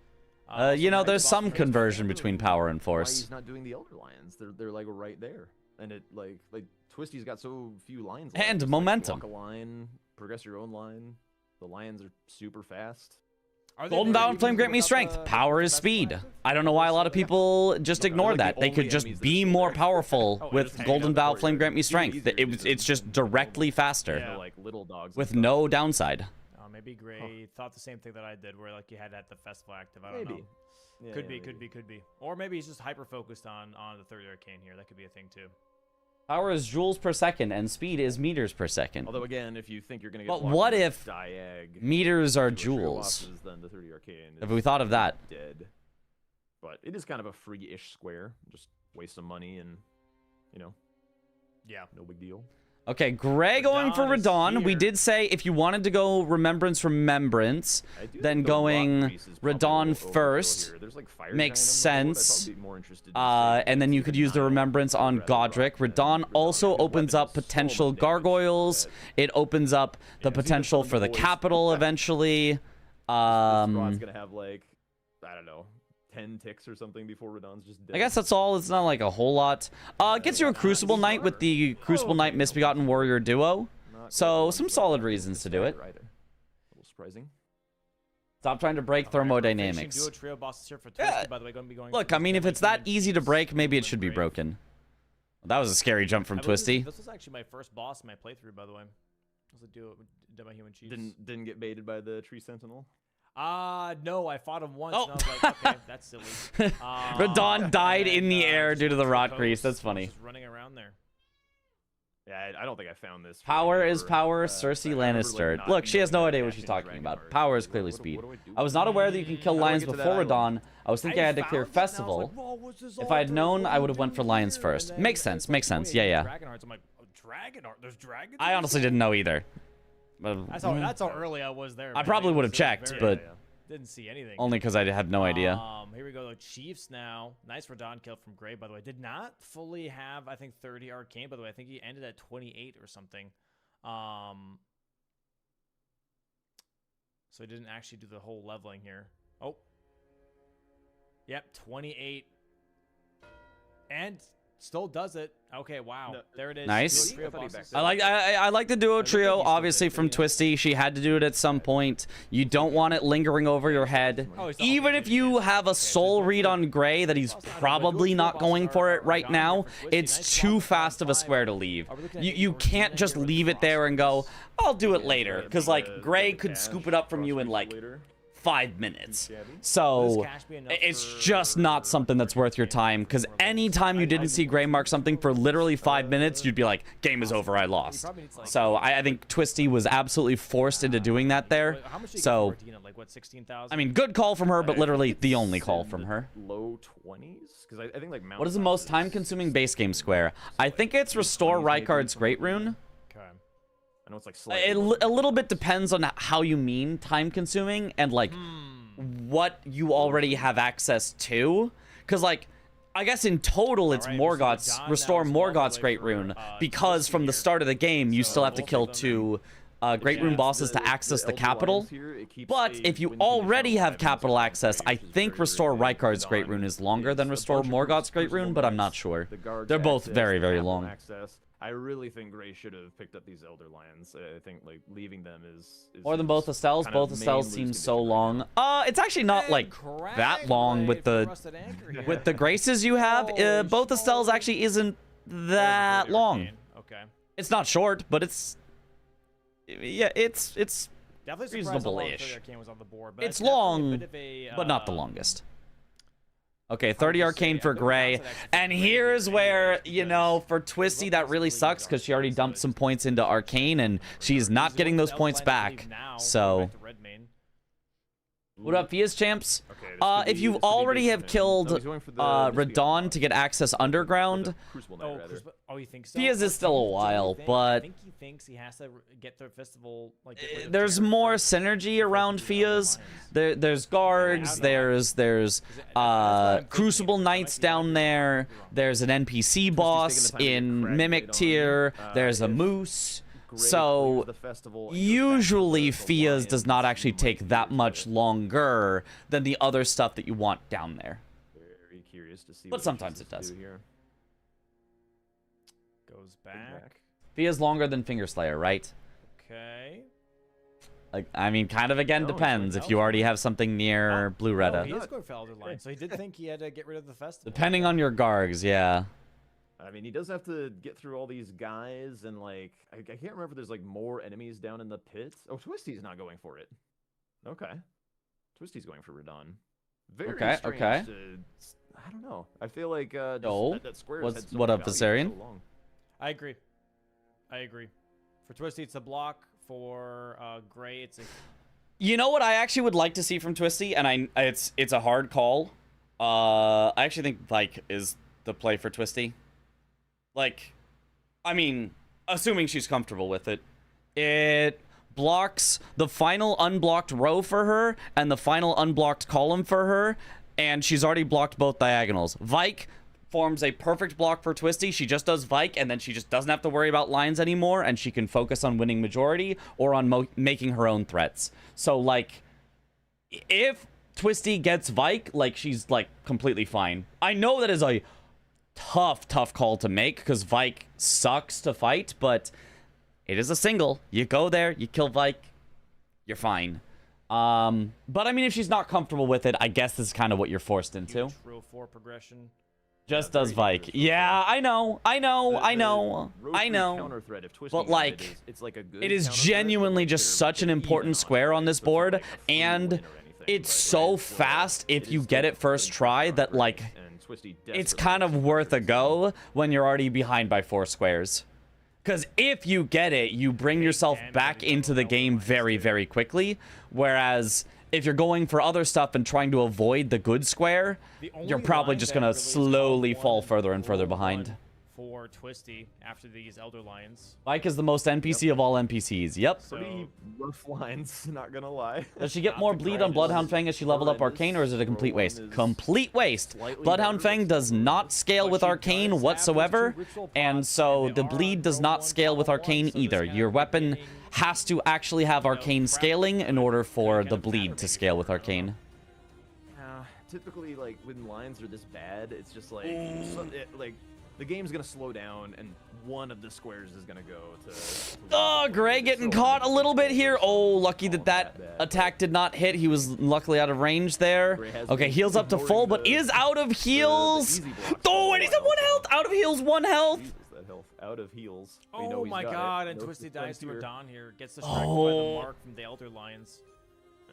You know, Also, there's Knights some of conversion between power and Why Force. he's not doing the Elder Lions? They're like right there, and it like Twisty's got so few lines. And just, momentum. Like, walk a line, progress your own line. The lions are super fast. Golden Bow and Flame grant me strength. Power is speed. I don't know why a lot of people just ignore that. They could just be more powerful with Golden Bow, Flame grant me strength. It's just directly faster You know, like little dogs. and with stuff. no downside. Maybe Gray thought the same thing that I did, where like you had at the festival active. I don't know. Maybe. Yeah, Could yeah, be, maybe. could be. Or maybe he's just hyper focused on the third arcane here. That could be a thing too. Power is joules per second, and speed is meters per second. Although again, if you think you're gonna get But blocked what with if Diag meters are to a trio joules? bosses, then the 30 arcane Have is we thought of that? dead. But it is kind of a free-ish square. Just waste some money and, you know, Yeah. no big deal. Okay, Gray going for Radon is Radon. We here. did say if you wanted to go Remembrance, I do then think the rock going grease is probably Radon overkill first here. There's, like, fire makes giant on the board. I'd sense. probably be more interested in saving And then you Steve could and use the Nile Remembrance on rather than Godric. rock than Radon also His opens weapon up does so potential much damage gargoyles. that- It opens up the Yeah, he's potential gonna for the boys. capital eventually. This squad's Um, gonna have, like, I don't know, 10 ticks or something before Radon's just dead. I guess that's all. It's not like a whole lot. Gets you a Crucible Knight with the Crucible Knight Misbegotten Warrior duo. Not So quite some one, solid but reasons it's to do it. right. A little surprising. Stop trying to break All right, we're finishing thermodynamics. duo trio bosses here for Yeah. Twisted, by the way, going to be going Look, for I mean, if it's that Demi-Human easy to Chiefs, break, maybe it Golden should be Brave. broken. That was a scary jump from I believe Twisty. This was actually my first boss in my playthrough, by the way. It was a duo Demi-Human Chiefs. Didn't get baited by the Tree Sentinel. No, I fought him once, Oh. and I was like, okay, that's silly. Radon died in the air just due to the took rot host, grease. That's was funny. Just running around there. Yeah, I don't think I found this. Power is power, I Cersei remember, Lannister. not Look, she has no knowing idea that what she's Ashen talking Dragon about. Guard. Power is What clearly do speed. I do? I was not aware that you can kill How do I lions get to that before island? Radon. I was thinking I had to clear Festival. If I had known, I would have went for lions first. Makes sense, makes sense. Yeah, yeah. Dragonhearts. I'm like, oh, Dragonheart? There's dragons? I honestly didn't know either. That's how early I was there. I man. probably It would was, have checked, very- but didn't see anything. only because I had no idea. Here we go. The Chiefs now. Nice Radon kill from Gray, by the way. Did not fully have, I think, 30 arcane, by the way. I think he ended at 28 or something. So he didn't actually do the whole leveling here. Oh. Yep, 28. And still does it. Okay, wow. No. There it is. Nice. Duo trio I thought he bosses. backed I like the duo think trio, he still obviously did, from yeah. Twisty. She had to do it at some point. You don't want it lingering over your head. Oh, he's not Even okay, if you yeah. have a Okay, so soul duo read trio- on Gray that he's Also, I know, but probably duo not trio going bosses for are it right down now, here for Twisty. it's Nice too block fast of a 5. square to leave. Are we looking at You Igor can't Tina just here with leave it there and go, I'll do it later. Because, like, Gray could scoop it up from you in, like, 5 minutes. So Cash be enough it's for- just not something that's worth your time, because anytime you didn't see Gray mark something for literally 5 minutes, you'd be like, game is over, I lost. So I think Twisty was absolutely forced into doing that there. How much did you get So, for Tina? Like, what, 16,000? I mean, good call from her, but literally the only call from her. Low 20s? Because I think like Mount What is the most time-consuming base game square? I think it's Restore Rykard's Great Rune. Okay. I know it's like A little bit depends on how you mean time-consuming and, like, what you already have access to. Because, like, I guess in total it's Alright, Morgoth's, Mr. John Restore now is all the Morgoth's way Great for, Rune, because from the here. start of the game you So still have to both kill of them 2 Great Rune bosses to access the capital. But if you already have capital access, I think Restore Rykard's Great Rune is longer than Restore Morgoth's Great Rune, but I'm not sure. They're both very, very long. I really think Gray should have picked up these Elder Lions. I think like leaving them is More than both Estelles. kind of Both main Estelles lose seem condition so right long. now. It's actually not like that long with the graces you have. Both Estelles actually isn't that long. Okay. It's not short, but it's Definitely surprised how long reasonable-ish. 30 Arcane was on the board, but It's that's definitely a long, bit of a, but not the longest. Okay, would 30 just arcane say, for I think Gray. Ross had actually And played here's Gray where, because you know, for Twisty, that really sucks because she already dumped some points into arcane and she's not getting those points back. So, what up, Fia's champs? If you already have killed Radon to get access underground, Oh, you think so? Fia's is still a while, I but think he thinks he has to get the festival. Like, get rid of there's Jared more first. synergy around Fia's. There's guards, there's I'm Crucible thinking. Knights down there, there's an NPC boss taking the time to get in Craig Mimic Gate on. tier, there's a If moose. Gray So, clears the festival and goes back to usually the Fia's Lions, does not actually you might take be that able much to- longer than the other stuff that you want down there. Very curious to see. But what sometimes chooses it does. to do here. Goes back. Fia's longer than Fingerslayer, right? Okay. Like, I mean, kind of again No, he's depends going if you already have something near Blue Oh, Retta. he is going for Elder Line, so he did think he had to get rid of the festival. Depending on your Gargs, yeah. I mean, he does have to get through all these guys, and like, I can't remember if there's like more enemies down in the pit. Oh, Twisty's not going for it. Okay, Twisty's going for Radon. Very Okay, strange okay. I don't know. I feel like just No. that square has What's- had so what much up, value for Viserion? so long. I agree. For Twisty, it's a block. For Gray, it's a. You know what I actually would like to see from Twisty, and it's a hard call. I actually think like is the play for Twisty. Like, I mean, Assuming she's comfortable with it. It blocks the final unblocked row for her and the final unblocked column for her, and she's already blocked both diagonals. Vike forms a perfect block for Twisty. She just does Vike, and then she just doesn't have to worry about lines anymore, and she can focus on winning majority or on making her own threats. So, like, if Twisty gets Vike, like, she's, like, completely fine. I know that is a tough call to make, because Vike sucks to fight, but it is a single. You go there, you kill Vike, you're fine. But, I mean, if she's not comfortable with it, I guess this is kind of what you're forced into. Row 4 progression. Just does Vike. Yeah, I know. But, like, it is genuinely just such an important square on this board, and it's so fast if you get it first try that, like, it's kind of worth a go when you're already behind by 4 squares. Because if you get it, you bring yourself back into the game very, very quickly, whereas if you're going for other stuff and trying to avoid the good square, you're probably just going to slowly fall further and further behind. For Twisty after these Elder Lions. Mike is the most NPC of all NPCs. Yep. Pretty rough lines, not gonna lie. Does she get more bleed on Bloodhound Fang as she leveled up Arcane, or is it a complete waste? Complete waste. Bloodhound Fang does not scale with Arcane whatsoever, and so the bleed does not scale with Arcane either. Your weapon has to actually have Arcane scaling in order for the bleed to scale with Arcane. Typically, like, when lines are this bad, it's just like, like, the game's gonna slow down, and one of the squares is gonna go to oh, Gray getting caught a little bit here. Oh, lucky that attack did not hit. He was luckily out of range there. Okay, heals up to full, but is out of heals. Oh, and he's at 1 health. Out of heals, 1 health. Out of heals. Oh my god, and Twisty dies to a Dawn here. Gets distracted by the mark from the Elder Lions.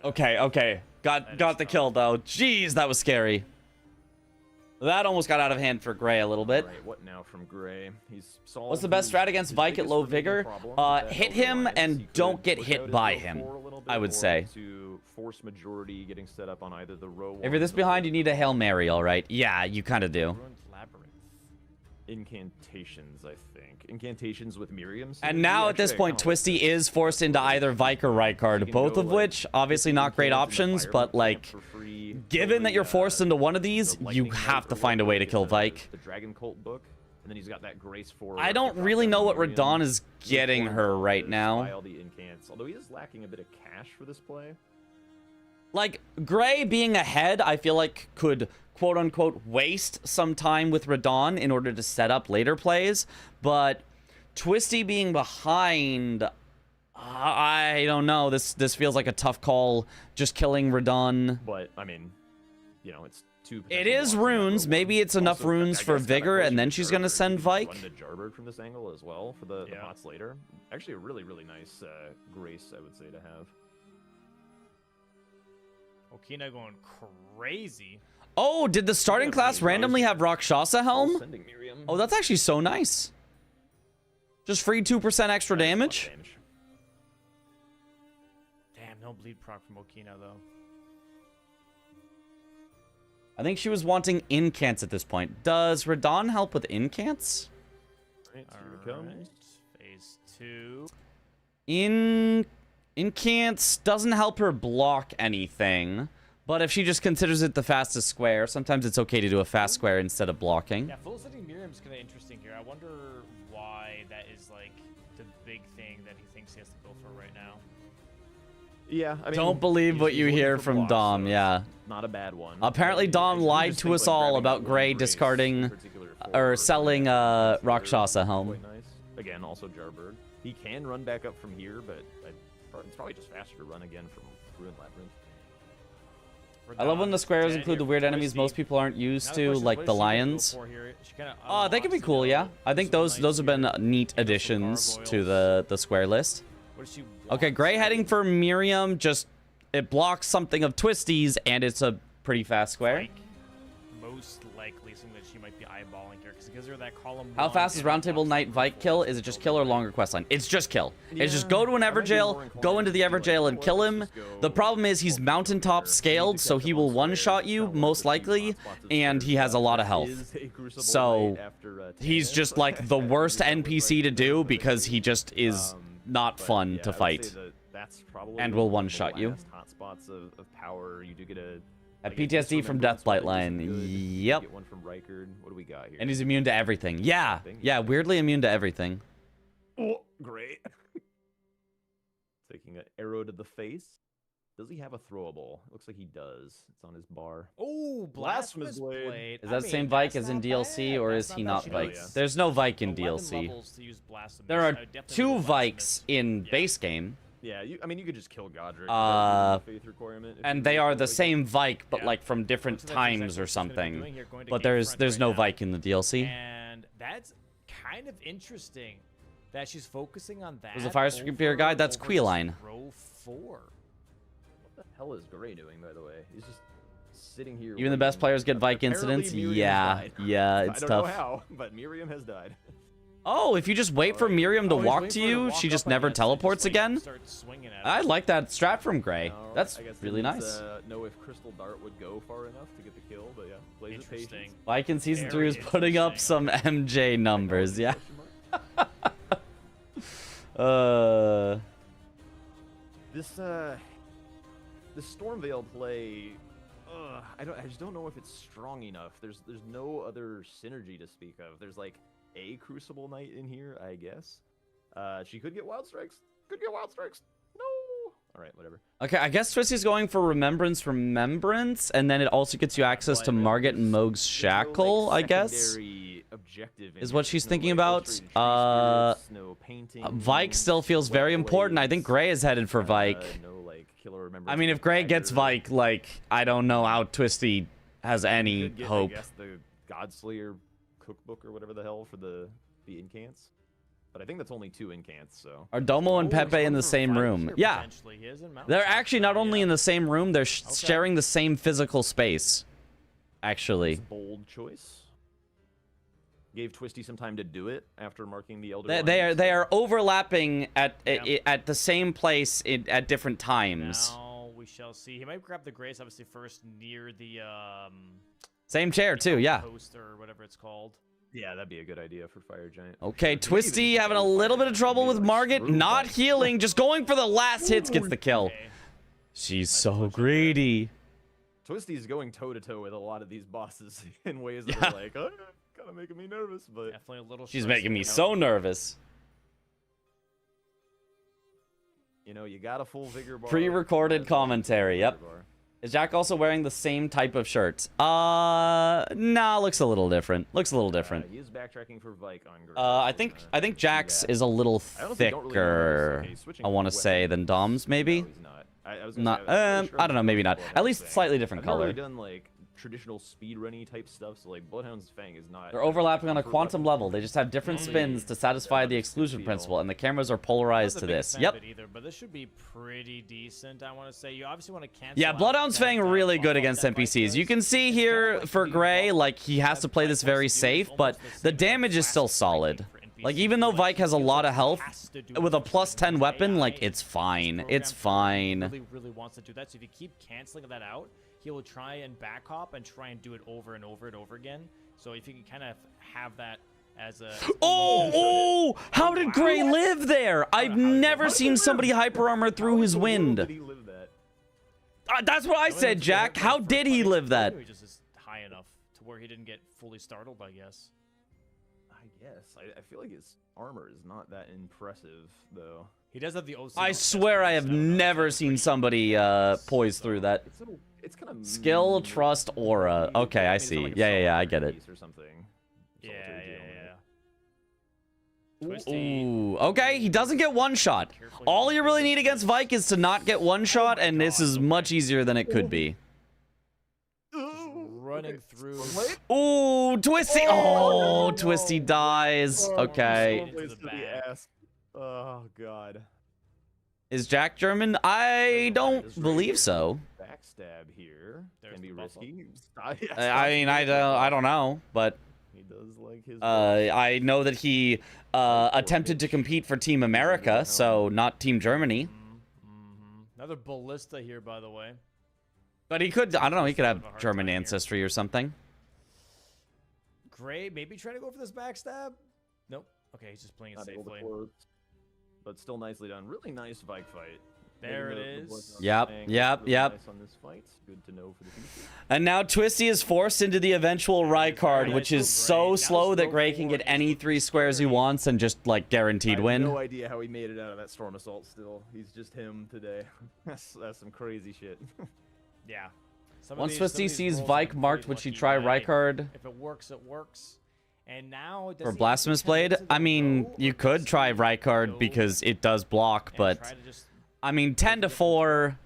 Okay. Got the kill, though. Jeez, that was scary. That almost got out of hand for Gray a little bit. Right, what now from Gray? What's the best strat against Vike at low vigor? Hit him and don't get hit by him, I would say. To force majority getting set up on either the row. If you're this behind, you need a Hail Mary, all right? Yeah, you kind of do. Incantations, I think. Incantations with Miriam. And now at this point, Twisty is forced into either Vike or Rykard, both of which obviously not great options, but like, given that you're forced into one of these, you have to find a way to kill Vike. The Dragon Cult book, and then he's got that Grace 4. I don't really know what Radon is getting her right now. Although he is lacking a bit of cash for this play. Like, Gray being ahead, I feel like could quote-unquote waste some time with Radon in order to set up later plays, but Twisty being behind, I don't know. This feels like a tough call, just killing Radon. But, I mean, you know, it's 2. It is runes. Maybe it's enough runes for Vigor, and then she's going to send Vike. Run to Jarbird from this angle as well for the pots later. Actually, a really, really nice Grace, I would say, to have. Okina going crazy. Oh, did the starting class randomly have Rakshasa Helm? Oh, that's actually so nice. Just free 2% extra damage. Damn, no bleed proc from Okina, though. I think she was wanting incants at this point. Does Radon help with incants? Right, here it comes. Phase 2. Incants doesn't help her block anything. But if she just considers it the fastest square, sometimes it's okay to do a fast square instead of blocking. Yeah, full setting Miriam's kind of interesting here. I wonder why that is, like, the big thing that he thinks he has to go for right now. Yeah, I mean, don't believe what you hear from Dom, yeah. Not a bad one. Apparently Dom lied to us all about Gray discarding or selling Rakshasa Helm. Nice. Again, also Jarbird. He can run back up from here, but it's probably just faster to run again from Ruin Labyrinth. I love when the squares include the weird enemies most people aren't used to, like the lions. Oh, they can be cool, yeah. I think those have been neat additions to the square list. Okay, Gray heading for Miriam. Just it blocks something of Twisty's, and it's a pretty fast square. Most likely something that she might be eyeballing here, because it gives her that column. How 1 fast is and Roundtable blocks Night the Vike roof kill? force Is it and just go kill or away. longer quest line? It's just kill. It's just Yeah, go to an I might be Everjail, more inclined go into the to be like, Everjail and "Well, kill let's him. just go The problem is he's full mountaintop fire. scaled, We need to so catch he him will on one-shot square. you, It's not most one of the few likely, hotspots of and he squares. has a lot of There health. is a Crucible So, Knight after, He's Tannis. just like the worst That was, NPC to like, do the because thing. he just is not But fun yeah, to I would fight. say that that's probably And will one of the one-shot you. last hotspots of power. You do get a At like, PTSD from Disremembrance, Deathblight but I think line. isn't good. You Yep. get one from Rykard. What do we got here? And he's immune to everything. Yeah. Something, Yeah, yeah. weirdly immune to everything. Oh, great. Taking an arrow to the face. Does he have a throwable? Looks like he does. It's on his bar. Oh, Blasphemous Blasphemous Blade. Blade. Is I that mean, same Vike that's as in not DLC, bad. or That's is he bad. not She Vike? does There's no Vike in 11 DLC. levels to use Blasphemous. There I are would definitely 2 go Vikes Blasphemous. in Yeah. base game, Yeah, I mean, you could just kill Godric. and they are the like, same Vike, but Yeah. like from different Looks like that's times exactly or what she's gonna be something. doing here, going to But Gate there's Front there's right no now. Vike in the DLC. And that's kind of interesting that she's focusing on that. Was the Fire Spear guide? That's over Queeline. this row 4. What the hell is Gray doing, by the way? He's just sitting here. Even the best waiting. players get Vike Apparently incidents? Miriam has Yeah. died. Yeah, it's I don't tough. know how, but Miriam has died. Oh, if you just wait for Miriam to Oh, he's walk waiting to for her you, walk she up, just I never guess, and teleports just, like, again? start swinging at I her. like that strat from Gray. Now, That's I guess really we need nice. to know if Crystal Dart would go far enough to get the kill, but yeah, plays it Interesting. patience. Vike in Season 3 Very is putting up some MJ numbers, yeah. This the Stormveil play, I just don't know if it's strong enough. There's no other synergy to speak of. There's like a Crucible Knight in here, I guess. She could get Wild Strikes. Could get Wild Strikes. No. All right, whatever. Okay, I guess Twisty's going for Remembrance, and then it also gets you access to Margit and Moog's Shackle, I guess. Objective Is what she's thinking about. Vike still feels very important. I think Gray is headed for Vike. I mean, if Gray gets Vike, like, I don't know how Twisty has any hope. I guess the Godslayer cookbook or whatever the hell for the incants. But I think that's only 2 incants, so. Are Domo and Pepe in the same room? Yeah. They're actually not only in the same room, they're sharing the same physical space. Actually. Bold choice. Gave Twisty some time to do it after marking the Elder They are overlapping at the same place at different times. Now we shall see. He might grab the Grace, obviously, first near the Same chair too, yeah. post or whatever it's called. Yeah, that'd be a good idea for Fire Giant. Okay, Twisty having a little bit of trouble with Margit, not healing, just going for the last hits, gets the kill. Okay. She's so greedy. Twisty's going toe-to-toe with a lot of these bosses in ways that are like, oh, kind of making me nervous, but... Definitely a little. She's stressed, making me you know? so nervous. You know, you got a full Vigor bar. Pre-recorded That's all. commentary, yep. Vigor bar. Is Jack also wearing the same type of shirt? Nah, looks a little different. Looks a little different. He is backtracking for Vike on Gray. I think Jack's is a little I honestly don't really know. thicker, Okay, switching I want to say, weapons. than Dom's, maybe? No, he's not. I was gonna Not, say, I'm pretty sure I don't know, maybe not. Bloodhound's At least Fang. slightly different I've never color. really done like traditional speedrunny type stuff, so like Bloodhound's Fang is not. They're overlapping on a for quantum weapons. level. They just have different spins to satisfy the exclusion principle, and the cameras are polarized Not to the this. biggest fan Yep. of it either, but this should be pretty decent. I want to say you obviously want to cancel. Yeah, out Bloodhound's that, Fang really buff good up against that Vike NPCs. does. You can see It's kinda here like for the Gray, buff like he has to that play Vike this wants very to do is safe, almost but the the same damage is still classic solid. breaking for Like NPCs. even though Like, Vike has a feels lot like of he health, has to do with a it plus 10 because weapon, AI like it's fine. It's fine. really wants to do that. So if you keep canceling that out, he will try and back hop and try and do it over and over and over again. So if you can kind of have that as a Oh, how did Gray live there? I've never seen somebody hyper armor through his How in the world wind. did he live that? That's what I said, Jack. How did he live that? He just is high enough to where he didn't get fully startled, I guess. I guess. I feel like his armor is not that impressive, though. He does have the OC. I swear I have never seen somebody poise through that. It's kind of Skill, trust, aura. Okay, I see. Yeah, I get it. Or something. Yeah. Ooh, okay, he doesn't get one shot. All you really need against Vike is to not get one shot, and this is much easier than it could be. Running through. Ooh, Twisty! Oh, Twisty dies. Okay. Into the back. Oh god. Is Jack German? I don't This right believe here. so. Backstab here There's can be the buffalo. risky. I mean, I don't know, but He does like his. I know that he attempted to compete for Team America, so not Team Germany. Another ballista here, by the way. But he could, I don't know, he could have Have a hard German time here. ancestry or something. Gray, maybe trying to go for this backstab. Nope. Okay, he's just playing it Not able to safely. close, but still nicely done. Really nice Vike fight. There it Maybe the boys is. are Yep, playing yep, really yep. Nice on this fight. Good to know for the future. And now Twisty is forced into the eventual right card, nice which move, is Gray. so Now slow that slow Gray can get forward. any 3 squares he wants and just, like, guaranteed I have win. no idea how he made it out of that storm assault. Still, he's just him today. that's some crazy shit. Yeah. Some of Once these- Twisty some of these sees rolls are Vike complete marked, would she lucky try die. right card If it works, it works. And now for Blasphemous Blade? I mean, you could try right card because it does block, but I mean, 10 to 4.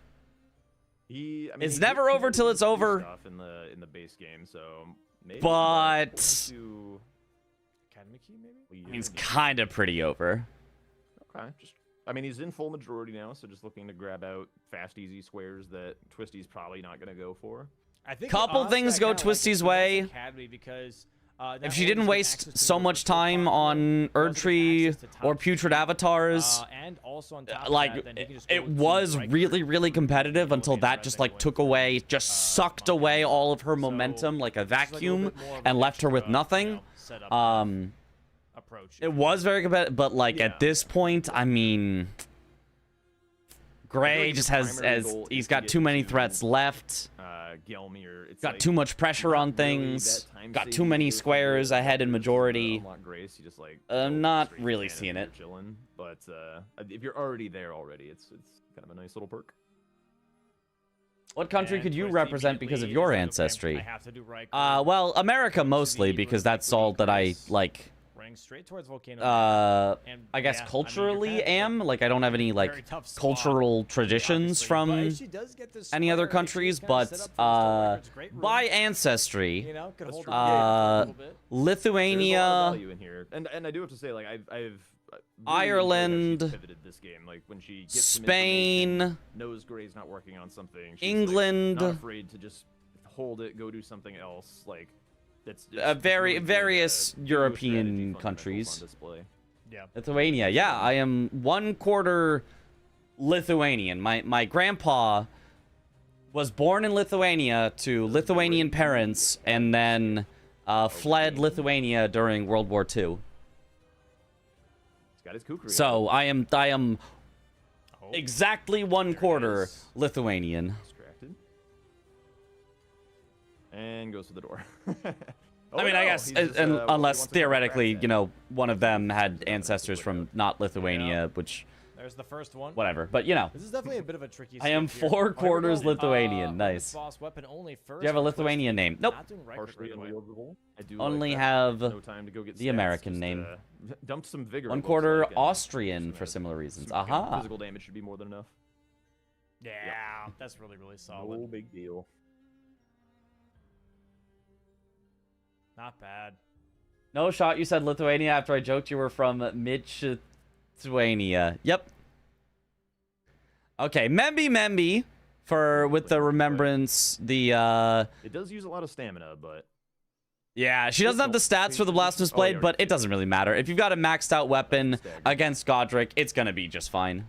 It's He never did over do till it's some over. Stuff in the base game, so maybe. But- Academy key, maybe? He's kind of pretty over. Okay, I mean, he's in full majority now, so just looking to grab out fast, easy squares that Twisty's probably not going to go for. I think Couple honestly, things I go kinda like Twisty's it. way. Academy because, not If she only didn't does he waste access to so the much virtual time power, on he also gets Erdtree access to top or Putrid speed, Avatars, and also on top of like, that, then he can just go it to was right really, card. really competitive Go until in that rather just, than like, going took for, away, just sucked away all of her So, momentum like a just like a little vacuum bit more of and an left her with extra, nothing. setup approach. It was very competitive, but, like, Yeah. at this point, I mean... Gray like just the has, primary goal he's is to got get too many to, threats left. Gelmir, it's Got like, too much pressure on not really things. that time Got too saving many boost squares with ahead in characters, majority. unlock Grace, you just, like, I'm go not straight really cannon seeing and it. you're chilling, but if you're already there already, it's kind of a nice little perk. What country And could you Twisty represent because of immediately your is like, okay, ancestry? I have to do right card. Well, America Goes to mostly the because Bruce that's Lee all that I Chris. like. Running straight towards Volcano. And, I guess yeah, I mean, you're culturally kind of am like I don't have any very like tough spot, cultural traditions obviously, from but she does get this any other square, and she countries, just kinda but set up for us to records. Great room, by ancestry, you know, could hold true. her down a uh, little bit. There's a lot of Lithuania, value in here, and I do have to say, like I've really enjoyed how she's Ireland, pivoted this game. Like when she gets some information, Spain, knows Gray's not working on something, she's England, like, not afraid to just hold it, go do something else. Like it's various European countries. Yeah. Lithuania. Yeah, I am 1/4 Lithuanian. My grandpa was born in Lithuania to Lithuanian parents and then fled Lithuania during World War II. He's got his kukri. So I am Oh, exactly there it 1/4 is. Lithuanian. Distracted. And goes to the door. I mean, I guess, unless theoretically, you know, one of them had ancestors from not Lithuania, which, There's the first one. whatever. But, you know, This is definitely a bit of a tricky. I am skip here. 4/4 Here we go. Lithuanian. Nice. Boss weapon only first. Do you have a for Lithuanian Twisty. name? Nope. Not doing right Partially right away. unwieldable. I do Only like that. have No time to go get the stats, American just, name. Dumped some vigor. it 1/4 looks like, and Austrian some, for similar reasons. some Aha. Physical damage should be more than enough. Yeah, that's really solid. No big deal. Not bad. No shot, you said Lithuania after I joked you were from Lithuania. Yep. Okay, Membi for with the remembrance, the It does use a lot of stamina, but yeah, she doesn't have the stats for the Blasphemous Oh, Blade, yeah, but it doesn't really matter. If you've got a maxed out weapon against Godric, it's gonna be just fine.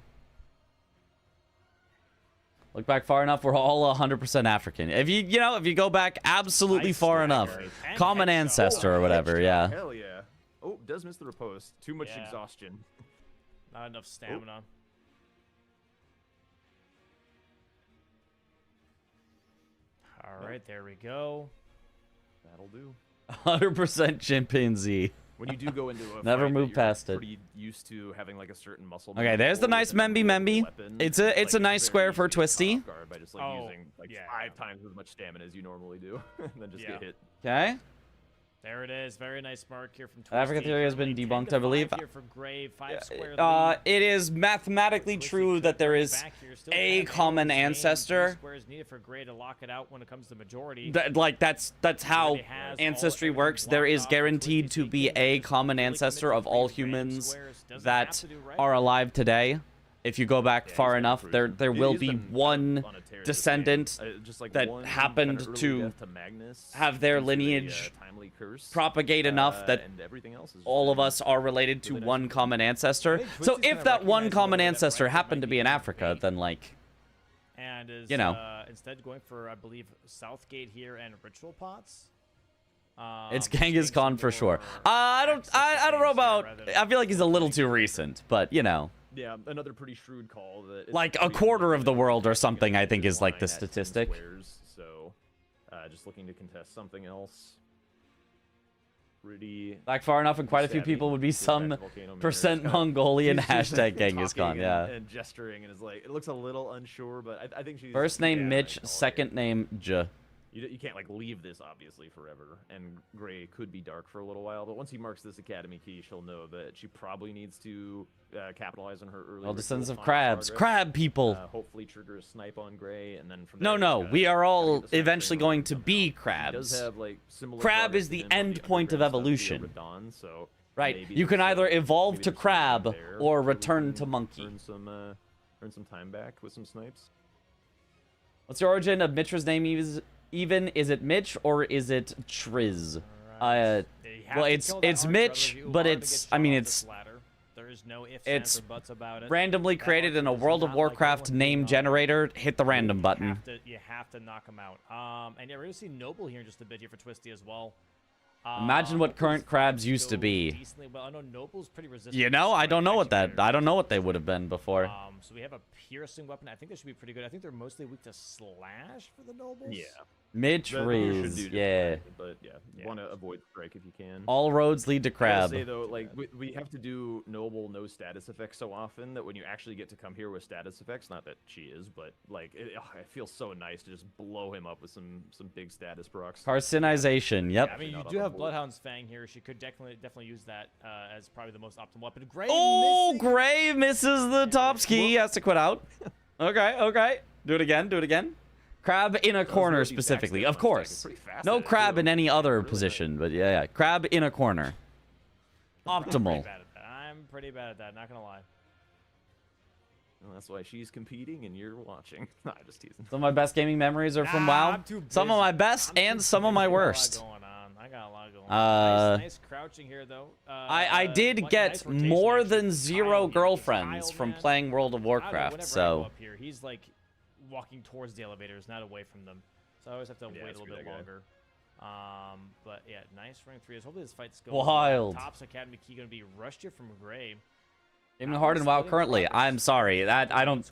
Look back far enough, we're all 100% African. If if you go back absolutely Nice far stagger. enough, And common headshot. ancestor or whatever, yeah. hell yeah. Oh, does miss the riposte. Too much Yeah. exhaustion. Not enough stamina. All right, there we go. That'll do. 100% chimpanzee. When you do go into a Never fight that move you're past it. pretty used to having like a certain muscle. Okay, memory there's the for nice and then Membi with a Membi. weapon, It's a nice very square for easy to get Twisty. off guard by just like Oh, using like yeah. 5 times as much stamina as you normally do, and then just Yeah. get hit. Okay. There it is. Very nice mark here from Twisty. African theory has been Currently debunked, 10 I to believe. 5 here for Gray, 5 square lead. It is mathematically Twisty true could that there bring it is back here. Still a 10 common games, 3 ancestor. squares needed for Gray to lock it out when it comes to majority. That's how Already has all- ancestry everything works. There blocked is off. guaranteed Twisty to be taking a advantage. common Really ancestor commits of to all 3 random humans squares. Doesn't have that to do right. are alive today. If you go back Yeah, far he's enough, cruising. there will He's be been kind of one on a tear this game. descendant Just like that one happened kind of to early death to Magnus have their due to a, lineage timely curse, propagate enough that and everything else is just all of been us are related to really nice one and common ancestor. think So Twisty's if gonna that one recognize common that ancestor Bradford happened might to be be in in Africa, bait. then like, And is you know. instead going for, I believe, Southgate here and ritual pots. it's Just Genghis getting some Khan for sure. more I don't access to know things here about. rather than I feel like he's a little too getting recent, but you know. Yeah, another pretty shrewd call. That it's Like a pretty quarter of the unlikely that world or he's something, gonna I think, keep is like the line at 10 statistic. squares, so, just looking to contest something else. Pretty. Back far enough, and quite a few savvy people would be with that some volcano mirror. percent He's kinda- Mongolian he's just, hashtag Genghis talking Khan. Yeah. and gesturing, and is like, it looks a little unsure, but I think she's First name yeah, Mitch, I call it. second name J. You can't like leave this obviously forever, and Gray could be dark for a little while. But once he marks this academy key, she'll know that she probably needs to capitalize on her early. All descendants of ritual crabs, progress, crab people. hopefully trigger a snipe on Gray, and then from No, there, no, just we gotta- are gotta all get the snipe eventually thing going on to somehow. be He crabs. does have, like, similar Crab progress is the to him on end point of underground stuff via evolution. Radon, so Right, maybe you can there's, either evolve maybe to there's something crab there or where we return can to monkey. Earn some time back with some snipes. What's the origin of Mitra's name? Even is it Mitch or is it Triz? Alright. You have well, to it's kill that archer, Mitch, otherwise you but are to it's get I shot mean off it's this ladder. There is no ifs, it's ands, or buts about it. randomly That created in a archer does World of not like Warcraft anyone name being on it. generator. Hit the random button. You have to knock him out. And yeah, we're gonna see Noble here in just a bit here for Twisty as well. Imagine what Noble's current crabs fights used to go be. decently well. I know Noble's pretty resistant. You to know, I don't strike, know what actually that. better I don't know what they defense. would have been before. So we have a piercing weapon. I think they should be pretty good. I think they're mostly weak to slash for the Nobles. Yeah. Mitch That you should Riz, do just yeah. fine, but yeah, want to avoid strike if you can. All roads lead to I gotta crab. say though, like we have to do noble no status effects so often that when you actually get to come here with status effects, not that she is, but like it feels so nice to just blow him up with some big status procs. Carcinization, yep. I mean, you Not do on have board. Bloodhound's Fang here. She could definitely use that as probably the most optimal weapon. Gray Oh, missing. Gray misses the top ski. He has to quit out. Okay. Do it again. Crab in a corner those these specifically, backstab of ones, course. like, pretty fast No at it, crab too. in any other Really position, but yeah. Crab in a corner. I'm pretty Optimal. bad at that. I'm pretty bad at that. Not gonna lie. Well, that's why she's competing and you're watching. Nah, just teasing. Some of my best gaming memories are from Nah, WoW. I'm too Some of busy. my best I'm too and some of my busy. I got a lot worst. going on. I got a lot going on. Nice crouching here though. I did nice get rotation, more actually. than 0 Kyle here. girlfriends Kyle, from man. playing World of I don't know, Warcraft, whenever I go so up here, he's like walking towards the elevators, not away from them. So I always have to Yeah, wait a it's little good, bit that guy. longer. But yeah, nice rank 3s. Hopefully this fight's going Wild. Tops Academy key gonna be rushed here from Gray. aiming hard in WoW currently. I'm sorry, that I don't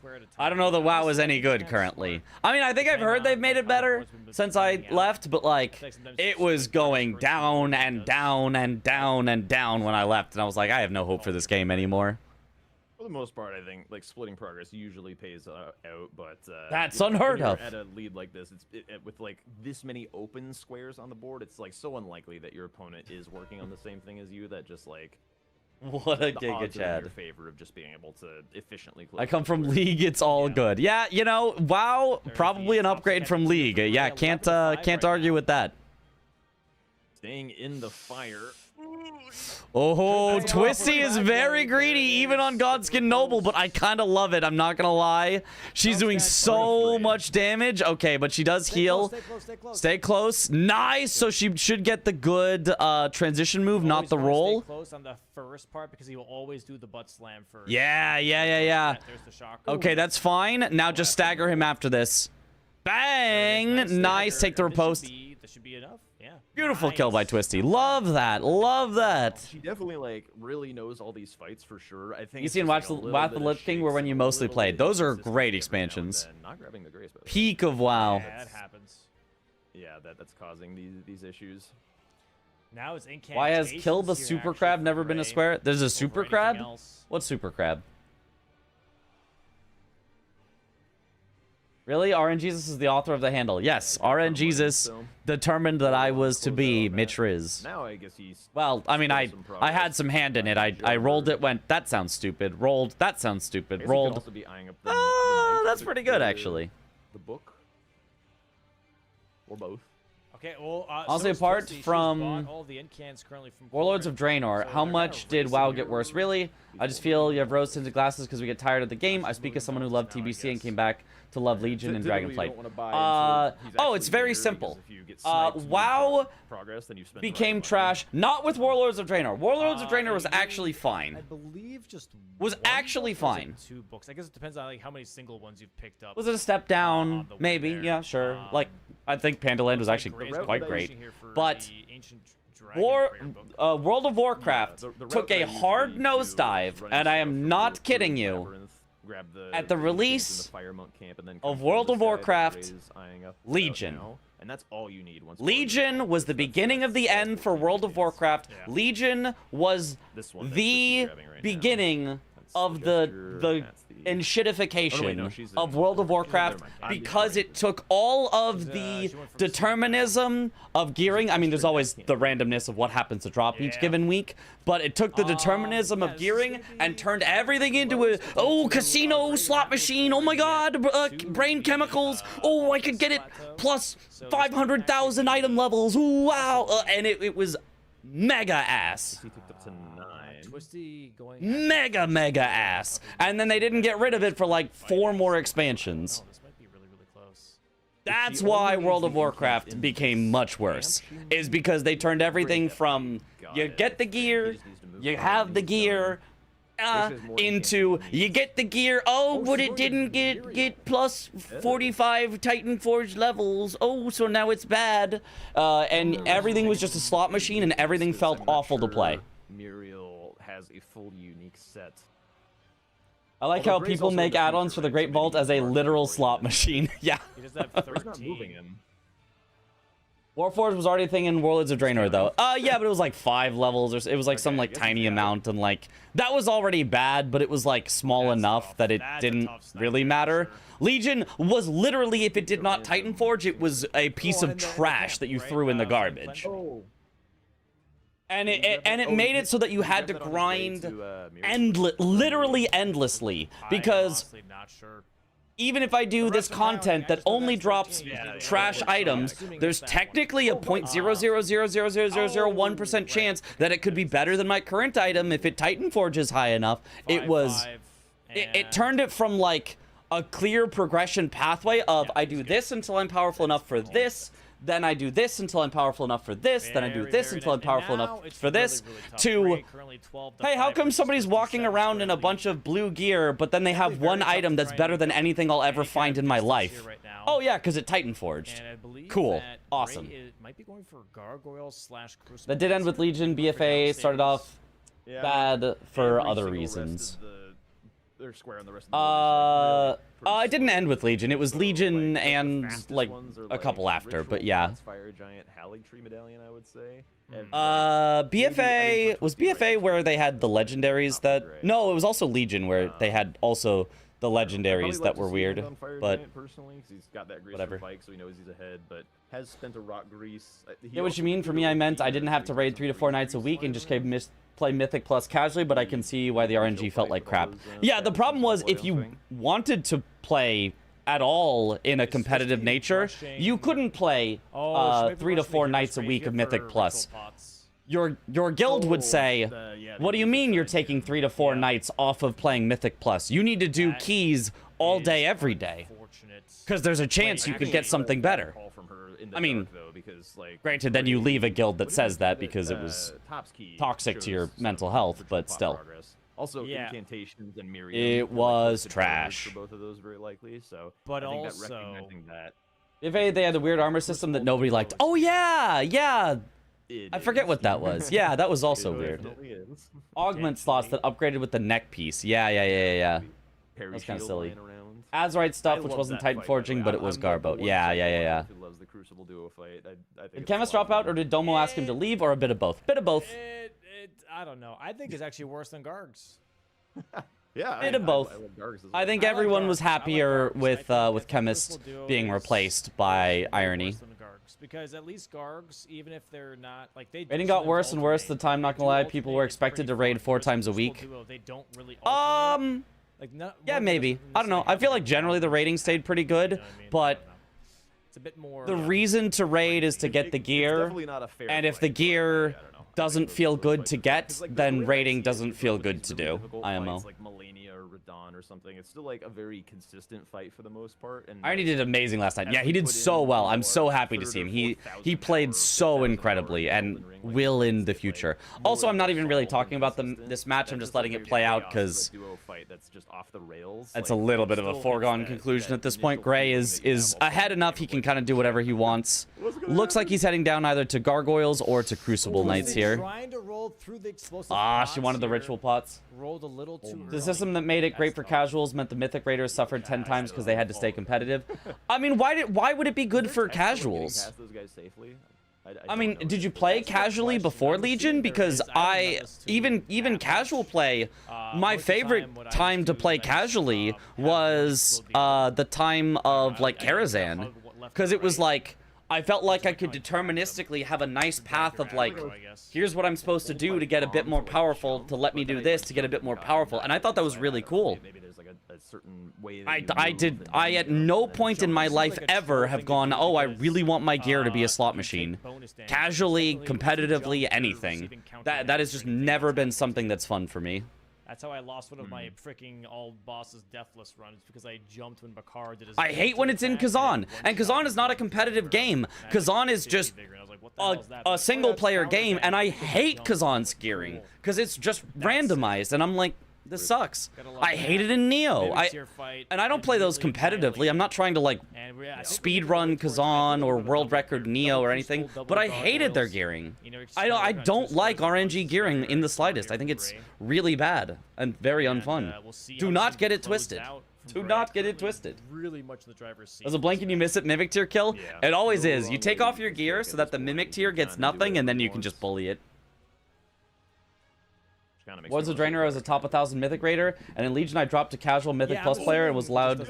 know that WoW is any good currently. I mean, I think I've heard they've made it better since I left, but like it was going down and down and down and down when I left, and I was like, I have no hope for this game anymore. For the most part, I think like splitting progress usually pays out, but That's when unheard you're of. At a lead like this, with like this many open squares on the board, it's like so unlikely that your opponent is working on the same thing as you that just like What a the Giga odds are in Chad. your favor of just being able to efficiently. I close come those from squares. League, it's all good. Yeah, you know, WoW, probably an upgrade from League. Yeah, can't argue with that. Staying in the fire. Oh, Twisty is very greedy, even on Godskin Noble, but I kind of love it. I'm not gonna lie. She's doing so much damage. Okay, but she does heal. Stay close. Stay close. Nice. So she should get the good transition move, not Always the wanna roll. Stay close on the first part because he will always do the butt slam first. Yeah. There's the shock. Okay, that's fine. Now just stagger him after this. Bang! Nice. Take the riposte. That should be enough. Yeah. Beautiful kill by Nice. Twisty. Love that. Love that. She definitely like really knows all these fights for sure. I think You it's see in just, Watch like, a the little Wrath bit of of Lich King were shakes when you and a mostly little played. bit of Those are consistency great every now and expansions. then. Not grabbing the grace, by the way. Peak of WoW. Yeah, that happens. Yeah, that's causing these issues. Now it's incantations. Why has kill the here, super actually, crab for never been a Gray square? There's a over super anything crab? else. What's super crab? Really? RN Jesus is the author of the handle. Yes, RN Jesus determined that I was to be Mitch Riz. Now I guess he's. Well, I mean, still I some had progress. some hand in it. I rolled it, went, that sounds stupid. Rolled, that sounds I stupid. guess he could Rolled. also be eyeing up the knife, That's pretty good, the- actually. The book. Or both. Okay, well, Honestly, so is apart Twisty. She's from bought all the incans currently from Warlords Corin. of Draenor, So how they're much gonna did raise WoW your- get worse? Really? I just feel you have rose-tinted glasses because we get tired of the game. I speak as someone who loved TBC and came back to love Legion and Dragonflight. Oh, it's very simple. WoW became trash, not with Warlords of Draenor. Warlords of Draenor was actually I fine. believe just Was one actually book or is it fine. 2 books. I guess it depends on like how many single ones you've picked up. Was it a step down? on the way Maybe. there. Yeah, sure. Like, I think Pandaland was actually Gray's quite recommendation great. here for But the Ancient Dragon prayer book. World of Warcraft the took route that a I usually hard do nosedive, is running and I stuff am from not the kidding Ruined you. Labyrinth, grab the At the Grave release Kings and the Fire Monk camp, and then of come World to of this guy that Warcraft, Gray's eyeing up Legion. now, and that's all you need once Legion was the beginning of the end for World of Warcraft. Yeah. Legion was This one that the Christy's grabbing right now. beginning That's of the that's the- enshittification no, she's of in- World of never Warcraft mind. I'm because behind. it took all of She's, the she went from determinism of gearing. I mean, there's always the randomness of what happens to drop each Yeah. given week, but it took the determinism yeah, of this is gearing gonna be and turned everything into a casino slot machine. Oh my god, brain chemicals. Oh, I could get it plus 500,000 item levels. Ooh, wow, and it was mega ass. He picked up to 9. Twisty going. Mega ass. And then they didn't get rid of it for like 4 more expansions. No, this might be really, really close. That's the only why way World you of can Warcraft keep in became this much worse. camp, Is because they turned everything from you get the gear, you have the gear, into you get the gear, oh, but it didn't get plus 45 Titan Forge levels. Oh, so now it's bad. And everything was just a slot machine and everything felt awful to play. Muriel has a full unique set. I like Although how Gray's people also in make the add-ons future, for the right? Great So Vault maybe as a more literal for slot you. machine. Yeah. He does have He's not 13. moving him. Warforged was already a thing in Warlords of Draenor, though. Yeah, but it was like 5 levels, or it was like some Okay, like I guess tiny it's amount, and like that was already bad, but it was like small That's enough tough. that it That's a didn't tough sniper, really for matter. sure. Legion was literally, if it did not Titan Forge, it was a piece Well, of and the trash camp, that you right? threw in the Flame garbage. Cleansing. Oh. And it made it so that you had to grind literally endlessly, I'm because honestly not sure. even if I do this rest of the time, content I that just know only that's drops 13. Yeah, trash yeah, items, assuming there's it's that one. technically a 0.00000001% chance that it could be better than my current item if it Titan Forges high enough. It was, 5-5, it and- turned it from like a clear progression pathway of I do this until I'm powerful enough for this, then I do this until I'm powerful enough for this, then I do Very, this very until I'm nice. powerful And now enough it's for this, really, really tough. to Gray currently 12 to hey, how 5, come which is somebody's walking 57 around in a square bunch lead. of blue gear, but then they have Very one tough item to that's try better and than get anything I'll ever any kind find of in my distance life? here right now. Oh yeah, because it Titan Forged. And I believe Cool. that Awesome. Gray might be going for Gargoyle / Crucible. That did end with Legion. BFA started off bad for other reasons. They're square on the rest of the board is, like, It didn't end with Legion. It was So, Legion the and fastest like ones are, a couple after, but yeah. Fire Giant Halig Tree Medallion, I would say. And, BFA was BFA where they had the legendaries that. No, it was also Legion where they had also the legendaries that were weird. But personally, 'cause he's got that grease whatever. for Bike, so he knows he's ahead. But has spent a rock grease. yeah, what you mean? For me, I meant I didn't have to raid 3 to 4 nights a week and just play Mythic Plus casually. But I can see why the RNG felt like crap. Yeah, the problem was if you wanted to play at all in a competitive nature, you couldn't play 3 to 4 nights a week of Mythic Plus. Your guild would say, what do you mean you're taking 3 to 4 nights off of playing Mythic Plus? You need to do keys all day, every day. Because there's a chance you could get something better. I mean, granted, then you leave a guild that says that because it was toxic to your mental health, but still. Also, Yeah. incantations and Miriam. It were, was the drivers trash. For both of those, very likely. So, But I think also- that recognizing that If they had the weird armor system that nobody liked. Oh yeah, yeah. I forget what that was. Yeah, that was also weird. Augment slots that upgraded with the neck piece. Yeah. That's kinda silly. Azurite stuff, which wasn't Titan Forging, but it was Garbo. Yeah. Who loves the Crucible duo fight? I think Did it's Chemist a lot drop out, of or did Domo ask him to leave, or a bit of both? Bit of both. I don't know. I think it's actually worse than Gargs. fun. Yeah, Bit of both. I love Gargs as I well. think I like everyone Gargs. was I like happier Gargs. I with think with the Chemist Crucible duo being is replaced by way Irony. worse than the Gargs, because at least Gargs, even if they're not like they. Raiding do got them worse and worse. The alternate. time, not They gonna lie, do people were alternate. It's expected to pretty raid fun. 4 Whereas times a the week. Crucible duo, they don't really alternate. Like not, Yeah, one maybe. doesn't I don't know. I necessarily feel have like to generally the balance. rating stayed pretty good, You know what I mean? I but don't know. It's a bit more. the reason to raid is to get the It's gear, definitely not a fair and if fight, the but, gear I don't know. doesn't feel good to get, then raiding doesn't feel good to do. IMO. Like Melania or Radon or something. It's still like a very consistent fight for the most part. And I already did amazing last night. as Yeah, we he did put so in well. I'm more so happy to 3,000 see him. or He 4,000 played hours, so 6,000 incredibly hours and Elden Ring, will like, in it's the like future. more Also, I'm not even really solid talking about consistent. this match. I'm That's just letting like it a play out chaos, because like, duo fight that's just off the rails. that's Like, a little bit of still a hits foregone that- conclusion that at this point. initial Gray feeling is that you have while ahead playing enough. the He game can kind of do whatever he wants. Looks like he's heading down either to Gargoyles or to Crucible Knights here. Trying to roll through the explosive Ah, she pots wanted the here. ritual pots. Rolled a little too The early. system that made it great That's for tough. casuals meant the Mythic Raiders suffered 10 times because they had to stay competitive. I mean, why would it be good for casuals? Past those guys safely? I mean, did you play casually before Legion? Because even casual play, my favorite time to play casually was the time of like Karazhan, because it was like I felt like I could deterministically have a nice path of like, here's what I'm supposed to do to get a bit more powerful, to let me do this to get a bit more powerful, and I thought that was really cool. Maybe there's like a certain way that I at no point in my life ever have gone, oh, I really want my gear to be a slot machine. Casually, competitively, anything. That has just never been something that's fun for me. That's how I lost one of my freaking all bosses deathless runs, because I jumped when Bakar did his. I hate when it's in Kazan, and Kazan is not a competitive game. Kazan is just a single player game, and I hate Kazan's gearing because it's just randomized, and I'm like, this sucks. I hate it in Neo. And I don't play those competitively. I'm not trying to like speed run Kazan or world record Neo or anything, but I hated their gearing. I don't like RNG gearing in the slightest. I think it's really bad and very unfun. Do not get it twisted. Do not get it twisted. Really much the driver's seat. As a blink and you miss it, Mimic tier kill? Yeah. It always You're is. You wrong take way off to your get gear it so that the this Mimic point. tier Just gets kinda do nothing, and then whatever you he can just wants. bully it. Which kinda makes Was a it Drainer as a top 1,000 Mythic Raider, and in Legion I dropped to casual Mythic Plus player and was allowed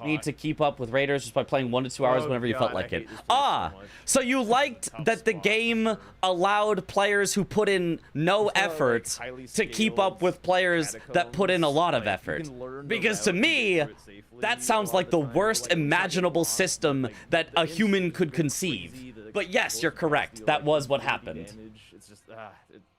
need to keep up with Raiders just by playing 1 to 2 hours whenever you felt like it. So you liked that the game allowed players who put in no effort to keep up with players that put in a lot of effort. Because to me, that sounds like the worst imaginable system that a human could conceive. But yes, you're correct. That was what happened. It's just,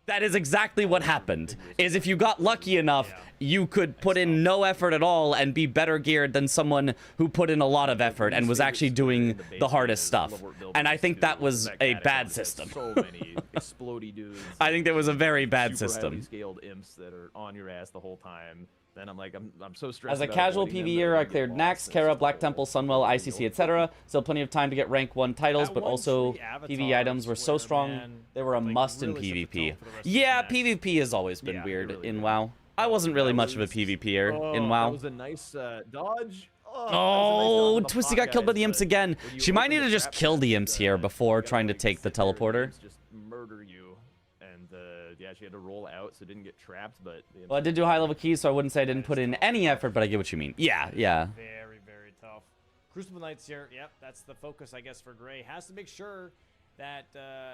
That is exactly what happened, is if you got lucky enough, you could put in no effort at all and be better geared than someone who put in a lot of effort and was actually doing the hardest stuff. And I think that was a bad system. So many explodey dudes. I think that was a very bad super system. highly scaled imps that are on your ass the whole time. Then I'm like, I'm so stressed. As a about casual avoiding them that PvEer, I'm I gonna cleared get Nax, lost. Kara, It's Black just Temple, all Sunwell, over. ICC, etc. Still plenty of time to get rank 1 titles, That but one also tree PvE items were so avatar, strong, man, they were a like, must in really set the PvP. tone for the rest of the Yeah, match. PvP has always been Yeah, it weird really in did. WoW. I wasn't really That much of a was- PvPer in That WoW. was a nice dodge. Oh, Twisty got killed by the imps again. She might need to just kill the imps here before trying to take the teleporter. Just murder you, and yeah, she had to roll out, so didn't get trapped. But the Well, I did do high level keys, so I wouldn't say I didn't put in any effort, but I get what you mean. Yeah, yeah. Very, very tough. Crucible Knights here. Yep, that's the focus, I guess, for Gray. Has to make sure that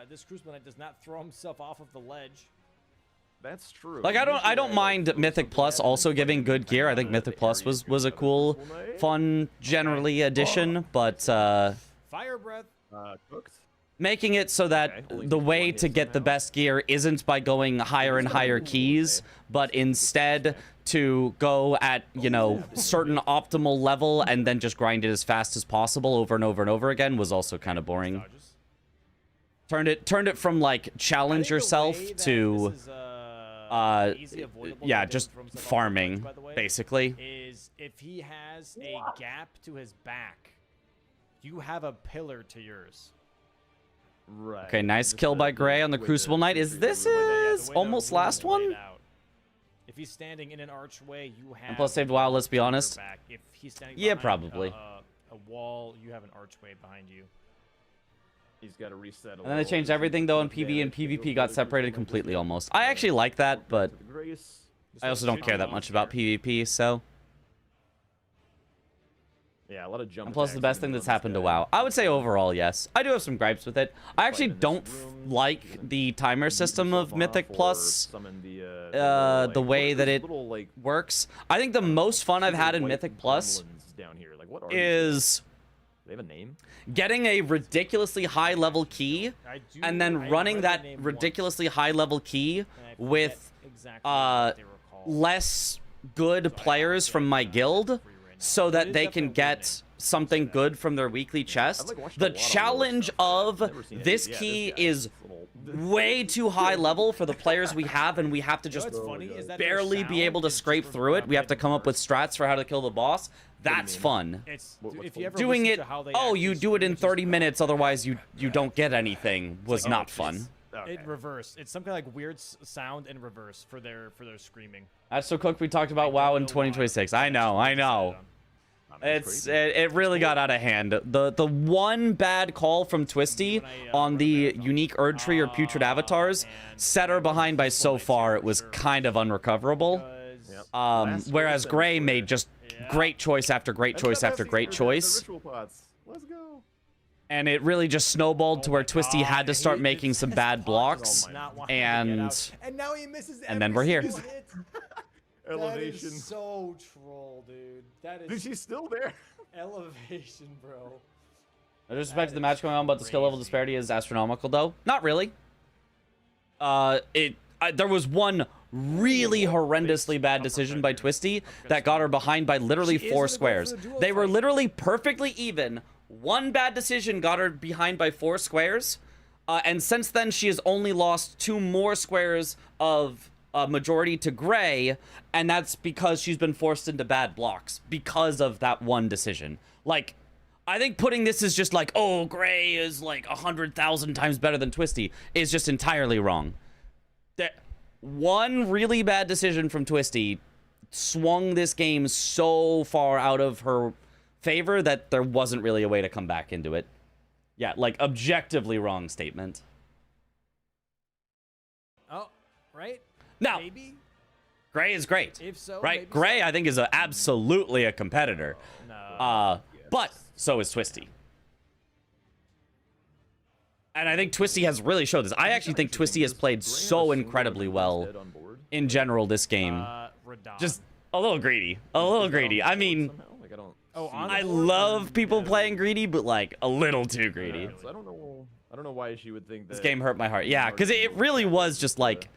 this Crucible Knight does not throw himself off of the ledge. that's true. Like I don't mind Mythic Plus also giving good gear. I think Mythic Plus was a cool, fun, generally addition, but Fire Breath. Cooked. making it so that the way to get the best gear isn't by going higher and higher keys, but instead to go at, you know, certain optimal level and then just grind it as fast as possible over and over and over again was also kind of boring. Dodges. Turned it from like challenge yourself to yeah, just farming basically. Is if he has a gap to his back, you have a pillar to yours. Right. Okay, nice kill by Gray on the Crucible Knight. Is this The way is the almost rules last are laid one? out. If he's standing in an archway, you have. And plus saved WoW, let's be your honest. back. If he's standing Yeah, behind, probably. A wall, you have an archway behind you. He's got to reset. And then they changed everything though in PvE, and PvP got separated completely almost. I actually like that, but I also don't care that much about PvP, so. Yeah, a lot of jump. And plus, the attacks best even thing that's on this happened to guy. WoW. I would say overall, yes. I do have some gripes with it. I actually Fighting in don't this room, like the timer Beat system yourself of off Mythic or Plus summon the the like, way what are that those it little, like, works. I think the most fun I've had in white Mythic Plus gremlins down here. Like, what are these is They have a name? Getting a ridiculously high level key and then running that ridiculously high level key with less good players from my guild so that they can get something good from their weekly chest. The challenge of this key is way too high level for the players we have, and we have to just barely be able to scrape through it. We have to come up with strats for how to kill the boss. That's fun. Doing it, oh, you do it in 30 minutes, otherwise you don't get anything, was not fun. It reverse. It's some kind of like weird sound in reverse for their screaming. That's so Cook. We talked about WoW in 2026. I know. It really got out of hand. The one bad call from Twisty on the unique Erdtree or Putrid Avatars set her behind by so far it was kind of unrecoverable. Whereas Gray made just great choice after great choice after great choice. Let's go. And it really just snowballed to where Twisty had to start making some bad blocks, and now he misses and then we're here. Elevation. That is so troll, dude. That is. Dude, she's still there. Elevation, bro. With respect to the match going on, but the skill level disparity is astronomical, though. Not really. There was one really horrendously bad decision by Twisty that got her behind by literally 4 squares. They were literally perfectly even. One bad decision got her behind by 4 squares, and since then she has only lost 2 more squares of majority to Gray, and that's because she's been forced into bad blocks because of that one decision. Like, I think putting this as just like, oh, Gray is like 100,000 times better than Twisty is just entirely wrong. That one really bad decision from Twisty swung this game so far out of her favor that there wasn't really a way to come back into it. Yeah, like, objectively wrong statement. Oh, right? No. Maybe? Gray is great. If so, right? Gray, I think, is absolutely a competitor. No. But so is Twisty. And I think Twisty has really showed this. I actually think Twisty has played so incredibly well in general this game. Just a little greedy. A little greedy. I mean, I love people playing greedy, but like a little too greedy. I don't know why she would think that this game hurt my heart. Yeah, because it really was just like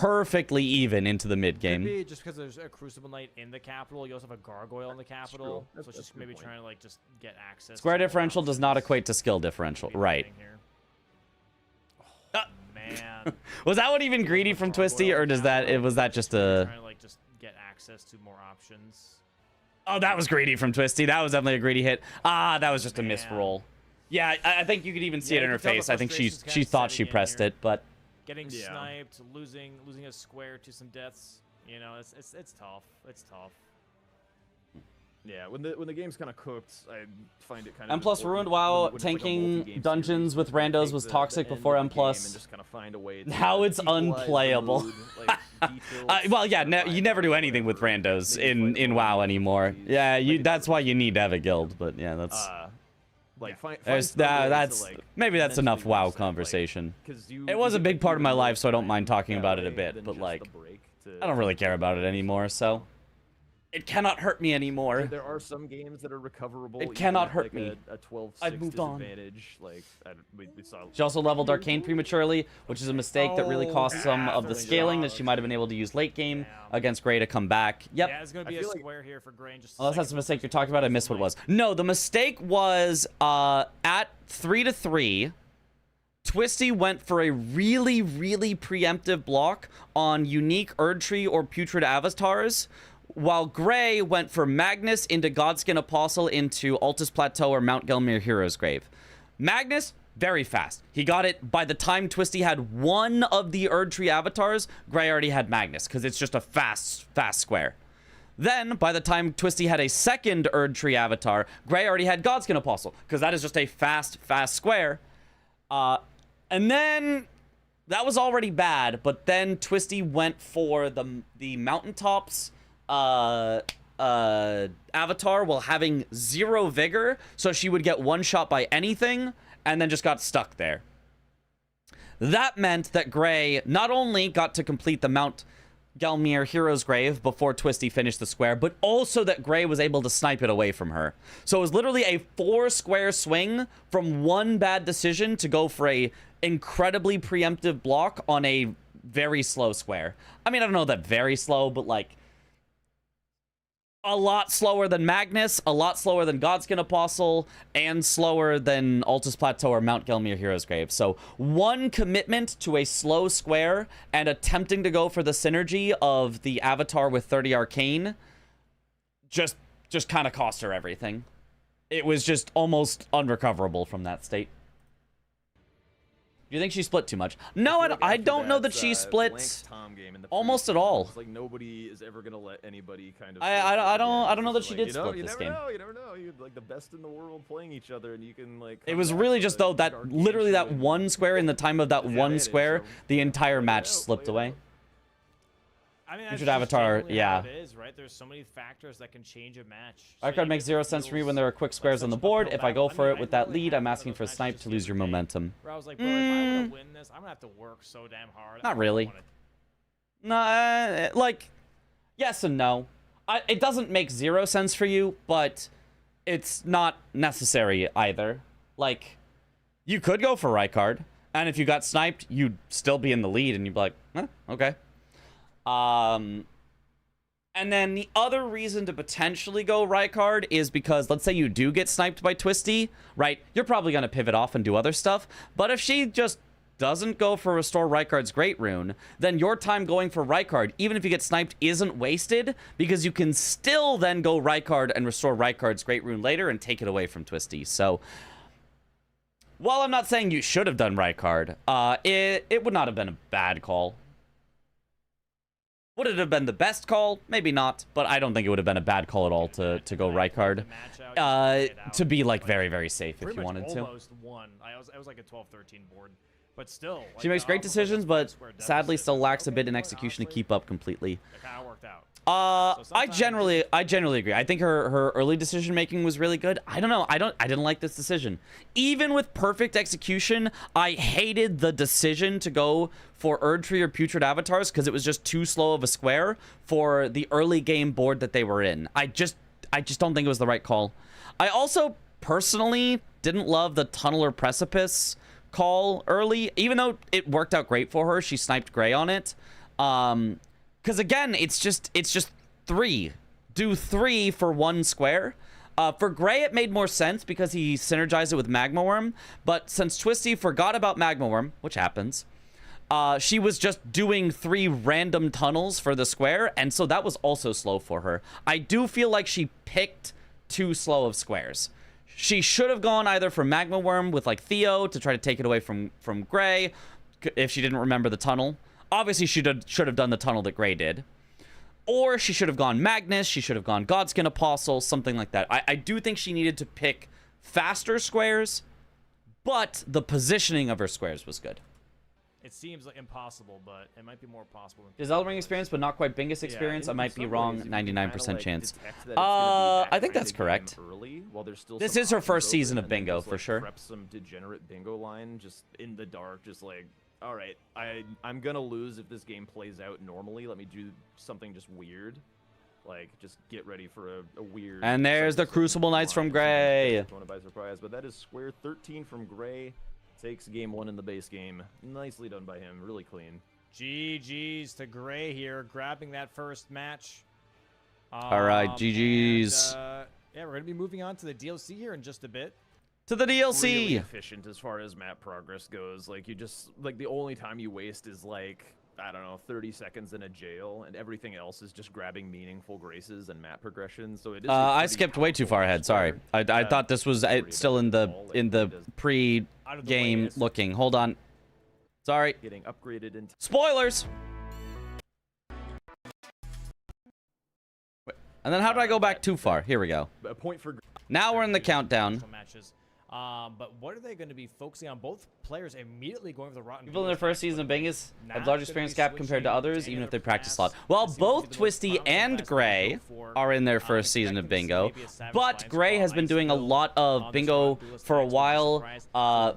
perfectly even into the mid game. Maybe just because there's a Crucible Knight in the capital, you also have a Gargoyle in the capital, so it's just maybe trying to like just get access. Square differential does not equate to skill differential, right? Oh, man. Was that one even greedy from Twisty, or was that just a? Trying to like just get access to more options. Oh, that was greedy from Twisty. That was definitely a greedy hit. Ah, that was just a misroll. Yeah, I think you could even see it in her face. I think she thought she pressed it, but getting sniped, losing a square to some deaths. You know, it's tough. It's tough. Yeah, when the game's kind of cooked, I find it kind of. M plus ruined WoW. Tanking dungeons with randos was toxic before M plus. Now it's unplayable. Well, yeah, you never do anything with randos in WoW anymore. Yeah, that's why you need to have a guild. But yeah, that's. Maybe that's enough WoW conversation. It was a big part of my life, so I don't mind talking about it a bit. But like, I don't really care about it anymore, so. It cannot hurt me anymore. There are some games that are recoverable. It cannot hurt me. A 12-6 I've moved on. Disadvantage. Like, we saw. She also leveled Arcane prematurely, which is a mistake that really cost some of the scaling that she might have been able to use late game against Gray to come back. Yep. Yeah, it's gonna be a square here for Gray. Unless that's the mistake you're talking about, I missed what it was. No, the mistake was at 3-3. Twisty went for a really, really preemptive block on unique Erdtree or Putrid Avatars, while Gray went for Magnus into Godskin Apostle into Altus Plateau or Mount Gelmir Hero's Grave. Magnus, very fast. He got it by the time Twisty had one of the Erdtree avatars. Gray already had Magnus, because it's just a fast square. Then, by the time Twisty had a second Erdtree avatar, Gray already had Godskin Apostle, because that is just a fast square. And then, that was already bad, but then Twisty went for the mountaintops avatar while having 0 vigor, so she would get one shot by anything and then just got stuck there. That meant that Gray not only got to complete the Mount Gelmir Hero's Grave before Twisty finished the square, but also that Gray was able to snipe it away from her. So it was literally a 4-square swing from one bad decision to go for a incredibly preemptive block on a very slow square. I mean, I don't know that very slow, but like a lot slower than Magnus, a lot slower than Godskin Apostle, and slower than Altus Plateau or Mount Gelmir Hero's Grave. So one commitment to a slow square and attempting to go for the synergy of the Avatar with 30 Arcane just kind of cost her everything. It was just almost unrecoverable from that state. Do you think she split too much? No, I don't know that she split almost at all. Like nobody is ever gonna let anybody kind of. I don't know that she did split this game. You never know. You're like the best in the world playing each other, and you can like. It was really just though that literally that one square in the time of that one square, the entire match slipped away. I mean, Featured Avatar, yeah. It is, right? There's so many factors that can change a match. Our card makes 0 sense for me when there are quick squares on the board. If I go for it with that lead, I'm asking for a snipe to lose your momentum. Where I was like, bro, if I want to win this, I'm gonna have to work so damn hard. Not really. No, like, yes and no. It doesn't make 0 sense for you, but it's not necessary either. Like, you could go for Rykard, and if you got sniped, you'd still be in the lead, and you'd be like, okay. And then the other reason to potentially go Rykard is because, let's say you do get sniped by Twisty, right? You're probably going to pivot off and do other stuff. But if she just doesn't go for Restore Rykard's Great Rune, then your time going for Rykard, even if you get sniped, isn't wasted, because you can still then go Rykard and restore Rykard's Great Rune later and take it away from Twisty. So, while I'm not saying you should have done Rykard, it would not have been a bad call. Would it have been the best call? Maybe not, but I don't think it would have been a bad call at all to go Rykard. To be like very, very safe if you wanted to. Almost won. I was like a 12-13 board, but still. She makes great decisions, but sadly still lacks a bit in execution to keep up completely. It kind of worked out. I generally agree. I think her early decision making was really good. I don't know. I didn't like this decision. Even with perfect execution, I hated the decision to go for Erdtree or Putrid Avatars because it was just too slow of a square for the early game board that they were in. I just don't think it was the right call. I also personally didn't love the Tunnel or Precipice call early, even though it worked out great for her. She sniped Gray on it. Because again, it's just 3. Do 3 for 1 square. For Gray, it made more sense because he synergized it with Magma Worm. But since Twisty forgot about Magma Worm, which happens, she was just doing 3 random tunnels for the square, and so that was also slow for her. I do feel like she picked too slow of squares. She should have gone either for Magma Worm with like Theo to try to take it away from Gray if she didn't remember the tunnel. Obviously, she should have done the tunnel that Gray did. Or she should have gone Magnus, she should have gone Godskin Apostle, something like that. I do think she needed to pick faster squares, but the positioning of her squares was good. It seems like impossible, but it might be more possible. Does Elden Ring experience, but not quite Bingus experience? I might be wrong. 99% chance. I think that's correct. This is her first season of Bingo, for sure. Prep some degenerate Bingo line just in the dark, just like, all right, I'm gonna lose if this game plays out normally. Let me do something just weird. Like, just get ready for a weird... And there's the Crucible Knights from Gray. By surprise, but that is square 13 from Gray. Takes game 1 in the base game. Nicely done by him. Really clean. GG's to Gray here, grabbing that first match. All right, GG's. Yeah, we're going to be moving on to the DLC here in just a bit. To the DLC. Really efficient as far as map progress goes. Like, you just... Like, the only time you waste is, like... I don't know, 30 seconds in a jail, and everything else is just grabbing meaningful graces and map progression. So it is. I skipped way too far ahead. Sorry, I thought this was still in the pre-game looking. Hold on. Sorry. Getting upgraded into spoilers. And then how did I go back too far? Here we go. A point for. Now we're in the countdown. Matches. But what are they going to be focusing on? Both players immediately going for the Rotten. People in their first season of Bingus have large experience gap compared to others, even if they practice a lot. Well, both Twisty and Gray are in their first season of Bingo, but Gray has been doing a lot of Bingo for a while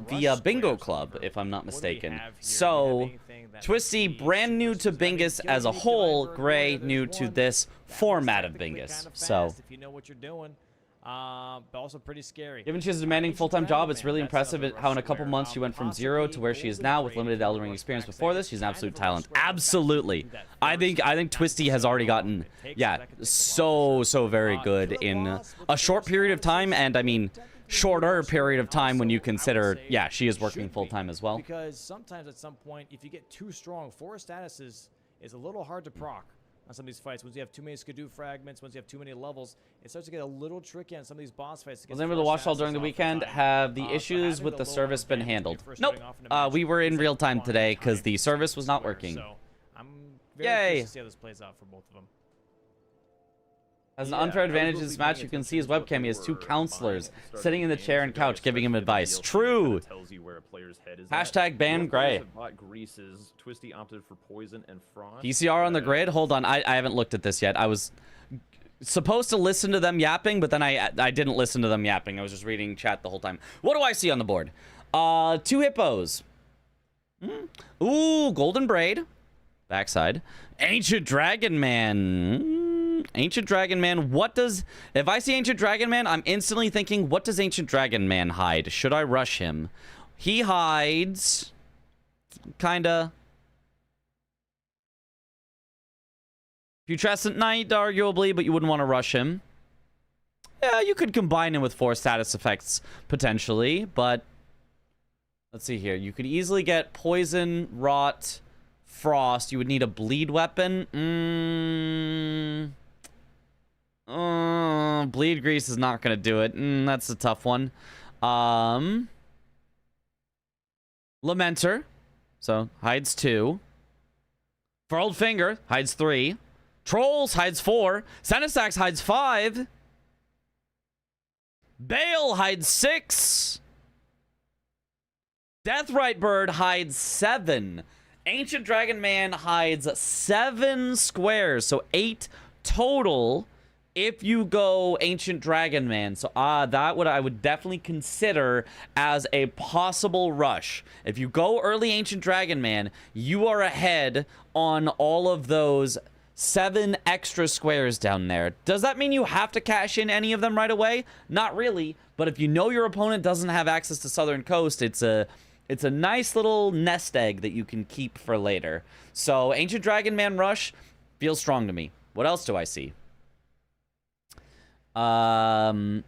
via Bingo Club, if I'm not mistaken. So that Twisty, might be brand new super to soon. I mean, Bingus killing as a the whole. Divine Bird Gray, Warrior, new there's to one this that moves format of technically Bingus. kinda So, fast if you know what you're doing. But also pretty scary. given she has a demanding Ancient full-time Dragon job, it's Man, really that's impressive another how in a rush couple where, months she went from 0 to possibly where she is Golden now with Braid limited if you Elden Ring rush experience backside. before this. It's She's an kind absolute of a talent. rush where Absolutely. backside that I think first Twisty has so already long. gotten, It takes, yeah, that could take a while for so sure. very good Kill in Boss with a the short first period of time, analysis, and I mean technically shorter rush period of time when you also, I would consider, say, yeah, she is working should be, full-time as well. Because sometimes at some point, if you get too strong, 4 statuses is a little hard to proc on some of these fights. Once you have too many Skidoo fragments, once you have too many levels, it starts to get a little tricky on some of these boss fights. Was able to watch all during the weekend. Have the issues with the service been handled? Nope. We were in real time today because the service was not working. So I'm very Yay. curious to see how this plays out for both of them. As an Yeah, unfair I was advantage in mostly this match, paying you can see his attention to what webcam. He they has 2 were counselors buying at the start sitting of in the game, chair and so guys, couch giving him especially with advice. the DLC, True. kinda tells you where a player's head is at. Hashtag ban More Gray. players have bought Greases. Twisty opted for Poison and Frost. PCR on the grid. Hold on, I haven't looked at this yet. I was supposed to listen to them yapping, but then I didn't listen to them yapping. I was just reading chat the whole time. What do I see on the board? 2 hippos. Ooh, Golden Braid. Backside. Ancient Dragon Man. Ancient Dragon Man. What does... If I see Ancient Dragon Man, I'm instantly thinking, what does Ancient Dragon Man hide? Should I rush him? He hides... Kinda... Putrescent Knight, arguably, but you wouldn't want to rush him. Yeah, you could combine him with 4 status effects, potentially, but... Let's see here. You could easily get Poison, Rot, Frost. You would need a bleed weapon. Bleed Grease is not going to do it. That's a tough one. Lamenter. So, hides 2. Furled Finger hides 3. Trolls hides 4. Senisax hides 5. Bale hides 6. Deathrite Bird hides 7. Ancient Dragon Man hides 7 squares. So 8 total if you go Ancient Dragon Man. So that I would definitely consider as a possible rush. If you go early Ancient Dragon Man, you are ahead on all of those 7 extra squares down there. Does that mean you have to cash in any of them right away? Not really, but if you know your opponent doesn't have access to Southern Coast, it's a nice little nest egg that you can keep for later. So Ancient Dragon Man rush feels strong to me. What else do I see? Garu,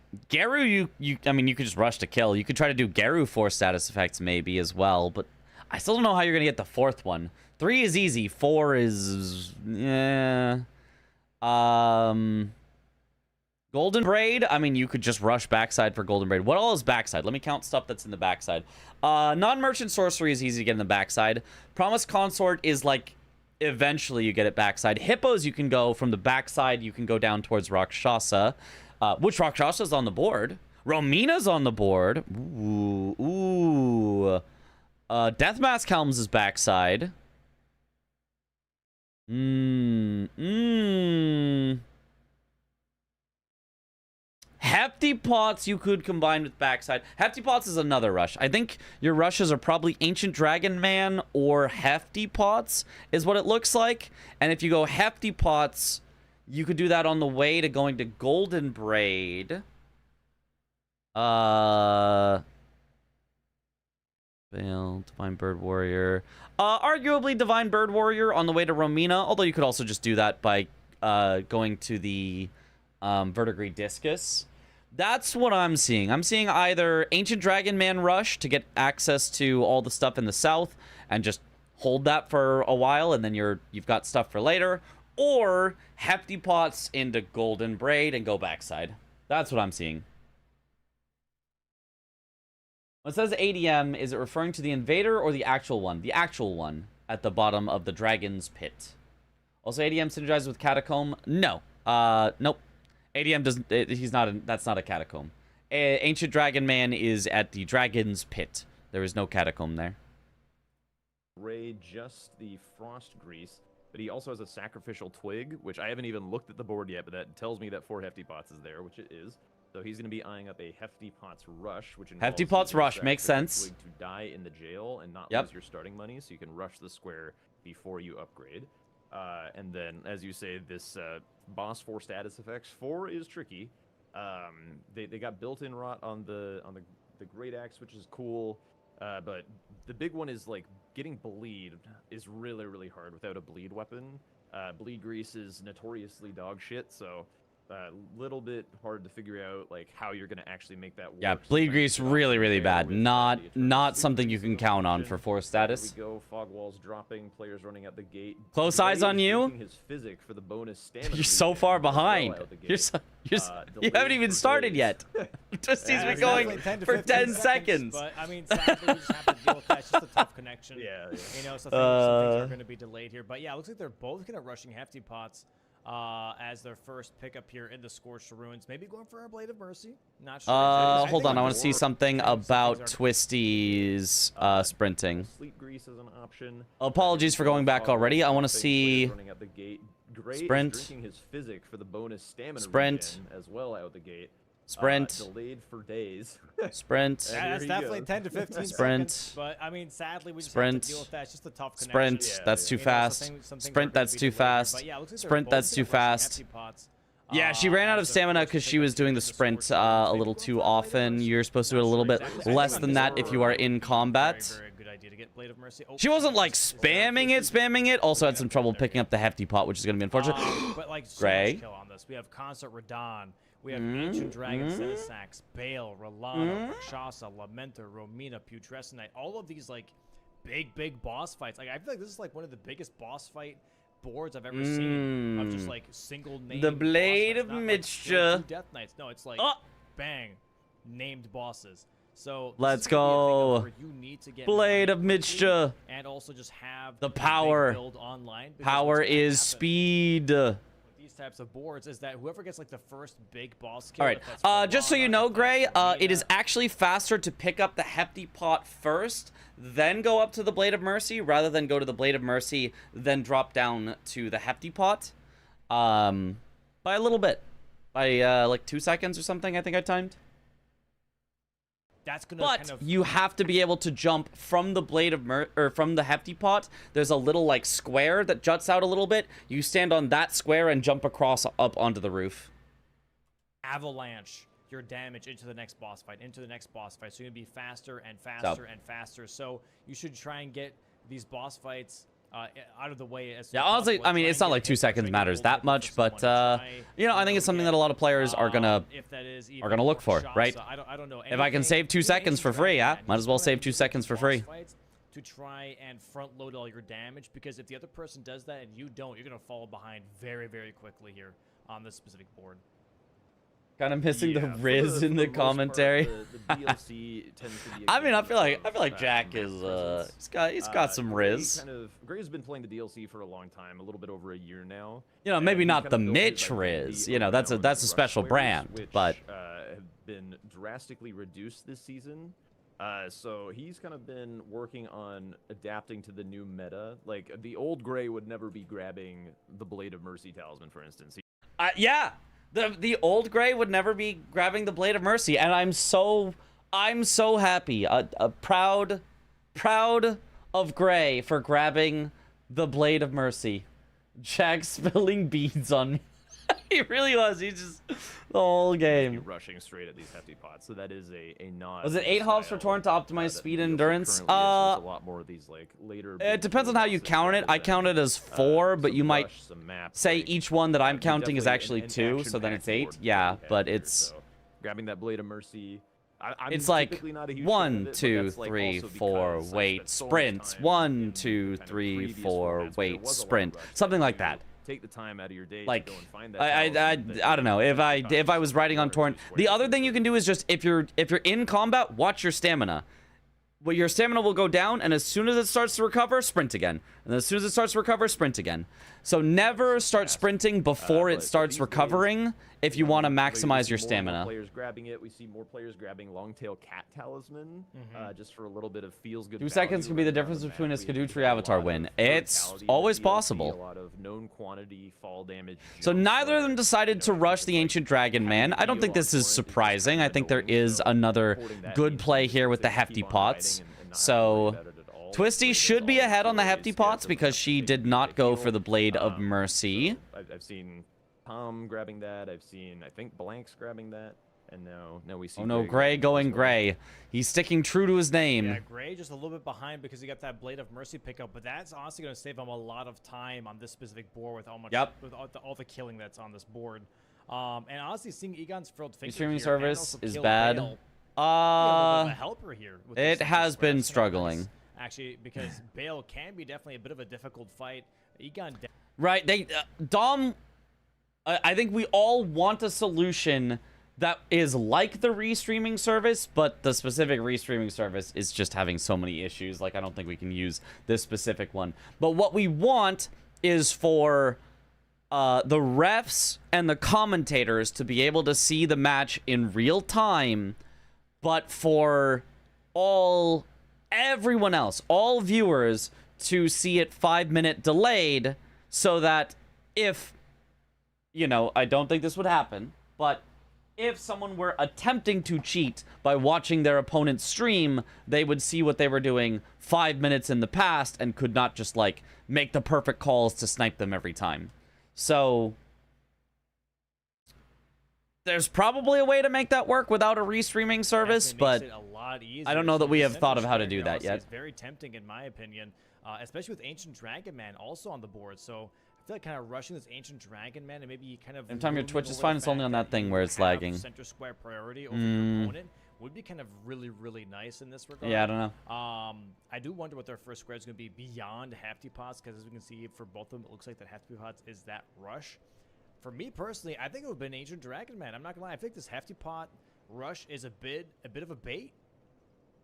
I mean, you could just rush to kill. You could try to do Garu 4 status effects maybe as well, but I still don't know how you're gonna get the 4th one. 3 is easy. 4 is... yeah. Golden Braid, I mean, you could just rush backside for Golden Braid. What all is backside? Let me count stuff that's in the backside. Non-merchant sorcery is easy to get in the backside. Promised Consort is like, eventually you get it backside. Hippos, you can go from the backside. You can go down towards Rakshasa, which Rakshasa's on the board. Romina's on the board. Ooh. Death Mask Helms is backside. Hefty Pots you could combine with backside. Hefty Pots is another rush. I think your rushes are probably Ancient Dragon Man or Hefty Pots is what it looks like. And if you go Hefty Pots, you could do that on the way to going to Golden Braid. Fail, Divine Bird Warrior. Arguably Divine Bird Warrior on the way to Romina, although you could also just do that by going to the Verdigris Discus. That's what I'm seeing. I'm seeing either Ancient Dragon Man rush to get access to all the stuff in the south and just hold that for a while, and then you've got stuff for later, or Hefty Pots into Golden Braid and go backside. That's what I'm seeing. When it says ADM, is it referring to the invader or the actual one? The actual one at the bottom of the Dragon's Pit. Also, ADM synergizes with Catacomb? No. Nope. ADM doesn't... that's not a Catacomb. Ancient Dragon Man is at the Dragon's Pit. There is no Catacomb there. Ray, just the Frost Grease, but he also has a Sacrificial Twig, which I haven't even looked at the board yet, but that tells me that 4 Hefty Pots is there, which it is. So he's going to be eyeing up a Hefty Pot's Rush, which Hefty involves Pot's using Rush Zach's makes sense. Twig to die in the jail and not Yep. lose your starting money, so you can rush the square before you upgrade. And then, as you say, this boss 4 status effects. 4 is tricky. They got built-in rot on the Great Axe, which is cool. But the big one is like getting bleed is really hard without a bleed weapon. Bleed grease is notoriously dog shit, so a little bit hard to figure out like how you're gonna actually make that work. Yeah, bleed grease really bad. Not something you can count on for 4 status. There we go. Fog walls dropping. Players running out the gate. Close eyes on you. His physic for the bonus stamina You're so regen far as well behind. out the You gate. haven't even started yet. Twisty's been going for 10 seconds. But I mean, sadly, we just have to deal with that. It's just a tough connection. Yeah. You know, so some things are going to be delayed here. But yeah, it looks like they're both going to rushing Hefty Pots as their first pickup here in the Scorched Ruins. Maybe going for a Blade of Mercy. Not sure. Exactly. Hold on. I want to see something about are- Twisty's sprinting. Sleep grease is an option. Apologies for going back already. I want to see Running out the gate. Gray sprint. is drinking his physic for the bonus stamina Sprint. regen as well out the gate. sprint, Delayed for days. sprint, Yeah, Here that's he definitely goes. 10 to 15 Sprint. seconds. But I mean, sadly, we just Sprint. have to deal with that. It's just a tough connection. sprint. Yeah, That's yeah. too fast. Some things Sprint. are gonna That's be too delayed here. fast. But yeah, it looks like they're Sprint. both That's gonna too rush fast. Hefty Pots, Yeah, she ran out of as their stamina first because she pickup was doing in the Scorched sprint Ruins. a Maybe little going too for a Blade of often. Mercy. You're supposed to do it a Not little sure bit exactly. less I than think that this if is you are a in combat. Very good idea to get Blade of Mercy. Oh, She wasn't like this is spamming it. Also had some trouble picking up the Hefty Pot, which is going to be unfortunate. But like so Gray. much kill on this. We have Concert Radon. We have Ancient Dragon, Senesax, Bale, Rolana, Rakshasa, Lamenter, Romina, Putrescent. All of these like big boss fights. Like I feel like this is like one of the biggest boss fight boards I've ever seen of just like single name. The Blade boss of fights, not, like, Mixture. two Death Knights. No, it's like Oh. bang, named bosses. So this Let's is gonna be a thing go. of where you need to get Blade money of quickly Mixture. and also just have The big power. build online. because Power what's gonna is happen speed. with these types of boards is that whoever gets like the first big boss kill. All right. if that's Just so you Rolana, know, if that's Gray, it is Romina, actually faster to pick up the Hefty Pot first, then go up to the Blade of Mercy, rather than go to the Blade of Mercy, then drop down to the Hefty Pot. By a little bit. By like 2 seconds or something, I think I timed. that's gonna But kind of you have to be able to jump from the Blade of or from the Hefty Pot. There's a little like square that juts out a little bit. You stand on that square and jump across up onto the roof. avalanche your damage into the next boss fight, So you're gonna be faster and faster and faster. So you should try and get these boss fights out of the way as soon Yeah, as honestly, possible. I mean, Try it's and not get like 2 hit seconds trigger matters hold that looking for much, but someone to try, you know, I think it's something get, that a lot of players are gonna if that is gonna look for, right? I don't know. If I can save 2 seconds for free, yeah, might as well save 2 seconds for free. To try and front load all your damage, because if the other person does that and you don't, you're gonna fall behind very quickly here on this specific board. Kind of missing the Yeah, for Riz the- in for the most part, commentary. the DLC tends to be a I mean, I game feel like of, Jack map is presence. he's got some Gray Riz. Gray's been playing the DLC for a long time, a little bit over a year now. You know, and maybe he's not kind the of built Mitch his identity Riz. You know, that's a around that's a rush special squares, brand, which, but have been drastically reduced this season. So he's kind of been working on adapting to the new meta. Like the old Gray would never be grabbing the Blade of Mercy talisman, for instance. yeah, the old Gray would never be grabbing the Blade of Mercy, and I'm so happy, proud of Gray for grabbing the Blade of Mercy. Jack spilling beads on me. He really was. He just the whole game. Rushing straight at these hefty pots. So that is a nod. Was it 8 hops for Torrent to optimize speed and endurance? A lot more of these like later. It depends on how you count it. I count it as 4, but you might say each one that I'm counting is actually 2, so then it's 8. Yeah, but it's grabbing that Blade of Mercy. I'm it's like typically not a huge fan 1, of it, but 2, that's, like, 3, also 4, because I wait, spent so much sprints. time 1, in 2, kind of 3, previous 4, formats where there wait, was a lot of sprint, rush. something You like that. Take the time out of your day Like, to go and find that I talisman, then don't know. you If I can was writing on Torrent, the other thing you can do is just if you're in combat, watch your stamina. Well, your stamina will go down, and as soon as it starts to recover, sprint again. And as soon as it starts to recover, sprint again. So never start sprinting before it but starts these recovering if you want to we maximize see your more and more stamina. Players grabbing it. We see more players grabbing Longtail Cat Talisman, just for a little bit of feels good. 2 seconds can be the difference between a Skadoo Tree Avatar win. It's always possible. A lot of known quantity fall damage. So jumps neither of where, them decided to rush the Ancient Dragon Man. I don't think this is surprising. I think there is another good play here with the Hefty Pots. So Twisty should be ahead on the Hefty Pots because she did not go for the Blade of Mercy. I've seen Tom grabbing that. I've seen, I think, Blanks grabbing that. And now we see. Oh no, Gray going Gray. He's sticking true to his name. Yeah, Gray just a little bit behind because he got that Blade of Mercy pickup, but that's honestly going to save him a lot of time on this specific board with all the killing that's on this board. And honestly, seeing Egon's Frilled Finger Streaming here service and also is kill bad. Bale, be a little bit of a helper here with It this has square. been It's kinda struggling. nice, actually, because Bale can be definitely a bit of a difficult fight. Egon. Right, Dom, I think we all want a solution that is like the restreaming service, but the specific restreaming service is just having so many issues. Like, I don't think we can use this specific one. But what we want is for the refs and the commentators to be able to see the match in real time, but for everyone else, all viewers, to see it 5-minute delayed, so that if, you know, I don't think this would happen, but if someone were attempting to cheat by watching their opponent's stream, they would see what they were doing 5 minutes in the past and could not just, like, make the perfect calls to snipe them every time. So there's probably a way to make that work without a restreaming service, but It a lot easier. I don't know that we have Center thought of how to Square do that honestly yet. is very tempting in my opinion, especially with Ancient Dragon Man also on the board. So I feel like kind of rushing this Ancient Dragon Man and maybe kind of Anytime your looming Twitch is over fine, the it's only fact on that thing you where it's have lagging. Center Square priority over your opponent would be kind of really nice in this regard. Yeah, I don't know. I do wonder what their first square is going to be beyond Hefty Pots, because as we can see for both of them, it looks like that Hefty Pots is that rush. For me personally, I think it would have been Ancient Dragon Man. I'm not gonna lie. I think this Hefty Pot rush is a bit of a bait.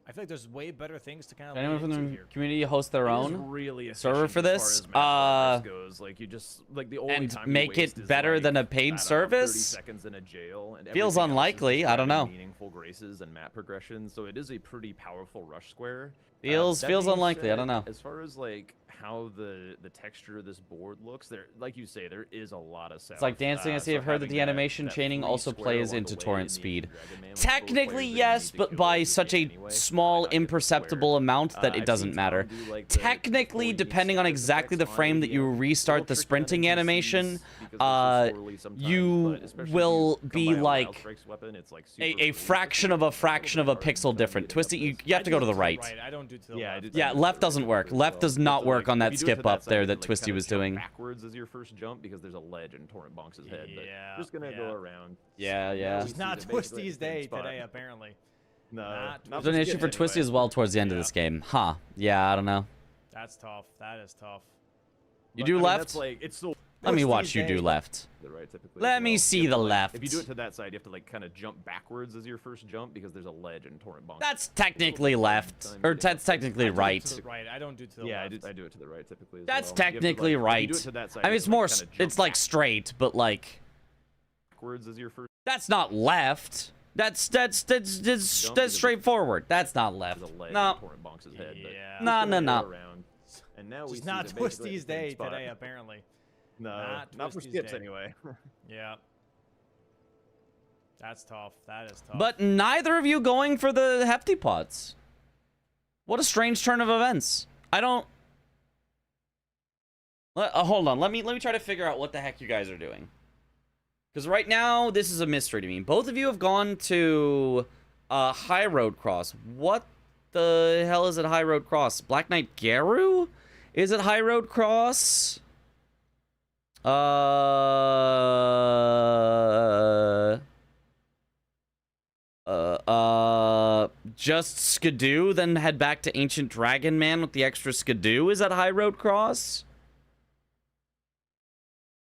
I feel like there's way better things to kind of Anyone lean from into the here. community host their It is own really server for efficient this? as far as map progress goes. Like, you just, like, the only And time you make it waste is, better like, than a paid I don't know, 30 service? seconds in a jail, and Feels everything else is unlikely, just I don't grabbing know. meaningful graces and map progression, so it is a pretty powerful rush square. Feels That feels being unlikely. I said, don't know. As far as, like, how the texture of this board looks, there, like you say, there is a lot of It's like dancing. I see. so I've heard that having the animation that chaining free also square plays along into the way torrent in the speed. Dragon Man with both Technically, players that you yes, need to but kill by in the such a game anyway, small, not get the imperceptible square. amount that it I've seen doesn't Tom matter. do, like, the Technically, 40 depending on status exactly the effects on frame that you ADM. restart Little the tricky on sprinting NPCs animation, because they're so swirly sometimes, you but especially if will come be by a Wild like Strikes weapon, it's, like, super a free. fraction of a fraction of a pixel different. Twisty, you have to go to the right. I don't do to the Yeah, I left. did- Yeah, I did left to the doesn't right work. as Left well. does You have not to, work like, on if that you do it skip to up side, there you have that to, like, Twisty kinda was jump doing. backwards as your first jump because there's a ledge in Torrent Bonks' head. But Yeah, just gonna go around. Yeah, yeah. It's not Twisty's day today, apparently. No, Not not There's an for issue skip for anyway. Twisty as well towards the end of this game. Huh. Yeah, I don't know. That's tough. That is tough. You But, do I mean, left? That's like, it's still Let me Twisty's watch you do day. left. the right typically. Let as me well. see You have the to, like, left. If you do it to that side, you have to, like, kind of jump backwards as your first jump because there's a ledge in Torrent Bonks. That's technically left. Or that's technically I do it right. to the right. I don't do to the Yeah, left. I do it to the right typically. As That's well. You have to, technically like, if you do right. it to that side, I mean, you it's have to, more, like, kinda it's jump like straight, but like, backwards as your first that's not left. That's straightforward. That's not left. There's a ledge No. in Torrent Bonks' head. but Yeah. just No, gonna no, go no. around. And now we It's see not that basically at Twisty's the same day spot. today, apparently. No, Not not for Twisty's skips day. anyway. Yeah. That's tough. That is tough. But neither of you going for the hefty pots. What a strange turn of events. I don't. Hold on. Let me try to figure out what the heck you guys are doing. Because right now, this is a mystery to me. Both of you have gone to High Road Cross. What the hell is it, High Road Cross? Black Knight Garu? Is it High Road Cross? Just Skadoo, then head back to Ancient Dragon Man with the extra Skadoo? Is that High Road Cross?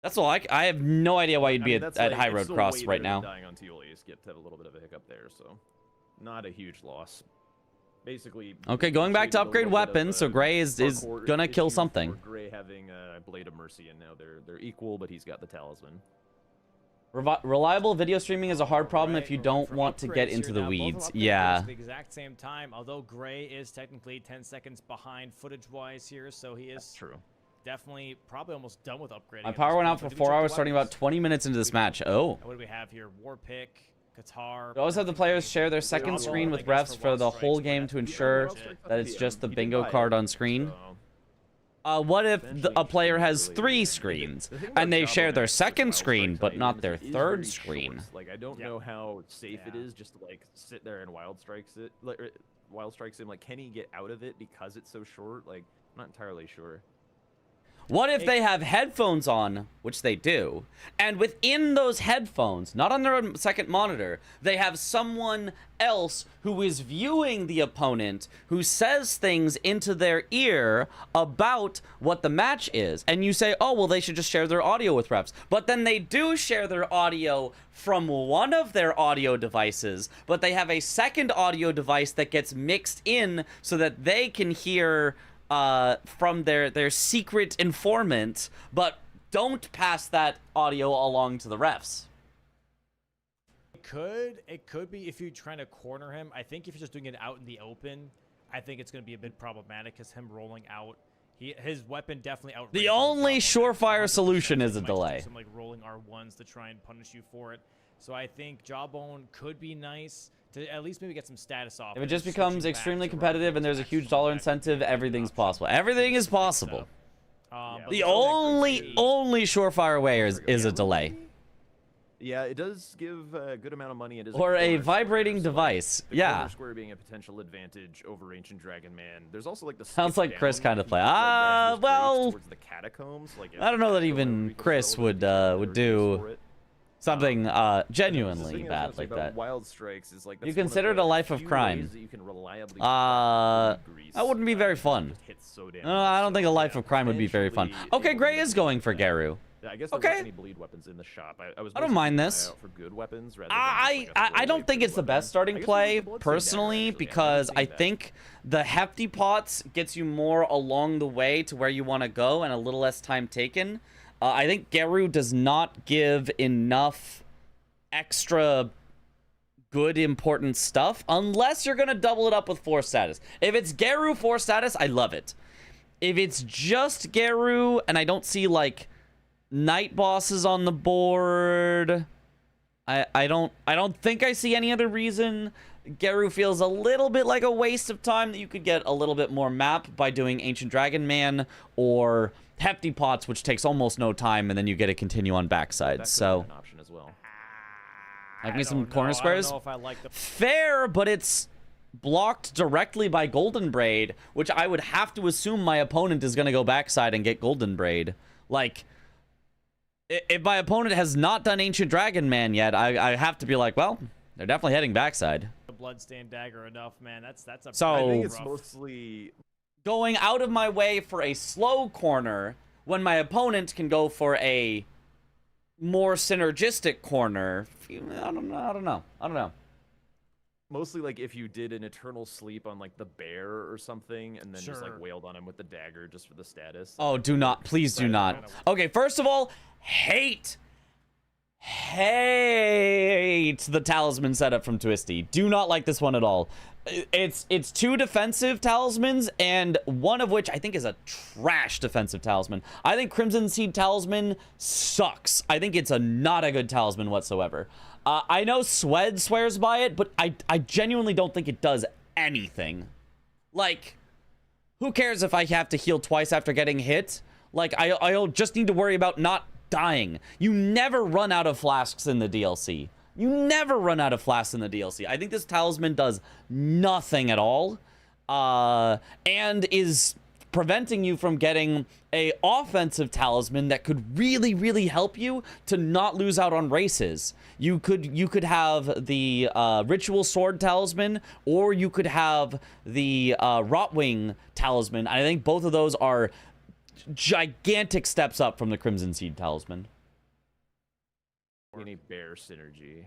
That's all. I have no idea why you'd be that's at like- High it's Road still Cross way right better than now. Dying on Tioli skip to have a little bit of a hiccup there, so not a huge loss. basically. Okay, going back to created a upgrade little bit of weapons, so a Gray is hardcore gonna kill issue something. for Gray having Blade of Mercy, and now they're equal, but he's got the talisman. Reliable video streaming is a hard problem if you Alright, don't for want to get upgrades into here the now. Both of them weeds. upgraded Yeah. at the exact same time, although Gray is technically 10 seconds behind footage-wise here, so he is True. definitely probably almost done with upgrading. My at power this went point, out for but do we 4 check the hours, starting about weapons? 20 minutes into this match. Oh. What do we have here? Warpick, Qatar. We always have the players share their second Jawbone, screen I with guess, refs for the Wild whole Strikes, game but to that's ensure pretty much it. that it's just the He did bingo buy card it, on screen. so- What if a player has Essentially, 3 the screens thing about and they Jawbone share their X with second Wild screen Strikes but not items their is third very screen? short. Like I don't Yeah. know how safe it Yeah. is just to like sit there and Wild Strikes it. Wild Strikes him. Like, can he get out of it because it's so short? Like, I'm not entirely sure. What if they have headphones on, which they do, and within those headphones, not on their second monitor, they have someone else who is viewing the opponent who says things into their ear about what the match is, and you say, oh, well, they should just share their audio with refs. But then they do share their audio from one of their audio devices, but they have a second audio device that gets mixed in so that they can hear from their secret informant, but don't pass that audio along to the refs. It could be if you're trying to corner him. I think if you're just doing it out in the open, I think it's going to be a bit problematic because him rolling out, his weapon definitely out. The only surefire solution is a delay. Some like rolling R1s to try and punish you for it. So I think Jawbone could be nice to at least maybe get some status off. If it just becomes extremely competitive and there's a huge dollar incentive, everything's possible. Everything is possible. The only surefire way is a delay. Yeah, it does give a good amount of money. It is Or a corner vibrating square, so, device. the Yeah. corner square being a potential advantage over Ancient Dragon Man. There's also like the Sounds skip like Chris down, kinda if you play. like, Ah, his graves well, towards the catacombs, like I don't know that if you even can Chris throw it, would you can would throw it do for it. something The genuinely thing I was bad gonna say like about that. Wild Strikes is like You that's one of consider it the a life of few crime. ways that you can reliably grease, That wouldn't be very fun. just hits so damn No, much, I don't think a so, life yeah, of crime would be very fun. eventually Okay, it Gray would is be going for that. Garu. Yeah, I guess there Okay. weren't any bleed weapons in the shop. I was I don't mostly mind keeping an this. eye out for good weapons rather than I just, like, a I don't throwaway think good it's the weapon. best starting I guess play there's the Bloodstained dagger, personally actually. I haven't because I seen that. think the hefty pots gets you more along the way to where you want to go and a little less time taken. I think Garu does not give enough extra good important stuff unless you're gonna double it up with 4 status. If it's Garu 4 status, I love it. If it's just Garu and I don't see like night bosses on the board, I don't think I see any other reason. Garu feels a little bit like a waste of time that you could get a little bit more map by doing Ancient Dragon Man or Hefty Pots, which takes almost no time, and then you get to continue on backside. That could So be an option as well. like I me some don't know. corner I don't squares. know if I like the Fair, but it's blocked directly by Golden Braid, which I would have to assume my opponent is going to go backside and get Golden Braid. Like, if my opponent has not done Ancient Dragon Man yet, I have to be like, well, they're definitely heading backside. Bloodstained dagger enough, man. That's a So- I pretty think it's rough. mostly Going out of my way for a slow corner when my opponent can go for a more synergistic corner. I don't know. mostly like if you did an eternal sleep on like the bear or something, and then just Sure. like wailed on him with the dagger just for the status. Oh, do not. Please do not. Okay, first of all, hate the talisman setup from Twisty. Do not like this one at all. It's 2 defensive talismans, and one of which I think is a trash defensive talisman. I think Crimson Seed Talisman sucks. I think it's not a good talisman whatsoever. I know Swed swears by it, but I genuinely don't think it does anything. Like, who cares if I have to heal twice after getting hit? Like, I'll just need to worry about not dying. You never run out of flasks in the DLC. You never run out of flasks in the DLC. I think this talisman does nothing at all, and is preventing you from getting a offensive talisman that could really, really help you to not lose out on races. You could have the Ritual Sword Talisman, or you could have the Rotwing Talisman. I think both of those are gigantic steps up from the Crimson Seed Talisman. Any bear synergy.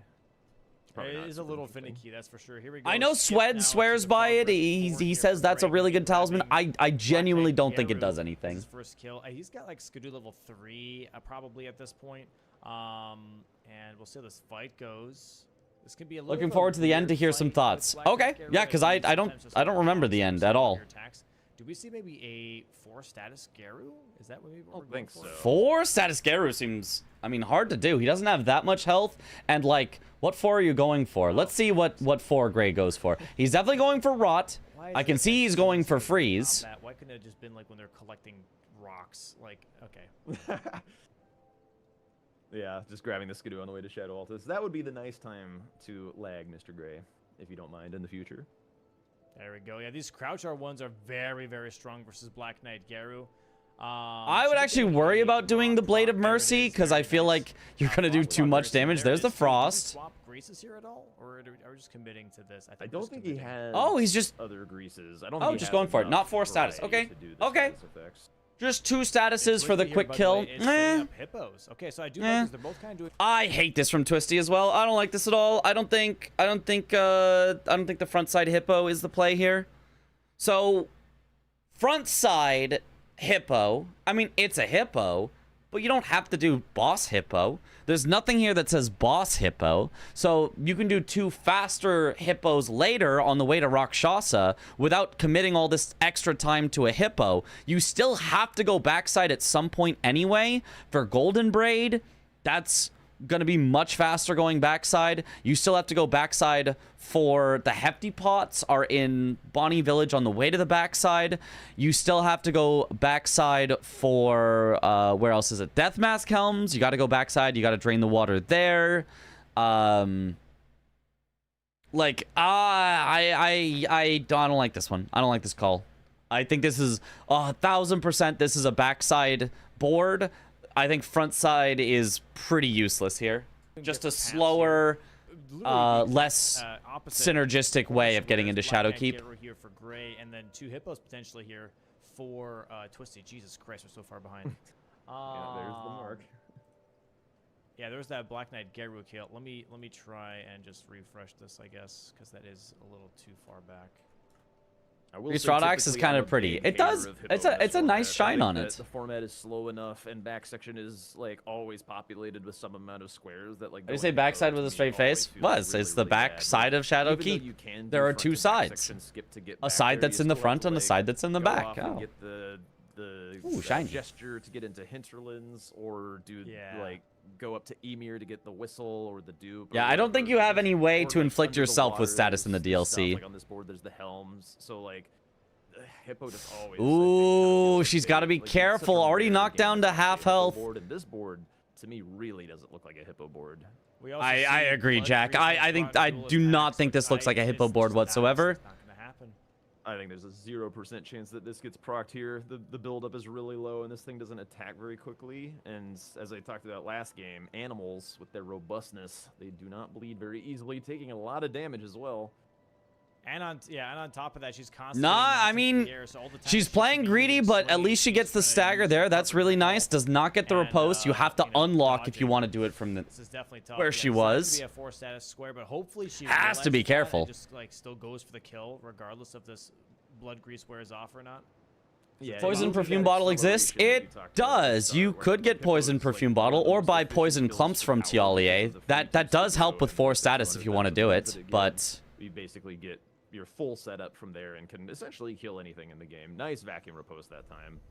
probably It not is a super little interesting. finicky, that's for sure. Here we go. I know Skip now Swed to swears the by far it. right He forward here says for that's a Greg, really gonna good be talisman. grabbing I Black genuinely Knight don't think it Garu. does This is anything. his first kill. He's got like Skidoo level 3 probably at this point. And we'll see how this fight goes. This can be a little Looking bit of a forward to the end weird to hear some fight with thoughts. Black Knight Okay, Garu, yeah, like, because he I don't sometimes just I don't remember the blocks end some at of all. your attacks. Do we see maybe a 4 status Garu? Is that what we I we're don't going think for? so. 4 status Garu seems, I mean, hard to do. He doesn't have that much health, and like, what 4 are you going for? Let's see what 4 Gray goes for. He's definitely going for Rot. Why is I can it see that he's going for Skidoo's Freeze. not that? Why couldn't it have just been like when they're collecting rocks? Like, okay. Yeah, just grabbing the Skidoo on the way to Shadow Altus. That would be the nice time to lag Mr. Gray, if you don't mind, in the future. There we go. Yeah, these crouch R ones are very, very strong versus Black Knight Garu. I would actually worry about doing the Blade of Mercy, because I feel like you're going to do too much damage. There's the Frost. Swap greases here at all, or are we just committing to this? I think don't we're just think he committing. has Oh, he's just... other greases. I don't Oh, think he just has going for it. enough Not 4 status. variety Okay. to do the Okay. status effects. Just 2 statuses for the Twisty here, quick by the kill. way, is setting up hippos. Okay, so I do like this. They're both kind of doing. I hate this from Twisty as well. I don't like this at all. I don't think the front side hippo is the play here. So front side hippo, I mean, it's a hippo, but you don't have to do boss hippo. There's nothing here that says boss hippo. So you can do 2 faster hippos later on the way to Rakshasa without committing all this extra time to a hippo. You still have to go backside at some point anyway. For Golden Braid, that's going to be much faster going backside. You still have to go backside for the Hefty Pots are in Bonnie Village on the way to the backside. You still have to go backside for, where else is it? Death Mask Helms. You got to go backside. You got to drain the water there. I don't like this one. I don't like this call. I think this is 1,000%. This is a backside board. I think front side is pretty useless here. Just a slower, less synergistic way of getting into Shadowkeep. Here for Gray, and then 2 hippos potentially here for Twisty. Jesus Christ, we're so far behind. Yeah, there's the mark. Yeah, there's that Black Knight Garu kill. Let me try and just refresh this, I guess, because that is a little too far back. Grease Rod Axe is kind of pretty. It does. It's a nice shine on it. The format is slow enough, and back section is like always populated with some amount of squares that like. Did you say backside with a straight face? Was it's the back side of Shadowkeep? There are 2 sides. A side that's in the front and a side that's in the back. Oh. Get the Ooh, shiny. gesture to get into hinterlands, or do like go up to Emir to get the whistle or the dupe. Yeah, I don't think you have any way to inflict yourself with status in the DLC. Like on this board, there's the helms, so like Hippo just always. Ooh, she's got to be careful. Already knocked down to half health. And this board, to me, really doesn't look like a Hippo board. I agree, Jack. I do not think this looks like a Hippo board whatsoever. I think there's a 0% chance that this gets procced here. The buildup is really low, and this thing doesn't attack very quickly. And as I talked about last game, animals, with their robustness, they do not bleed very easily, taking a lot of damage as well. And on top of that, she's constantly. Nah, I mean, she's playing greedy, but at least she gets the stagger there. That's really nice. Does not get the riposte. You have to unlock if you want to do it from the this is definitely tough. where she was. Be a 4 status square, but hopefully she has to be careful. Just like still goes for the kill, regardless if this blood grease wears off or not. Yeah, Poison perfume bottle exists. It does. You could get poison perfume bottle or buy poison clumps from Tialier. That does help with 4 status if you want to do it, but we basically get your full setup from there and can essentially kill anything in the game. Nice vacuum riposte that time.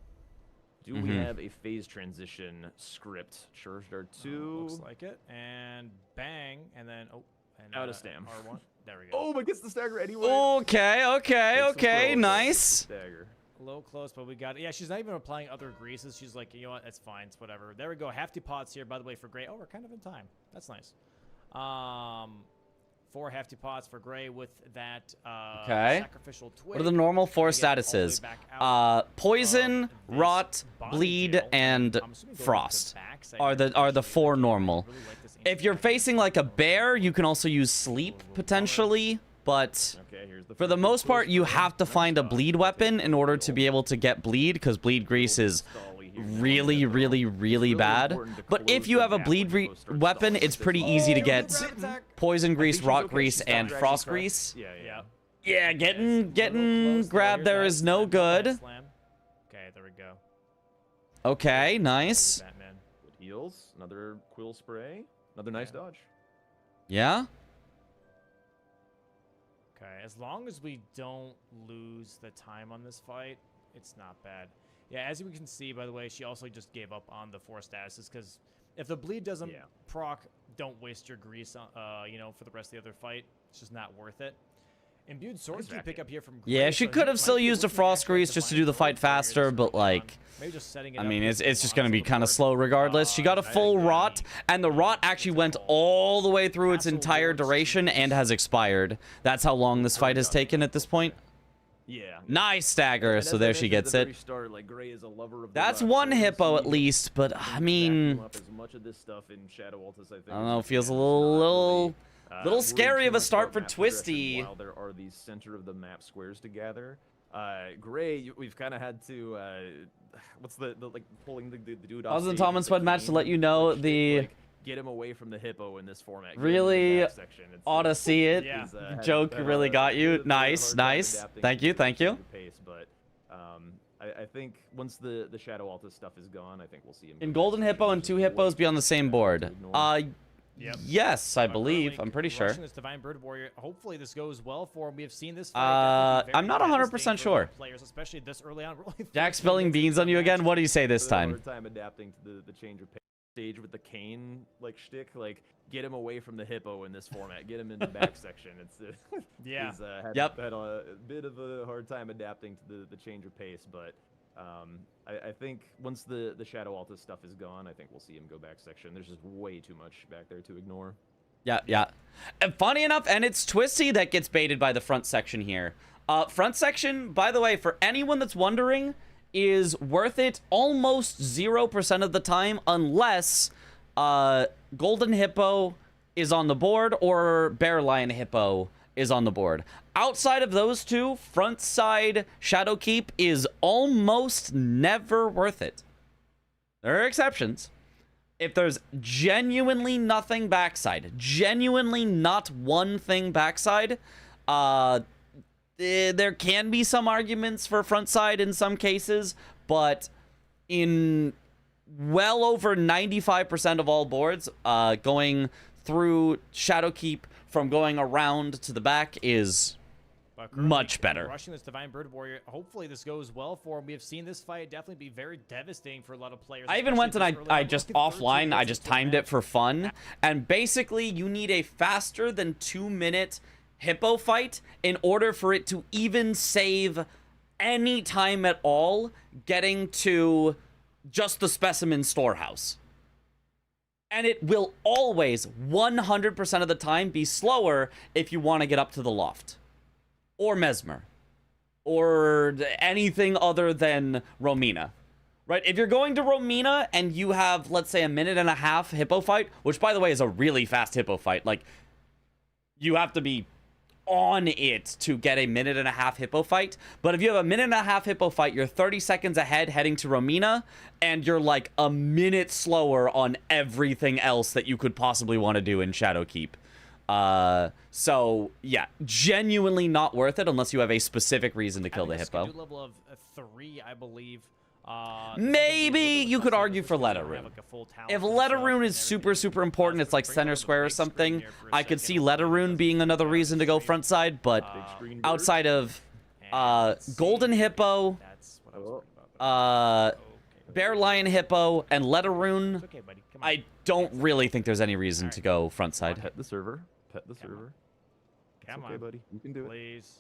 Do we have a phase transition script? Charge Dart 2. Looks like it. And bang, and then and out of stam. R1. There we go. Oh, but gets the stagger anyway. Okay, nice. Stagger. A little close, but we got it. Yeah, she's not even applying other greases. She's like, you know what, it's fine, it's whatever. There we go. Hefty pots here, by the way, for Gray. Oh, we're kind of in time. That's nice. 4 hefty pots for Gray with that sacrificial twig. What are the normal 4 statuses? Poison, rot, bleed, and frost are the 4 normal. If you're facing like a bear, you can also use sleep potentially, but for the most part, you have to find a bleed weapon in order to be able to get bleed, because bleed grease is here now on the really, hippo. really, It's really bad. important to But if close you the have a gap bleed when Hippo starts weapon, stalling it's with pretty this easy to ball. get poison grease, she's rock okay. grease, She's and still frost dragging grease. Yeah. Yeah. Yeah, getting Close grabbed there is no Slam, good. slam. Okay, there we go. Okay, nice. Batman. Good heals. Another quill spray. Another nice dodge. Yeah. Okay, as long as we don't lose the time on this fight, it's not bad. Yeah, as we can see, by the way, she also just gave up on the 4 statuses because if the bleed doesn't proc, don't waste your grease, you know, for the rest of the other fight. It's just not worth it. Imbued swords you pick up here from Yeah, Grace, she so could he have still might be used a looking frost at grease just to do the Divine fight Warrior faster, just but early on. like, Maybe just setting it I up mean, with it's just the gonna be lots kind of the slow board. regardless. She got a I full think rot, and the rot actually went all the way through its Castle entire Lords duration and has expired. That's how long this fight has taken at this point. Yeah. Nice stagger, And so as I there mentioned she at the gets very it. start, like, Gray is a lover of the That's rush, one so you hippo see at least, but I vacuum mean, up as much of this stuff in Shadow Altus, I think. I don't as know, you feels a can. It's not little really, little worried scary too of a much start about for map progression Twisty. While there are these center of the map squares to gather, Gray, we've kind of had to what's the like pulling the dude off. I was in stage Tom with and the Sweat match to cane, let you know like, the like, get him away from the hippo in this format. Get him in the really back section. ought to see it. Yeah. He's, Joke had really a got bit you. of a Nice, hard time nice. adapting Thank to you, the thank you. pace, but I think once the Shadow Altus stuff is gone, I think we'll see him. Can go Golden back Hippo section, and which 2 is hippos way be on the too same bad board? to ignore. Yep. Yes, I But believe. currently I'm pretty sure. rushing this Divine Bird Warrior. Hopefully this goes well for him. We have seen this fight definitely be I'm not very 100% devastating for sure. Players, especially this early on. We're only Jack 13 spilling minutes beans into on the you match. again? What do you say this Really time? hard time adapting to the change of pace. Stage with the cane like shtick, like get him away from the hippo in this format. Get him in the back section. It's Yeah. he's, had, Yep. had a bit of a hard time adapting to the change of pace, but I think once the Shadow Altus stuff is gone, I think we'll see him go back section. There's just way too much back there to ignore. Yeah, yeah. And funny enough, and it's Twisty that gets baited by the front section here. Front section, by the way, for anyone that's wondering, is worth it almost 0% of the time unless Golden Hippo is on the board or Bear Lion Hippo is on the board. Outside of those two, front side Shadow Keep is almost never worth it. There are exceptions. If there's genuinely nothing backside, genuinely not one thing backside, there can be some arguments for front side in some cases, but in well over 95% of all boards, going through Shadow Keep from going around to the back is But currently, much better. Rushing this Divine Bird Warrior. Hopefully this goes well for him. We have seen this fight definitely be very devastating for a lot of players. I even went and especially this I early on. just We're only 13 offline, I minutes just into the timed it match. for fun. And basically, you need a faster than 2-minute hippo fight in order for it to even save any time at all getting to just the specimen storehouse. And it will always, 100% of the time, be slower if you want to get up to the loft. Or Mesmer. Or anything other than Romina. Right? If you're going to Romina and you have, let's say, a 1.5-minute hippo fight, which, by the way, is a really fast hippo fight. Like, you have to be on it to get a 1.5-minute hippo fight. But if you have a 1.5-minute hippo fight, you're 30 seconds ahead heading to Romina, and you're like a minute slower on everything else that you could possibly want to do in Shadow Keep. So yeah, genuinely not worth it unless you have a specific reason to kill the Having a hippo. schedule level of 3, I believe. Maybe you could argue for Letta Rune. If Letta Rune is super, super important, it's like center square or something, I could see Letta Rune being another reason to go front side, but Big screen bird. outside of Golden Hippo, That's what I was worried about. Bear Lion Hippo, and Letta Rune, It's okay, buddy. Come on. I don't really think there's any reason to go front side. Pet the server. Pet the server. It's Come okay, on. buddy. You can do it. Please.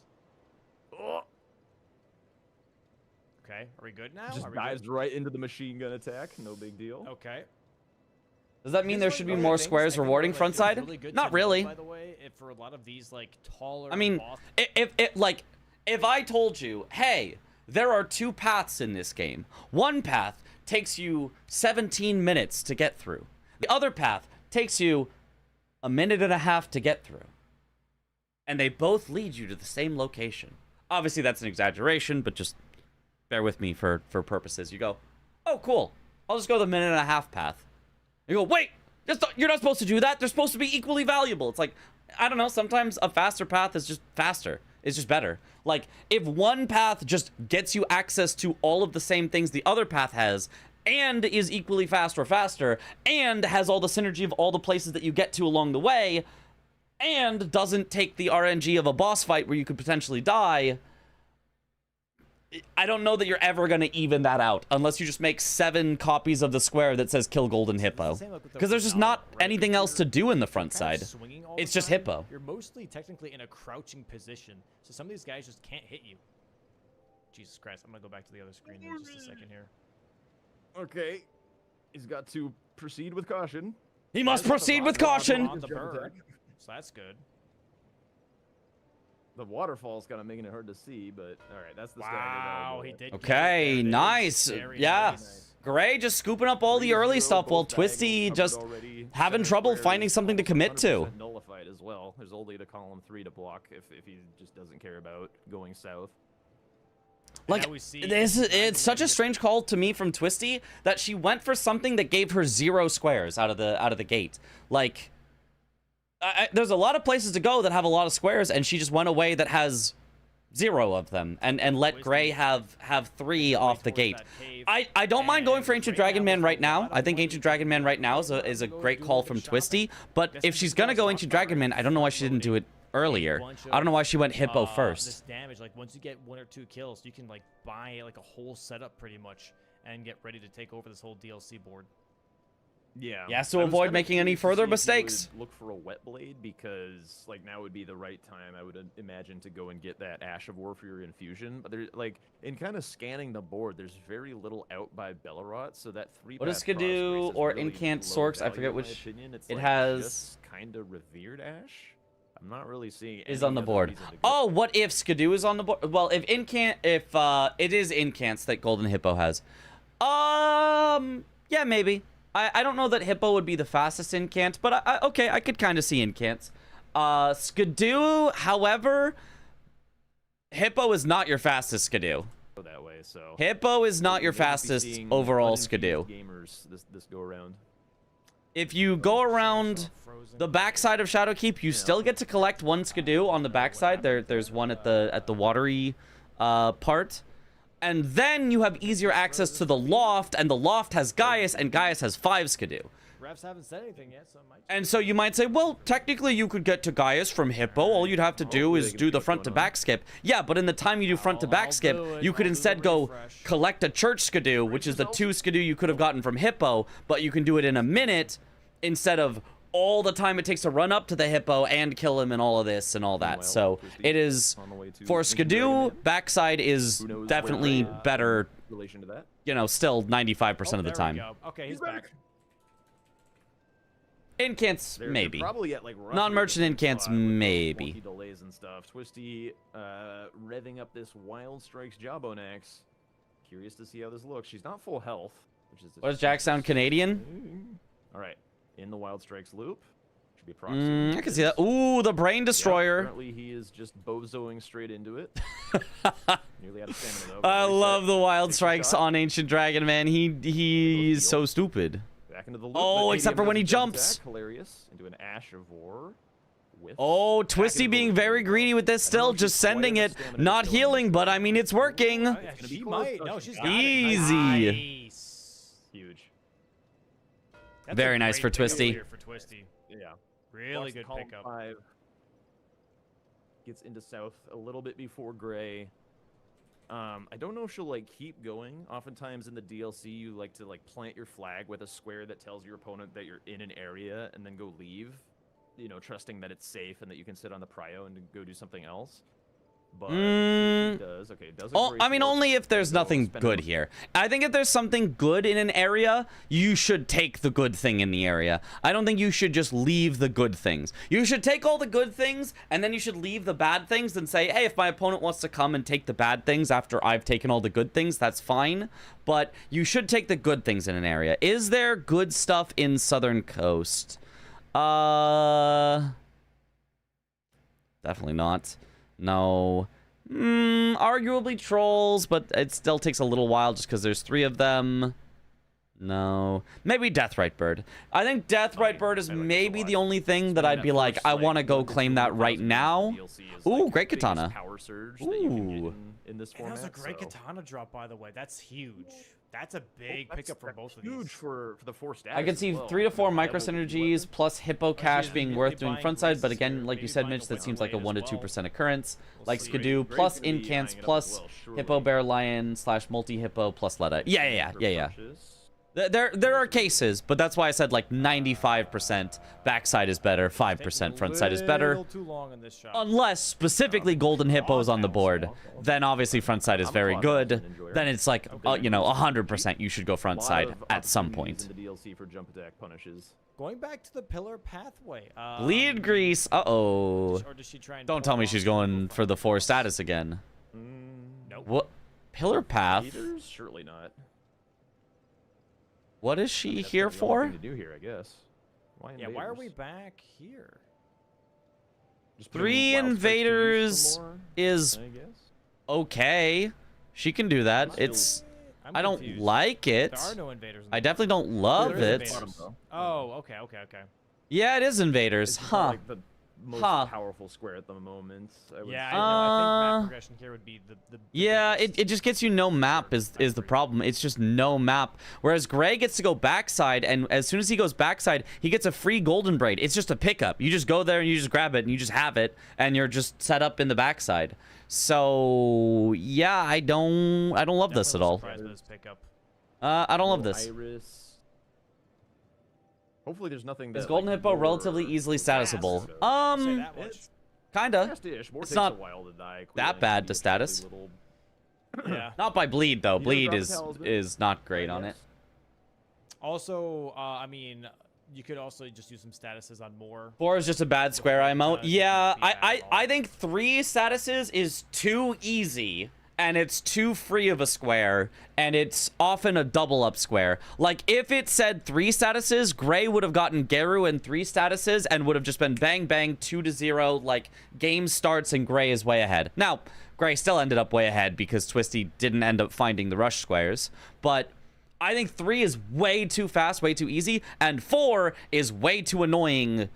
Okay, are we good now? Just Are we dives good? right into the machine gun attack. No big deal. Okay. Does that mean This there one should of be the more things I squares think rewarding like, front is side? really good Not to know, really. By the way, if for a lot of these like taller. I mean, boss- if I told you, hey, there are 2 paths in this game. One path takes you 17 minutes to get through. The other path takes you a 1.5 minutes to get through. And they both lead you to the same location. Obviously, that's an exaggeration, but just bear with me for purposes. You go, oh, cool. I'll just go the 1.5-minute path. You go, wait, you're not supposed to do that. They're supposed to be equally valuable. It's like, I don't know, sometimes a faster path is just faster. It's just better. Like, if one path just gets you access to all of the same things the other path has, and is equally fast or faster, and has all the synergy of all the places that you get to along the way, and doesn't take the RNG of a boss fight where you could potentially die, I don't know that you're ever going to even that out unless you just make 7 copies of the square that says kill golden hippo. Because there's just not anything else to do in the front side. It's just hippo. You're mostly technically in a crouching position, so some of these guys just can't hit you. Jesus Christ, I'm going to go back to the other screen in just a second here. Okay. He's got to proceed with caution. He must proceed with caution. On the bird, so that's good. The waterfall's kind of making it hard to see, but all right, that's the Wow, standard. he did. Okay, nice. Yeah. Gray just scooping up all the early stuff while Twisty just having trouble finding something to commit to. Nullified as well. There's only the column 3 to block if he just doesn't care about going south. Like, it's such a strange call to me from Twisty that she went for something that gave her 0 squares out of the gate. Like, there's a lot of places to go that have a lot of squares, and she just went away that has 0 of them, and let Gray have 3 off the gate. I don't mind going for Ancient Dragon Man right now. I think Ancient Dragon Man right now is a great call from Twisty, but if she's gonna go Ancient Dragon Man, I don't know why she didn't do it earlier. I don't know why she went Hippo first. This damage, like once you get 1 or 2 kills, you can like buy like a whole setup pretty much and get ready to take over this whole DLC board. Yeah. He has to avoid making any further mistakes. Look for a wet blade because like now would be the right time I would imagine to go and get that Ash of War for your infusion. But there's like in kind of scanning the board, there's very little out by Bellerot, so that 3. What does Skidoo or Incant Sorks? I forget which. It has kind of revered Ash. I'm not really seeing is on the board. Oh, what if Skidoo is on the board? Well, if it is Incants that Golden Hippo has. Yeah, maybe. I don't know that Hippo would be the fastest Incant, but okay, I could kind of see Incants. Skidoo, however, Hippo is not your fastest Skidoo. That way, so Hippo is not your fastest overall Skidoo. Gamers this go around. If you go around the backside of Shadowkeep, you still get to collect 1 Skidoo on the backside. There's one at the watery part. And then you have easier access to the loft, and the loft has Gaius, and Gaius has 5 Skidoo. Refs haven't said anything yet, so it might. And so you might say, well, technically you could get to Gaius from Hippo. All you'd have to do is do the front to back skip. Yeah, but in the time you do front to back skip, you could instead go collect a church Skidoo, which is the 2 Skidoo you could have gotten from Hippo, but you can do it in a minute instead of all the time it takes to run up to the Hippo and kill him and all of this and all that. So it is, for Skidoo, backside is definitely better, you know, still 95% of the time. Okay, he's back. Incants, maybe. Probably at like non-merchant Incants, maybe. Delays and stuff. Twisty revving up this Wild Strikes Jawbone Axe. Curious to see how this looks. She's not full health. Which is what does Jack sound Canadian? All right. In the Wild Strikes loop. Should be approximately. I can see that. Ooh, the Brain Destroyer. Yeah, currently, he is just bozoing straight into it. Nearly out of stamina, though. I love the Wild Strikes on Ancient Dragon, man. He's so stupid. Back into the loop, oh, except for when he jumps. Hilarious. Into an Ash of War. Oh, Twisty being very greedy with this still, just sending it. Not healing, but I mean, it's working. Oh, yeah, she might. No, she's got easy. Nice. Huge. That's very nice for Twisty. For Twisty. Yeah. Really good pickup. 5 gets into south a little bit before Gray. I don't know if she'll like keep going. Oftentimes in the DLC, you like to like plant your flag with a square that tells your opponent that you're in an area and then go leave. You know, trusting that it's safe and that you can sit on the prio and go do something else. But it does. Okay, it does. Oh, I mean, only if there's nothing good here. I think if there's something good in an area, you should take the good thing in the area. I don't think you should just leave the good things. You should take all the good things, and then you should leave the bad things and say, hey, if my opponent wants to come and take the bad things after I've taken all the good things, that's fine. But you should take the good things in an area. Is there good stuff in Southern Coast? Definitely not. No. Arguably trolls, but it still takes a little while just because there's 3 of them. No. Maybe Deathrite Bird. I think Deathrite Bird is I like this a maybe lot. the only thing that Spending I'd be like, first, I want to go one claim that right 1,000 now. DLC is, Ooh, like, great the biggest katana. Power surge that you can get Ooh. in this And format. that was a great so katana drop, by the way. That's huge. That's a big that's- pickup for that's both of huge these. for the 4 stats. I could as see well. 3 to 4 Level micro of the synergies weapon. plus Hippo Or Cash she's being immediately worth doing buying frontside, but Grace's again, here, like you maybe said, buying Mitch, a that seems like a Wither 1 to Blade as 2% occurrence. We'll Like see. Skidoo Grace plus gonna be incants eyeing it up plus as well, surely. Hippo Bear Lion / multi Hippo plus Letta. Yeah. Purchase. There are cases, but that's why I said like 95% backside is better, 5% Taking a frontside is better. little too long in this shot. Unless specifically Golden Hippo is on the board, then obviously frontside is I'm a very Claw good. Thousand enjoyer. Then it's like, you know, 100% you should go Lot frontside of at some opportunities point. in the DLC for jump attack punishes. Going back to the pillar pathway. Bleed Grease, uh-oh. Or does she try and Don't pull tell me off she's the going move for the from 4 across? status again. Nope. What? Pillar Path? Leaders? Surely not. What is I she mean, that's here kinda the only for? thing to do here, I guess. Why Yeah, why are we invaders? back here? Just putting 3 wild strikes to use invaders for more, is I guess. okay. She can do that. still- It's... I'm I don't confused. like it. There are no invaders. In I the definitely don't love There is it. invaders. Bottom, though. Oh, okay. Yeah, it is invaders. It's just Huh. not, like the most Huh. powerful square at the moment. I would Yeah, I say. know. I think Uh, map progression here would be the Yeah, biggest. it just gets you no map is the problem. It's just no map. Whereas Gray gets to go backside, and as soon as he goes backside, he gets a free golden braid. It's just a pickup. You just go there and you just grab it and you just have it, and you're just set up in the backside. So yeah, I don't love this at Definitely all. surprised by this pickup. I don't love No this. Iris. Hopefully, there's nothing that. Is Golden like, Hippo more relatively easily statusable? fast. Say that much. It's Kinda. fast-ish. More It's takes not a while to die. that Queeling bad can to be a status. little- Yeah. Not by bleed though. You know, Bleed drop is talisman. not great on it. Yes. Also, I mean, you could also just use some statuses on more. 4 is just a bad square IMO. doesn't Yeah, be bad at all. I think 3 statuses is too easy, and it's too free of a square, and it's often a double up square. Like, if it said 3 statuses, Gray would have gotten Geru and 3 statuses, and would have just been bang bang 2-0, like, game starts and Gray is way ahead. Now, Gray still ended up way ahead because Twisty didn't end up finding the rush squares, but I think 3 is way too fast, way too easy, and 4 is way too annoying.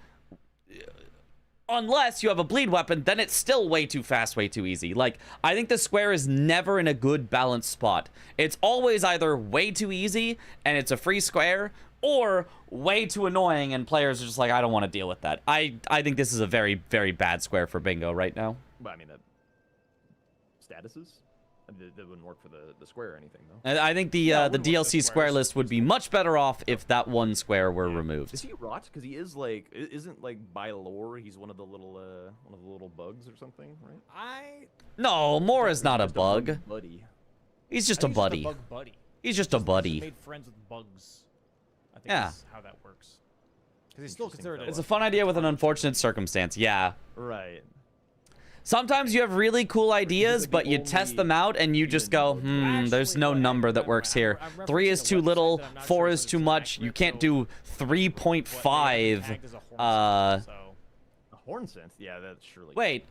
Unless you have a bleed weapon, then it's still way too fast, way too easy. Like, I think the square is never in a good balanced spot. It's always either way too easy and it's a free square, or way too annoying and players are just like, I don't want to deal with that. I think this is a very, very bad square for bingo right now. But I mean, that statuses. That wouldn't work for the square or anything, though. And I think the Yeah, it the wouldn't work with DLC square squares. list would be much better off if that one square were Is removed. he rot? Because he is like, isn't like by lore, he's one of the little bugs or something, right? No, Moore is not a Just bug. buddy. He's just I a think he's buddy. bug buddy. He's just a He's buddy. made friends with bugs. I think Yeah. that's how that works. Because he's still Interesting considered. fellow. It's a fun idea with an unfortunate circumstance. Yeah. Right. Sometimes you have really cool ideas, like the but you test only them out and you just go, human there's Actually, no no, number that I'm- works here. I'm 3 is referencing a too website little, that I'm not 4 sure is if too it's much. You accurate, can't so- do but they have it 3.5. tagged as a horn scent, so. A horn synth? Yeah, that's surely. Wait.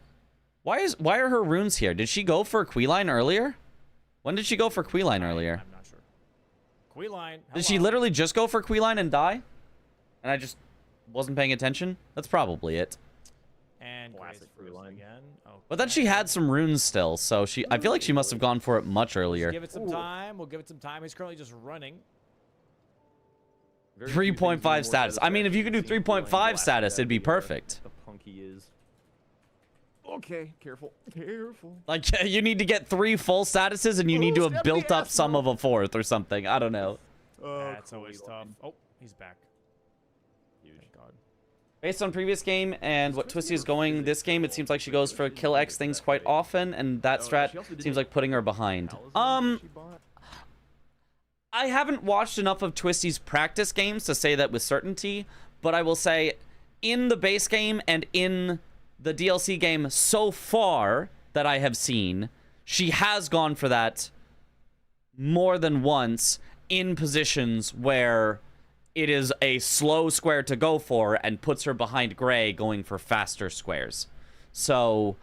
Why are her runes here? Did she go for Queeline earlier? When did she go for Queeline earlier? I'm not sure. Queeline. Did she hello. literally just go for Queeline and die? And I just wasn't paying attention? That's probably it. And Classic Gray's frozen Queeline. again. But then she had some runes still, so I feel like she must have gone for it much earlier. Give it some time. We'll give it some time. He's currently just running. Very few things 3.5 more status. I mean, if you could do satisfying than seeing 3.5 Queeline status, blast it'd be at the, perfect. The punk he is. Okay, careful. Careful. Like, you need to get 3 full statuses, and you need to have step built the up ass, some bro. of a 4th or something. I don't know. That's always tough. Oh, he's back. Huge. Thank God. Based on previous game and what Twisty is going this game, it seems like she goes for kill X things quite often, and that strat seems like putting her behind. I haven't watched enough of Twisty's practice games to say that with certainty, but I will say in the base game and in the DLC game so far that I have seen, she has gone for that more than once in positions where it is a slow square to go for and puts her behind Gray going for faster squares. So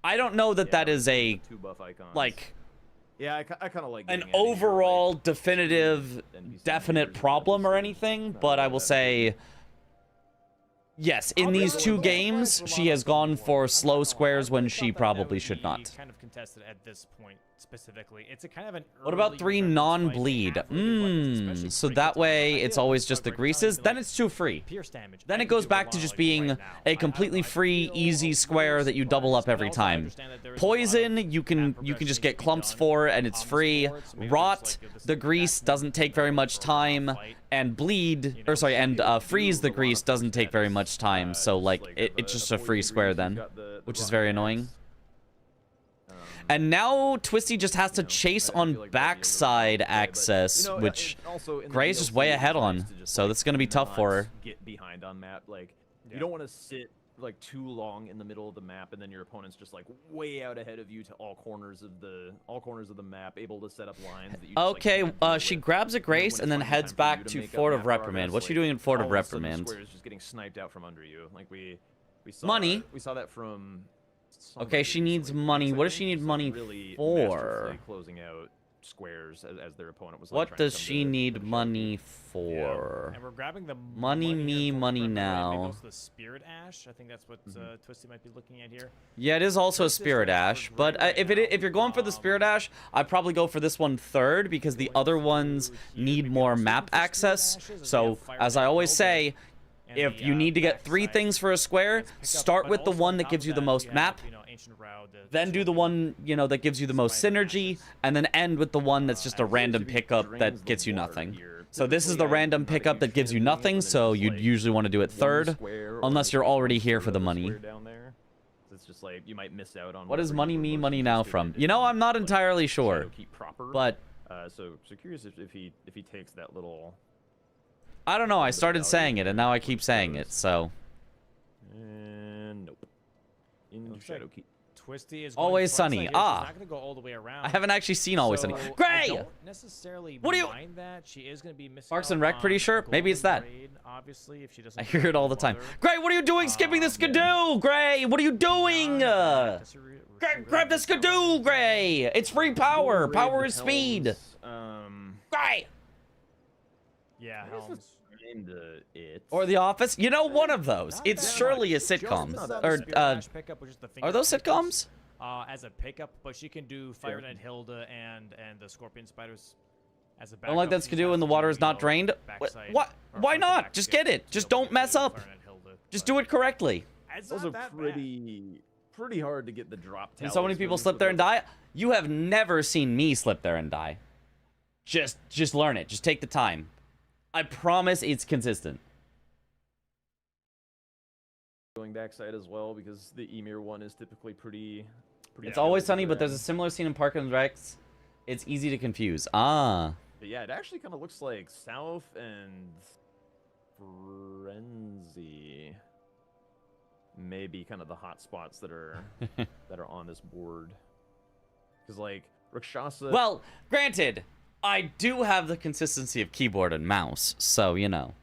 I don't know that that is a 2 buff icons. like Yeah, I kind of like an getting out of here, overall like, definitive, NPC definite leaders, problem or obviously. anything, Not but I really will that say, yes, in I'll these be two honest, games, Romano she has for more. gone I'm for not slow gonna lie, squares I when really she thought that that probably would should be not. kind of contested at this point specifically. It's a kind of an What about early 3 preference fight. They non-bleed? have really good weapons, especially So Break that Katana. way I it's feel always like just the Break Katana, greases. you Then can, it's too free. pierce damage. Then I it can goes do back a to lot just like being right now. a completely free, easy square that you double up every time. Poison, you can just get clumps for, and it's free. Rot, the grease doesn't take very much time, and bleed, or sorry, and freeze the grease doesn't take very much time. So like it's just a free square then, which is very annoying. And now Twisty just has to chase on backside access, which Gray's just way ahead on. So that's gonna be tough for her. Get behind on map, like you don't want to sit like too long in the middle of the map, and then your opponent's just like way out ahead of you to all corners of the map, able to set up lines. That you just, Okay, like, can't deal she with. grabs a And then Grace when and then it's heads finally time for back you to make up Fort map of Reprimand. progress, What's she like, doing in Fort all of a sudden the Reprimand? square is just getting sniped out from under you. Like we saw Money. We saw that from. Okay, she needs recently. money. Phoenix, What I does she think, need just, like, money really for? masterfully closing out squares as their opponent was. Like, What trying to does come she to need the shadow money keep. for? And we're grabbing the Money here me, for money Perimeter, and maybe now. also the Spirit Ash. I think that's what Twisty might be looking at here. Yeah, it is also a This is Spirit what's Ash, for but Gray right if you're now. going for the Spirit Ash, I'd probably go for this one third because the other ones need more map access. So, as I always say, if you need to get 3 things for a square, start with the one that gives you the most map, then do the one, you know, that gives you the most synergy, and then end with the one that's just a random pickup that gets you nothing. So this is the random pickup that gives you nothing, so you'd usually want to do it third, unless you're already here for the money. It's just like you might miss out on. What is whatever money you were me, most money now interested from? in You know, in, I'm not like, entirely sure, Shadowkeep proper. but so curious if he takes that little. I don't know, I started saying it, and now I keep saying it, so... And nope. Into Looks like Shadowkeep. Twisty is Always going Sunny. frontside here. She's Ah. not gonna go all the way around. I haven't actually seen Always Sunny. So, I Gray! don't necessarily What do you- mind that. She is gonna be missing Parks out and Rec, pretty on sure? Maybe it's Golden that. Braid, obviously, if she doesn't I get hear her it all the time. mother. Gray, what are you doing skipping the skidoo? Gray, what are you doing? Grab the skidoo, Gray! It's free power! Power is speed! Gray! Yeah, I guess Helms. that's kinda it. Or The Office? You know, one of those. Not It's that surely a much. She also sitcom. misses out on Or, the Spirit Ash pickup, which is the are those finger pickers, sitcoms? as a pickup, but she can do Fire Knight Hilda and the Scorpion Spiders as a backup. I don't like that She just skidoo has and the to water do, is not you know, drained. backside What? or Why front to not? back Just skip get it. to Just be able don't to mess do up. Fire Knight Hilda, Just but do it correctly. it's Those not are that bad. pretty hard to get the drop. And so many people slip there and die. You have never seen me slip there and die. Just learn it. Just take the time. I promise it's consistent. Going backside as well because the Emir one is typically pretty. It's Always Sunny, but there's a similar scene in Park and Recs. It's easy to confuse. Ah. But yeah, it actually kind of looks like South and Frenzy. Maybe kind of the hot spots that are on this board. Because like Rakshasa. Well, granted, I do have the consistency of keyboard and mouse, so you know.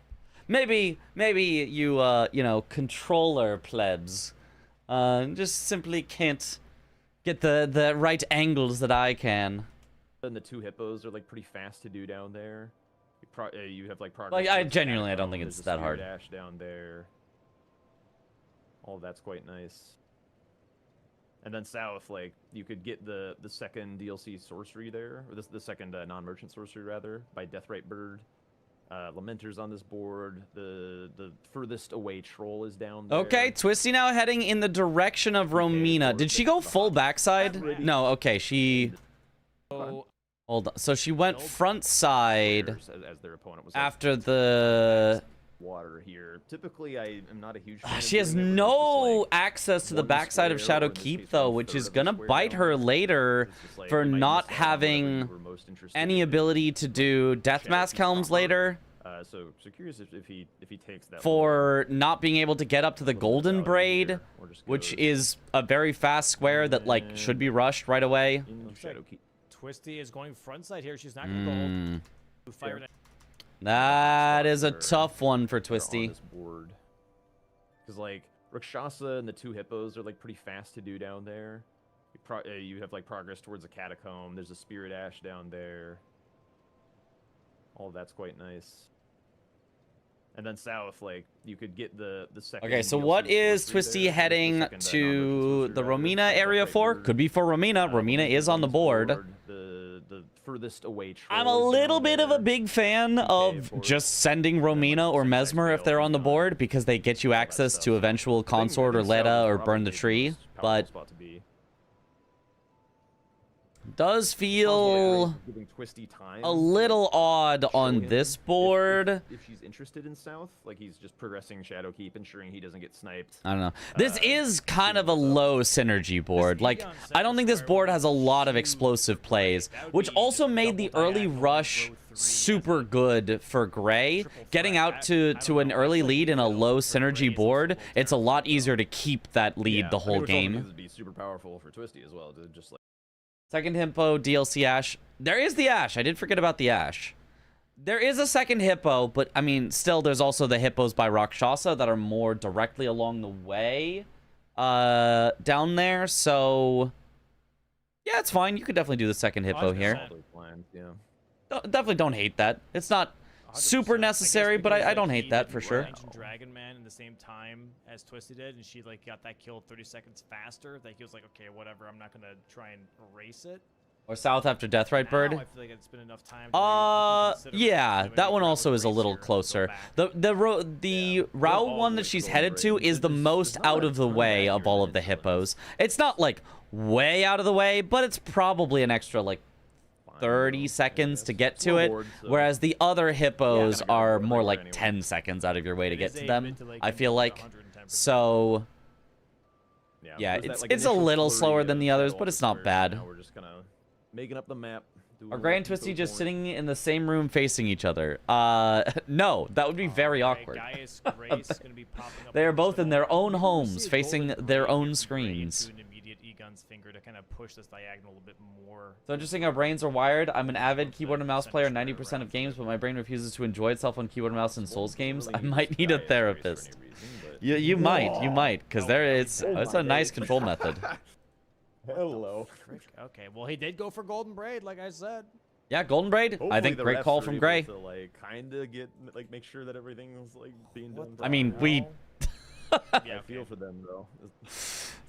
Maybe you you know, controller plebs just simply can't get the right angles that I can. And the 2 hippos are like pretty fast to do down there. You have like progress. Like, I towards genuinely, I don't Catacomb, think there's it's a that Spirit hard. Ash down there. All that's quite nice. And then south, like you could get the second DLC sorcery there, or the second non-merchant sorcery rather, by Deathrite Bird. Lamenter's on this board. The furthest away troll is down there. Okay, Twisty now heading in the direction of Romina. Did she go full backside? No, okay, she... So, Hold on. So she went front side as their opponent was like, after the... water here. Typically, I am not a huge fan of She has doing it, but it's no just, like, access to the one backside of square, or Shadow in this Keep, case, though, 1/3 which is of the gonna square bite down her there. later It's just, like, for you might not miss out on whatever you having were most interested any in. ability to do Death Mask Helms later, So curious if he takes that for not being able to get up to the little Golden out Braid, here, or just which goes is a very fast square that, like, should be rushed right away. into Looks like Shadowkeep. Twisty is going frontside here. She's not gonna go all to Fire Knight. That is a Spots tough one for that are on Twisty. this board. Because like Rakshasa and the 2 hippos are like pretty fast to do down there. You have like progress towards a catacomb. There's a spirit ash down there. All of that's quite nice. And then south, like, you could get the second. Okay, so DLC what is forestry Twisty there. heading There's the second, to non-merchant the sorcery Romina rider. area That's for? right Could be for Romina. Romina is on the board. The furthest away. I'm a troll is little down bit of a there. big fan Okay, of forward. just sending That might Romina or just Mesmer if they're on the XP board because they get you all that access stuff. to eventual I think consort or South is Leda or probably burn the the tree, most powerful but spot to be. does feel Giving Twisty time a to, little odd show on him this if- board. if she's interested in South, like he's just progressing Shadowkeep, ensuring he doesn't get sniped. I don't know. This is kind of a doing so. low synergy board. Like, I don't think this board has a lot of explosive plays, which also made the early rush super good for Gray. Getting out to an early lead in a low synergy board, it's a lot easier to keep that lead the whole game. It would be super powerful for Twisty as well to just like. Second Hippo, DLC Ash. There is the Ash. I did forget about the Ash. There is a second Hippo, but, I mean, still, there's also the Hippos by Rakshasa that are more directly along the way down there, so... Yeah, it's fine. You could definitely do the second Hippo here. Yeah. Definitely don't hate that. It's not super 100%. necessary, but I don't hate that for sure. Dragon Man in the same time as Twisty did, and she like got that kill 30 seconds faster. That he was like, okay, whatever, I'm not gonna try and erase it. Or South after Deathrite Now, Bird. I feel like it's been enough time. To where you can consider Yeah, doing that one a also is a erase little here and go closer. back. The route all one the that way she's to headed to Golden is the Braid. most There's not out a of the ton way back of here all in of the this hippos. It's not like way out of the way, but it's probably an extra like 30 seconds to get to Slow it, board, so- whereas the other hippos Yeah, are gotta go more there like anyway. 10 seconds out of your way to It get is to a them, mid to late I game feel for like. 110%. So, yeah, there's that, it's like, a initial little flurry slower of than the others, battle but on it's the not squares, bad. and now we're just kind of making up the map. doing Are a Gray little and Twisty Pico just point. sitting in the same room facing each other? No, that would be very awkward. Gaius Grace gonna be popping up They are on both the in their wall. own Maybe we'll homes, see a facing golden their braid own here screens. into an immediate Egon's finger to kind of push this diagonal a bit more. So interesting, our brains are wired. I'm an avid Towards keyboard the and mouse player center 90% square of around games, it. but my brain refuses to enjoy itself on keyboard and mouse in Souls games. I Really might use need a Gaius Grace for any therapist. reason, but- You might, because there it's Oh it's my a nice days. control method. Hello. Okay, well he did go for golden braid, like I said. Yeah, Golden Braid. I Hopefully think the great refs call are from able Gray. To, like, kind of get, like, make sure that everything's like being done. I mean, we Yeah, I feel for them though.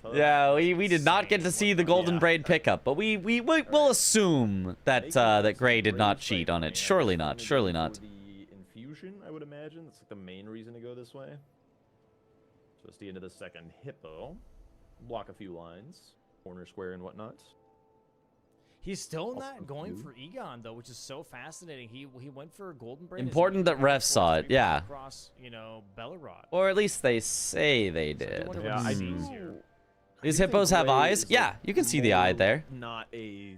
Tough. yeah we did not get to Insane. see the Golden Yeah. Braid pickup, but will assume that Make that it Gray did not Gray's, cheat like, on it. man, Surely I'm not. gonna Surely go not. for the infusion, I would imagine. That's like the main reason to go this way. Twisty into the second hippo. Block a few lines, corner square and whatnot. He's still Also not going blue. for Egon though, which is so fascinating. He went for golden braid. as Important he that refs saw it, forced yeah. Across, Bellerod. Or at least they say they So I do did. wonder Yeah, what I he do. sees here. These think hippos have Gray eyes? is, like, Yeah, you can see the eye more there. Not a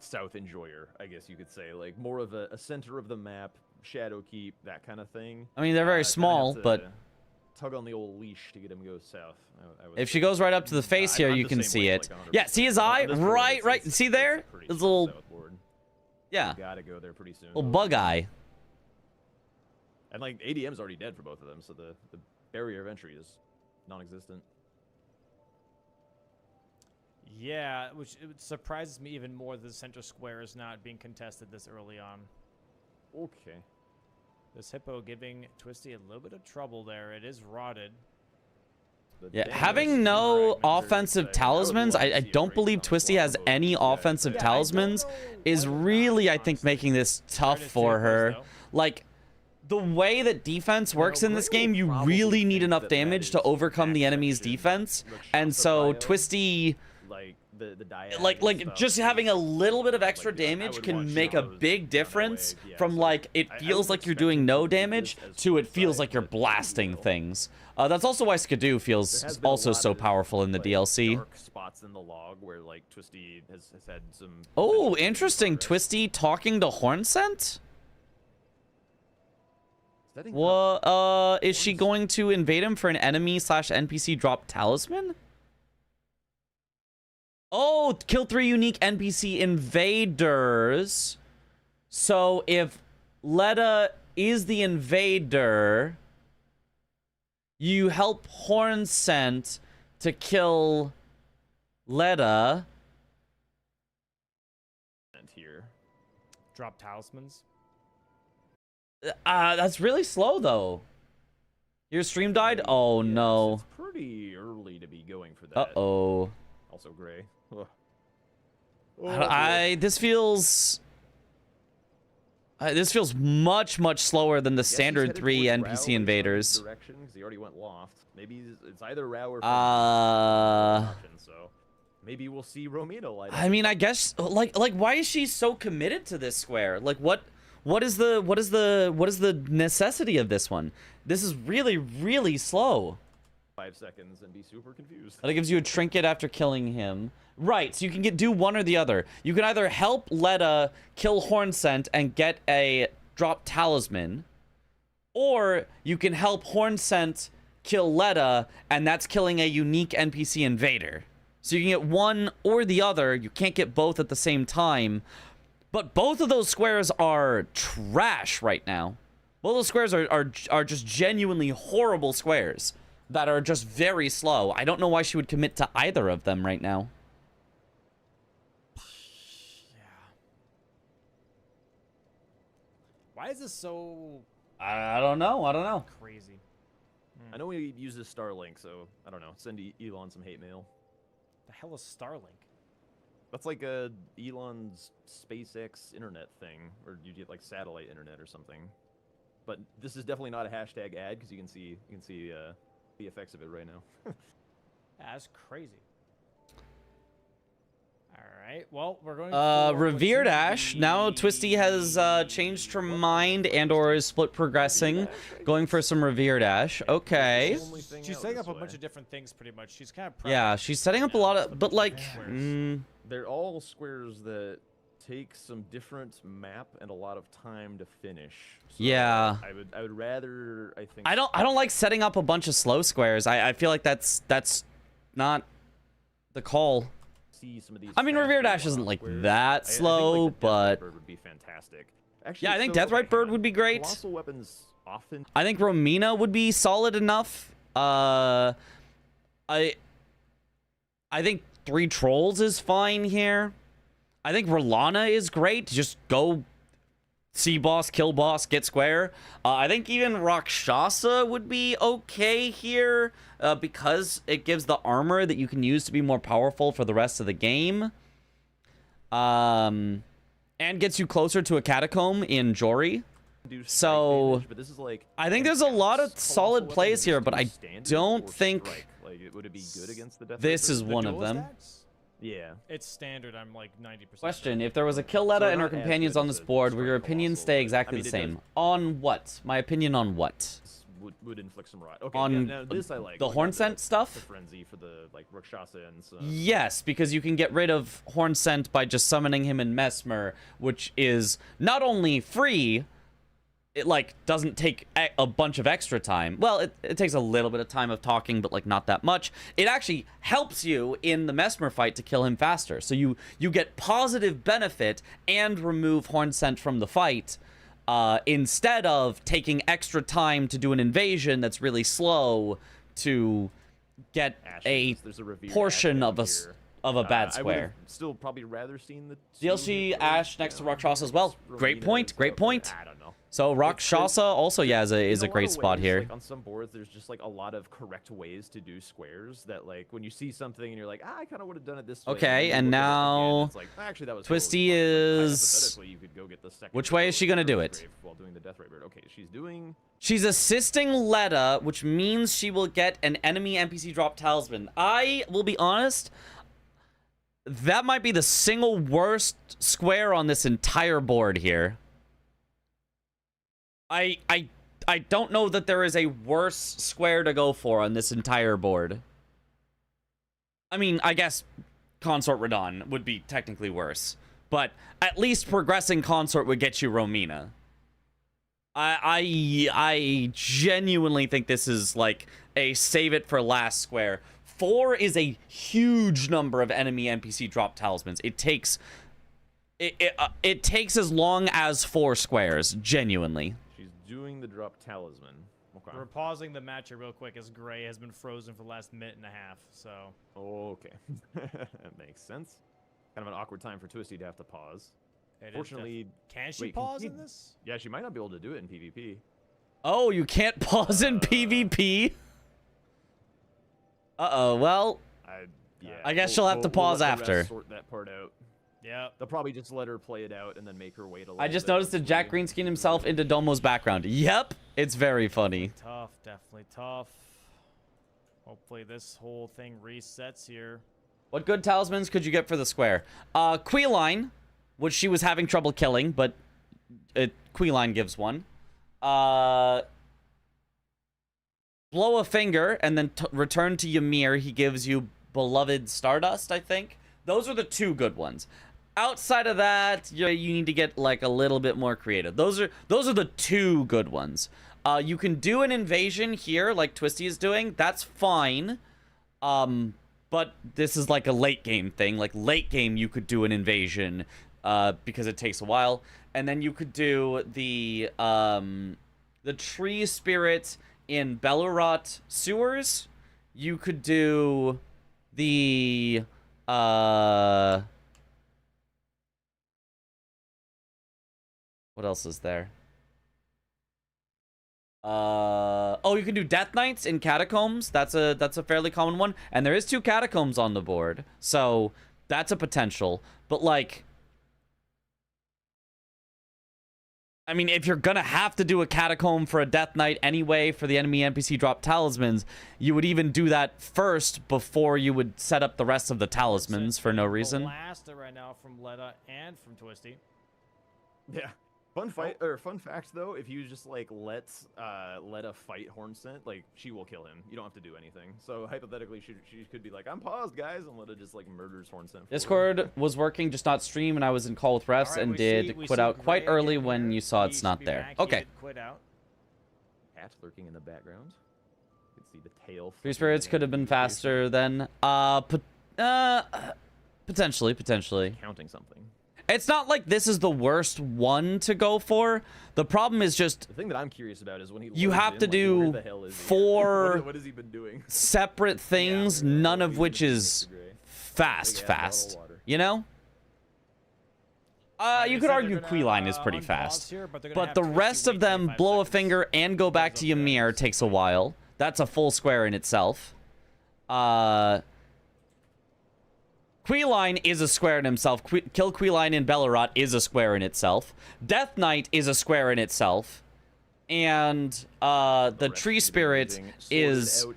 south enjoyer, I guess you could say. Like more of a center of the map, shadow keep, that kind of thing. I mean, they're very Kinda small, have but to tug on the old leash to get him to go south. I would if she say. goes right up to the face here, I'm you the can same see way, it. like, 100%. Yeah, see his On eye? this board, Right, it's- right. it's- See it's there? a pretty His strong little, south board. yeah, You gotta go there pretty soon. little bug eye. And like ADM's already dead for both of them, so the barrier of entry is non-existent. Yeah, which it surprises me even more that the center square is not being contested this early on. Okay. This hippo giving Twisty a little bit of trouble there. It is rotted. The Yeah, damage having is no right, man, offensive very exciting. I would talismans, love to I see a don't race believe on Twisty Swamp has Boat. any Yeah, offensive yeah, talismans. Is really, I think, making this tough for her. Like, the way that defense works in this Gray will game, you probably really need think enough that damage that to is overcome the max enemy's section, defense. Rakshasa And so bio, Twisty, like the diag like and stuff just having a is- little bit of extra like, I damage would can want make a Shadows big down that difference way, yeah, from so like it I feels would like you're expect doing him no to do this damage as to it full feels side, like you're but blasting will. things. That's also why Skidoo There feels has been a also lot so of, powerful in the like, DLC. Dark spots in the log where like Twisty has had some. Oh, potential interesting. progress. Twisty talking to Hornsent? Setting up- What, is she going to invade him for an enemy/NPC drop talisman? Oh, kill 3 unique NPC invaders. So if Leda is the invader, you help Hornsent to kill Leda, here. Drop talismans. That's really slow though. Your stream died? Oh Yes, no. It's pretty early to be going for that. Uh-oh. Also gray. Ugh. This feels much slower than the Guess he's standard headed 3 towards NPC Rao based on his invaders. Direction, 'cause he already went loft. Maybe it's either Rao or option, so maybe we'll see Romina light up. I mean, I guess like why is she so committed to this square? Like what is the necessity of this one? This is really slow. 5 seconds and be super confused. That gives you a trinket after killing him. Right, so you can do one or the other. You can either help Letta kill Hornsent and get a drop talisman, or you can help Hornsent kill Letta, and that's killing a unique NPC invader. So you can get one or the other. You can't get both at the same time. But both of those squares are trash right now. Both those squares are just genuinely horrible squares that are just very slow. I don't know why she would commit to either of them right now. Why is this so I don't know. crazy? I know we use this Starlink, so I don't know. Send Elon some hate mail. The hell is Starlink? That's like Elon's SpaceX internet thing, or you get like satellite internet or something. But this is definitely not a hashtag ad because you can see the effects of it right now. Yeah, that's crazy. All right. Well, we're going. for what Revered seems to Ash. be- Now Twisty has changed her mind and/or is split progressing, going for some Revered Ash. Okay. Only thing She's out setting this up a way. bunch of different things, pretty much. She's kind of. Yeah, she's setting up a lot of, but like, They're all squares that take some different map and a lot of time to finish. So Yeah. I would rather I don't like setting up a bunch of slow squares. I feel like that's not the call. see some of these. I mean, faster Revered Ash isn't one-off like squares. that I think, slow, like, the but Death Bird would be fantastic. Actually, yeah, I think so, Deathrite okay, Bird hang would on. be great. Colossal weapons often. I think Romina would be solid enough. I think 3 Trolls is fine here. I think Rolana is great. Just go see boss, kill boss, get square. I think even Rakshasa would be okay here because it gives the armor that you can use to be more powerful for the rest of the game. And gets you closer to a catacomb in Jory. Do strike So, damage, but this is like I think there's a lot of Colossal solid weapons plays just here, do but I standard don't or think strike? Like, would it be good against the Death this Bird? is one of dual them. stacks? Yeah. It's standard. I'm like 90%. Question: if there was a kill Letta So and her not as companions good on as this a board, would strike your opinions colossal, stay but, exactly I mean, the it same? does- On what? My opinion on what? This would inflict some rot. Okay, On yeah, now this I like. the We got Hornsent the stuff? frenzy for the like Rakshasa and some. Yes, because you can get rid of Hornsent by just summoning him in Mesmer, which is not only free, it like doesn't take a bunch of extra time. Well, it takes a little bit of time of talking, but like not that much. It actually helps you in the Mesmer fight to kill him faster. So you get positive benefit and remove Hornsent from the fight instead of taking extra time to do an invasion that's really slow to get Ashes. There's a revered portion Ash of down a here. of a bad I would have square. still probably rather seen the DLC two Ash birds next to down Rakshasa as well. versus Great Romina point, and great stuff, point. but I don't know. So Rakshasa also, yeah, is a In lot great of spot ways, here. Like on some boards, there's just like a lot of correct ways to do squares that like when you see something and you're like, I kind of would have done it this way. Okay, then and you look at it again, now it's like, actually that was Twisty totally fine. Like, is- hypothetically, you could go get the second Which way is she gonna do it? While doing the Deathrite Bird. Okay, she's doing. She's assisting Letta, which means she will get an enemy NPC drop talisman. I will be honest, that might be the single worst square on this entire board here. I don't know that there is a worse square to go for on this entire board. I mean, I guess Consort Radon would be technically worse, but at least progressing Consort would get you Romina. I genuinely think this is like a save it for last square. 4 is a huge number of enemy NPC drop talismans. It takes it takes as long as 4 squares, genuinely. She's doing the drop talisman. Okay. We're pausing the match here real quick as Gray has been frozen for the last minute and a half. So Okay. That makes sense. Kind of an awkward time for Twisty to have to pause. It is Fortunately, can she wait, can pause she- in this? yeah, she might not be able to do it in PvP. Oh, you can't pause in PvP? Uh-oh, well, Yeah. I guess she'll have to pause let the rest after. Sort that part out. Yep. They'll probably just let her play it out and then make her wait a little I just bit noticed that once Jack we- Greenskin himself into Domo's background. Yep, it's very funny. Tough, definitely tough. Hopefully this whole thing resets here. What good talismans could you get for the square? Queeline, which she was having trouble killing, but Queeline gives one. Blow a finger and then return to Ymir. He gives you Beloved Stardust, I think. Those are the two good ones. Outside of that, you need to get like a little bit more creative. Those are the two good ones. You can do an invasion here, like Twisty is doing. That's fine. But this is like a late game thing. Like late game, you could do an invasion because it takes a while, and then you could do the tree spirit in Bellerot sewers. You could do the what else is there? Oh, you can do Death Knights in Catacombs. That's a fairly common one, and there is 2 Catacombs on the board, so that's a potential. But like, I mean, if you're gonna have to do a Catacomb for a Death Knight anyway for the enemy NPC drop talismans, you would even do that first before you would set up the rest of the talismans for no reason. Blaster right now from Letta and from Twisty. Yeah. Fun fact though, if you just like let a fight Hornsent, like she will kill him. You don't have to do anything. So hypothetically, she could be like, "I'm paused, guys," and Letta just like murders Hornsent. for her. Discord was working, just not stream, and I was in call with refs Alright, and we did see quit out quite Greg early in when here. you saw He it's should not be there. back. He Okay. did quit out. Cat lurking in the background. You can see the tail. Three flicking spirits in could have been the faster then. Potentially. Counting something. It's not like this is the worst one to go for. The problem is just The thing that I'm curious about is when he you loads have in, to like, do where the hell is he? 4 what has he been doing? separate things, none of which is Mr. Gray. fast. Big ass bottle of water. You know? You could argue Queeline is pretty fast. But the rest of them, blow a finger and go back to Ymir takes a while. That's a full square in itself. Queeline is a square in himself. Kill Queeline in Bellerot is a square in itself. Death Knight is a square in itself. And the Tree Spirit is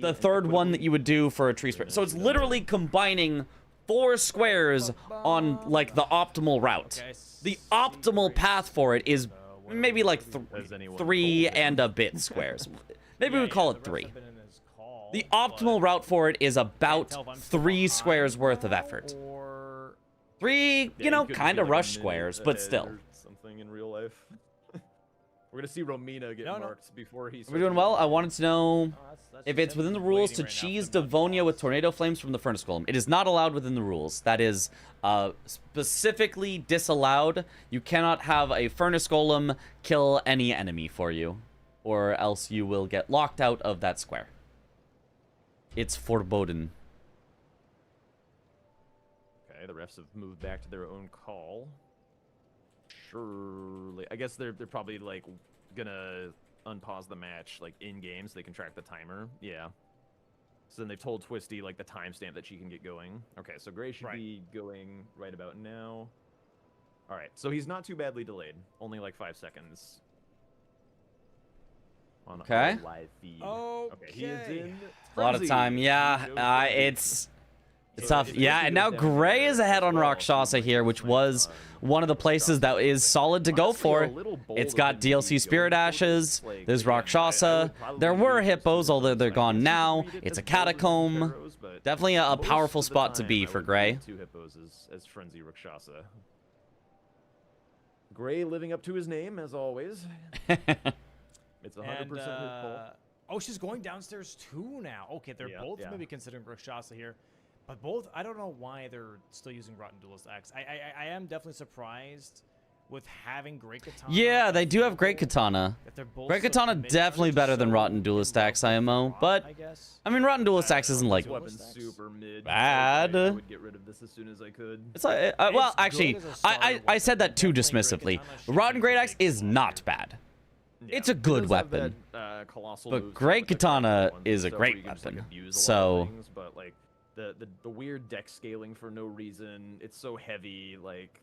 the third one that you would do for a Tree Spirit. So it's literally combining 4 squares on like the optimal route. The optimal path for it is maybe like 3 and a bit squares. Maybe we call it 3. The optimal route for it is about 3 squares worth of effort. 3, you know, kind of rush squares, but still. Something in real life. We're gonna see Romina get marked before he's. We're doing well. I wanted to know if it's within the rules to cheese Devonia with tornado flames from the furnace golem. It is not allowed within the rules. That is specifically disallowed. You cannot have a furnace golem kill any enemy for you, or else you will get locked out of that square. It's forbidden. Okay, the refs have moved back to their own call. Surely, I guess they're probably like gonna unpause the match like in game so they can track the timer. Yeah. So then they've told Twisty like the timestamp that she can get going. Okay, so Gray should be going right about now. All right, so he's not too badly delayed. Only like 5 seconds. On Okay. a live feed. Okay, he is in. A lot of frenzy. time, yeah. It's tough. Yeah, and now Gray is ahead on Rakshasa here, which was one of the places that is solid to go for. It's got DLC Spirit Ashes. There's Rakshasa. There were Hippos, although they're gone now. It's a Catacomb. Definitely a powerful spot to be for Gray. 2 Hippos as Frenzy Rakshasa. Gray living up to his name, as always. It's 100% his fault. Oh, she's going downstairs too now. Okay, they're both maybe considering Rakshasa here. But both, I don't know why they're still using Rotten Duelist X. I am definitely surprised with having great katana. Yeah, they do have great katana. If they're both Great so katana committed, definitely they're better than so Rotten Duelist in love Axe with IMO, Ron, but I guess. I mean, Rotten Duelist Axe isn't like. This weapon's super mid. Bad. I would get rid of this as soon as I could. It's like, well, It's actually, good as a starter I weapon, said that too definitely dismissively. Great Katana Rotten should Great be Axe big is slot. not bad. Yeah, It's a it good does have weapon. that, colossal But moves Great with the cracked Katana ones is a and stuff great where you can just, like, weapon. abuse a lot of So- things, but like the weird deck scaling for no reason. It's so heavy, like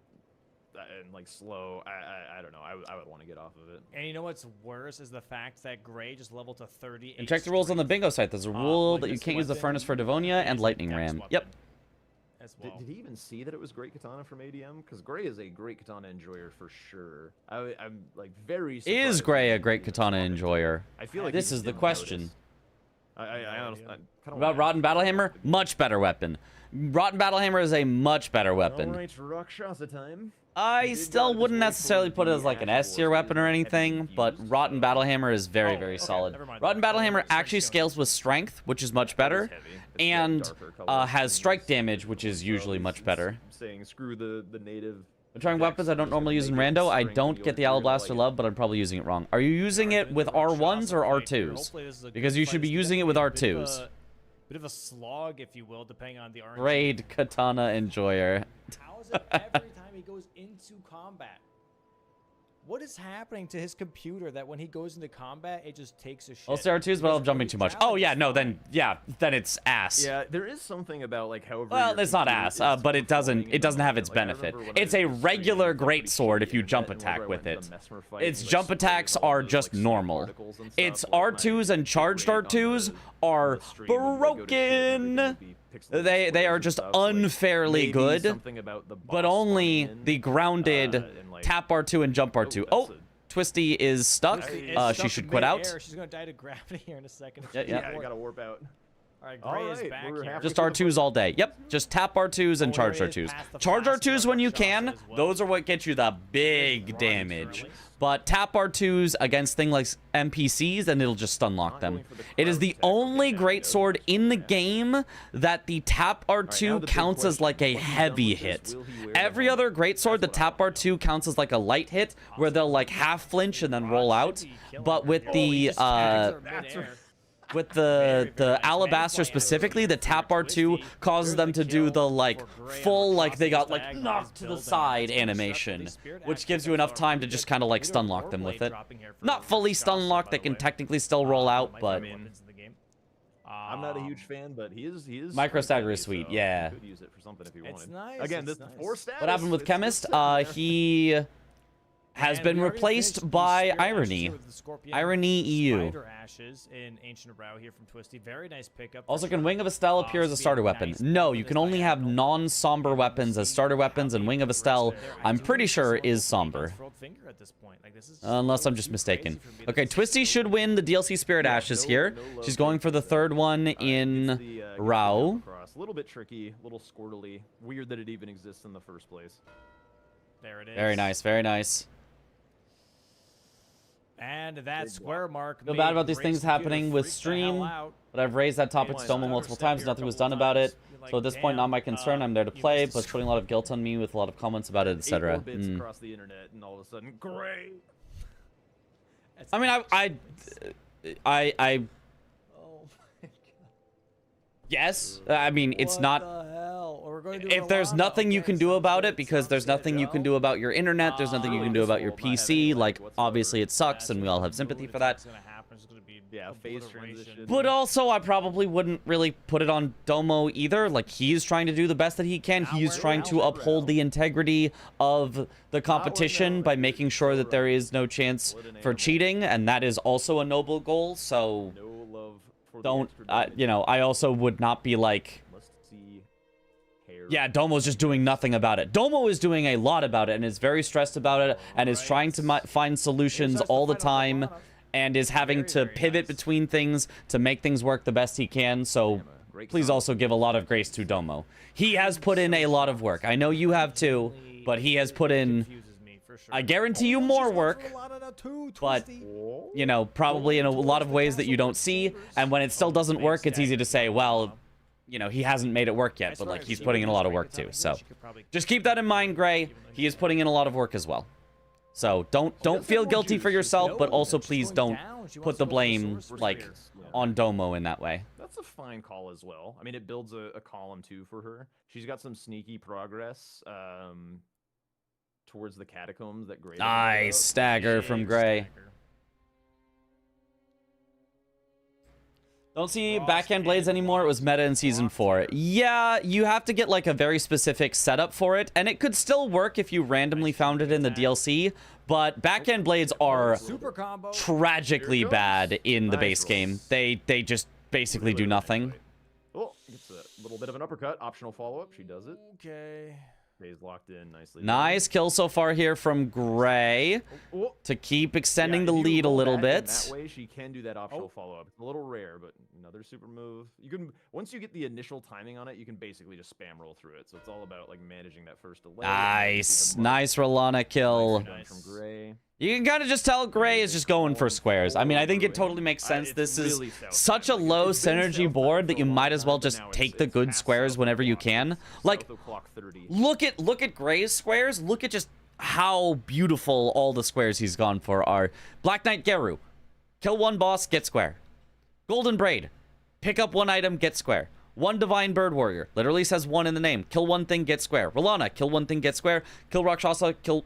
and like slow. I don't know. I would want to get off of it. And you know what's worse is the fact that Gray just leveled to 30. And check the rules on the bingo site. There's a rule like that you this can't use the weapon furnace for Devonia and is a Lightning dex Ram. weapon Yep. as well. Did he even see that it was Great Katana from ADM? Because Gray is a Great Katana enjoyer for sure. I'm like very. Is surprised Gray that a he Great even Katana spotted it. enjoyer? I feel like This he is just the didn't question. notice. I honestly kind of About Rotten Battlehammer? Much better weapon. Rotten Battlehammer is a much better weapon. Alright, Rakshasa time. I still wouldn't necessarily put it as like an S tier weapon or anything, but Rotten Battlehammer is very, Oh, very okay, solid. never mind. Rotten Battlehammer Strength actually scaling. scales with strength, which is much better, and has strike damage, which is usually much better. Saying screw the native. I'm trying weapons I don't normally use in rando. I don't get the Owl Blaster love, but I'm probably using it wrong. Are you using it with R1s or R2s? Because you should be using it with R2s. Bit of a slog, if you will, depending on the RNG. Great Katana enjoyer. How is it every time he goes into combat? What is happening to his computer that when he goes into combat, it just takes a shit? I'll say R2s, but I'm jumping too much. Oh yeah, no, then it's ass. Yeah, there is something about like however. Well, your it's not computer ass, is but it doesn't performing have in its the moment. benefit. Like, I remember when It's I a was regular streaming great sword if you internet, jump and attack whenever I with went it. to the Mesmer fight, Its and, like, jump sprayed attacks all are those, just like, normal. particles and Its stuff, like, R2s my and charged grade on R2s the are stream would, like, go to shit, everything broken. would be pixelated They squares are and just stuff, so, like, unfairly maybe good, something about the but boss only spawning in, the grounded and, like, tap R2 and jump R2. that's Oh, a- Twisty is stuck. It's She stuck should quit out. mid-air. She's gonna die to gravity here in a second. Yeah. Yeah, I gotta warp out. All right, All Gray is right, back we're here. halfway Just through the R2s all day. Yep, just tap R2s and Oh, charge there he is, R2s. past the Charge flask R2s when you Rakshasa can. as well. Those are what get you the big Right, damage. currently. But tap R2s against things like NPCs and it'll just stun lock them. It is the only great sword in the game that the tap R2 counts as like a heavy hit. Every other great sword, the tap R2 counts as like a light hit where they'll like half flinch and then roll out. But with the Alabaster specifically, the tap R2 causes them to do the like full like they got like knocked to the side animation, which gives you enough time to just kind of like stun lock them with it. Not fully stun lock, they can technically still roll out, but I'm not a huge fan, but he is. Micro strike stagger is heavy, sweet, so yeah. you could use it for something if you It's wanted. nice, Again, it's this nice. 4 status. what happened with it's Chemist? sitting there. He has And been we already replaced finished the by Spirit Ashes Irony. here with the Scorpion Irony EU. Spider Ashes in Ancient Row here from Twisty. Very nice pickup. for Also, sure. can Wing of Estelle appear as a Speed, starter weapon? nice No, build you is can only have diagonal. non-somber weapons as starter weapons, and Wing of Estelle, I'm pretty sure, is somber. Unless I'm just mistaken. Okay, Twisty should win the DLC Spirit Yeah, Ashes no- here. no love She's going for the third one It's in the, gets the Rao. across. A little bit tricky, a little squirtly. Weird that it even exists in the first place. There it is. Very nice, very nice. And that square mark. Feel made bad about these Gray's things computer happening with freak the hell stream, out. but I've raised that topic to Fine. Domo multiple times. Nothing was done about it. So at this point, not my concern. I'm there to play, plus putting a lot of guilt on me with a lot of comments about it, 8 more etc. bits across the internet, and all of a sudden, great. I mean, I Oh my yes. I mean, it's What not. the hell? We're going to do If there's Rolanda. nothing you Okay, can do sounds about good, it, because sounds there's good, nothing you can do about your internet, there's nothing you can do about your PC. Like, obviously, it sucks, and we all have sympathy for that. Yeah, phase transition. But also, I probably wouldn't really put it on Domo either. Like, he's trying to do the best that he can. He's trying to uphold the integrity of the competition by making sure that there is no chance for cheating, and that is also a noble goal. So, No love for the don't, extra you know, I also would not be like, Must see hair. yeah, Domo's just doing nothing about it. Domo is doing a lot about it and is very stressed about it and is trying to find solutions all the time and is having to pivot between things to make things work the best he can. So please also give a lot of grace to Domo. He has put in a lot of work. I know you have too, but he has put in, I guarantee you, more work. But, you know, probably in a lot of ways that you don't see. And when it still doesn't work, it's easy to say, well, you know, he hasn't made it work yet, but like he's putting in a lot of work too. So just keep that in mind, Gray. He is putting in a lot of work as well. So don't feel guilty for yourself, but also please don't put the blame like on Domo in that way. That's a fine call as well. I mean, it builds a column too for her. She's got some sneaky progress towards the catacombs that Gray. Nice stagger from Gray. Don't see backhand blades anymore. It was meta in Season 4. Yeah, you have to get like a very specific setup for it, and it could still work if you randomly found it in the DLC, but backhand blades are tragically bad in the base game. They just basically do nothing. Oh, gets a little bit of an uppercut. Optional follow-up. She does it. Okay. Gray's locked in nicely. Nice kill so far here from Gray to keep extending the lead a little bit. That way she can do that optional follow-up. It's a little rare, but another super move. You can, once you get the initial timing on it, you can basically just spam roll through it. So it's all about like managing that first delay. Nice Rolana kill. Nice from Gray. You can kind of just tell Gray is just going for squares. I mean, I think it totally makes sense. This is such a low synergy board that you might as well just take the good squares whenever you can. Like, look at Gray's squares. Look at just how beautiful all the squares he's gone for are. Black Knight Geru. Kill one boss, get square. Golden Braid. Pick up one item, get square. One Divine Bird Warrior. Literally says one in the name. Kill one thing, get square. Rolana. Kill one thing, get square. Kill Rakshasa. Kill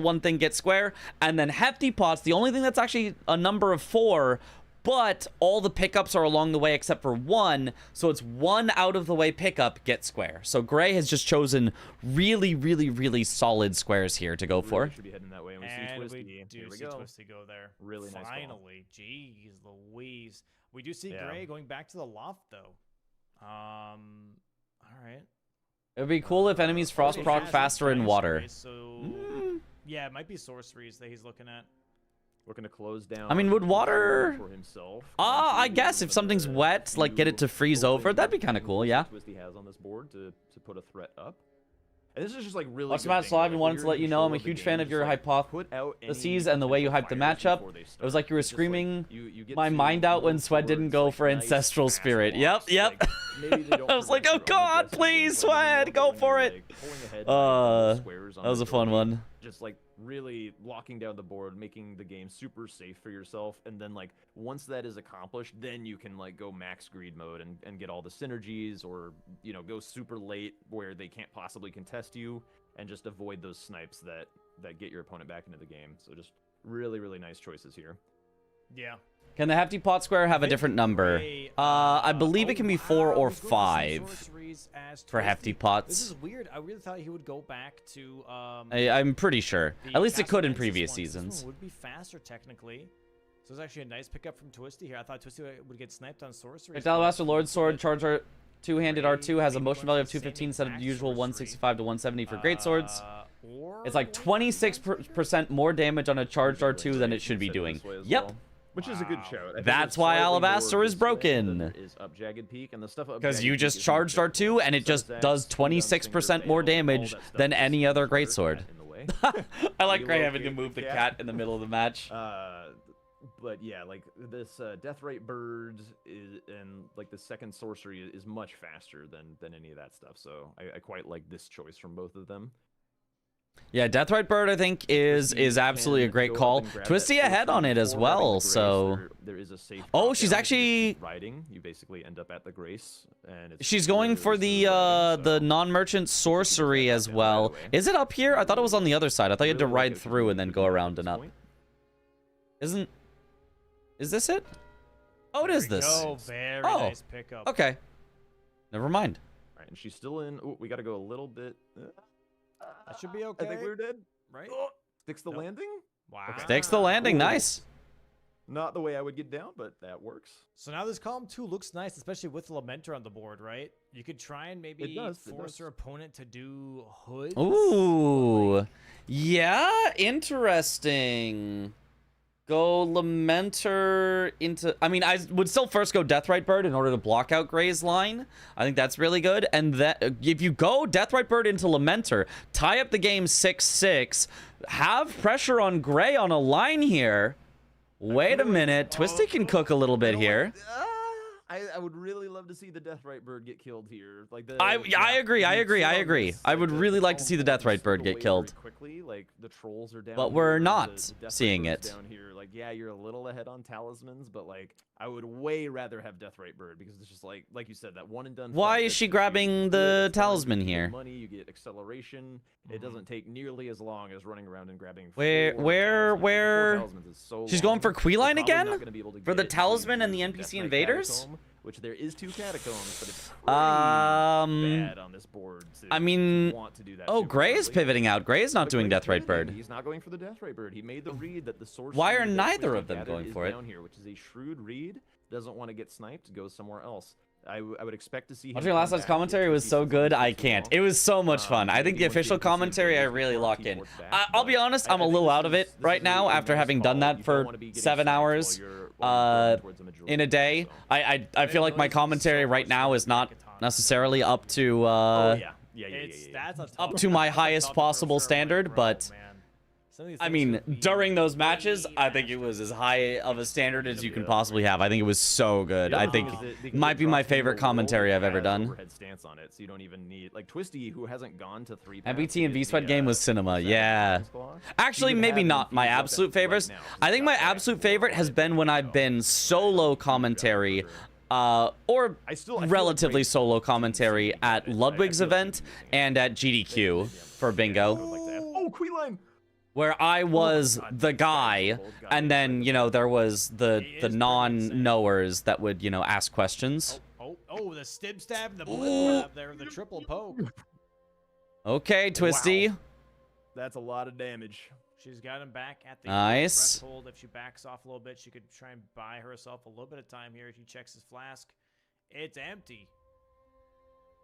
one thing, get square. And then Hefty Pots, the only thing that's actually a number of 4, but all the pickups are along the way except for 1, so it's 1 out of the way pickup, get square. So Gray has just chosen really, really, really solid squares here to go for. Should be heading that way. And we see Twisty. Go there. Really nice. Finally, jeez Louise. We do see Gray going back to the loft though. All right. It would be cool if enemies frost proc faster in water. So, yeah, it might be sorceries that he's looking at. Looking to close down. I mean, would water... for himself. I guess if something's wet, like get it to freeze over, that'd be kind of cool, yeah. Twisty has on this board to put a threat up. And this is just like really. Watch Matt's live and wanted to let you know I'm a huge fan of your hypotheses and the way you hyped the matchup. It was like you were screaming my mind out when Sweat didn't go for Ancestral Spirit. Yep. I was like, oh god, please, Sweat, go for it. That was a fun one. Just like really locking down the board, making the game super safe for yourself, and then like once that is accomplished, then you can like go max greed mode and get all the synergies, or go super late where they can't possibly contest you, and just avoid those snipes that get your opponent back into the game. So just really, really nice choices here. Yeah. Can the Hefty Pot Square have a different number? I believe it can be 4 or 5 for Hefty Pots. This is weird. I really thought he would go back to... I'm pretty sure. At least it could in previous seasons. This one would be faster, technically. So it's actually a nice pickup from Twisty here. I thought Twisty would get sniped on sorcery. Alabaster Lord Sword, charge art, two-handed R2 has a motion value of 215 instead of the usual 165 to 170 for great swords. It's like 26% more damage on a charged R2 than it should be doing. Yep. Which is a good shout. That's why Alabaster is broken. Because you just charged R2 and it just does 26% more damage than any other greatsword. I like Gray having to move the cat in the middle of the match. But yeah, like this Deathrite Bird and like the second sorcery is much faster than any of that stuff. So I quite like this choice from both of them. Yeah, Deathrite Bird I think is absolutely a great call. Twisty ahead on it as well, so there is a safe she's actually riding. You basically end up at the Grace, and she's going for the non-merchant sorcery as well. Is it up here? I thought it was on the other side. I thought you had to ride through and then go around and up. Is this it? Oh, it is this. Oh, very nice pickup. Okay. Never mind. All right, and she's still in. Oh, we got to go a little bit. That should be okay. I think we're dead. Right? Sticks the landing? Wow. Okay. Sticks the landing. Nice. Not the way I would get down, but that works. So now this column 2 looks nice, especially with the Lamenter on the board, right? You could try and maybe force your opponent to do hoods. Ooh. Yeah, interesting. Go Lamenter into... I mean, I would still first go Deathrite Bird in order to block out Gray's line. I think that's really good. And that if you go Deathrite Bird into Lamenter, tie up the game 6-6, have pressure on Gray on a line here. Wait a minute. Twisty can cook a little bit here. I would really love to see the Deathrite Bird get killed here. Like I agree. I would really like to see the Deathrite Bird get killed. Quickly, like the trolls are down. But here, we're the not Deathrite seeing Bird's it. down here. Like, yeah, you're a little ahead on talismans, but like I would way rather have Deathrite Bird because it's just like you said, that one and done. Why fight is that's she just grabbing you the get fun, talisman you get here? Money, you get acceleration. It doesn't take nearly as long as running around and grabbing. Where- four where- talismans. where- Four talismans is so She's going long, for you're Queeline probably again? not gonna be able to For the get to talisman and the your NPC Death Knight invaders? Catacomb, which there is 2 catacombs, but it's pretty bad on this board. I mean, want to do that oh, super Gray is early. pivoting out. Gray is not But doing Gray's Deathrite pivoting. Bird. He's not going for the Deathrite Bird. He made the read that the source. Why are seed that neither Twisty of them gathered going is for it? down here, which is a shrewd read. Doesn't want to get sniped. Goes somewhere else. I would expect to see. Watching last night's commentary was so good, I can't. It was so much fun. I think the official commentary I really locked in. I'll be honest, I'm a little out of it right now after having done that for 7 hours in a day. I feel like my commentary right now is not necessarily up to up to my highest possible standard, but I mean, during those matches, I think it was as high of a standard as you can possibly have. I think it was so good. I think it might be my favorite commentary I've ever done. Overhead stance on it, so you don't even need like Twisty, who hasn't gone to 3. MBT and V-Sweat game was cinema, yeah. Actually, maybe not my absolute favorites. I think my absolute favorite has been when I've been solo commentary, or relatively solo commentary at Ludwig's event and at GDQ for bingo, Oh, Queeline! where I was the guy, and then, you know, there was the non-knowers that would, you know, ask questions. Oh, the stib stab and the bullet grab there, the triple poke. Okay, Twisty. Wow. That's a lot of damage. She's got him back at the Nice. threshold. If she backs off a little bit, she could try and buy herself a little bit of time here. She checks his flask. It's empty.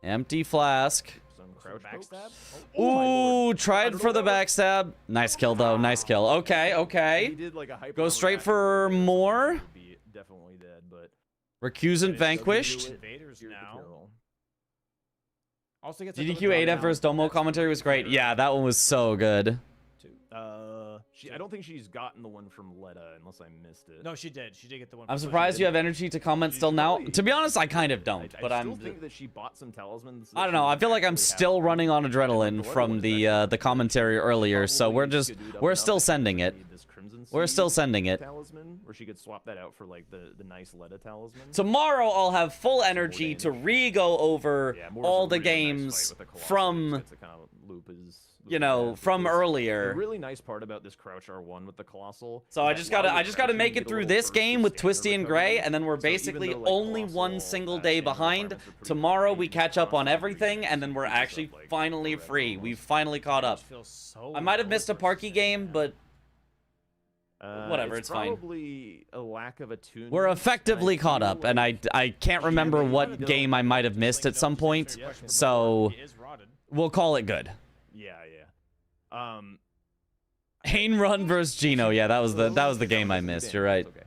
Empty flask. Some crouch Backstab. Ooh, tried for the backstab. Nice kill, though. Nice kill. Okay, okay. He did like a hyper Go straight attack for with it, more. would be definitely dead, but Recusant vanquished. Invaders here's the now. kill. Also gets GDQ 8F versus Domo commentary was great. Yeah, that one was so good. I don't think she's gotten the one from Letta unless I missed it. No, she did. She did get the one. I'm from- surprised you have energy to comment still now. To be honest, I kind of don't, but I I'm. still think that she bought some talismans. I don't know. I feel like I'm still running on adrenaline from the commentary earlier, so we're still sending it. We're still sending it. Talisman, where she could swap that out for like the nice Letta talisman. Tomorrow I'll have full energy to re-go over Yeah, more all of the a really nice games fight with the Colossus. from, It's a kind of loop is you know, from The earlier. really nice part about this Crouch R1 with the Colossal. So is I that just while gotta you're make crouching, it you through get a little this burst game of with stamina Twisty and Gray, recovery. and then we're So even basically though, like, only Colossal, one single day stamina behind. requirements are pretty Tomorrow high, we you catch up on constantly everything, and then we're yourself, actually like, finally right free. almost. We've finally caught up. Feels so I might have missed a Parky game, but whatever, it's fine. Probably a lack of attunement. we're effectively I caught feel up, and like- I can't remember what game I might have missed at some point, so He is rotted. we'll call it good. Yeah. Hain Run versus Gino. Yeah, that was the game I missed. You're right. Okay.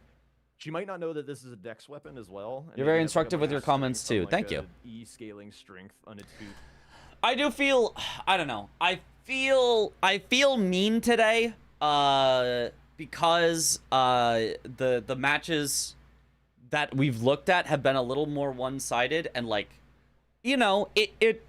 She might not know that this is a dex weapon as well. and You're maybe very has, like, a instructive with your max comments, strength too. on, Thank like, you. a E scaling strength unattuned. I do feel, I don't know. I feel mean today, because the matches that we've looked at have been a little more one-sided, and like, you know, it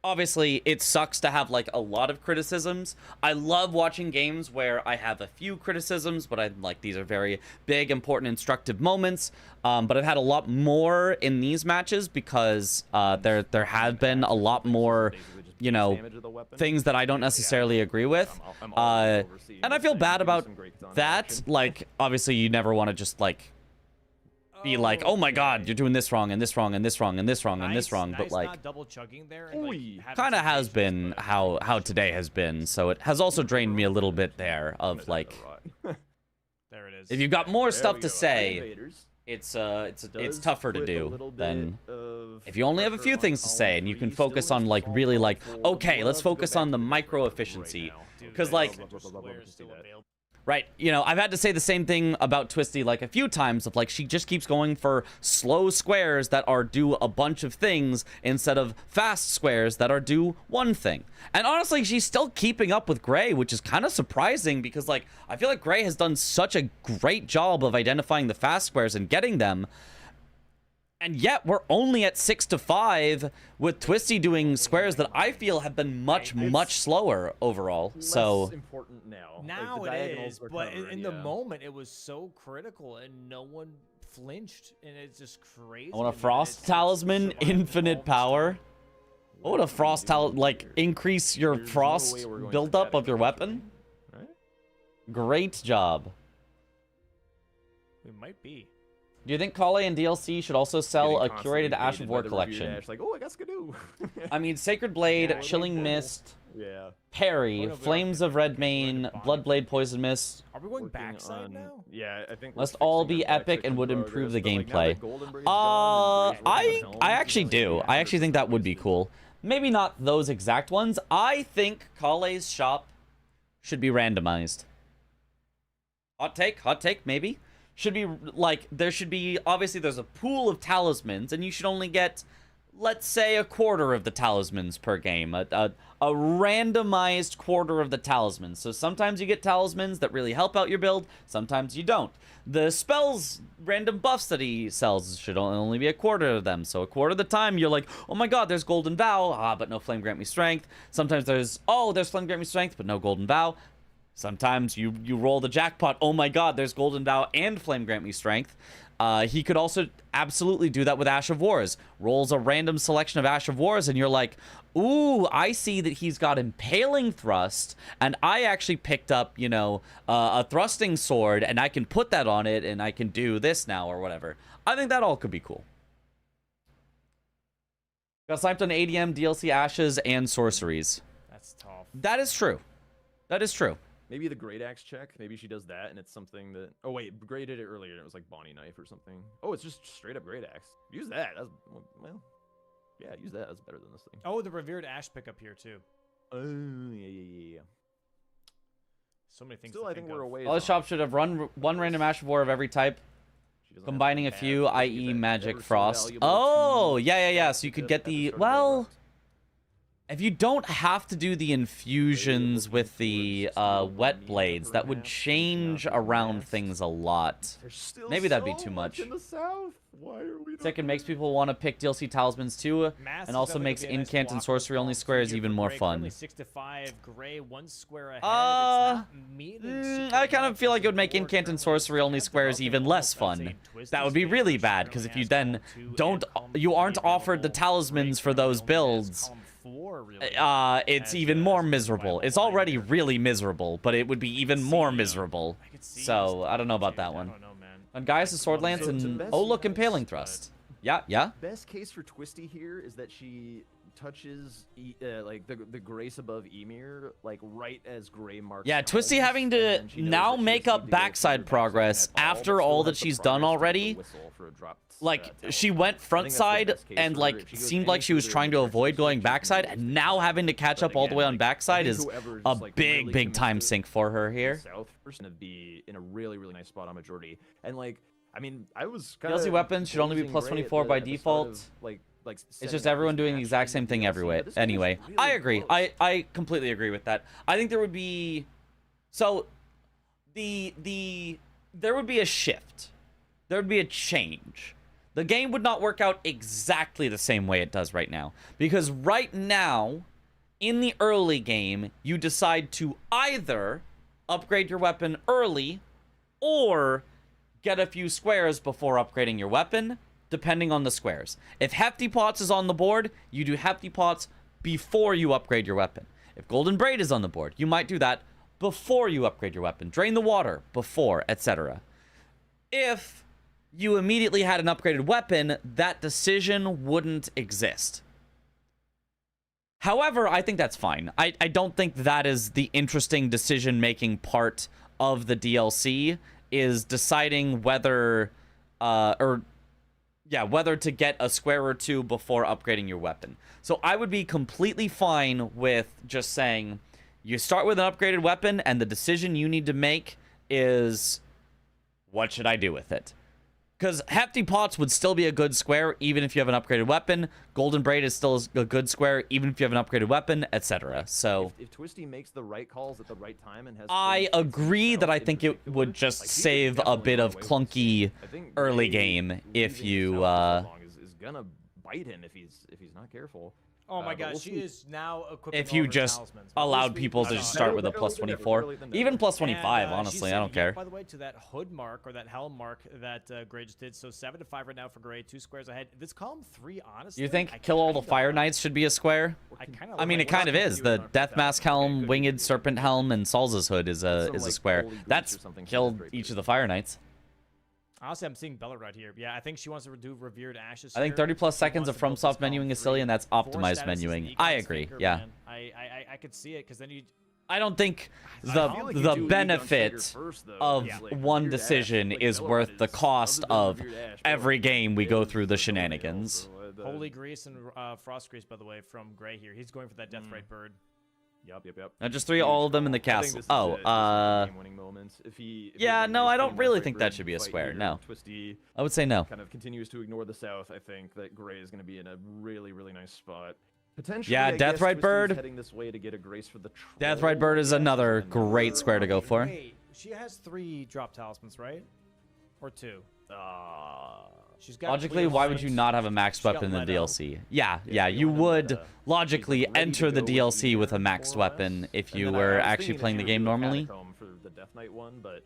obviously it sucks to have like a lot of criticisms. I love watching games where I have a few criticisms, but I'm like, these are very big, important, instructive moments. But I've had a lot more in these matches because there have been a lot more, you know, things that I don't necessarily agree with. And I feel bad about that. Like, obviously, you never want to just like be like, oh my god, you're doing this wrong and this wrong and this wrong and this wrong and this wrong, but like, not double chugging there. And, like, kind of has been how today has been. So it has also drained me a little bit there of like, There it is. if you've got more stuff to say, Invaders. it's tougher to Put a do little bit than of if you only have a pressure few on things to column say and you can 3, focus still on needs like to really fall like, for the okay, let's love to go focus back on the to micro right efficiency. now. Because like, right, you know, I've had to say the same thing about Twisty like a few times of like, she just keeps going for slow squares that are do a bunch of things instead of fast squares that are do one thing. And honestly, she's still keeping up with Gray, which is kind of surprising because like, I feel like Gray has done such a great job of identifying the fast squares and getting them. And yet we're only at 6 to 5 with Twisty doing squares that I feel have been much slower overall. So Less important now. Like, Now the it diagonals is, are but covered, in the yeah. moment it was so critical and no one flinched, and it's just crazy. I want a to me that Frost it's Talisman, survived all infinite this power. time. I want a Frost Talisman, like increase your There's no Frost way we're going buildup for of your that weapon. Right? Great job. We might be. Do you think Kale and DLC should also sell Getting a constantly curated Ash baited of by War the revered collection? Ash, like, oh, I got Skidoo. I mean, Sacred Blade, Yeah, Chilling normal. Mist, Yeah. Parry, Oh, no, Flames of Red Mane, Bloodblade, Poison Mist Are we going Working backside on- now? Yeah, I think we're must all fixing be our back epic and section would improve progress, the but, like, now gameplay. that Golden Braid's gone and Gray's working on I helms, actually like, do. yeah, I actually think that would be cool. Maybe not those exact ones. I think Kale's shop should be randomized. Hot take, maybe. Should be, like, there should be, obviously there's a pool of talismans, and you should only get, let's say, a quarter of the talismans per game. A randomized quarter of the talismans. So sometimes you get talismans that really help out your build, sometimes you don't. The spells, random buffs that he sells should only be a quarter of them. So a quarter of the time, you're like, oh my god, there's Golden Vow, but no Flame Grant Me Strength. Sometimes there's Flame Grant Me Strength, but no Golden Vow. Sometimes you roll the jackpot, oh my god, there's Golden Vow and Flame Grant Me Strength. He could also absolutely do that with Ash of Wars. Rolls a random selection of Ash of Wars, and you're like, ooh, I see that he's got Impaling Thrust, and I actually picked up, you know, a Thrusting Sword, and I can put that on it, and I can do this now, or whatever. I think that all could be cool. Got sniped on ADM, DLC Ashes, and Sorceries. That's tough. That is true. That is true. Maybe the Great Axe check. Maybe she does that, and it's something that. Oh wait, Gray did it earlier, and it was like Bonnie Knife or something. Oh, it's just straight up Great Axe. Use that. That's well, yeah, use that. That's better than this thing. Oh, the revered Ash pickup here too. Oh yeah. So many things. Still, to I think we're of. away. All the shops should have run one random Ash of War of every type, She doesn't have combining a to few, have to i.e. get that Magic ever so Frost. valuable Oh, two yeah. So you could get at the, start of well, draft. if you don't have to do the infusions with the wet blades, that would change around things a lot. There's still Maybe that'd be so too much. in the south. Why are we? not Second, makes there? people want to pick DLC Talismans too, Massive and also definitely makes could be a nice incant and block sorcery only response squares here even for more Gray. fun. Currently 6 to 5. Gray 1 square ahead. Uh, It's not meeting super I kind of much feel as like it would the make board incant and currently sorcery only stands. squares Developing even less almost, I'd fun. say, Twisty's That would be favor really for bad, currently because if you has then column 2 don't, and column you aren't 3 offered the available. talismans Gray for those currently only has builds, column 4 really, it's as, even as more a miserable. survival It's line already here. really miserable, but it would be even more see, miserable. I could see So, this I don't know about too. that one. I don't know, man. And Gaius' Sword Lance So to and, best oh look, use, Impaling but- Thrust. Yeah. Best case for Twisty here is that she touches like the grace above Emir, like right as Gray marks. Yeah, Twisty helms, having and to then she knows now that she make doesn't up need to go backside through progress backside at all, after but all still that has the she's done progress to already. the whistle for a dropped, Like, talent. she went I front think that's the side best case and, for her. like, If she goes seemed any like she was further trying to in the avoid first going stage, she can backside, lose and the now game. having to catch But up all the way again, on like, backside I is think whoever a just, like, big, really big time commits to sink for her the here. South person to be in a really nice spot on majority. And like, I mean, I was DLC weapons should only be plus 24 by default. It's just everyone doing the exact same thing everywhere. Anyway, I agree. I completely agree with that. I think there would be, so there would be a shift. There would be a change. The game would not work out exactly the same way it does right now, because right now in the early game you decide to either upgrade your weapon early or get a few squares before upgrading your weapon, depending on the squares. If Hefty Pots is on the board, you do Hefty Pots before you upgrade your weapon. If Golden Braid is on the board, you might do that before you upgrade your weapon. Drain the Water before, etc. If you immediately had an upgraded weapon, that decision wouldn't exist. However, I think that's fine. I don't think that is the interesting decision-making part of the DLC, is deciding whether whether to get a square or two before upgrading your weapon. So I would be completely fine with just saying, you start with an upgraded weapon, and the decision you need to make is, what should I do with it? Because Hefty Pots would still be a good square, even if you have an upgraded weapon. Golden Braid is still a good square, even if you have an upgraded weapon, etc. So if Twisty makes the right calls at the right time and has, I agree that I think it would just save a bit of clunky early game if you gonna bite him if he's not careful. Oh my But god, we'll she see. is now equipping If all you of her just talismans. But allowed this people week, to just start with a plus 24. Even plus 25, and, honestly, she I said don't yeah, care. By the way, to that hood mark or that helm mark that Gray just did. So 7-5 right now for Gray, 2 squares ahead. This column 3, honestly. You think I kill all the kinda Fire like. Knights should be a square? I mean, it kind of is. The Death Mask Helm, Winged Serpent Helm, and Salza's Hood is a square. That's killed each of the Fire Knights. Honestly, I'm seeing Bella right here. Yeah, I think she wants to do Revered Ashes. I think 30 plus seconds of FromSoft menuing is silly, and that's optimized menuing. I agree. Yeah. I could see it because then you. I don't think I the feel like you the do Egon's benefit Finger first, though, of because, like, one Revered Ash, decision like, is Bellerod worth the is cost other of than Revered Ash, every Bellerod game we go is through the so downhill, shenanigans. so, Holy Grease and Frost Grease, by the way, from Gray here. He's going for that Deathrite Bird. Yep. Now just three all of them in the I think castle. this is Oh, it. This is the game-winning moment. If yeah, has a no, nice I don't clean really Deathrite think that Bird should be a fight square, here, no. Twisty I would say no. kind of continues to ignore the south. I think that Gray is going to be in a really, really nice spot. Potentially, Yeah, I guess Deathrite Twisty's Bird. heading this way to get a grace for the troll, Deathrite Bird is I guess, another and great square to go for. Wait, she has 3 drop talismans, right? Or 2? She's got Logically, clear why would you sight. not have a max She's got weapon in the Leto. DLC? Yeah, Yeah, you you wanna would let, logically he's, like, ready enter to the go with DLC with a Egon, maxed more or weapon less. if And you then I were was actually thinking playing the that she game would do a normally. Catacomb for the Death Knight one, but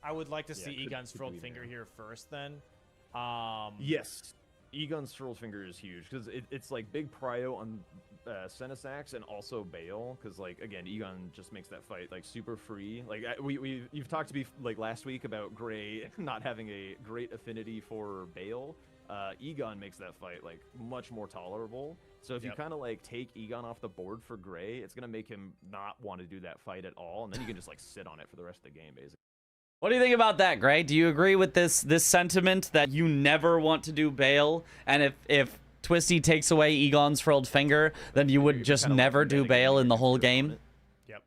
I would like to Yeah, see could- Egon's could Frilled be Finger there. here first, then. yes, Egon's Troll's Finger is huge because it's like big prio on Senesax and also Bale because like again Egon just makes that fight like super free. Like you've talked to me like last week about Gray not having a great affinity for Bale. Egon makes that fight like much more tolerable. So if you Yep. kind of like take Egon off the board for Gray, it's gonna make him not want to do that fight at all, and then you can just like sit on it for the rest of the game basically. What do you think about that, Gray? Do you agree with this sentiment that you never want to do Bale, and if Twisty takes away Egon's Frilled Finger, then you would You're just kinda, like, never do metagaming Bale in the against whole your game? opponent. Yep.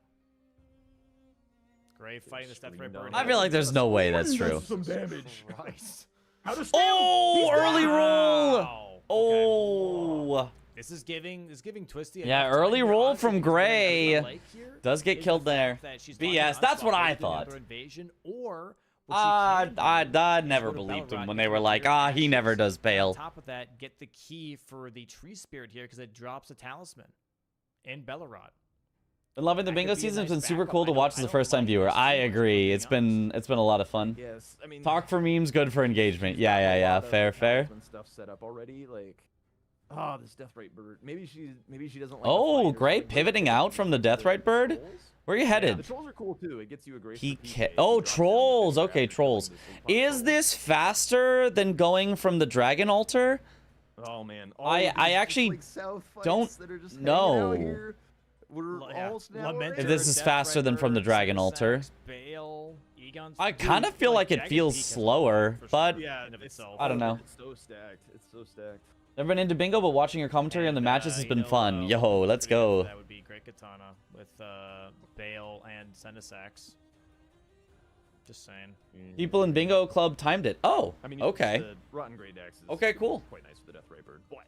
Gray fighting this Deathrite scream Bird. down I feel like there's no way that's true. Some damage. Christ. How to Oh, early roll! Wow. Okay. Oh, This is giving Twisty. Yeah, enough time early here. roll Honestly, from what's really Gray. I like here does get is killed the there. fact that she's BS, talking that's what Onslaught, I maybe doing thought. another Invasion, or what she can do I is never go to believed them Bellerod, when get they were the like, Revered he never Ashes, does and Bale. On top of that, get the key for the Tree Spirit here because it drops a talisman in Bellerod. Been loving the That bingo could be a season. It's nice been super backup. cool to I don't- watch as I a don't first time like viewer. this I too much, agree. to It's be been a lot of fun. Yes, I mean Talk for memes, good for engagement. she's got a Yeah. lot of Fair. talisman stuff set up already. Like, this Deathrite Bird. Maybe she doesn't like. the Oh, fight or great, something, but pivoting I out think from the the Deathrite Bird? trolls- Where are you Yeah, headed? the trolls are cool too. It gets you a grace. He for PK. ca- You oh, drop down trolls. the Okay, after trolls. killing this Is trolls. this faster than going from the Dragon Altar? Oh man, I actually don't know. We're Yeah. almost now. Lament If this is faster than from the Dragon Altar. Bale, Egon's I Dude, kind of feel like it Jagged feels Peak has slower, for sure but Yeah, in of itself. I don't know. It's so stacked. It's so stacked. Never been into bingo, but watching your commentary on the And, matches has you been know, fun. Yo, what's let's pretty good go. for That would be Great Katana with Bale and Senesax. Just saying. People in bingo club timed it. Oh, I mean, okay. The Rotten Grey Dex is Okay, cool. quite nice for the Deathrite Bird, but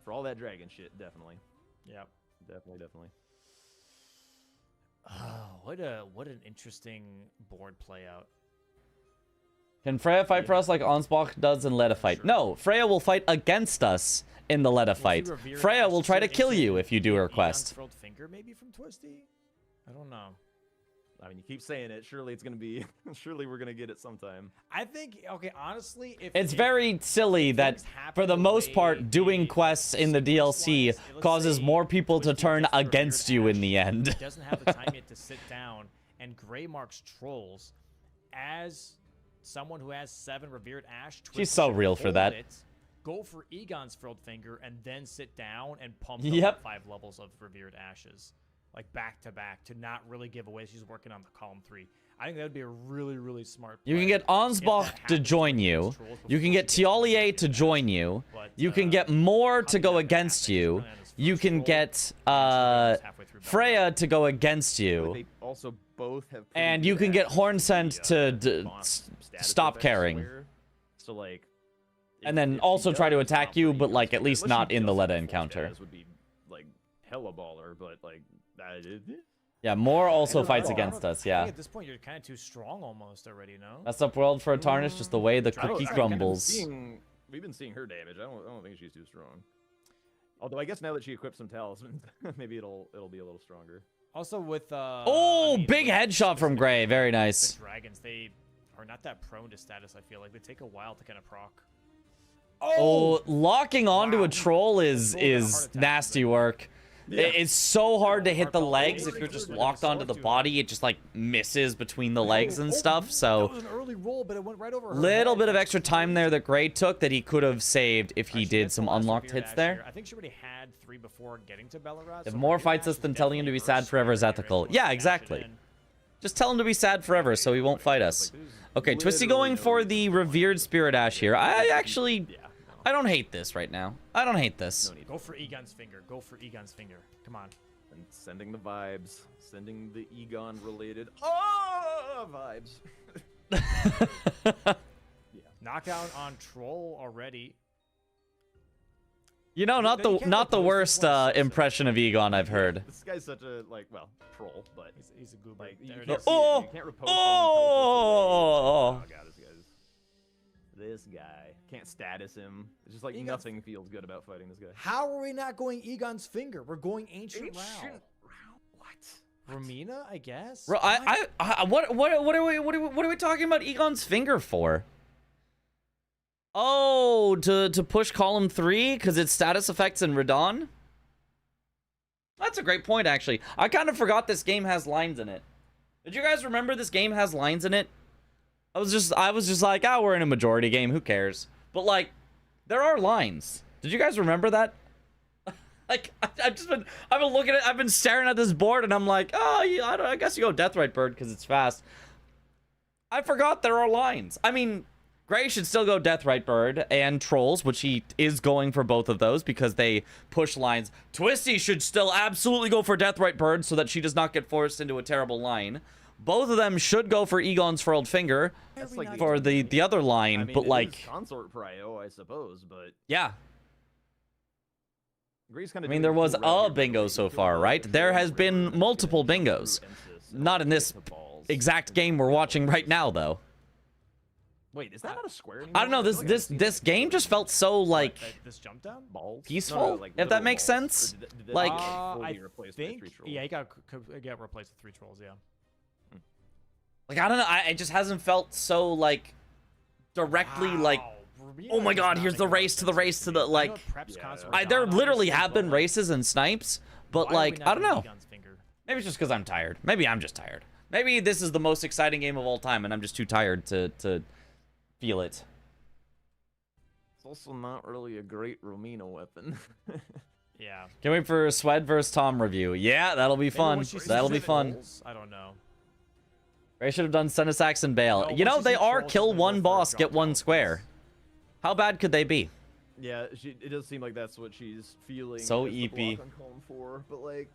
for all that dragon shit, definitely, Yep. definitely. Oh, what an interesting board play out. Can Freya fight for us like Ansbach does in Leda fight? Sure. No, Freya will fight against us in the Leda fight. Freya will try to kill you if you do her quest. Frilled Finger maybe from Twisty? I don't know. I mean, you keep saying it. Surely it's gonna be. Surely we're gonna get it sometime. I think, okay, honestly, if It's if very silly that, things happen for the most way part, doing they- quests in the DLC quest-wise, let's causes say more people to Twisty turn gets the Revered against you in Ash, the end. He doesn't have the time yet to sit down, and Gray marks trolls as someone who has 7 Revered Ash. Twisty so should real for hold that. it, go for Egon's Frilled Finger, and then sit down and pump Yep. up 5 levels of Revered Ashes. Like back to back to not really give away. She's working on the column 3. I think that would be a really, really smart play. You can get if that Ansbach to happens join against you. trolls You can before get she gets Tiolier to join you. But, You can get more to probably go not gonna against happen. He's you. running on his You first can roll, get and she's halfway through Freya to go against But you. they also both have. pretty And good you can get access to Hornsent to status stop effects caring. square. So like. And then also try to attack you, but, like, at least not in the Leda encounter. Would be like hella baller, but like. Yeah, Moore also I fights don't know. against us, I think yeah. at this point, you're kind of too strong almost already, no? Messed up world for a Tarnish, just the way the I don't- cookie I mean, crumbles. We've been seeing her damage. I don't think she's too strong. Although I guess now that she equips some talismans, maybe it'll be a little stronger. Also with Oh, I mean, big with headshot from Gray. Very the nice. dragons, they are not that prone to status. I feel like they take a while to kind of proc. Oh, locking onto Wow. a troll is Troll got a heart attack, nasty but- work. Yeah. It's so hard to hit the Heart legs palpitation. if you're just Like locked a onto sword the too. body. It just like misses between the legs and stuff. That So was an early roll, but it went right over her little head. bit of extra time there that Gray took that he could have saved if he She did hit some the last unlocked severe hits dash there. here. I think she already had 3 before getting to Belarus. If so Moore her fights dash us, is then telling him to be definitely sad forever is her ethical. if he Yeah, wants to dash it exactly. in. Just tell him to be sad forever so he won't fight us. Okay, Twisty going for the revered Spirit Ash here. I actually, Yeah. I don't hate this right now. I don't hate this. No need. Go for Egon's finger. Go for Egon's finger. Come on. And sending the vibes, sending the Egon related vibes. Knockdown on Troll already. You know, not You the can't not the oppose worst this one, so- impression of Egon I've heard. This guy's such a troll, but He's a goober. like you There it can't is. see it, you can't repose oh god, this guy can't status him. It's just like Egon's- nothing feels good about fighting this guy. How are we not going Egon's finger? We're going Ancient Row. What? Romina, I guess. Bro, what are we talking about Egon's finger for? Oh, to push column 3 because it's status effects in Radon? That's a great point, actually. I kind of forgot this game has lines in it. Did you guys remember this game has lines in it? I was just like, oh, we're in a majority game, who cares? But like, there are lines. Did you guys remember that? Like, I've been looking at, I've been staring at this board, and I'm like, oh, yeah, I guess you go Deathrite Bird because it's fast. I forgot there are lines. I mean, Gray should still go Deathrite Bird and Trolls, which he is going for both of those because they push lines. Twisty should still absolutely go for Deathrite Bird so that she does not get forced into a terrible line. Both of them should go for Egon's Furled Finger That's like for the other line, I mean, but it like, is consort prio, I suppose, but yeah. Gray's kind I of. mean, there was a bingo so far, right? There has been multiple bingos. Not in this exact game we're watching right now, though. Wait, is that not a square anymore? I don't know. feel like I've seen This that game just felt so like This jump down? balls. peaceful, like if that literal makes balls. Or sense. did that Like- get fully I replaced by think. three trolls? Yeah, he got replaced with 3 Trolls. Yeah. Like, I don't know. It just hasn't felt so like directly like. Wow, Romina Oh my does God! not Here's make the a lot of race to the sense race to me. the I know like. it preps Yeah, consort yeah. There Radon, literally obviously, have been but races and snipes, but why are we like not I don't doing know. Egon's finger? Maybe it's just because I'm tired. Maybe I'm just tired. Maybe this is the most exciting game of all time, and I'm just too tired to feel it. It's also not really a great Romina weapon. Yeah. Can't wait for Swed versus Tom review. Yeah, that'll be Maybe fun. when she sees That'll be the fun. trolls, I don't know. They should have done Senesax and Bale. No, You know, once you they see are trolls, kill you're gonna one go for a boss, drop get one down, square. How bad could they be? Yeah, it does seem like that's what she's feeling. So as the EP. block on column 4, but like,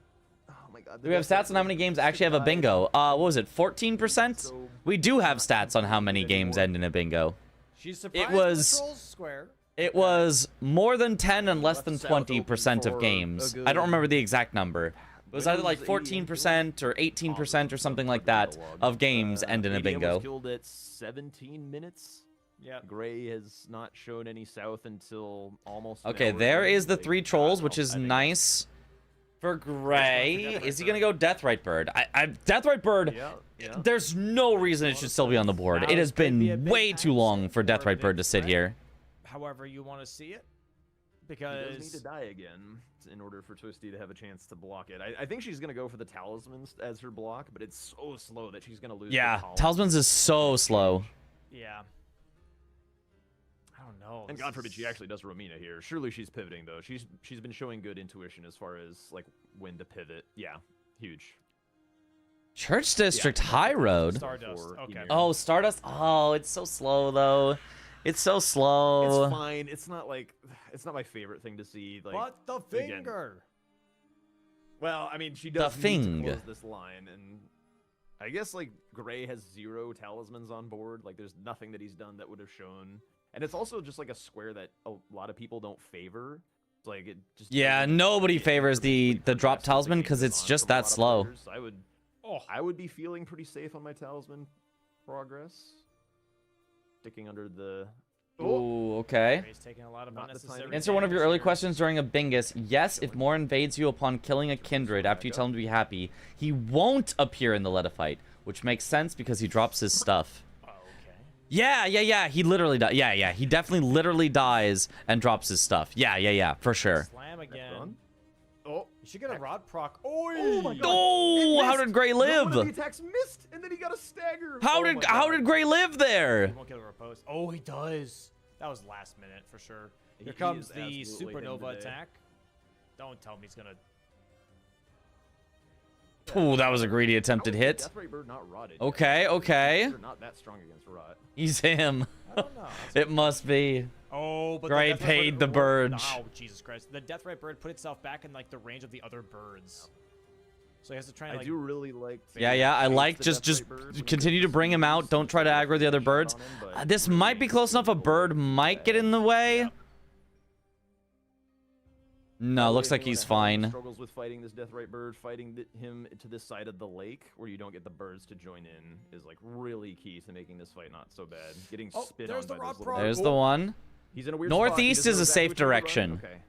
oh my god. Do we have stats on how many games actually have a bingo? What was it, 14%? We do have stats on how many games end in a bingo. She's surprised was- the trolls square. It was more than 10 and less Left than South 20% open of for games. a I don't good- remember the exact number. It was either like Windows 14% or 18% or something like that of games end in a ADM was bingo. killed at 17 minutes. Yeah. Gray has not shown any south until almost. an Okay, hour there ago. is the Like, 3 I trolls, don't which know. is I think nice for Gray. Deathrite Is he Bird. gonna go Deathrite Bird? Deathrite Bird. Yeah, yeah. There's no reason it should still be on the board. Now It has could be a been big way too long for axe or a Deathrite Bird big to sit threat. here. However you want to see it. He does need Because to die again in order for Twisty to have a chance to block it. I think she's gonna go for the talismans as her block, but it's so slow that she's gonna lose. the Yeah, column. Talismans is so slow. yeah. I don't know. And this God forbid is- she actually does Romina here. Surely she's pivoting though. She's been showing good intuition as far as like when to pivot. Yeah, huge. Church District High Road. Stardust. Before Okay. Ymir. Oh, Stardust. Oh, it's so slow though. It's so slow. It's fine. It's not like it's not my favorite thing to see. Like, But the again, finger. well, I mean, she does need to thing. close this line, and I guess like Gray has 0 talismans on board. Like, there's nothing that he's done that would have shown, and it's also just like a square that a lot of people don't favor. It's like it just Yeah, doesn't nobody get favors the particularly drop progressive talisman game 'cause it's design just from a that lot of slow. players. Oh, I would be feeling pretty safe on my talisman progress. Sticking under the... Ooh, okay. he's taking a lot of Not the unnecessary time. Answer one of your damage early here. questions during a bingus. Yes, if Moore invades you upon killing a kindred after you tell him to be happy, he won't appear in the Let a Fight, which makes sense because he drops his stuff. Okay. Yeah. He literally dies. Yeah. He definitely literally dies and drops his stuff. Yeah, for sure. Slam again. Run. Oh, You should get a rod proc. Oh, oh my god. Oh, It how missed. did Gray No, one live? of the attacks missed, and then he got a stagger. How Oh my did God. Gray live He there? won't get a riposte. Oh, he does. That was last minute for sure. He Here comes is the absolutely him supernova today. attack. Don't tell me he's gonna. Ooh, that was a greedy attempted How is the hit. Deathray Bird not rotted yet? Okay. They're not that strong against rot. He's him. I don't know. It must be. Oh, but Gray the Death Ray paid the bird. bird. Oh, Jesus Christ! The Death Ray bird put itself back in like the range of the other birds. So he has to try and I like. do really like. Yeah. I like just continue to bring him out. Don't try to aggro the other birds. This might be close enough. A bird might get in the way. No, looks like he's fine. Struggles with fighting this Deathray Bird, fighting him to this side of the lake where you don't get the birds to join in is like really key to making this fight not so bad. Getting Oh, spit there's on the by rod those little proc. birds. There's the one. He's in a weird Northeast spot. He is doesn't a know safe exactly which way to run. direction. Okay.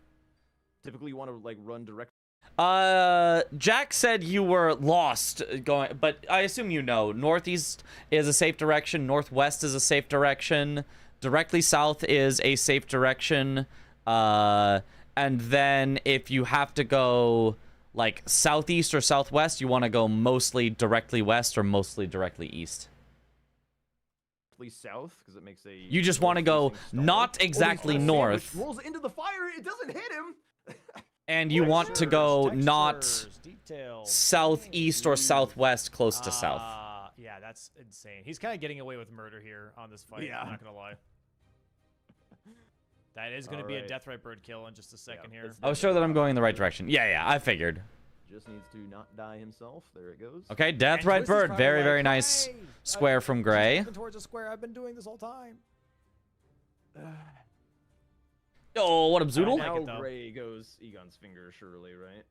Typically you want to like run direct. Jack said you were lost going, but I assume you know. Northeast is a safe direction. Northwest is a safe direction. Directly south is a safe direction. And then if you have to go like southeast or southwest, you want to go mostly directly west or mostly directly east. South because it makes a. You just want to go not exactly north, Rolls into the fire. It doesn't hit him. and you want to go not Textures, details. southeast or southwest, close to south. Yeah, that's insane. He's kind of getting away with murder here on this fight. Yeah. I'm not gonna lie. That is gonna be a Alright. Deathray Bird kill in just a second here. it's I was sure that I'm going in the right direction. Yeah, I figured. Just needs to not die himself. There it goes. Okay, Death And Right Twisty's Bird. probably Very, like, very nice "Hey, square from she's Gray. walking towards a square. I've been doing this whole time. Oh, what up, I Zoodle? like Now it, though. Gray goes Egon's finger, surely, right?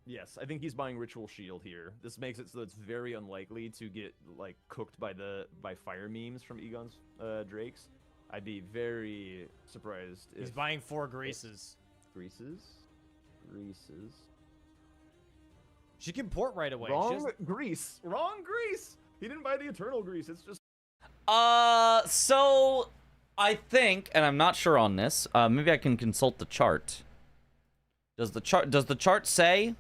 Yes, I think he's buying Ritual Shield here. This makes it so it's very unlikely to get like cooked by fire memes from Egon's Drakes. I'd be very surprised if He's buying 4 greases. Greases. She can port right away. She Wrong doesn't- grease. Wrong grease. He didn't buy the Eternal Grease. It's just So I think, and I'm not sure on this. Maybe I can consult the chart. Does the chart say?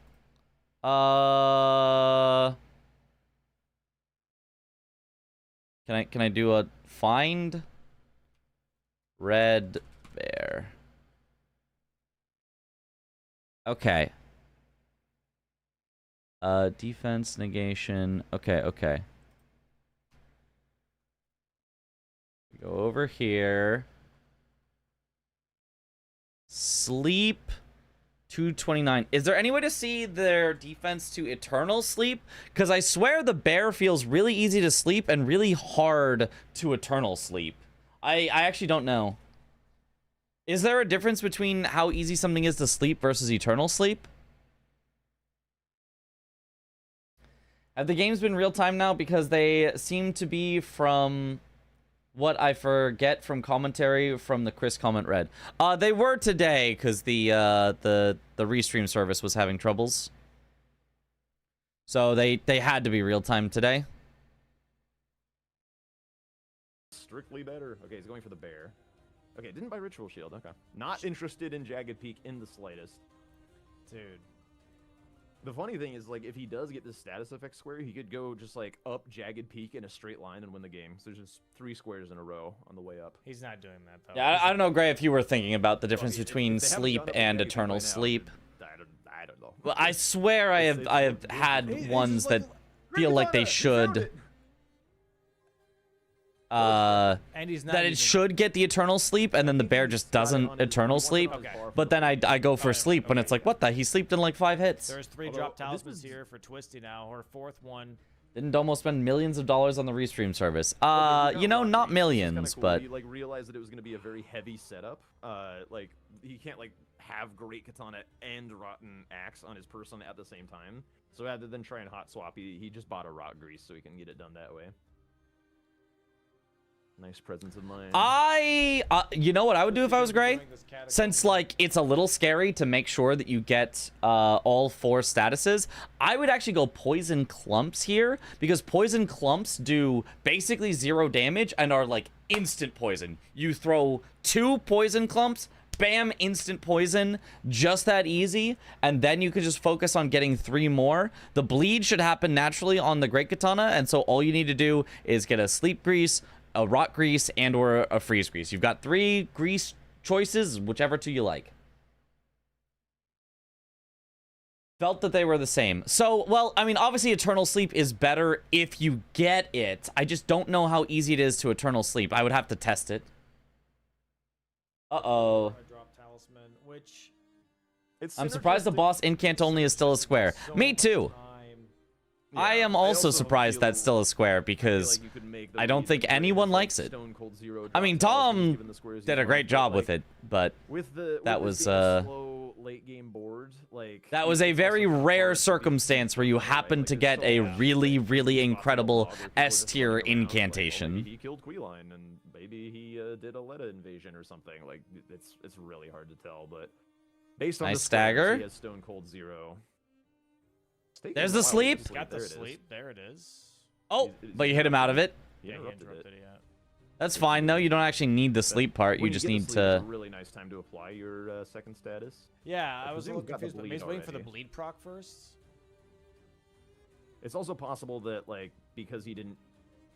Can I do a find? Red bear. Okay. Defense negation. Okay. Go over here. Sleep 229. Is there any way to see their defense to eternal sleep? Because I swear the bear feels really easy to sleep and really hard to eternal sleep. I actually don't know. Is there a difference between how easy something is to sleep versus eternal sleep? Have the games been real time now? Because they seem to be from what I forget from commentary from the Chris comment read. They were today because the restream service was having troubles. So they had to be real time today. strictly better. Okay, he's going for the bear. Okay, didn't buy Ritual Shield. Okay. Not interested in Jagged Peak in the slightest. Dude. The funny thing is, like, if he does get this status effect square, he could go just, like, up Jagged Peak in a straight line and win the game. So there's just 3 squares in a row on the way up. He's not doing that, though. Yeah, I don't know, Gray, if you were thinking about the difference Well, if between they haven't sleep done it with and Jagged Peak eternal by now, sleep. then I don't know. Well, I swear I It's- have it's- had it's- ones that feel Great like they designer, he found should it. And he's not that it using should get the eternal sleep, and then the bear just doesn't eternal sleep. Okay. But then I go for Alright, sleep when okay, it's like, yeah. what the? He slept in like 5 hits. There's 3 Although, drop this talismans was- here for Twisty now. Her 4th one Didn't Domo spend millions of dollars on the restream service? Well, You know, not Grease, which is kinda millions, cool. but He like realized that it was going to be a very heavy setup. Like he can't like have Great Katana and Rotten Axe on his person at the same time. So rather than try and hot swap, he just bought a Rock Grease so he can get it done that way. Nice presence of mind. You know what I would do if I was Gray? Since, like, it's a little scary to make sure that you get all 4 statuses, I would actually go Poison Clumps here, because Poison Clumps do basically 0 damage and are, like, instant poison. You throw 2 Poison Clumps, bam, instant poison, just that easy, and then you could just focus on getting 3 more. The bleed should happen naturally on the Great Katana, and so all you need to do is get a Sleep Grease, a Rock Grease, and or a Freeze Grease. You've got 3 grease choices, whichever 2 you like. Felt that they were the same. So, well, I mean, obviously Eternal Sleep is better if you get it. I just don't know how easy it is to Eternal Sleep. I would have to test it. Uh-oh. I dropped Talisman, which I'm surprised the boss incant only is still a square. so Me much too. time. I am also surprised that's still a square because I don't think anyone likes it. I mean, Tom did a great job with it, but that was slow late game board, like that was a very rare circumstance where you happened to get a really, really incredible S tier incantation. He killed Queeline, and maybe he did a Letta invasion or something. Like it's really hard to tell, but based on Nice the squares, stagger. he has Stone Cold 0. There's the sleep. Got the sleep. There it is. Oh, but you hit him out of it. Yeah, he interrupted interrupted it. Yeah. That's fine, though. You don't actually need the sleep part. You When just get the need sleep, to... it's a really nice time to apply your second status. Yeah, I was a presume little you've got the confused, but bleed he's waiting for the already. bleed proc first. It's also possible that, like, because he didn't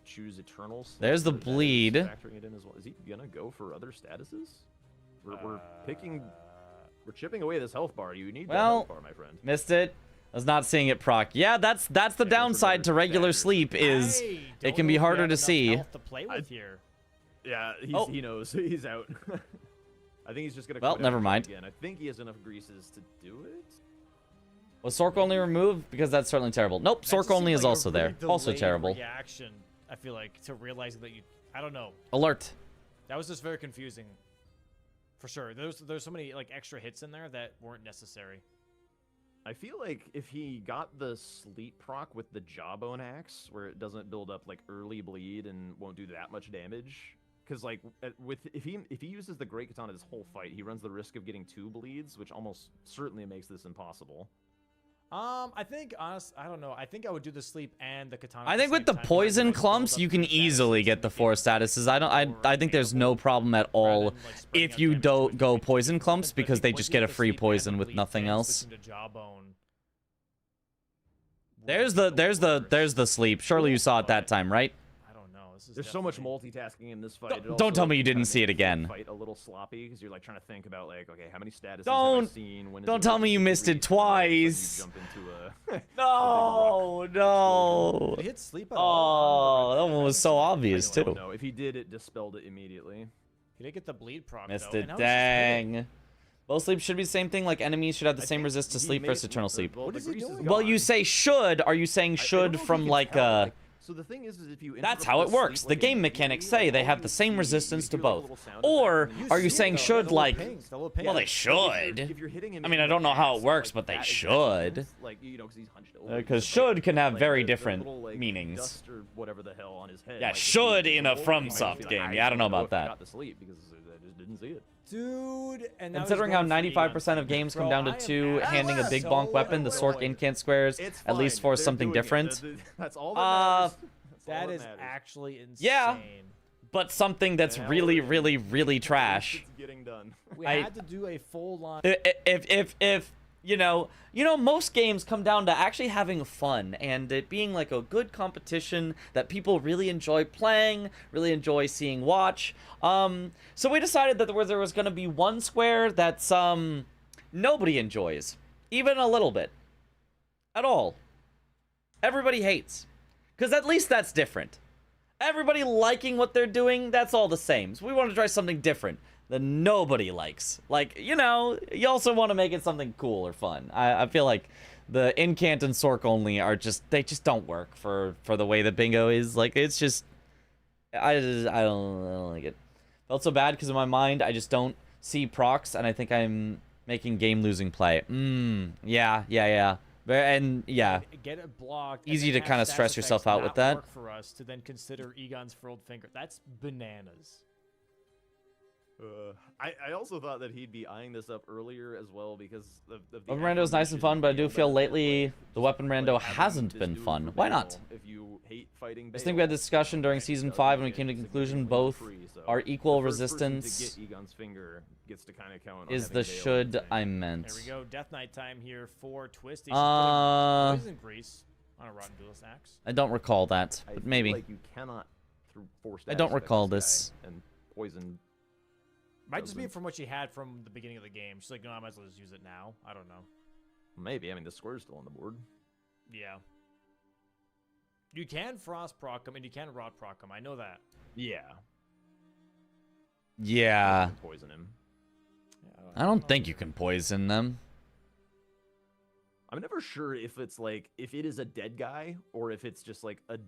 choose Eternal Sleep, There's the that is bleed. factoring it in as well. Is he gonna go for other statuses? We're picking... We're chipping away this health bar. You need that Well, health bar, my friend. Missed it. I was not seeing it proc. Yeah, that's the for downside to better regular staggers. sleep is I it don't can know be if we harder have to enough see. health to play with here. Yeah, Oh. he knows. He's out. I think he's just gonna. Well, quit never out mind. Again, I think he has enough greases to do it. Was Sork only removed? Because that's certainly terrible. Nope, That Sork just seemed only is like a also there. really Also delayed terrible. Reaction, I feel like, to realizing that you. I don't know. Alert. That was just very confusing. For sure. There's so many like extra hits in there that weren't necessary. I feel like if he got the sleep proc with the Jawbone Axe, where it doesn't build up like early bleed and won't do that much damage, because like if he uses the Great Katana this whole fight, he runs the risk of getting 2 bleeds, which almost certainly makes this impossible. I think I don't know. I think I would do the sleep and the katana. I at think with same the time, poison like, build clumps, up you can 3 easily statuses get the and 4 make it statuses. I more think there's attainable no problem at rather all than, like, spreading if out you damage don't between go people. poison clumps But I because think they once just you get a the free sleep and poison the with bleed nothing and else. switching to Jawbone There's wouldn't the be worst. there's the sleep. Surely you saw it that time, right? I don't know. This is There's so much definitely- multitasking in this fight. Don't- It don't also tell me you kinda didn't see makes it the again. Fight a little sloppy because you're like trying to think about like, okay, how many statuses Don't- have I seen? When is don't it tell me you working? missed it Three, and then all of a sudden twice. You jump into a No, no. Did he hit sleep at all? Oh, that one was so obvious I don't too. know. If he did, it dispelled it immediately. He did get the bleed proc. Missed though, it. and now he's just hitting. Dang. Both sleep should be the same thing. Like enemies should have the I same think resist to he sleep made- versus eternal sleep. Well, What the is he grease is doing? Well, you gone. say should. Are you saying I don't should know if you from can like tell, so the thing is if you That's interrupt how it the works. sleep, The like, game immediately, mechanics say like, they all have you the same see- resistance to you hear, like, a both. little sound Or effect, and you are you see saying it, though, should The little like? pings, the little pings. Well, they If should. you're hitting him I mean, I in don't the know how it ass, works, like, but they that exact should. moment, like, you know, because he's hunched over. Because he's should can have like, very the different little, like, meanings. Dust or whatever the hell on his head. Yeah, like, if should he- in a he From might Soft be like, game. Yeah, I don't know about if I that. got to sleep because I just didn't see it. Dude, and now he's Considering how going for 95% of Eon. games come Bro, down to I am 2 handing a big so bonk weapon, the Sork annoyed. incant squares It's at least fine. force They're something doing it. different. That's all that Uh, matters. That's all That that is matters. actually insane. Yeah. But something that's Yeah, really, well, really, really It's trash. getting done. We I- had to do a full line. If you know, most games come down to actually having fun and it being like a good competition that people really enjoy playing, really enjoy seeing watch. So we decided that there was going to be one square that's nobody enjoys, even a little bit, at all. Everybody hates, because at least that's different. Everybody liking what they're doing, that's all the same. So we want to try something different that nobody likes. Like, you also want to make it something cool or fun. I feel like the incant and Sork only are they just don't work for the way that bingo is. Like, it's just, I don't like it. Felt so bad because in my mind, I just don't see procs, and I think I'm making game-losing play. Yeah. And yeah, Get it blocked. Easy and then to kinda have stress stats yourself effects out not with that. work for us to then consider Egon's furled finger. That's bananas. I also thought that he'd be eyeing this up earlier as well because of the Weapon Rando's nice and fun, but I do feel lately the Weapon Rando hasn't been fun. Why not? If you hate fighting, I just think we had this discussion during Season 5 when we came to the conclusion both are equal resistance to get Egon's finger gets to kind of count on is having the Bale should and I tank. meant. There we go. Death Knight time here for Twisty. Poison grease on a Rotten Duelist Axe. I don't recall that, I but feel maybe. like you cannot force I don't that recall this this. guy, and poison. Might just be Doesn't- from what she had from the beginning of the game. She's like, no, I might as well just use it now. I don't know. Maybe. I mean, the square's still on the board. Yeah. You can Frost proc him and you can Rot proc him. I know that. Yeah. Yeah. Poison him. Yeah, I don't think you can poison them. I'm never sure if it's like if it is a dead guy or if it's just like a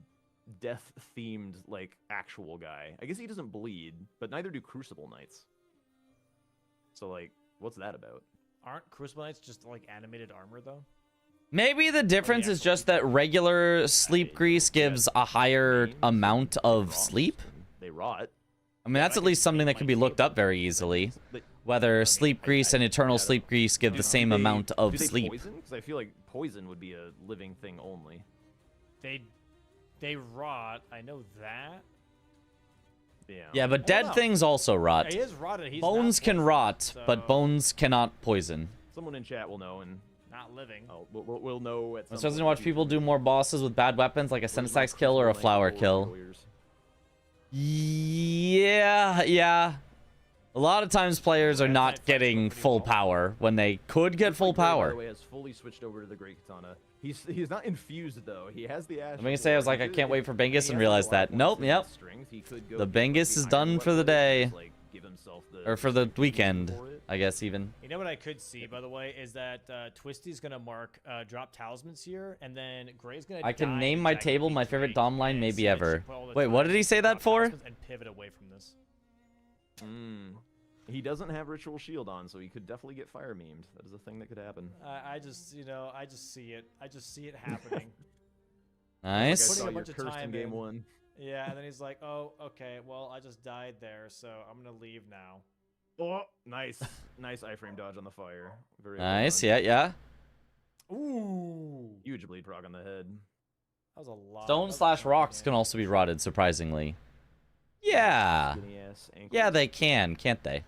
death themed like actual guy. I guess he doesn't bleed, but neither do Crucible Knights. So like, what's that about? Aren't Crucible Knights just like animated armor though? Maybe the difference is just that regular sleep grease gives a higher amount of sleep. They rot. I mean, that's at least something that can be looked up very easily. Whether sleep grease and eternal sleep grease give the same amount of do they sleep. Poison? Because I feel like poison would be a living thing only. They rot. I know that. Yeah, but dead no. things also rot. He is rotted. He's Bones not can poisoned, rot, so but bones cannot poison. Someone in chat will know, and not living. we'll know at some I'm supposed to point watch in the people future. do more bosses with bad weapons, like a Where's my Senesax kill or a Crucible flower Knight kill. warriors? Yeah. A lot of times players are not getting full power when they could get full By the power. way, has fully switched over to the Great Katana. He's not infused though. He has the Ash. I'm gonna say I was like, I can't wait for Bingus and realized that. Nope, yep. The Bingus is done for the day. Or for the weekend, I guess even. You know what I could see, by the way, is that Twisty's gonna mark drop talismans here, and then Gray's gonna. I can die name to my Jagged table Peak my favorite Drake Dom line and maybe say ever. she put all the Wait, what did he say that drop for? talismans and pivot away from this. He doesn't have Ritual Shield on, so he could definitely get fire memed. That is a thing that could happen. I just, I just see it. I just see it happening. Nice. Putting a You're bunch of cursed time in game in. 1. Yeah, and then he's like, oh, okay, well, I just died there, so I'm gonna leave now. Oh, nice, nice iframe dodge on the fire. Very Nice, well done. yeah. Ooh, Huge bleed proc on the head. that was a lot. Stone slash rocks can also be rotted, surprisingly. Yeah. Skinny ass ankles. Yeah, they can, can't they?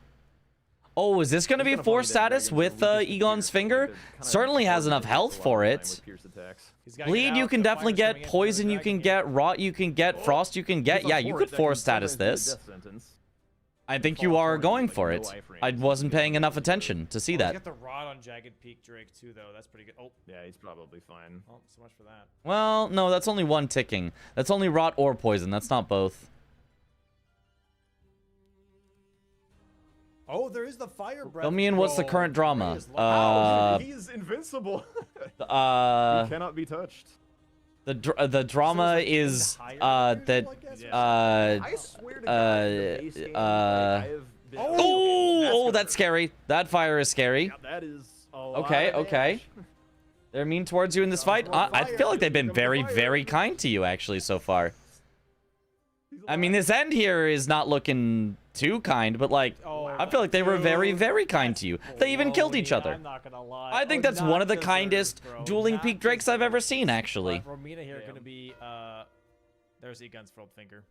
Oh, is this going to be It's kinda force funny that status dragons with are weakest to Egon's pierce, finger? they're kinda Certainly has hard to enough hit health a lot for of the it. time with pierce attacks. He's gotta Bleed get you out, can the definitely fire's coming get, in from the poison you dragon can again. get, rot you can get, frost you can get. If Yeah, I'm you forced, could that can force status sometimes be a this. death sentence. I think Fall you are forward, going like, for no it. iframe, I so wasn't you paying can enough do it. attention to see Oh, that. He's got the rod on Jagged Peak Drake too, though. That's pretty good. Oh, Yeah, he's probably fine. well, so much for that. Well, no, that's only one ticking. That's only rot or poison. That's not both. Oh, there is the fire breath. Fill me in, what's the roll. current drama? Gray is lucky. He is invincible. he Uh, cannot be touched. the drama like, is higher that usual, I guess? I swear to God, the base game, like, I have been- oh, that's scary. That fire is scary. Yeah, that is a lot Okay, of okay. damage. They're mean towards you in this fight. I feel like they've been very, very kind to you actually so far. I mean, this end here is not looking too kind, but like, Oh, I feel like they were very, very kind to you. They even killed each baloney, other. I'm not gonna lie. I think Oh, that's not one of the deserved, kindest bro. dueling Not peak drakes I've ever deserved. seen, actually. Romina here Yeah. gonna be there's Egon's furled finger.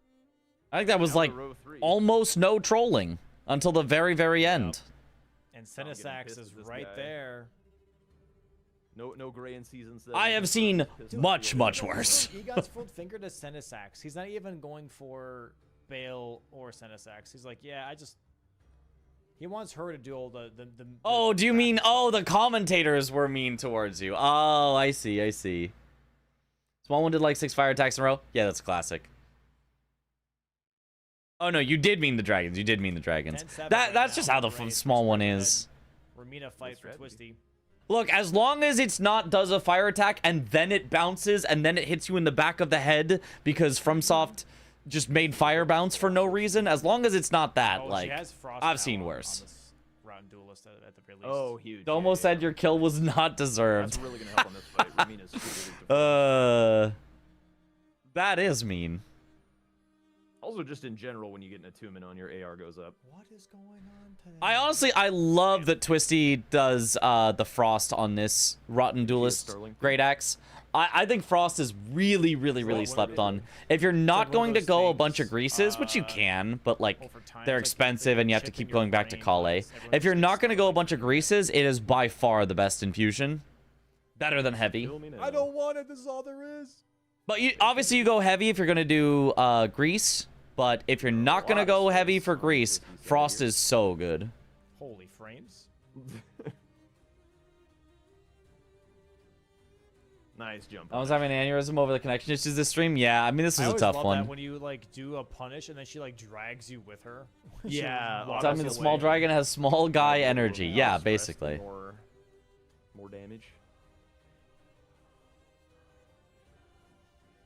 I think that was Down like to row 3. almost no trolling until the very, very end. And I'm getting Senesax pissed is at this right guy. there. No gray in season 7. I have seen Pissed much, off. much worse. Egon's furled finger to Senesax. He's not even going for Bale or Senesax. He's like, yeah, he wants her to do all the Oh, do you mean, oh, the commentators were mean towards you. Oh, I see, I see. Small one did like 6 fire attacks in a row? Yeah, that's classic. Oh, no, you did mean the dragons. You did mean the dragons. 10-7 right That's now just how the for Ray. small one Respect is. that. Romina fight for strategy. Twisty. Look, as long as it's not does a fire attack and then it bounces and then it hits you in the back of the head because FromSoft just made fire bounce for no reason. As long as it's not that, Oh, like, she has Frost I've now seen on worse. this Rotten Duelist at the very least. Oh, huge. Domo said your kill was not deserved. That's really gonna help on this fight. Ramina's super weak to That is mean. Also, just in general, when you get an attunement on, your AR goes up. What is going on today? I love that Twisty does the Frost on this Rotten Duelist Sterling? Great Axe. I think Frost is really slept on. If you're not one of going to those go a things, bunch of greases, which you can, but like over time, they're it's like expensive the and you have to chip in keep your going back to brain, Kale. everyone If you're just not gets going to go a Sterling. bunch of greases, it is by far the best infusion. Better than heavy. Kill me now. I don't want it. This is all there is. But obviously you go heavy if you're going to do grease. But if you're not going to go heavy for grease, Frost is so good. Holy frames. Nice jump. I was having an aneurysm over the connection issues this stream. Yeah, I mean, this I was a always tough love one. That when you like do a punish and then she like drags you with her. She Yeah, walks So, I mean, the away. small dragon has small guy More energy. stress, Yeah, basically. More damage.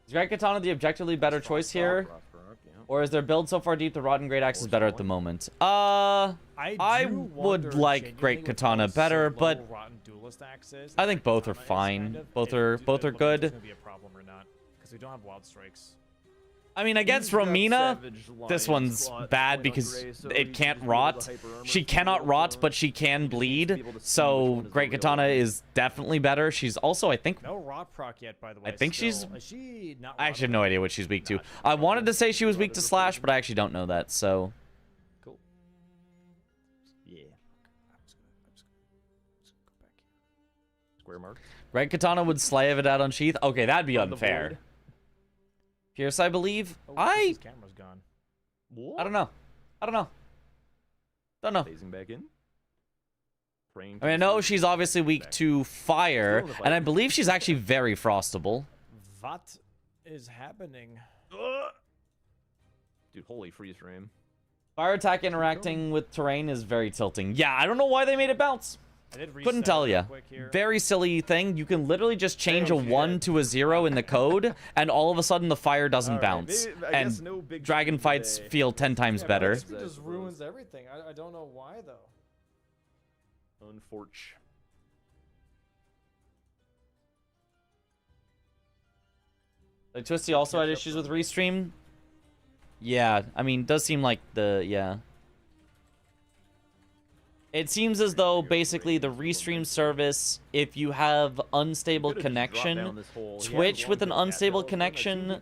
Is Grand Katana the objectively better choice here? Or is their build so far deep the Rotten Great Axe is better at the moment? I do would wonder like genuinely Great with Katana how better, slow but Rotten Duelist Axe is, I think both are Katana is fine. kind of, Both it- are it both are looks like it's good. gonna be a problem or not, because we don't have wild strikes. I mean, against Romina, this one's bad because it can't rot. She cannot rot, but she can bleed. So Great Katana is definitely better. She's also, I think, No rot proc yet, by the way. I think she's- Is she not I actually have rot no idea what she's weak to. I wanted to say she was weak to slash, but I actually don't know that. So Cool. Yeah. I'm just gonna go back here. Square mark. Great Katana would slay if it out on Sheath. Okay, that'd be On the unfair. void. Pierce, I believe. Oh, his camera's gone. I don't know. Don't know. Phasing back in. Praying I mean, I know she's obviously weak to fire, and I believe she's actually very frostable. What is happening? Dude, holy freeze frame. Fire attack interacting with terrain is very tilting. Yeah, I don't know why they made it bounce. I did reset Couldn't tell real ya. quick here. Very silly thing. You can literally just change a 1 to a 0 in the code, and all of a sudden the fire doesn't Alright, bounce. maybe- I And guess no big dragon change fights today. feel 10 times Yeah, but better. XP just ruins everything. I don't know why though. Unfortunate. Like, Twisty also had issues with Restream. Yeah, I mean, does seem like yeah. It seems as though basically the Restream service, if you have unstable connection, Twitch with an unstable connection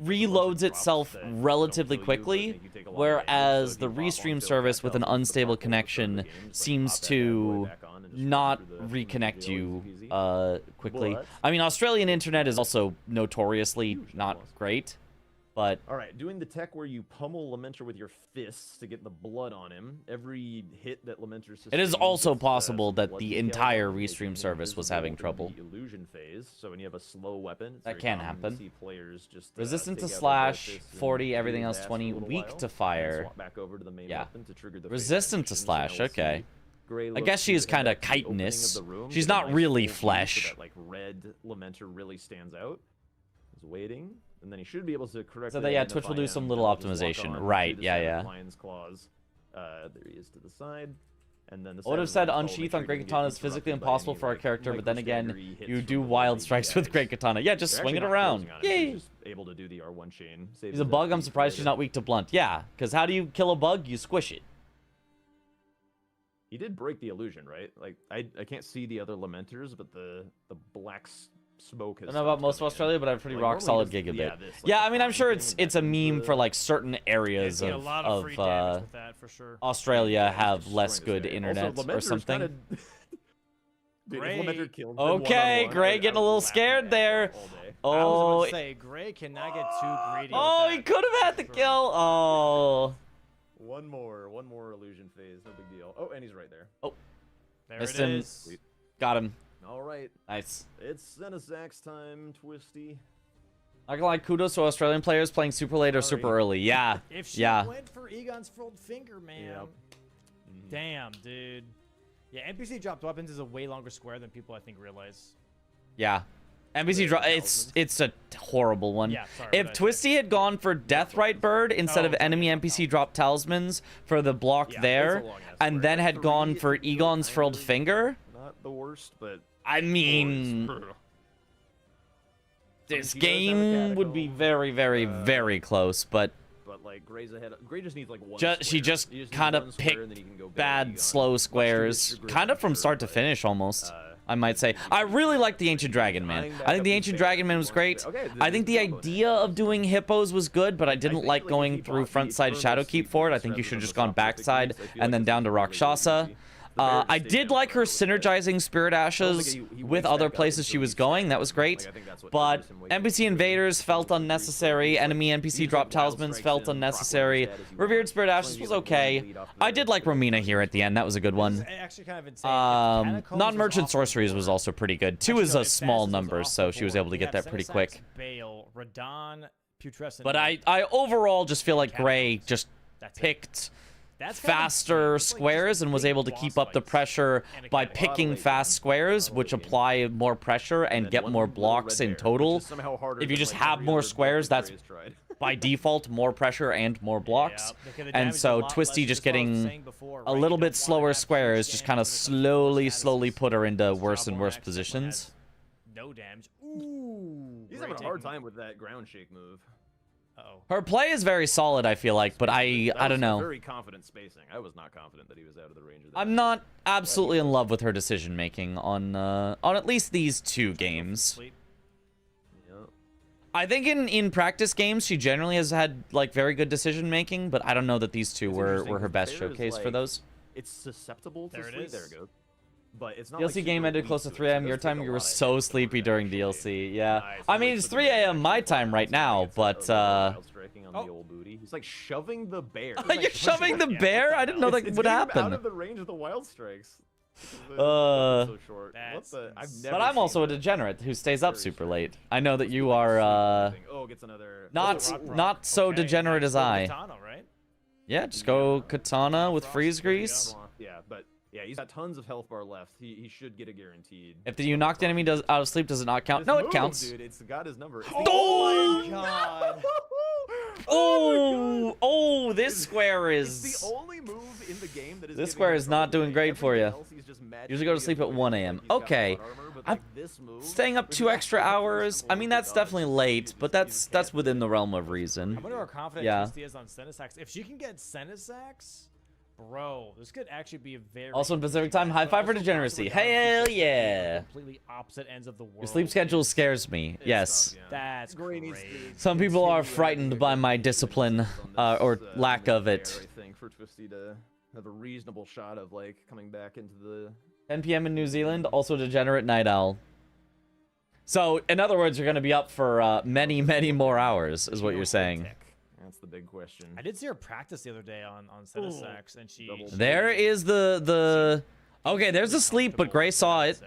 reloads itself relatively quickly, whereas the Restream service with an unstable connection seems to not reconnect you quickly. I mean, Australian internet is also notoriously not great, but All right, doing the tech where you pummel Lamenter with your fists to get the blood on him. Every hit that Lamenter sustains, it is also gets, possible some that blood the details entire on it, making Restream him service was invisible having in trouble. the illusion phase. So when you have a slow weapon, it's That very can common to happen. see players just, Resistant to take out their slash, fists and 40, everything do else that for 20, a little weak while, to and fire. swap back over to the main Yeah. weapon to trigger the phase Resistant to animation. So slash, now we'll see okay. Gray I look guess she is to head kinda up to the opening of chitinous. the room, She's get a not nice really full view so flesh. that, like, red Lamenter really stands out. He's waiting, and then he should be able to correct. So that, yeah, Twitch will do some little optimization. Right, yeah. Lion's claws. There he is to the side, and then the. I would have said Unsheath on Great Katana is physically impossible for our character, but then again, you do wild strikes with Great Katana. Yeah, just swing it around. Yay! Just able to do the R1 chain. He's a bug. I'm surprised she's not weak to blunt. Yeah, because how do you kill a bug? You squish it. He did break the illusion, right? Like I can't see the other Lamenters, but the black smoke I has. don't know about stopped most of coming in. Australia, but I have pretty Like, rock normally solid this- gigabit. this, like, Yeah, the I mean, I'm sure flying it's thing, it's a that is meme the- for like certain areas Yeah, a lot of free damage with that for sure. Australia Yeah, he's have destroying less this good guy. internet Also, or Lamenter's something. kinda- Dude, if Gray- Lamenter killed him Okay, one-on-one, Gray I getting a would little laugh scared my ass there. off all day. I was Oh, about to say, Gray cannot get too greedy. oh, with he that. could have had the For sure. kill. Oh, One more illusion phase, no big deal. Oh, and he's right there. There Missed it him. is. got him. All right, Nice. it's Zenasax time, Twisty. Not gonna lie, kudos to Australian players playing super late or super early. Yeah, If she yeah. went for Egon's furled finger, man. Yep. Damn, dude. Yeah, NPC dropped weapons is a way longer square than people I think realize. Yeah. NPC drop. It's a horrible one. Yeah, sorry, If what did I say? Twisty had gone for Deathrite Bird instead of enemy NPC drop talismans for the block Yeah, there, it's a long-ass and square. then had 3 gone for is Egon's kind Furled of Finger, Not the worst, but I mean, this She does have a game would be catacomb, very, very, very close. But like Gray's ahead. Gray just needs like one. she square. just He needs kind one of square, picked and then he can go bad, Egon. slow Much to his squares, chagrin, kind of I'm from sure, start to but, finish almost. uh, I might say. I really like the Ancient Dragon Man. I think the Ancient Dragon Man was great. I think the idea of doing hippos was good, but I didn't like going through front side Shadowkeep for it. I think you should have just gone backside and then down to Rakshasa. I did like her synergizing Spirit Ashes with other places she was going. That was great. But NPC invaders felt unnecessary. Enemy NPC drop talismans felt unnecessary. Revered Spirit Ashes was okay. I did like Romina here at the end. That was a good one. Actually kind of insane. If Catacombs was Non-merchant off the sorceries was board- also pretty good. 2 Actually, is no, a if small Thassa's number, off so the she was board, able to we get have that pretty Senesax, quick. Bale, Radon, Putrescent. But I overall just feel like Gray Catacombs. just That's it. picked That's kind of faster insane. It's like just squares and was big able to boss keep up the fights pressure and a by catacomb. picking fast squares, which apply more pressure and get more blocks in total. If you just have more squares, that's by default more pressure and more blocks. Yeah, because the And damage is a so lot Twisty less. just That's what I was getting saying before, a right? little You bit don't wanna slower have squares huge just kind of damage when it comes to slowly statuses. put her into worse and Jawbone worse Axe, that one positions. has no damage. Ooh. He's great having a hard taking. time with that ground shake move. Uh-oh. Her play is very solid, I feel like, but I That don't was know. Very confident spacing. I was not confident that he was out of the range of that. I'm not absolutely in love with her decision making on at least these 2 games. Sleep. Yep. I think in practice games she generally has had like very good decision making, but I don't know that these 2 It's were interesting her 'cause best there is, showcase for like, those. It's susceptible to There it sleep. is. There it goes. But it's not DLC like game super ended weak close to it, 3 so a.m. it your does take time. a You were lot of so effort, sleepy during actually. DLC. Yeah. Nice. I Really mean, it's put the 3 a.m. damage my on time right so now, it's but wild striking on Oh. the old booty. He's like shoving the bear. you're shoving the bear? I didn't know that It's would getting him happen. out of the range of the wild strikes. Uh, So short. What That's the? I've insane. never But I'm seen also a that. degenerate who stays up Very super strange. late. I know that Must you be like a are sleep thing. Oh, gets another. not Rock, rock. not so Okay, degenerate nice. as Go to I. Katana, right? Yeah, just go Yeah. katana with Frost, freeze there you grease. Yeah, but yeah, he's got tons of health bar left. He should get a guaranteed. If the you knocked enemy does out of sleep, does it not count? This No, it move, counts. Dude, it's got his number. It's Oh the- my God. Oh, oh, this square It's is. the only move in the game that is. This giving square him is not trouble. doing great for Everything you. else he's just Usually go to sleep at magically 1 avoiding. a.m. He's got Okay. hot armor, but, I'm like, this move, Staying up which 2 is extra actually hours. simple I mean, to that's dodge, definitely just late, use but his that's cat within the foot. realm of I reason. wonder how confident Yeah. Twisty is on Senesax. If she can get Senesax, bro, this could actually be a very. Also in Pacific time, high But five for also degeneracy. possibly on Hell two yeah. Completely opposite ends of the world. Your sleep schedule scares me. It's Yes. tough, yeah. That's Gray needs great. to Some people are continue frightened adding by good my defenses discipline, on this, or lack mid of there, it. I think for Twisty to have a reasonable shot of like coming back into the. 10 p.m. in New Zealand, also degenerate night owl. So, in other words, you're going to be up for many, many more hours, is what you're saying. That's the big question. I did see her practice the other day on Senesax, and she. Double. There is the. Okay, there's a sleep, but Gray saw it.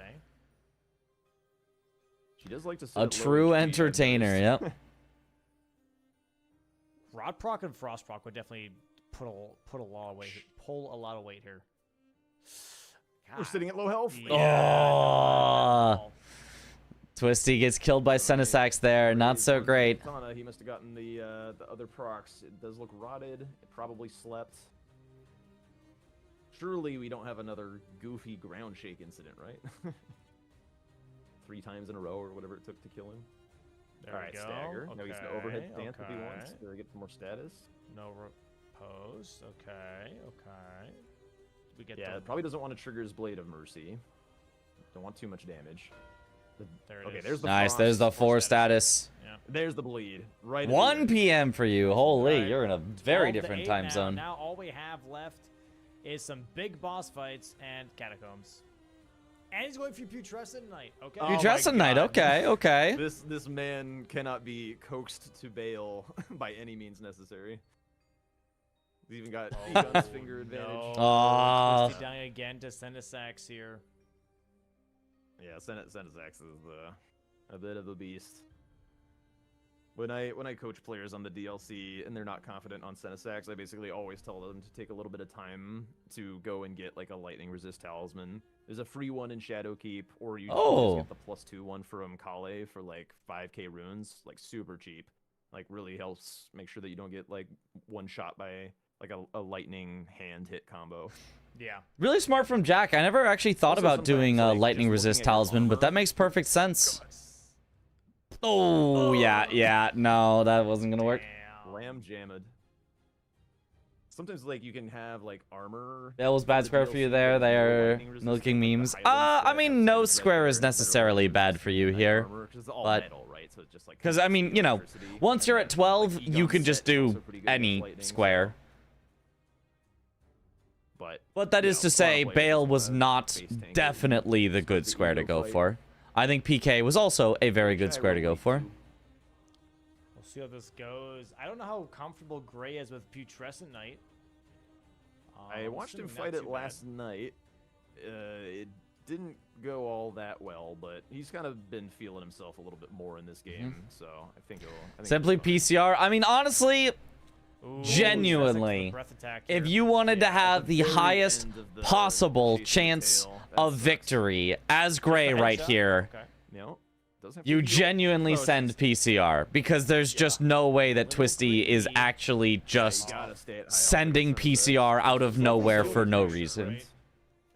She does like to sit A at low true HP, I've entertainer, noticed. yep. Rod Proc and Frost Proc would definitely pull a lot of weight here. We're sitting at low health. Oh. Twisty gets killed by Senesax there. Not so great. Katana, he must have gotten the other procs. It does look rotted. It probably slept. Surely we don't have another goofy ground shake incident, right? 3 times in a row or whatever it took to kill him. There All we right, go. stagger. Now he's gonna overhead stance if he okay. wants to get more status. No repose. Okay. We get Yeah, the, it probably doesn't want to trigger his Blade of Mercy. Don't want too much damage. There it Okay, is. there's the Nice, frost. there's the 4 status. Yeah. There's the bleed. Right. at the 1 end. p.m. for you. Holy, Right. you're in a 12 very to different 8 time now. zone. Now all we have left is some big boss fights and catacombs. And he's going for Putrescent Knight. Okay. Oh You my dress a night. God. Okay, okay. This man cannot be coaxed to bail by any means necessary. He's even got Egon's finger advantage. No. Aw. Twisty dying again to Senesax here. Yeah, Senesax is a bit of a beast. When I coach players on the DLC and they're not confident on Senesax, I basically always tell them to take a little bit of time to go and get like a lightning resist talisman. There's a free one in Shadowkeep, or you just get the +2 one from Kale for like 5k runes, like super cheap. Like really helps make sure that you don't get like one shot by like a lightning hand hit combo. Yeah. Really smart from Jack. I never actually thought Also, about doing a sometimes, like, lightning just resist looking at your talisman, but armor- that makes perfect sense. Oh, yeah. No, that wasn't gonna work. Damn. Lamb jammed. Sometimes like you can have like armor. That was bad the square for you DLC there. with They no are lightning resistance, milking like the memes. Highlands I that mean, have no red square is better necessarily bad for you resistance here. armor, 'cause it's all but- metal, right? So it's just like Because, I mean, you know, electricity. once you're at 12, Like, you Egon can just set is also do pretty good against any lightning, so- square. But That you is know, to a say, lot of players Bale just was wanna not base tank it. definitely the good the square to ego go fight. for. I think PK was also a very good Which I square to go relate for. to. We'll see how this goes. I don't know how comfortable Gray is with Putrescent Knight. I watched him assuming not fight it too bad. last night. It didn't go all that well, but he's kind of been feeling himself a little bit more in this game, so I think he'll. I think Simply he'll be fine. PCR. I mean, honestly, Ooh, genuinely, that's like the breath attack if here. you wanted to Yeah, at have the the very highest end of the possible chase of the chance tail, that of sucks. victory as Gray right Headshot? here, Okay. No, doesn't have to you heal. genuinely Oh, it's send just- PCR because there's just no way that Little Twisty is greedy. actually You just gotta stay at high sending elevation, so PCR that's- out of that's nowhere also for a no picture, reason. Right.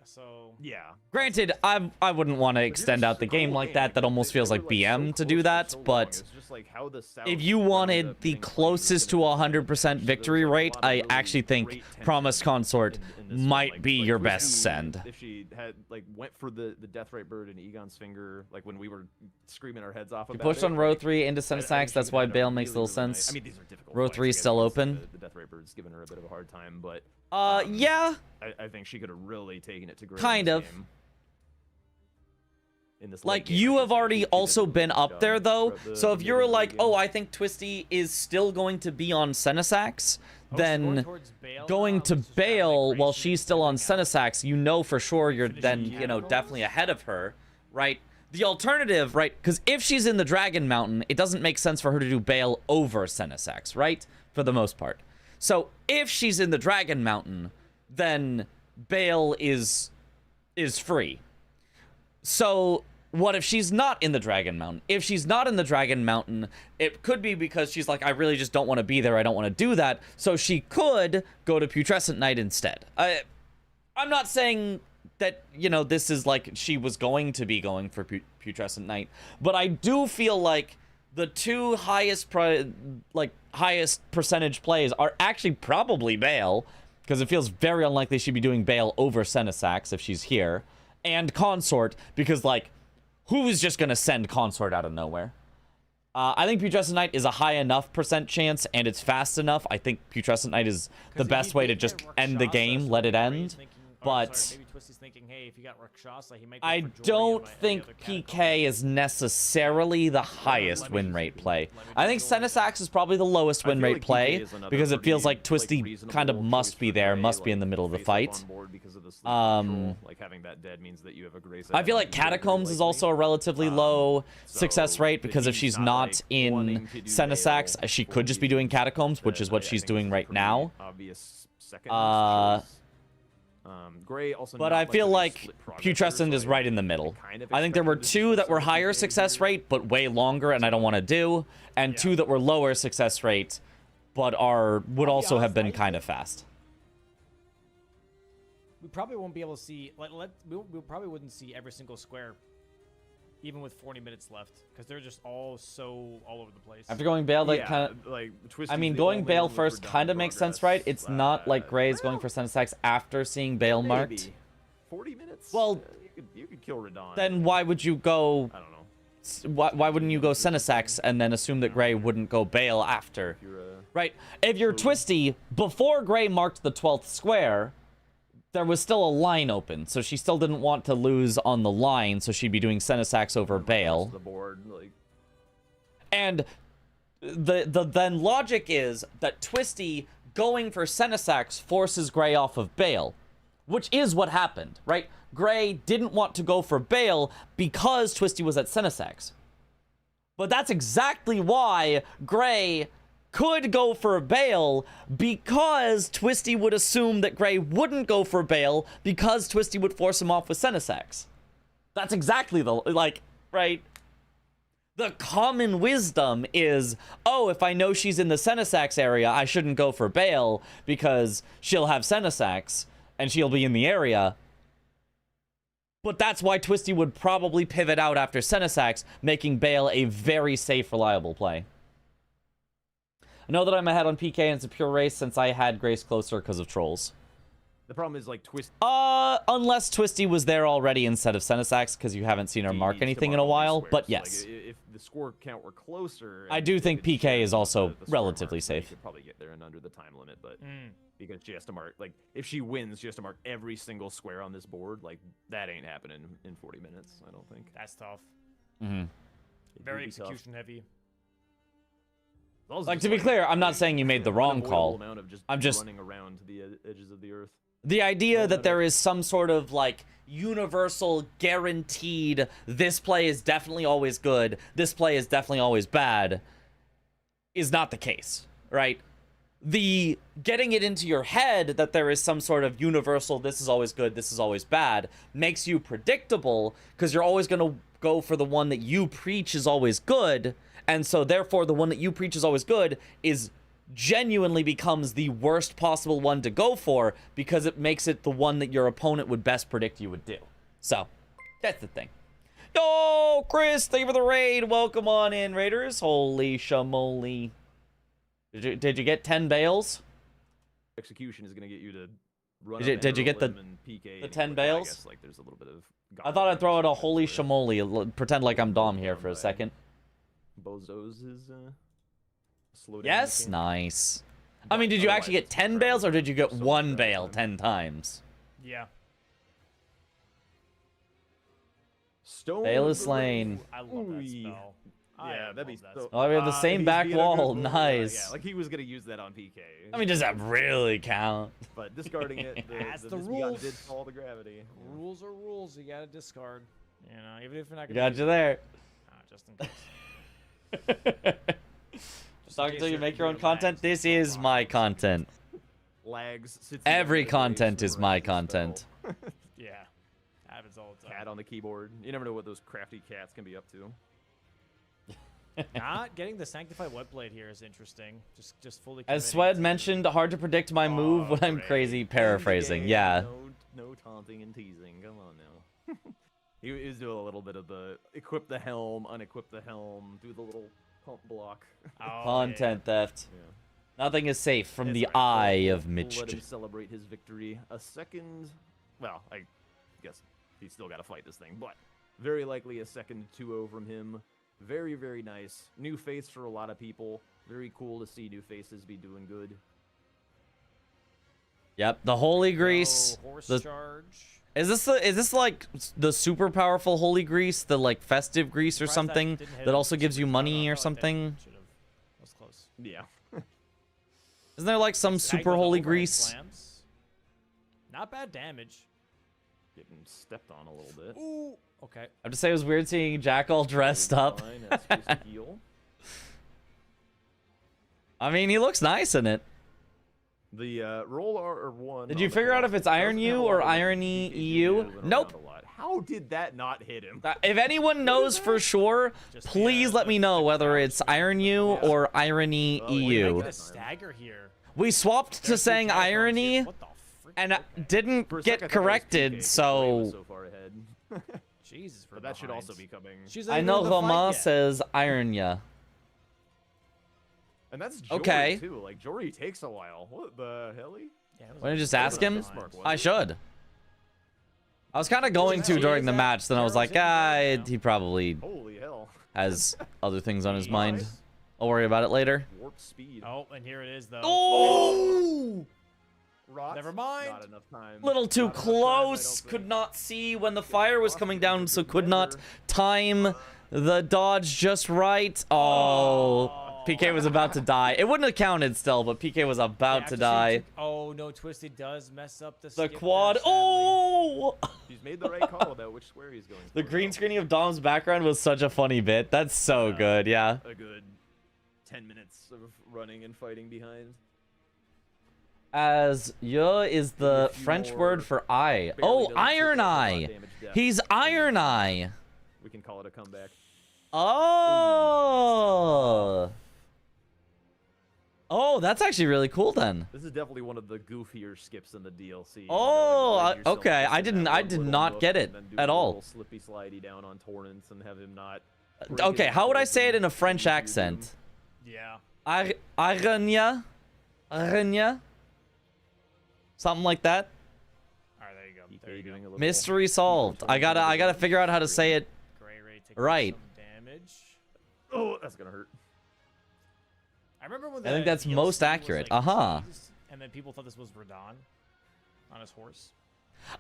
So Yeah. Granted, I wouldn't want to extend out the game like that. That almost feels like BM to do that, but if you wanted the closest to 100% victory rate, I actually think Promised Consort might be your best send. If she had like went for the Deathrite Bird and Egon's Finger, like when we were screaming our heads off You about pushed it, on row like, 3 into I think Senesax, she that's would've why had a Bale makes really, little really nice- sense. I mean, these are difficult Row fights 3 against still Winston. open. The Deathrite Bird's giving her a bit of a hard time, but Yeah, I think she could have really taken it to Gray. Kind in of. this game. In this like late game, I you should have say. already She did also a been good up job there though, throughout the so if you were mid and like, late oh, game. I think Twisty is still going to be on Senesax, Oh, then towards Bale going now, to let's just try Bale like while Grayson she's still on defending out. Senesax, you know for sure you're Finishing then, the you know, cannibals? definitely ahead of her, right? The alternative, right? Because if she's in the Dragon Mountain, it doesn't make sense for her to do Bale over Senesax, right? For the most part. So if she's in the Dragon Mountain, then Bale is free. So what if she's not in the Dragon Mountain? If she's not in the Dragon Mountain, it could be because she's like, I really just don't want to be there. I don't want to do that. So she could go to Putrescent Knight instead. I'm not saying that, you know, this is like she was going to be going for Putrescent Knight, but I do feel like the two highest highest percentage plays are actually probably Bale, because it feels very unlikely she'd be doing Bale over Senesax if she's here, and Consort, because like, who is just gonna send Consort out of nowhere? I think Putrescent Knight is a high enough percent chance, and it's fast enough. I think Putrescent Knight is the 'Cause best he way to did just get end the Rakshasa, game, so let it maybe end. Gray's thinking- or, But sorry, maybe Twisty's thinking, hey, if you got Rakshasa, he might go I for Jory don't and let any think other PK catacomb. is necessarily the highest let me- win rate play. let me I think just go with Senesax is probably the lowest I win feel rate like PK play is another because it feels pretty, like Twisty reasonable kind of choice must be for there, Gray, must be in like, the middle of the face up fight. on board because of the sleep Um, control. Like having that dead means that you have a Gray I feel like set on, Catacombs is very also a likely. relatively low success So rate because if he's she's not like, in wanting to do Senesax, Bale she for could just be doing reasons Catacombs, which that is what I she's think doing is a right pretty now. Obvious second Uh, choice. Gray also But not I much feel of a like split progressor, Putrescent so is I right in the middle. kind of I think there were expected to see two that were some higher PK success here. rate, but way longer, and I don't want to do, and two that were lower success rate, but would also have been kind of fast. We probably won't be able to see, we probably wouldn't see every single square, even with 40 minutes left, because they're just all so all over the place. After going Bale, that Yeah, kind of. like, I Twisty's mean, the going only Bale one with first redundant kind of makes sense, right? progress. It's not like Gray's going well, for Senesax after seeing Bale marked. maybe. 40 minutes? Well, you could kill Radon. Then why would you go? I don't know. Why wouldn't you go Senesax and then assume that Gray wouldn't go Bale after? If you're Right. If you're Twisty, before Gray marked the 12th square, there was still a line open, so she still didn't want to lose on the line, so she'd be doing Senesax over Bale. the board, like And the then logic is that Twisty going for Senesax forces Gray off of Bale, which is what happened, right? Gray didn't want to go for Bale because Twisty was at Senesax. But that's exactly why Gray could go for Bale, because Twisty would assume that Gray wouldn't go for Bale because Twisty would force him off with Senesax. That's exactly the, like, right? The common wisdom is, oh, if I know she's in the Senesax area, I shouldn't go for Bale because she'll have Senesax and she'll be in the area. But that's why Twisty would probably pivot out after Senesax, making Bale a very safe, reliable play. I know that I'm ahead on PK and it's a pure race since I had Grace closer because of trolls. The problem is like Unless Twisty was there already instead of Senesax, because you haven't seen her mark anything in a while, but yes. Like, if the score count were closer... I do think PK is also the score relatively marks, then you safe. could probably get there and under the time limit, but because she has to mark, like, if she wins, she has to mark every single square on this board. Like, that ain't happening in 40 minutes, I don't think. That's tough. Mm-hmm. Very execution heavy. Like, to be clear, I'm not saying you made the wrong call. I'm just running around to the edges of the earth. The idea that there is some sort of, like, universal, guaranteed, this play is definitely always good, this play is definitely always bad, is not the case, right? The getting it into your head that there is some sort of universal, this is always good, this is always bad, makes you predictable, because you're always going to go for the one that you preach is always good, and so therefore the one that you preach is always good is genuinely becomes the worst possible one to go for because it makes it the one that your opponent would best predict you would do. So, that's the thing. Yo, Chris, thank you for the raid. Welcome on in, Raiders. Holy shamoly. Did you get 10 bales? Execution is going to get you to run Did you get the PK 10 bales? I guess, like, there's a little bit of I thought I'd throw out a holy shamoly. Pretend like I'm Dom here for a second. Bozos is slow down. Yes, nice. I mean, did you actually get 10 bales or did you get one bale 10 times? Yeah. Stone Bale is slain. I love that spell. Yeah, that'd be so... Oh, we have the same he's back being a good wall. boy. Nice. Yeah, like he was gonna use that on PK. I mean, does that really count? But discarding it, That's the Misbegotten rules. did follow the gravity. Rules are rules. You gotta discard. You know, even if you're not gonna. Got you there. Just in case. Just talking until you make your own content. This is my content. Lags. Sits Every in the content base is my where it has a spell. content. Yeah. Happens all the time. Cat on the keyboard. You never know what those crafty cats can be up to. Not getting the Sanctified Webblade here is interesting. Just fully. As committing Swed to- mentioned, hard to predict my move when I'm great. crazy paraphrasing. Yeah. No taunting and teasing. Come on now. He was doing a little bit of the equip the helm, unequip the helm, do the little pump block. Oh, Content theft. Yeah. Nothing is safe from It's the right. eye We'll- of we'll Mitch. let him celebrate his victory. A second, well, I guess he's still got to fight this thing, but very likely a second 2-0 from him. Very, very nice. New face for a lot of people. Very cool to see new faces be doing good. Yep, the holy grease. No horse The, charge. is this like the super powerful holy grease, the like festive grease or Surprised something didn't hit that him also gives super you hard. money I or felt like that something? should've- That was close. Yeah. Isn't there like some Stag super with holy overhead grease? slams. Not bad damage. Getting stepped on a little bit. Ooh. Okay. I have to say it was weird seeing Jack all dressed up. Fine, that's supposed to heal. I mean, he looks nice in it. The roll R1. Did you figure out if it's Iron U or Irony EU? Nope. How did that not hit him? If anyone knows for sure, Just, please let me know whether it's Iron U or Irony Oh, wait, I EU. get a stagger here. We swapped to saying irony What the frick? and Okay. didn't For a get second, I thought it was PK, corrected, 'cause Ray was so so far ahead. Jesus, But that should also be coming. She's I not know even in the fight Roma yet. says iron ya. And that's Jory Okay. too. Like Jory takes a while. What the helly? Yeah, it was Why don't you just a- ask him? Bismarck, wasn't I it? should. I was kind of going to He during is the at match, then I was Arrow's like, in right now. he probably Holy hell! has other things on his mind. Nice. I'll worry about it later. Warp speed. Oh, and here it is though. Oh! Rot. Never mind. Not enough time. Little too Not enough time, I close. don't Could think. not see when the fire was coming down, so could not time the dodge just right. Oh, PK was about to die. It wouldn't have counted still, but PK was They about to actually die. Oh no, Twisted does mess up the The skip there, quad. sadly. Oh! He's made made the right call about which square he's going for. The green though. screening of Dom's background was such a funny bit. That's so good, yeah. A good 10 minutes of running and fighting behind. As "ye" is the A few French more word for eye. barely Oh, doesn't Iron take a lot Eye. damage depth. He's Iron Eye. We can call it a comeback. Oh. Oh, that's actually really cool then. This is definitely one of the goofier skips in the DLC. You Oh, like, yourself okay. just I in didn't- that I one did little not nook get and it then do at a all. little slippy slidey down on Torrents and have him not. Okay, how would I say it in a French accent? Yeah. Aranya? Aranya? Something like that? All right, there you go. There you go. Doing a little Mystery solved. I gotta figure out how to say it. Gray Ray taking Right. some damage. Oh, that's gonna hurt. I remember when I think the that's DLC most was, accurate. like, Uh-huh. teased, and then people thought this was Radon on his horse.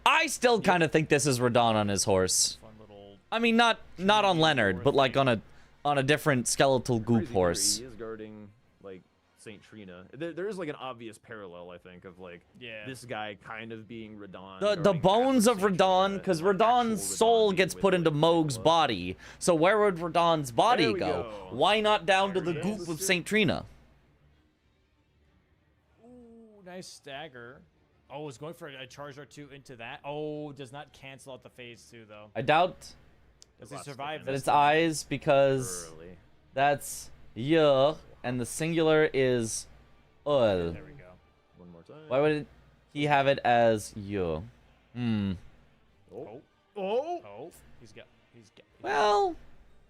I still kind of think this is Radon on his horse. Fun little. I mean, not on Leonard, but like on a different skeletal goop Crazy theory, horse. He is guarding like Saint Trina. There is like an obvious parallel, I think, of like Yeah. this guy kind of being Radon. The guarding bones half of Saint Radon, Trina, because and, like, Radon's actual soul Radon gets being put with, into like, Moog's Nicola. body. So where would Radon's body There we go? go. Why not down to the There it goop is. of Saint Trina? Ooh, nice stagger. Oh, it's going for a charge or two into that. Oh, does not cancel out the phase two though. I doubt Does he Lots of survive damage. that this? it's eyes because Early. that's "ye" and the singular is "ul." There we go. One more time. Why would he have it as "ye"? Hmm. Oh. Oh, Oh. oh, he's got. Well,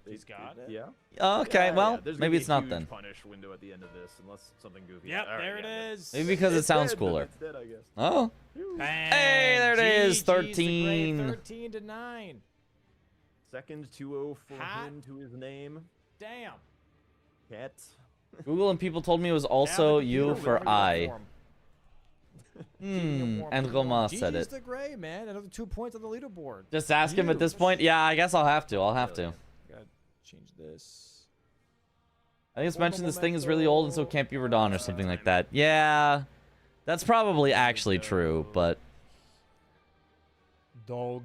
He's got it. Yeah. okay. Yeah, well, yeah. There's gonna maybe be it's a not huge then. Punish window at the end of this, unless something goofy. Yep, All right, there yeah, it that's- is. Maybe because it It's sounds dead, but cooler. it's dead, I guess. Oh. Hey, there it is, 13. 13 to 9. Second 2-0 for Hot. him to his name. Damn. Cat. Google and people told me it was also Now the you computer for will I. warm. Keeping it warm And and warm. Romain said GG's it. to Gray, man. Another 2 points on the leaderboard. Just ask him at this point. Yeah, I guess I'll have to. I'll have to. Gotta change this. I think it's mentioned this thing is really old and so it can't be Radon or something like that. Yeah, that's probably actually true, but Dog.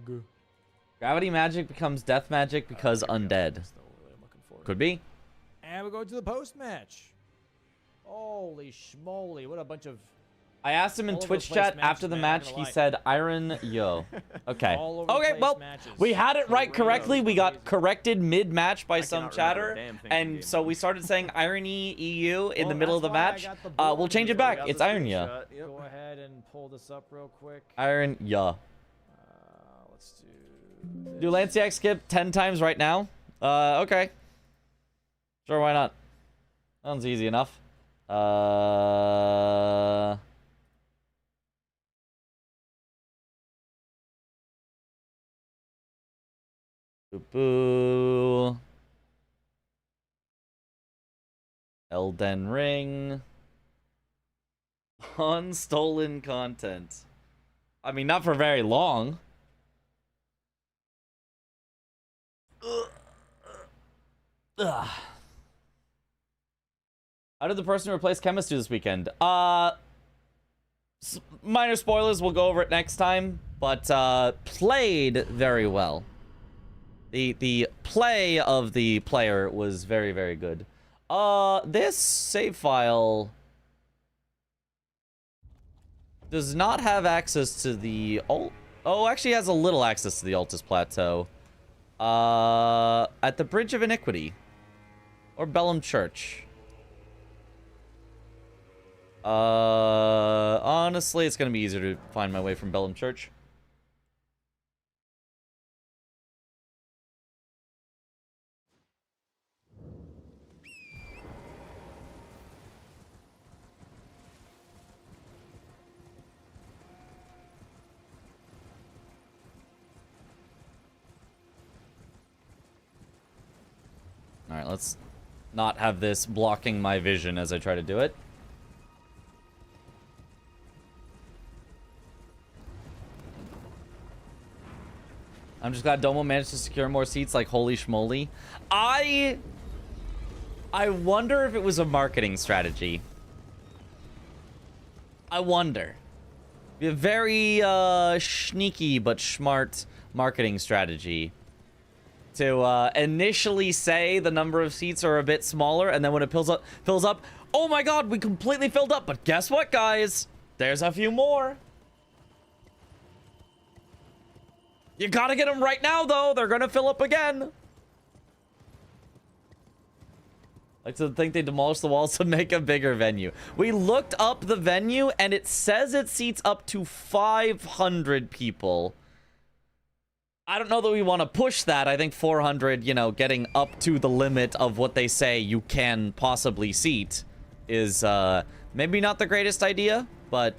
gravity magic becomes death magic because undead. That's the word I'm looking for. Could be. And we go to the post match. Holy schmoly. What a bunch of I asked him in All over Twitch the place chat matches, after the man, I'm not match. gonna He lie. said Iron Yo. Okay. all over the Okay, place well, matches. we had it right Crazy. correctly. We got Crazy. corrected mid-match by some cannot remember a chatter, damn thing in and game so one. we started saying Irony EU in the Well, middle of the that's why I match. got the We'll change it board. back. Got It's the Iron Ya. screenshot, yep. Go ahead and pull this up real quick. Iron Ya. Let's do this. Do Lanciac skip 10 times right now? Okay. Sure, why not? Sounds easy enough. Boo. Elden Ring. Unstolen content. I mean, not for very long. Ugh. How did the person who replaced Chemist do this weekend? Minor spoilers, we'll go over it next time, but played very well. The play of the player was very, very good. This save file does not have access to the alt. Oh, actually has a little access to the Altus Plateau. At the Bridge of Iniquity. Or Bellum Church. Honestly, it's gonna be easier to find my way from Bellum Church. Alright, let's not have this blocking my vision as I try to do it. I'm just glad Domo managed to secure more seats, like holy schmoly. I wonder if it was a marketing strategy. I wonder. Be a very sneaky but smart marketing strategy to initially say the number of seats are a bit smaller, and then when it fills up, oh my god, we completely filled up. But guess what, guys? There's a few more. You gotta get them right now, though. They're gonna fill up again. Like to think they demolished the walls to make a bigger venue. We looked up the venue, and it says it seats up to 500 people. I don't know that we want to push that. I think 400, you know, getting up to the limit of what they say you can possibly seat is maybe not the greatest idea, but...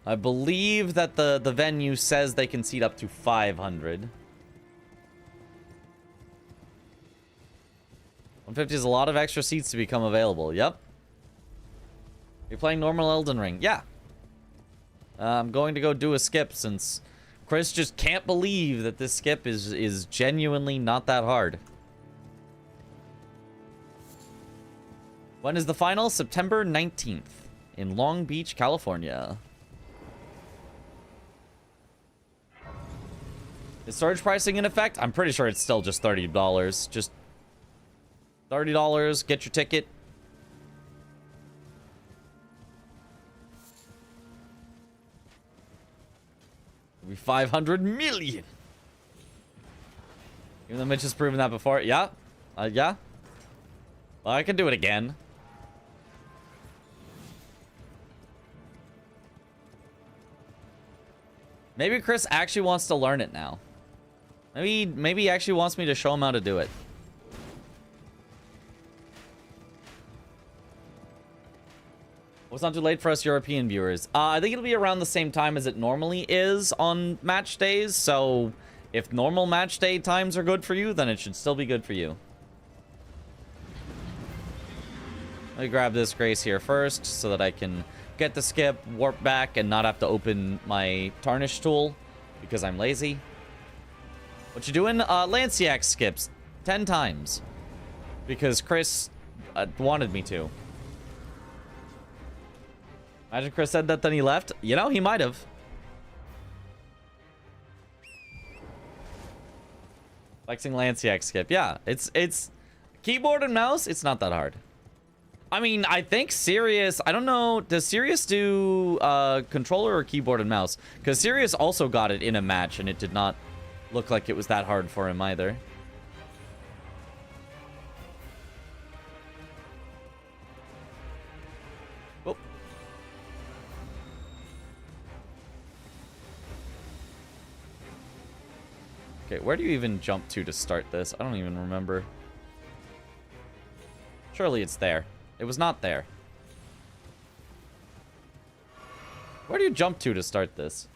I believe that the venue says they can seat up to 500. 150 is a lot of extra seats to become available. Yep. You're playing normal Elden Ring. Yeah. I'm going to go do a skip since Chris just can't believe that this skip is genuinely not that hard. When is the final? September 19th in Long Beach, California. Is storage pricing in effect? I'm pretty sure it's still just $30. Just $30, get your ticket. It'll be 500 million. Even though Mitch has proven that before. Yeah. Yeah. Well, I can do it again. Maybe Chris actually wants to learn it now. Maybe he actually wants me to show him how to do it. Well, it's not too late for us European viewers. I think it'll be around the same time as it normally is on match days. So if normal match day times are good for you, then it should still be good for you. Let me grab this Grace here first so that I can get the skip, warp back, and not have to open my tarnish tool because I'm lazy. What you doing? Lanciac skips 10 times because Chris wanted me to. Imagine Chris said that, then he left. You know, he might have. Flexing Lanciac skip. Yeah, it's keyboard and mouse. It's not that hard. I mean, I think Sirius, I don't know, does Sirius do controller or keyboard and mouse? Because Sirius also got it in a match, and it did not look like it was that hard for him either. Oh. Okay, where do you even jump to start this? I don't even remember. Surely it's there. It was not there. Where do you jump to start this?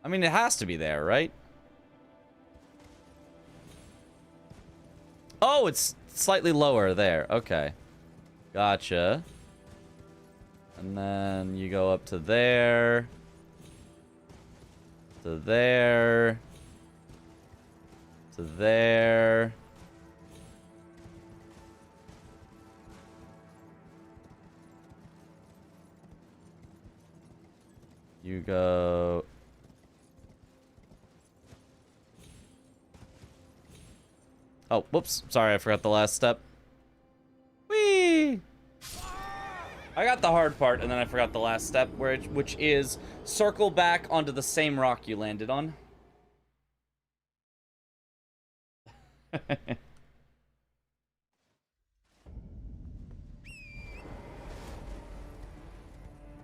I mean, it has to be there, right? Oh, it's slightly lower there. Okay. Gotcha. And then you go up to there. To there. To there. You go... Oh, whoops. Sorry, I forgot the last step. Whee! I got the hard part, and then I forgot the last step, which is circle back onto the same rock you landed on.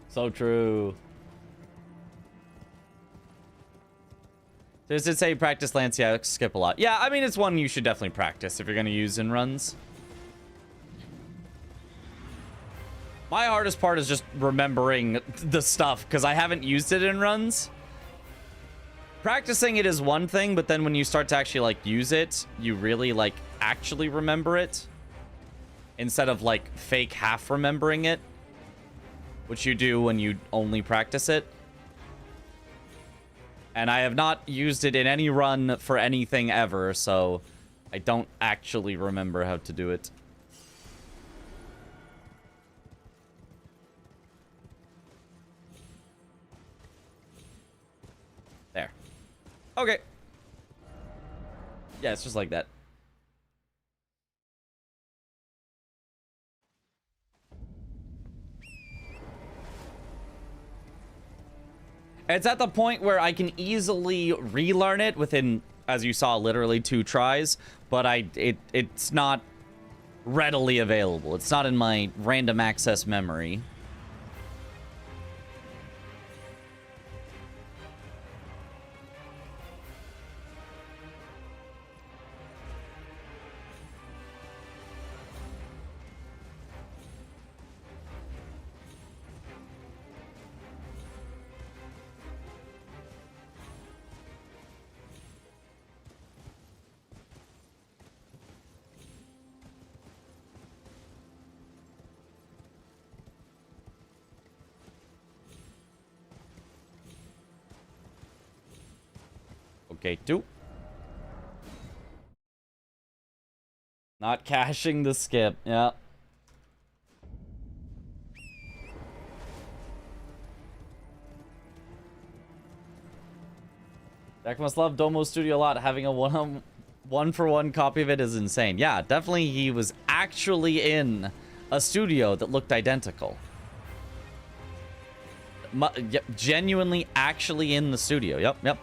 So true. Does it say practice Lanciac skip a lot? Yeah, I mean, it's one you should definitely practice if you're going to use in runs. My hardest part is just remembering the stuff because I haven't used it in runs. Practicing it is one thing, but then when you start to actually, like, use it, you really, like, actually remember it. instead of like fake half remembering it, which you do when you only practice it. And I have not used it in any run for anything ever, so I don't actually remember how to do it. There. Okay. Yeah, it's just like that. It's at the point where I can easily relearn it within, as you saw, literally 2 tries, but it's not readily available. It's not in my random access memory. Okay, 2. Not caching the skip, yeah. Jack must love Domo Studio a lot. Having a one-for-one copy of it is insane. Yeah, definitely he was actually in a studio that looked identical. Genuinely actually in the studio. Yep.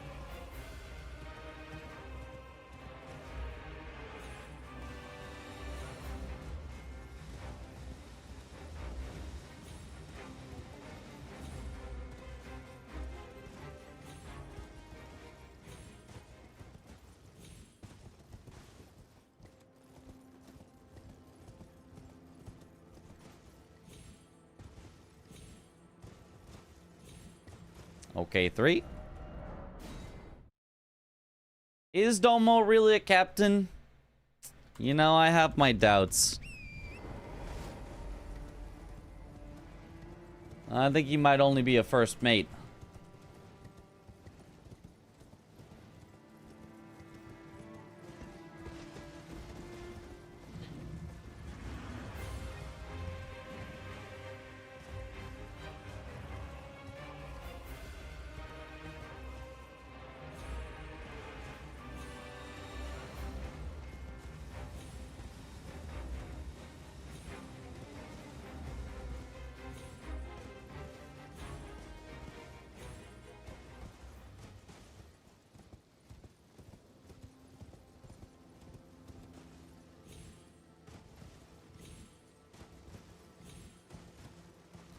Okay, 3. Is Domo really a captain? You know, I have my doubts. I think he might only be a first mate.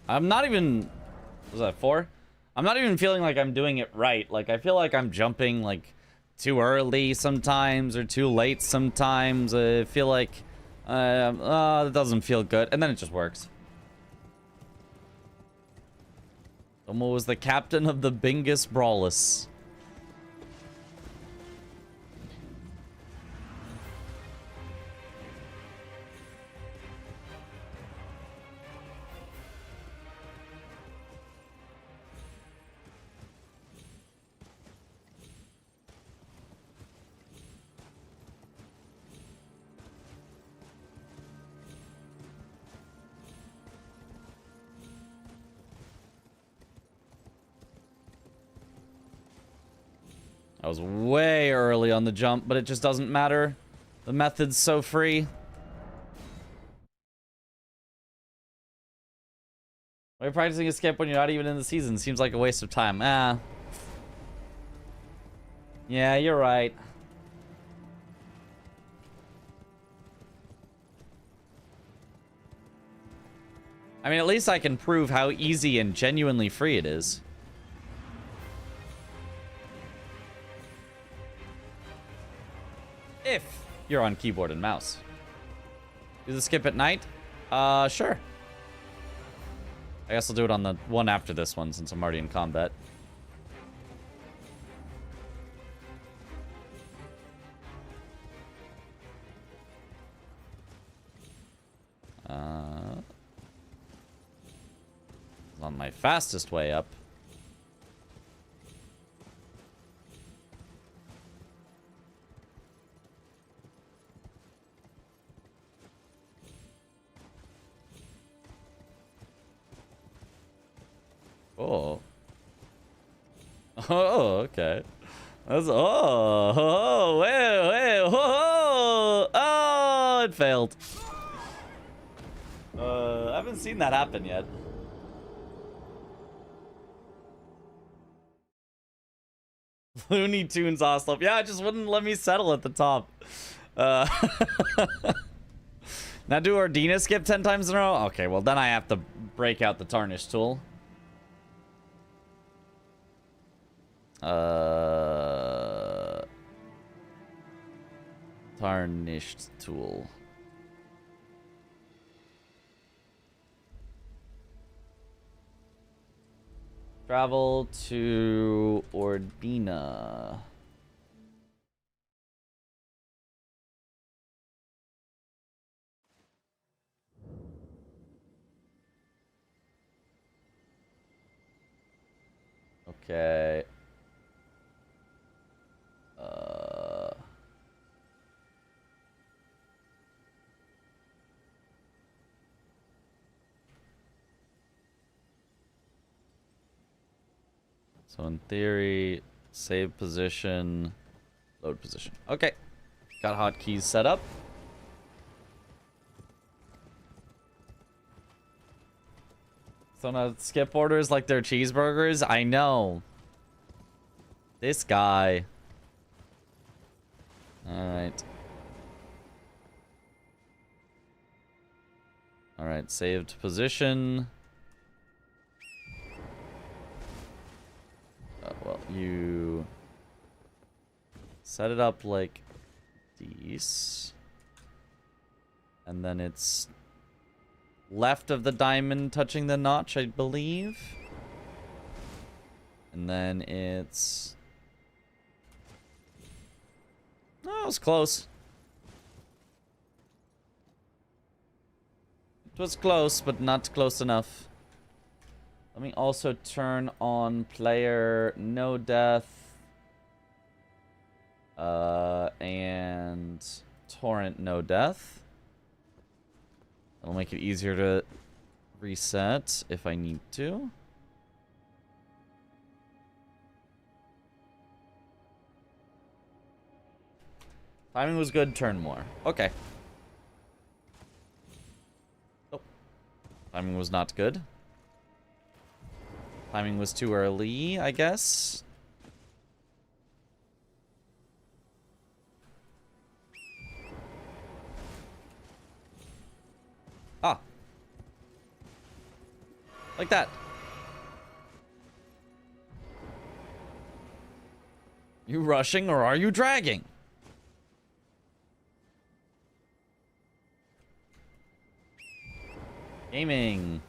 I'm not even... Was that 4? I'm not even feeling like I'm doing it right. Like, I feel like I'm jumping, like, too early sometimes or too late sometimes. I feel like... it doesn't feel good. And then it just works. Domo was the captain of the Bingus Brawlers. I was way early on the jump, but it just doesn't matter. The method's so free. Why are you practicing a skip when you're not even in the season? Seems like a waste of time. Ah. Yeah, you're right. I mean, at least I can prove how easy and genuinely free it is. If you're on keyboard and mouse. Do the skip at night? Sure. I guess I'll do it on the one after this one since I'm already in combat. On my fastest way up. Oh. Oh, okay. That's oh, it failed. I haven't seen that happen yet. Looney Tunes Oslop. Yeah, it just wouldn't let me settle at the top. Now do Ordina skip 10 times in a row? Okay, well then I have to break out the tarnish tool. Tarnished tool. Travel to Ordina. Okay. So in theory, save position, load position. Okay. Got hotkeys set up. So now skip orders like they're cheeseburgers? I know. This guy. Alright. Alright, saved position. Well, you set it up like these. And then it's left of the diamond touching the notch, I believe. And then it's... Oh, it was close. It was close, but not close enough. Let me also turn on player no death. And torrent no death. That'll make it easier to reset if I need to. Timing was good, turn more. Okay. Oh. Timing was not good. Timing was too early, I guess. Ah. Like that. You rushing or are you dragging? Gaming.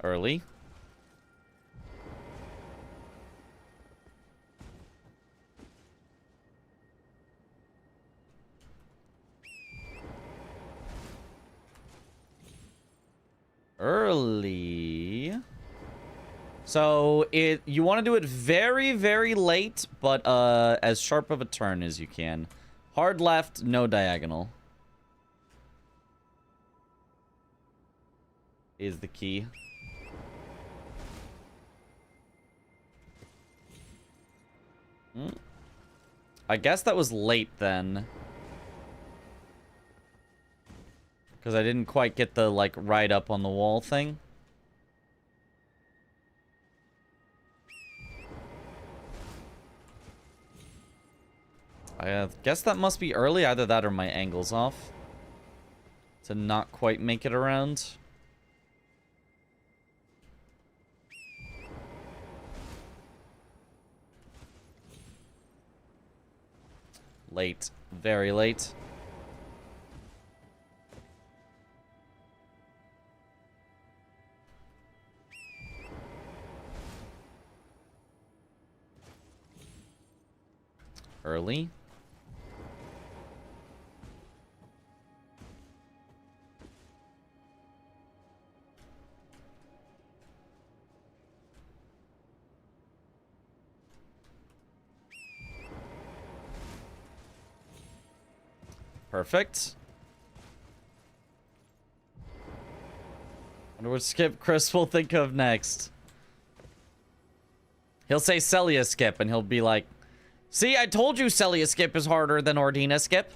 Early. Early. So you want to do it very, very late, but as sharp of a turn as you can. Hard left, no diagonal. Is the key. I guess that was late then. Because I didn't quite get the, like, right up on the wall thing. I guess that must be early. Either that or my angle's off. To not quite make it around. Late. Very late. Early. Perfect. Wonder what skip Chris will think of next. He'll say Celia skip, and he'll be like, see, I told you Celia skip is harder than Ordina skip.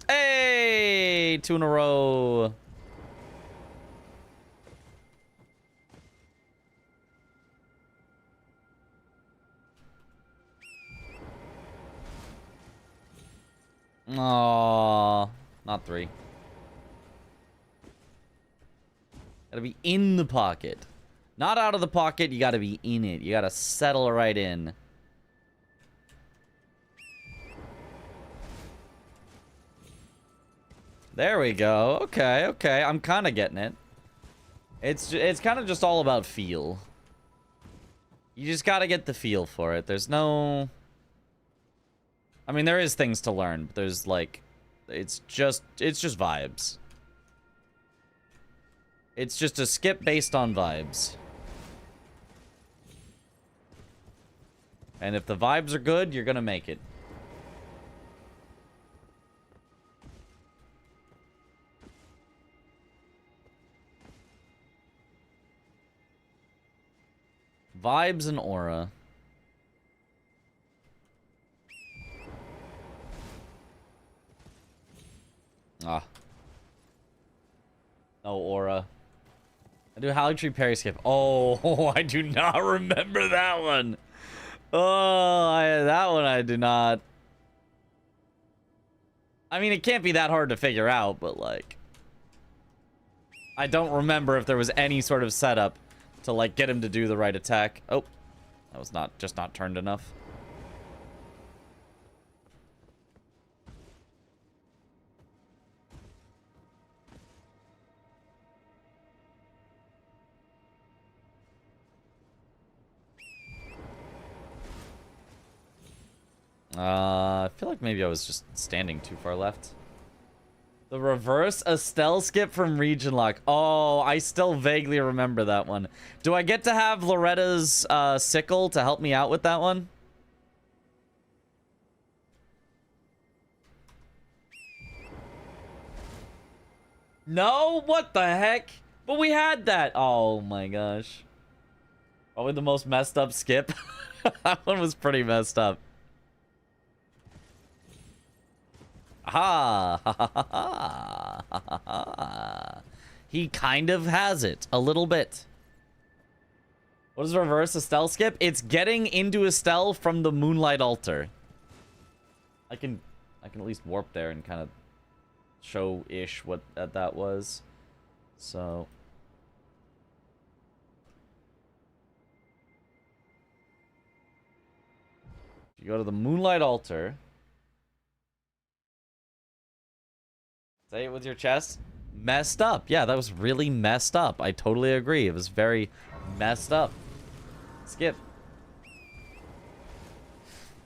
Hey, 2 in a row. Aww, not 3. Gotta be in the pocket. Not out of the pocket, you gotta be in it. You gotta settle right in. There we go. Okay, okay. I'm kind of getting it. It's kind of just all about feel. You just gotta get the feel for it. There's no... I mean, there is things to learn, but there's like... It's just vibes. It's just a skip based on vibes. And if the vibes are good, you're gonna make it. Vibes and aura. Ah. No aura. I do Howling Tree Parry Skip. Oh, I do not remember that one. Oh, that one I do not. I mean, it can't be that hard to figure out, but like... I don't remember if there was any sort of setup to like get him to do the right attack. Oh, that was just not turned enough. I feel like maybe I was just standing too far left. The reverse Estelle skip from Region Lock. Oh, I still vaguely remember that one. Do I get to have Loretta's sickle to help me out with that one? No? What the heck? But we had that. Oh my gosh. Probably the most messed up skip. That one was pretty messed up. Ha ha ha ha ha ha. He kind of has it a little bit. What is reverse Estelle skip? It's getting into Estelle from the Moonlight Altar. I can at least warp there and kind of show-ish what that was. So you go to the Moonlight Altar. Say it with your chest. Messed up. Yeah, that was really messed up. I totally agree. It was very messed up. Skip.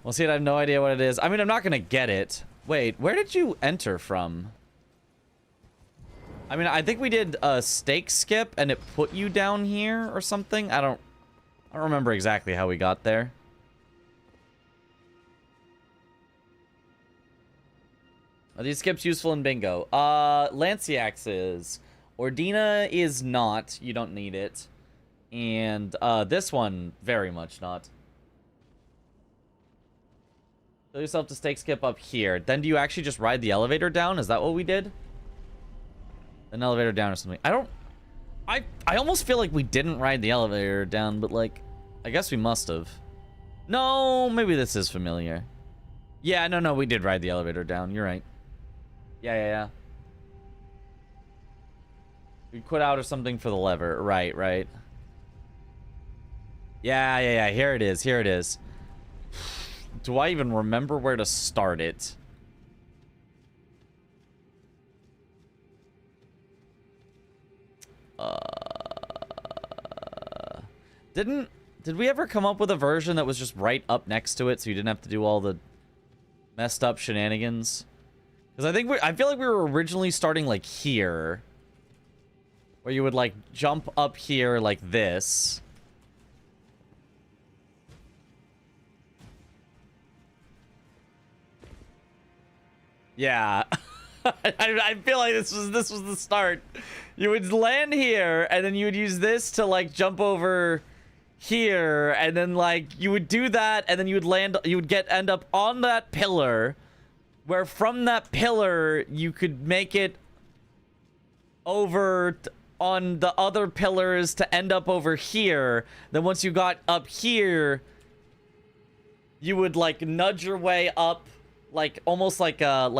Well, see, I have no idea what it is. I mean, I'm not going to get it. Wait, where did you enter from? I mean, I think we did a stake skip and it put you down here or something. I don't remember exactly how we got there. Are these skips useful in bingo? Lanciax is. Ordina is not. You don't need it. And this one, very much not. Tell yourself to stake skip up here. Then do you actually just ride the elevator down? Is that what we did? An elevator down or something. I almost feel like we didn't ride the elevator down, but like, I guess we must have. No, maybe this is familiar. Yeah, no, we did ride the elevator down. You're right. Yeah. We quit out or something for the lever. Right. Yeah. Here it is. Do I even remember where to start it? Did we ever come up with a version that was just right up next to it so you didn't have to do all the messed up shenanigans? Because I feel like we were originally starting like here, where you would like jump up here like this, Yeah. I feel like this was the start. You would land here, and then you would use this to like jump over here, and then like you would do that, and then you would end up on that pillar, where from that pillar you could make it over on the other pillars to end up over here. Then once you got up here, you would like nudge your way up, like almost like I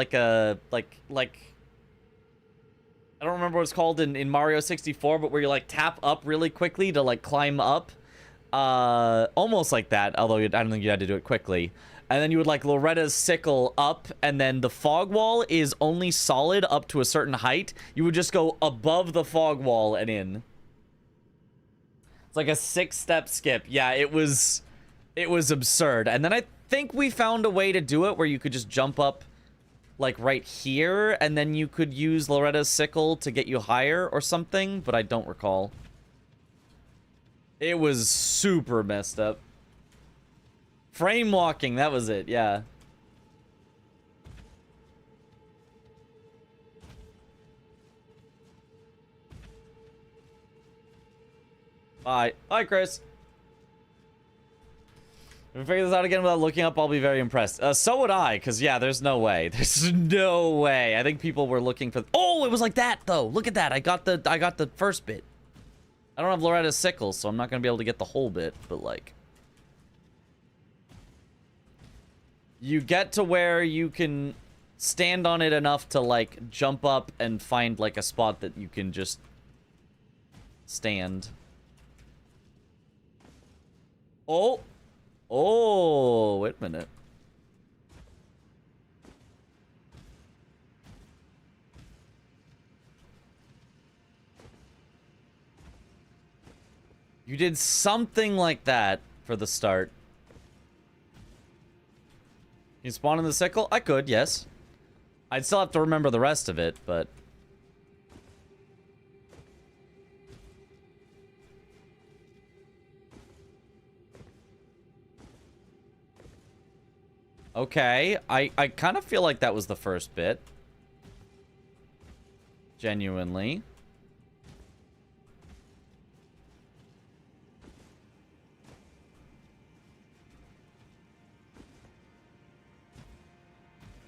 don't remember what it's called in Mario 64, but where you like tap up really quickly to like climb up. Almost like that, although I don't think you had to do it quickly. And then you would like Loretta's sickle up, and then the fog wall is only solid up to a certain height. You would just go above the fog wall and in. It's like a 6-step skip. Yeah, it was absurd. And then I think we found a way to do it where you could just jump up like right here, and then you could use Loretta's sickle to get you higher or something, but I don't recall. It was super messed up. Frame walking, that was it, yeah. Bye. Bye, Chris. If we figure this out again without looking up, I'll be very impressed. So would I, because, yeah, there's no way. There's no way. I think people were looking for... Oh, it was like that, though. Look at that. I got the first bit. I don't have Loretta's sickle, so I'm not going to be able to get the whole bit, but, like... You get to where you can stand on it enough to, like, jump up and find, like, a spot that you can just stand. Oh! Oh, wait a minute. You did something like that for the start. You spawn in the sickle? I could, yes. I'd still have to remember the rest of it, but... Okay, I kind of feel like that was the first bit. Genuinely.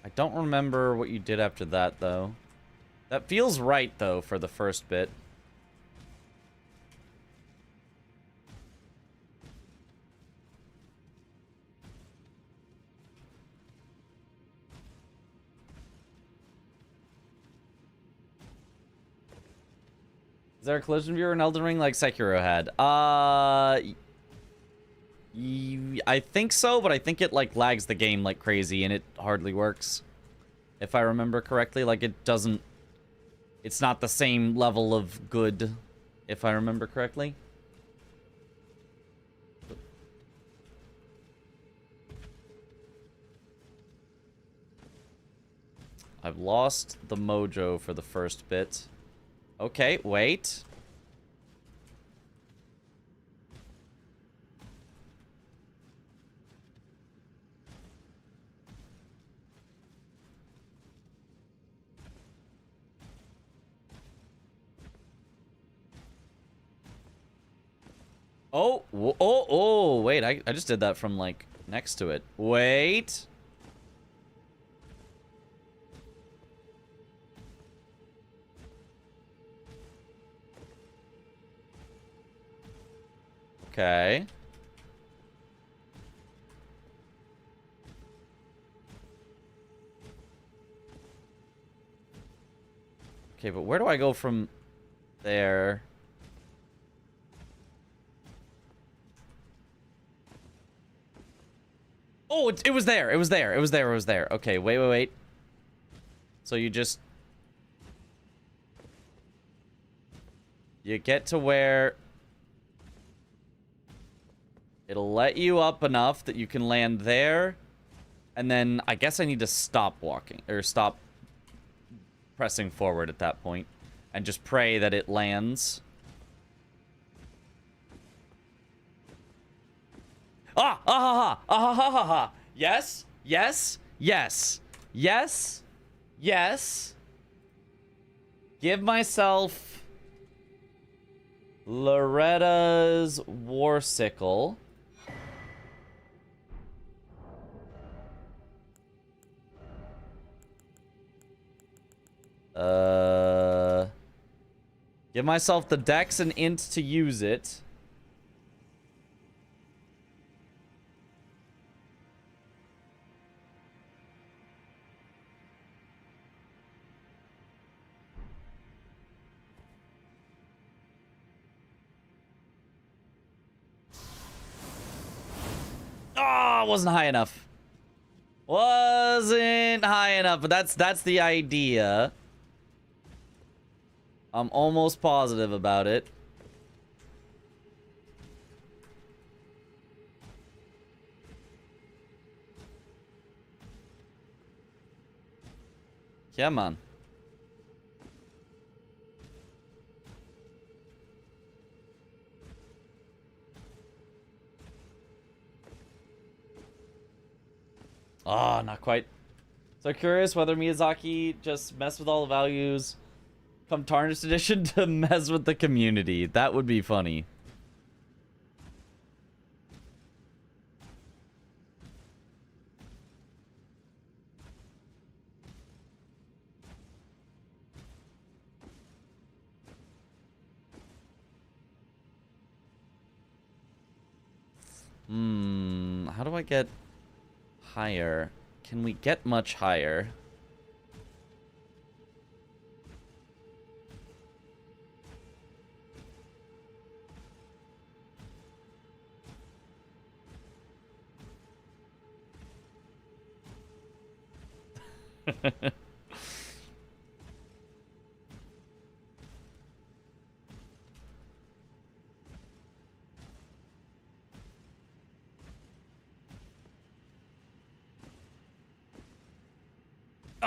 I don't remember what you did after that, though. That feels right, though, for the first bit. Is there a collision viewer in Elden Ring like Sekiro had? I think so, but I think it, like, lags the game like crazy, and it hardly works. If I remember correctly, like, it doesn't... It's not the same level of good, if I remember correctly. I've lost the mojo for the first bit. Okay, wait. Oh, wait, I just did that from, like, next to it. Wait. Okay. Okay, but where do I go from there? Oh, it was there. It was there. It was there. It was there. Okay, wait. So you just... You get to where... It'll let you up enough that you can land there. And then I guess I need to stop walking. Or stop pressing forward at that point. And just pray that it lands. Ah! Ah ha ha! Ah ha ha ha ha! Yes! Yes! Yes! Yes! Yes. Give myself Loretta's War Sickle. Give myself the Dex and Int to use it. Oh, wasn't high enough. Wasn't high enough, but that's the idea. I'm almost positive about it. Yeah, man. Ah, not quite. So curious whether Miyazaki just messed with all the values come Tarnished Edition to mess with the community. That would be funny. How do I get higher? Can we get much higher?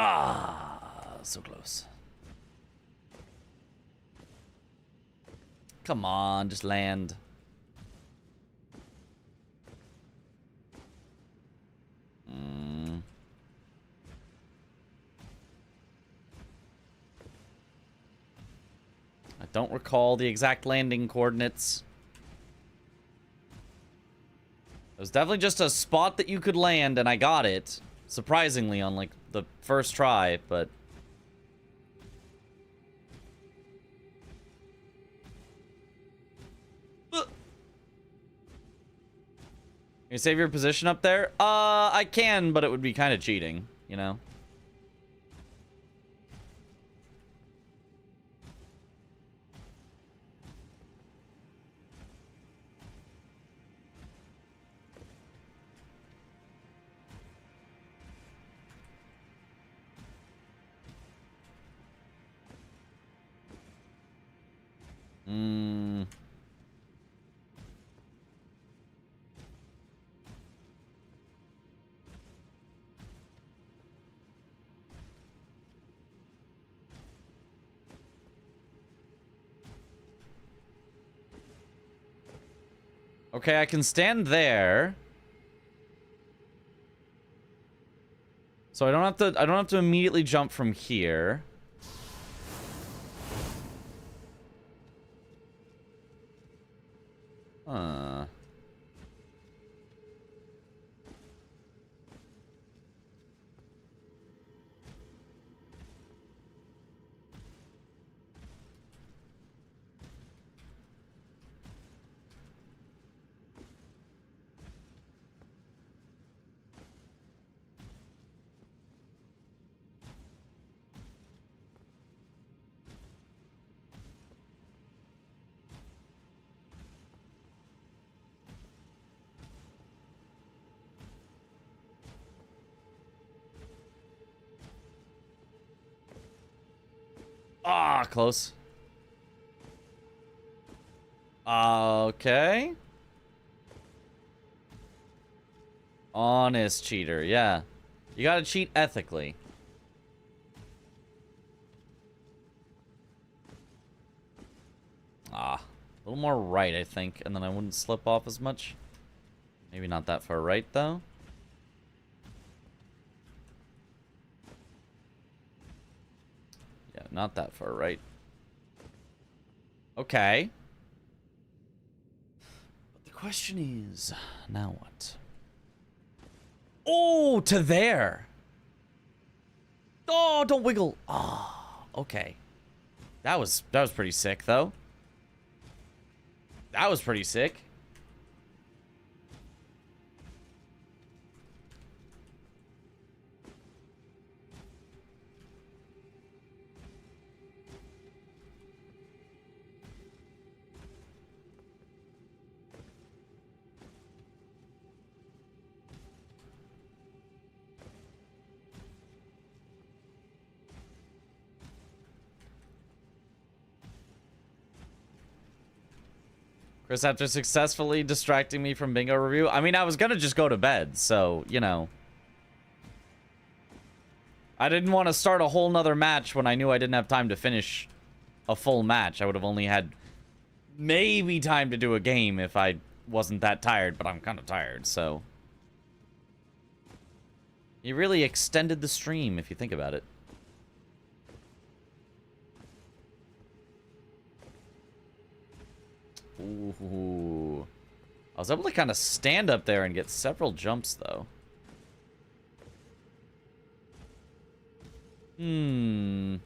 Ah, so close. Come on, just land. I don't recall the exact landing coordinates. It was definitely just a spot that you could land, and I got it. Surprisingly, on, like, the first try, but... Can you save your position up there? I can, but it would be kind of cheating, you know? Okay, I can stand there. So I don't have to immediately jump from here. Huh. Ah, close. Okay. Honest cheater, yeah. You gotta cheat ethically. Ah, a little more right, I think, and then I wouldn't slip off as much. Maybe not that far right, though. not that far right. Okay. But the question is, now what? Oh, to there. Oh, don't wiggle. Oh, okay. That was pretty sick, though. That was pretty sick. Chris, after successfully distracting me from bingo review, I mean, I was gonna just go to bed, so, you know. I didn't want to start a whole nother match when I knew I didn't have time to finish a full match. I would have only had maybe time to do a game if I wasn't that tired, but I'm kind of tired, so. You really extended the stream, if you think about it. Ooh. I was able to kind of stand up there and get several jumps, though. Hmm.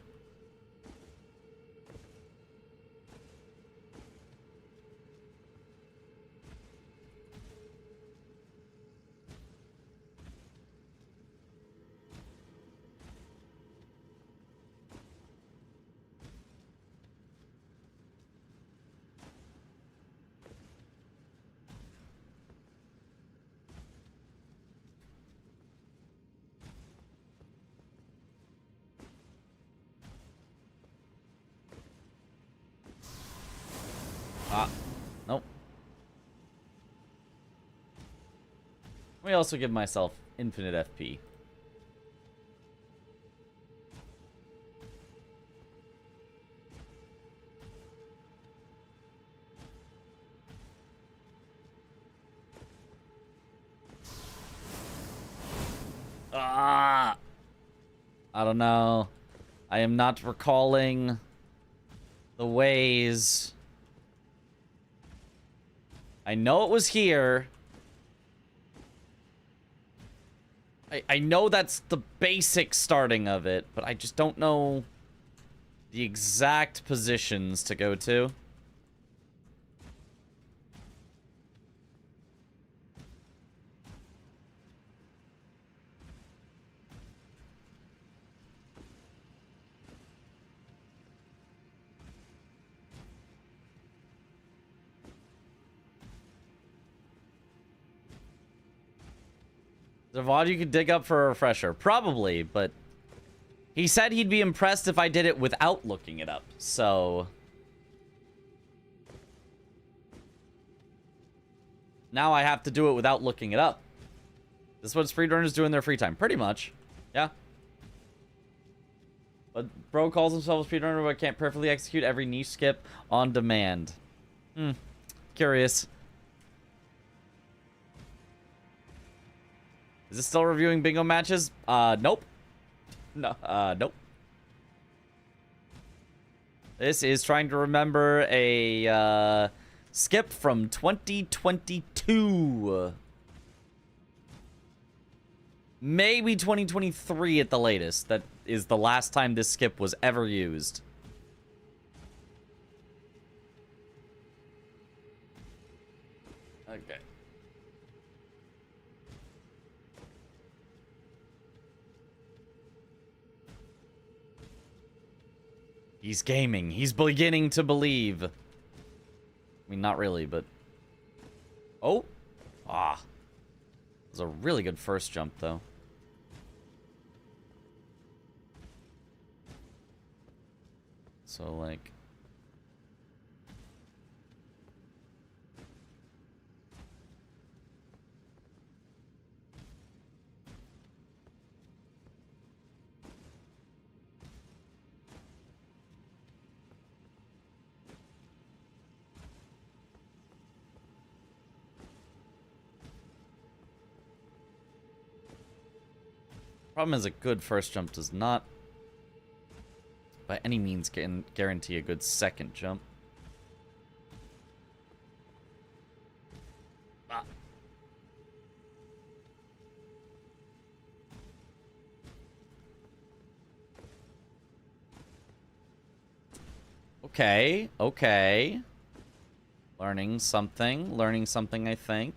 Nope. Let me also give myself infinite FP. Ah! I don't know. I am not recalling the ways. I know it was here. I know that's the basic starting of it, but I just don't know the exact positions to go to. The VOD you could dig up for a refresher. Probably, but he said he'd be impressed if I did it without looking it up, so. Now I have to do it without looking it up. This is what speedrunners do in their free time. Pretty much. Yeah. But bro calls himself a speedrunner but can't perfectly execute every niche skip on demand. Curious. Is it still reviewing bingo matches? Nope. No, nope. This is trying to remember a, skip from 2022. Maybe 2023 at the latest. That is the last time this skip was ever used. Okay. He's gaming. He's beginning to believe. I mean, not really, but... Oh! Ah. It was a really good first jump, though. So, like... Problem is, a good first jump does not, by any means guarantee a good second jump. Ah. Okay, okay. Learning something, I think.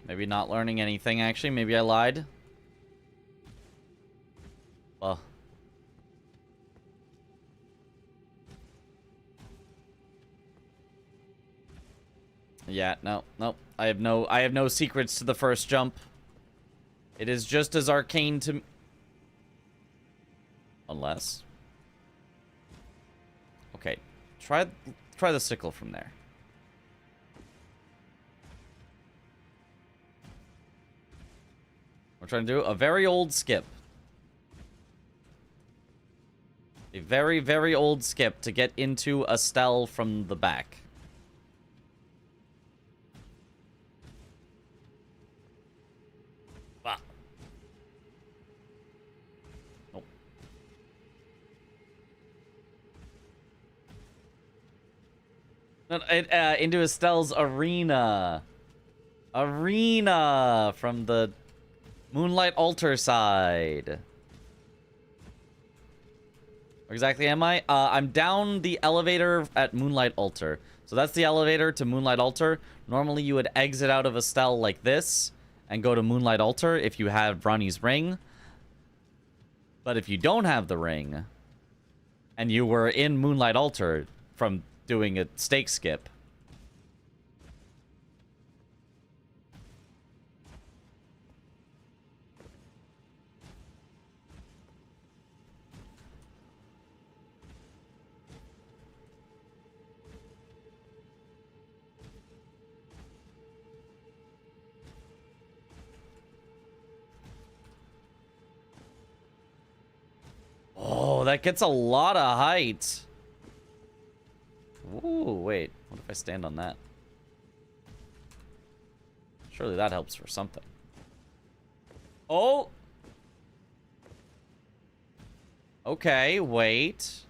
Maybe not learning anything, actually. Maybe I lied. Well. Yeah, no. I have no secrets to the first jump. It is just as arcane to... Unless... Okay. Try the sickle from there. We're trying to do a very old skip. A very, very old skip to get into a stell from the back. Ah. Nope. Into Estelle's arena. Arena from the Moonlight Altar side. Where exactly am I? I'm down the elevator at Moonlight Altar. So that's the elevator to Moonlight Altar. Normally you would exit out of Estelle like this and go to Moonlight Altar if you have Ronnie's ring. But if you don't have the ring and you were in Moonlight Altar from doing a stake skip, oh, that gets a lot of height. Ooh, wait. What if I stand on that? Surely that helps for something. Oh! Okay, wait.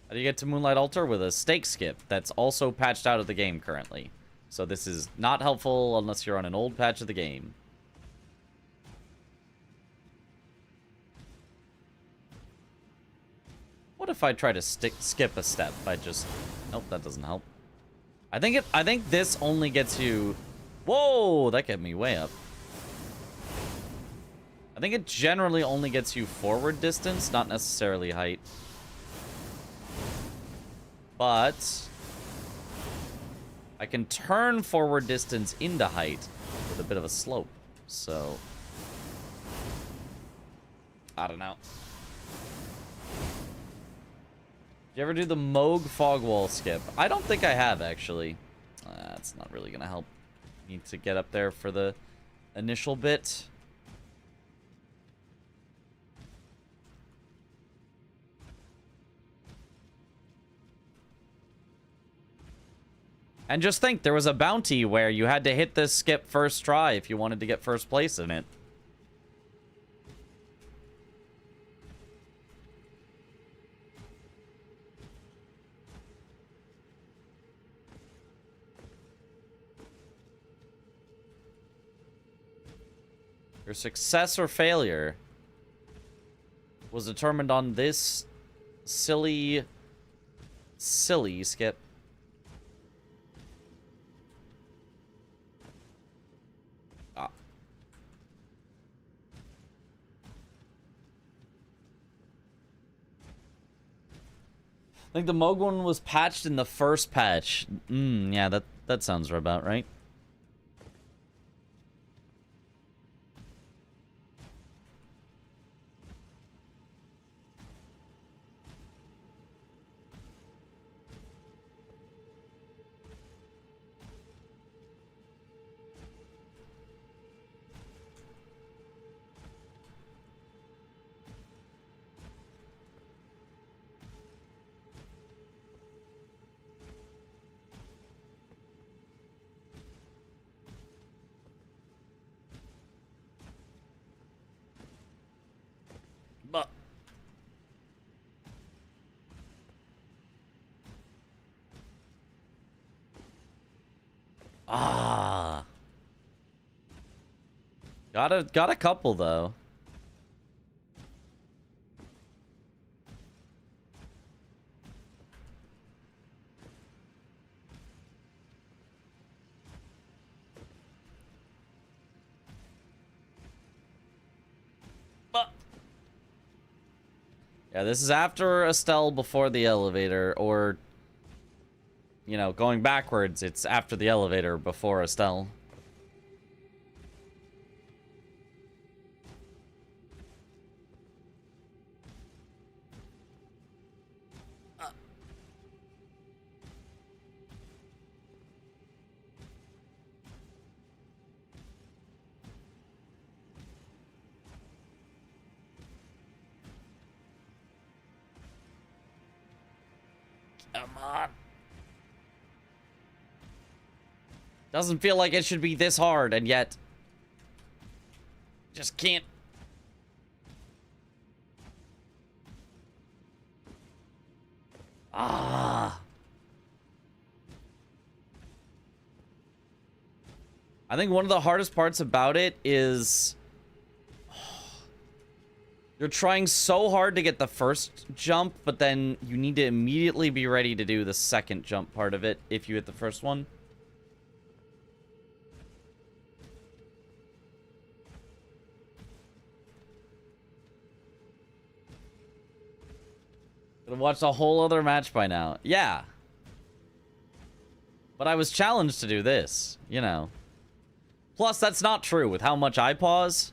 How do you get to Moonlight Altar? With a stake skip that's also patched out of the game currently. So this is not helpful unless you're on an old patch of the game. What if I try to skip a step by just... Nope, that doesn't help. I think this only gets you... Whoa, that got me way up. I think it generally only gets you forward distance, not necessarily height. But I can turn forward distance into height with a bit of a slope. So I don't know. Did you ever do the Moog fog wall skip? I don't think I have, actually. That's not really gonna help. Need to get up there for the initial bit. And just think, there was a bounty where you had to hit this skip first try if you wanted to get first place in it. Your success or failure was determined on this silly skip. think the Moog one was patched in the first patch. Yeah, that sounds about right. But got a couple though. Yeah, this is after Estelle, before the elevator, or, you know, going backwards, it's after the elevator, before Estelle. Come on. Doesn't feel like it should be this hard, and yet just can't. I think one of the hardest parts about it is you're trying so hard to get the first jump, but then you need to immediately be ready to do the second jump part of it if you hit the first one. Could have watched a whole other match by now. Yeah. But I was challenged to do this, you know. Plus, that's not true. With how much I pause,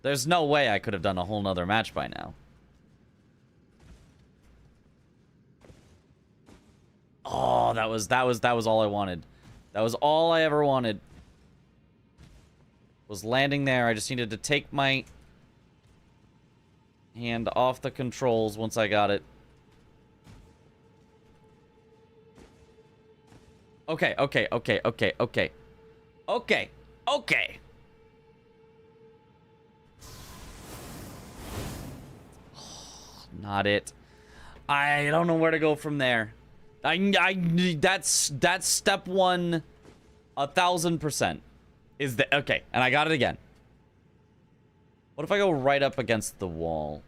there's no way I could have done a whole nother match by now. Oh, that was all I wanted. That was all I ever wanted. Was landing there. I just needed to take my hand off the controls once I got it. Okay. Not it. I don't know where to go from there. That's step one, 1,000%. Is the okay? And I got it again. What if I go right up against the wall?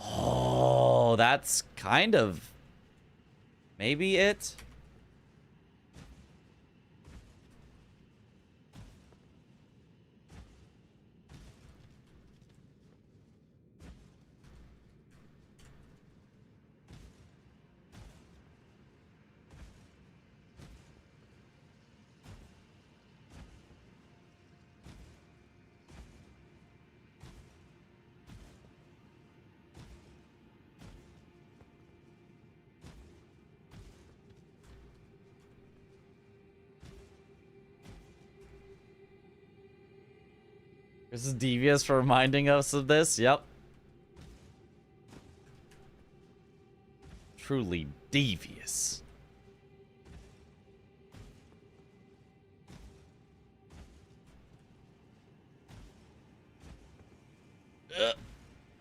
Oh, that's kind of maybe it. This is devious for reminding us of this. Yep. Truly devious.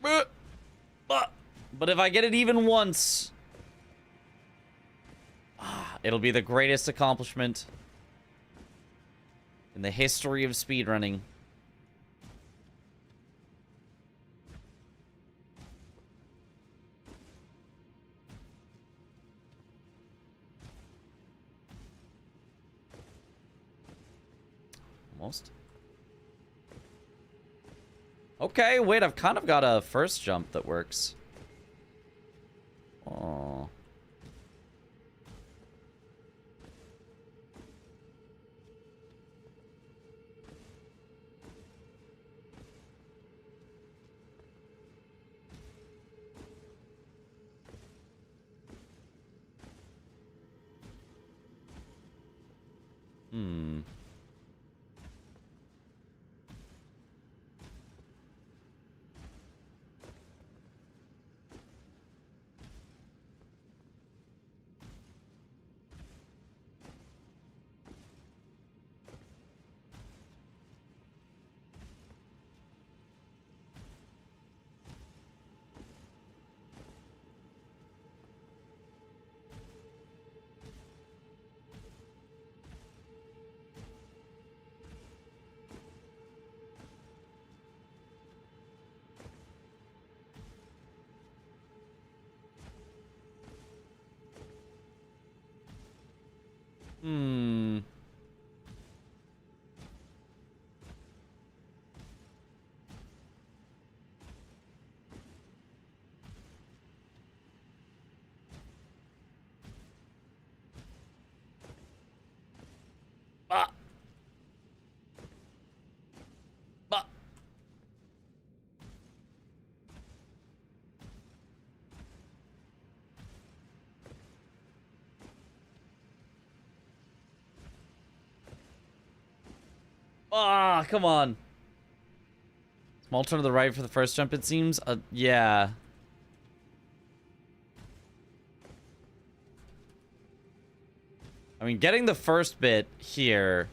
But if I get it even once, it'll be the greatest accomplishment in the history of speedrunning. Almost. Okay, wait, I've kind of got a first jump that works. Oh. Hmm. Ah. Ah. Ah, come on. Small turn to the right for the first jump, it seems. Yeah. I mean, getting the first bit here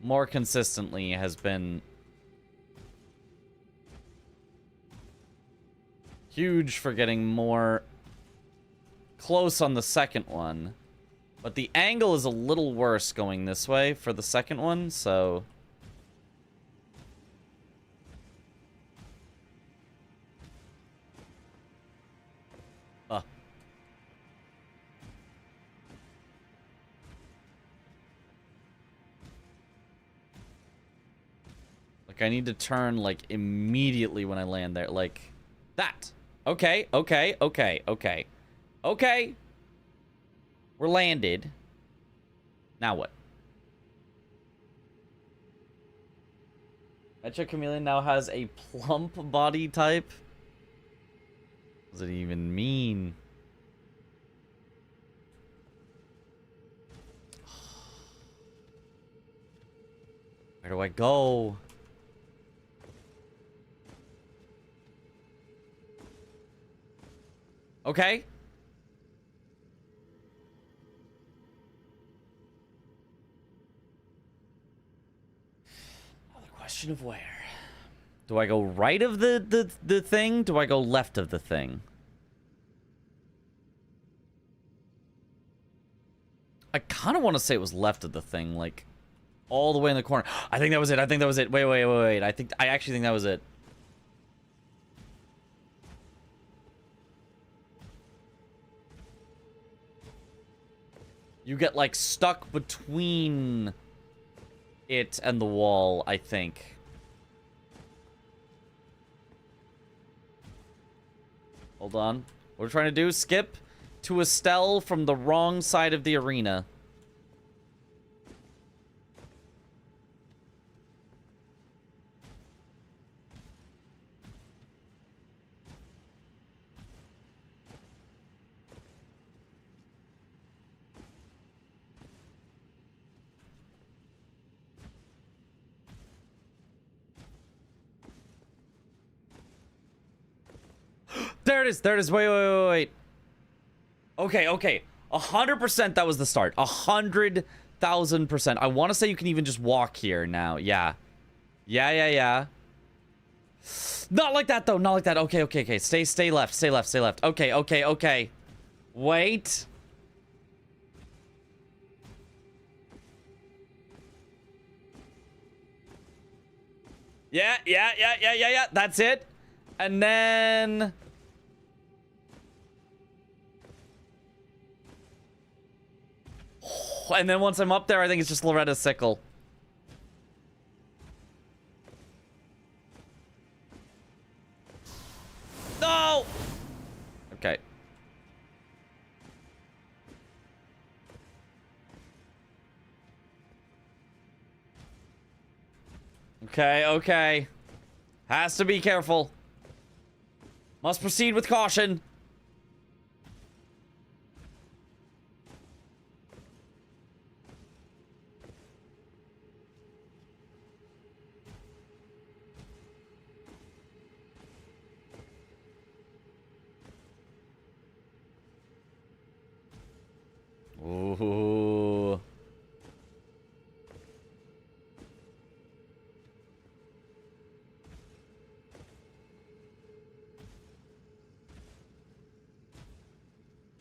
more consistently has been huge for getting more close on the second one. But the angle is a little worse going this way for the second one, so... Like, I need to turn, like, immediately when I land there. Like, that. Okay, okay, okay, okay. Okay. We're landed. Now what? Metro Chameleon now has a plump body type. What does it even mean? Where do I go? Okay. Now the question of where. Do I go right of the thing? Do I go left of the thing? I kind of want to say it was left of the thing, like all the way in the corner. I think that was it. I think that was it. Wait, wait, wait, wait. I actually think that was it. You get, like, stuck between it and the wall, I think. Hold on. What we're trying to do, skip to Estelle from the wrong side of the arena. There it is. There it is. Wait, wait, wait, wait. Okay, okay. 100% that was the start. 100,000%. I want to say you can even just walk here now. Yeah. Yeah, yeah, yeah. Not like that, though. Not like that. Okay, okay, okay. Stay left. Stay left. Stay left. Okay, okay, okay. Wait. Yeah, yeah, yeah, yeah, yeah, yeah. That's it. And then... And then once I'm up there, I think it's just Loretta's sickle. No! Okay. Okay, okay. Has to be careful. Must proceed with caution. Ooh.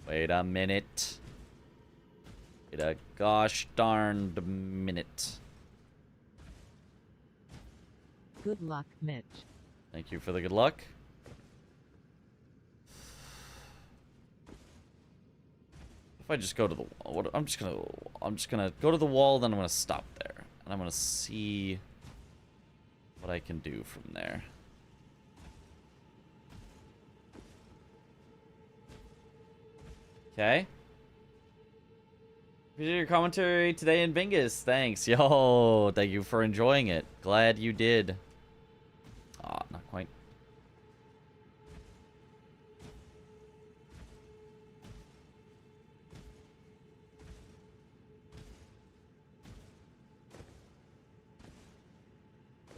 Wait a minute. Wait a gosh darned minute. Good luck, Mitch. Thank you for the good luck. If I just go to the wall, I'm just gonna go to the wall, then I'm gonna stop there, and I'm gonna see what I can do from there. Okay. Appreciate your commentary today in Bingus. Thanks. Yo, thank you for enjoying it. Glad you did. Ah, not quite.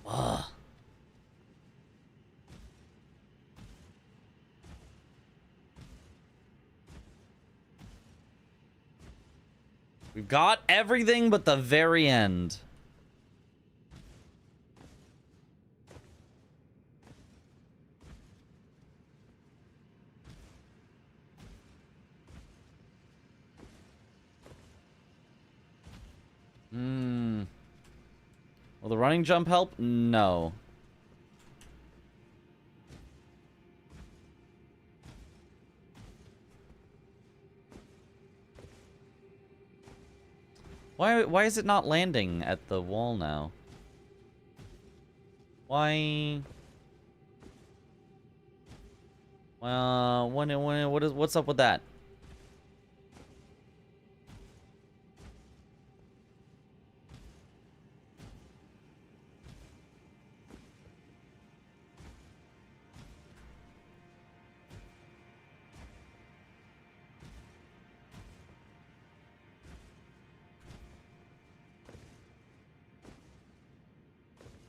Ugh. We've got everything but the very end. Will the running jump help? No. Why is it not landing at the wall now? Why? What's up with that?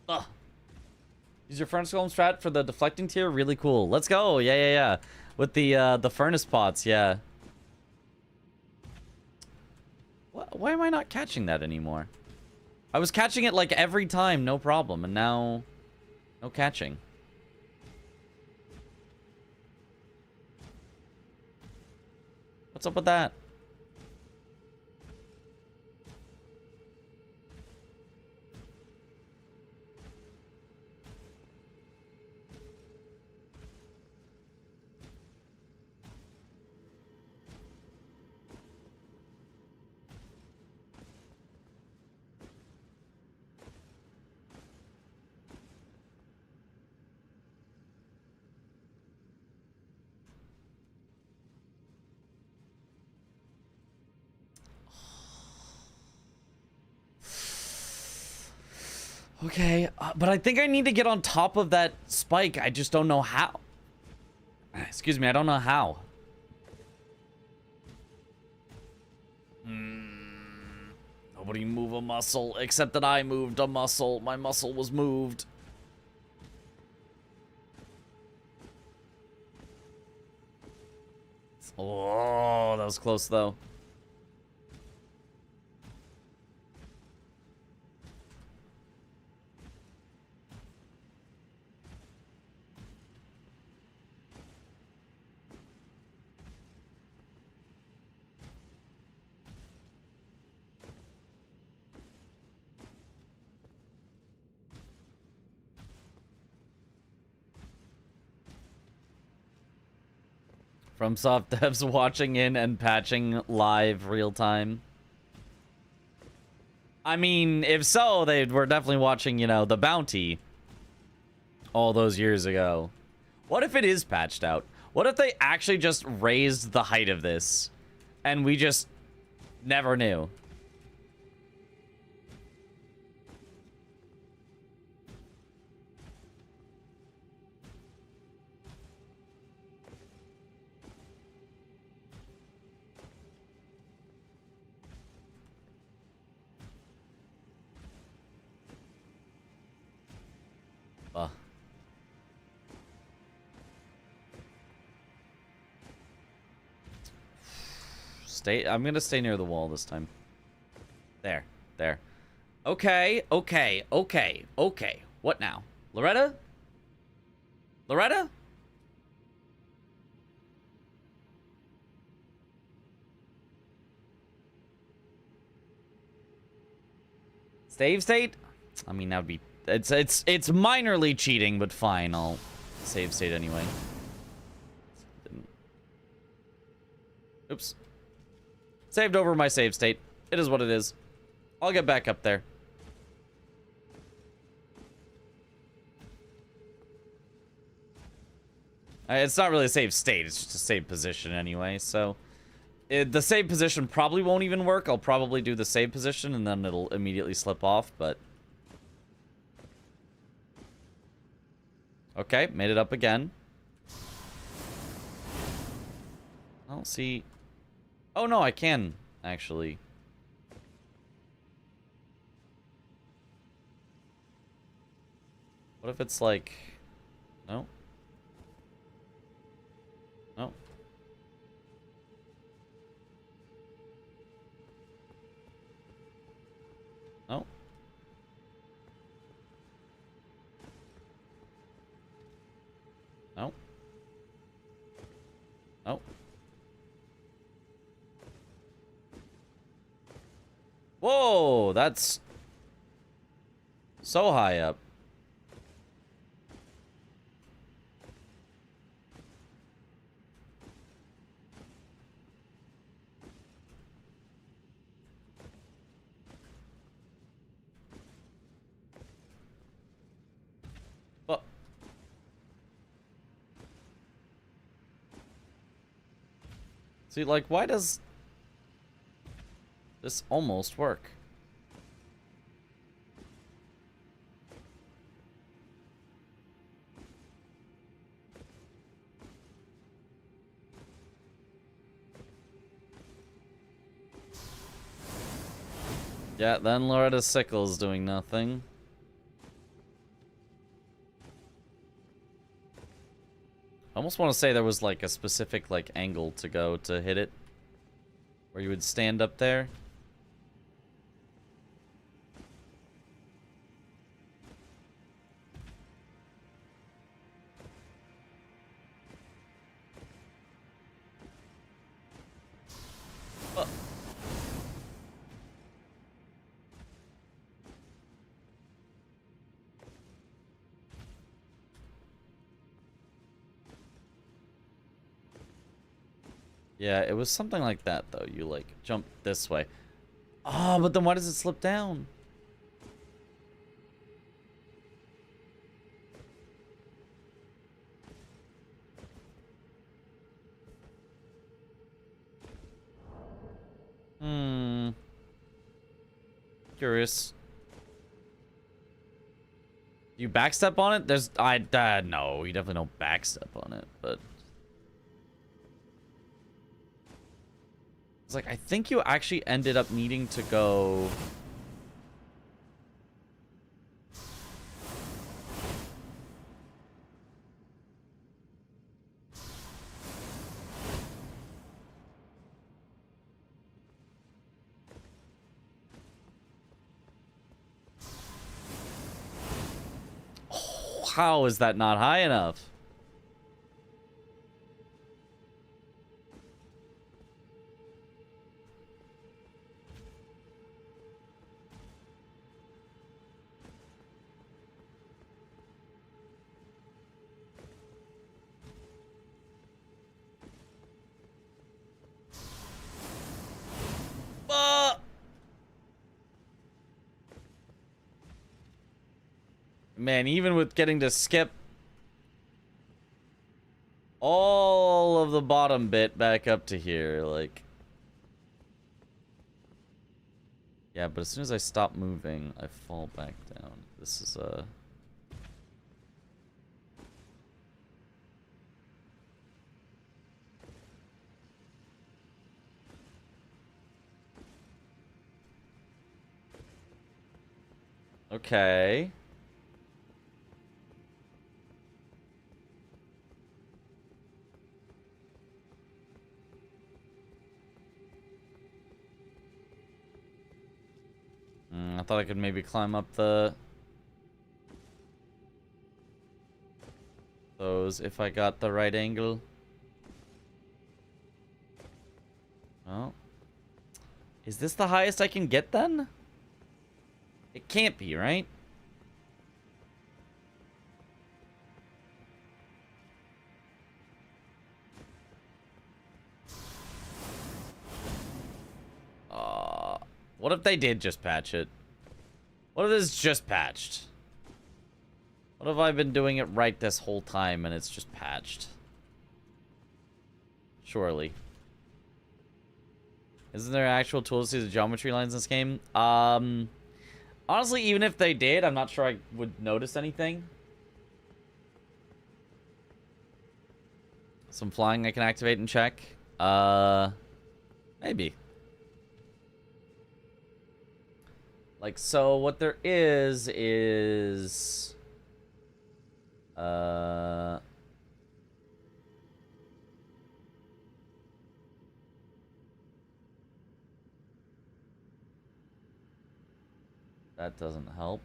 Ugh. Use your furnace golem strat for the deflecting tier. Really cool. Let's go. Yeah. With the furnace pots. Yeah. Why am I not catching that anymore? I was catching it like every time, no problem, and now no catching. What's up with that? Okay, but I think I need to get on top of that spike. I just don't know how. Excuse me, I don't know how. Nobody move a muscle, except that I moved a muscle. My muscle was moved. Oh, that was close, though. From soft devs watching in and patching live real time. I mean, if so, they were definitely watching, you know, the bounty all those years ago. What if it is patched out? What if they actually just raised the height of this and we just never knew? I'm gonna stay near the wall this time. There. Okay. What now? Loretta? Save state? I mean, that would be... It's minorly cheating, but fine. I'll save state anyway. Oops. Saved over my save state. It is what it is. I'll get back up there. It's not really a save state. It's just a save position anyway, so... the save position probably won't even work. I'll probably do the save position, and then it'll immediately slip off, but... Okay, made it up again. I don't see... Oh, no, I can, actually. What if it's like... No? No? No? No? No? Whoa, that's so high up. Well, see, like, why does this almost work? Yeah, then Loretta's sickle's doing nothing. I almost want to say there was like a specific like angle to go to hit it, where you would stand up there. Yeah, it was something like that, though. You, like, jump this way. Oh, but then why does it slip down? Curious. You backstep on it? There's... no, you definitely don't backstep on it, but... It's like, I think you actually ended up needing to go... Oh, how is that not high enough? Man, even with getting to skip all of the bottom bit back up to here, like... Yeah, but as soon as I stop moving, I fall back down. This is, Okay. I thought I could maybe climb up those if I got the right angle. Oh. Is this the highest I can get then? It can't be, right? What if they did just patch it? What if it's just patched? What if I've been doing it right this whole time and it's just patched? Surely. Isn't there actual tools to see the geometry lines in this game? Honestly, even if they did, I'm not sure I would notice anything. Some flying I can activate and check. Maybe. Like, so what there is... That doesn't help.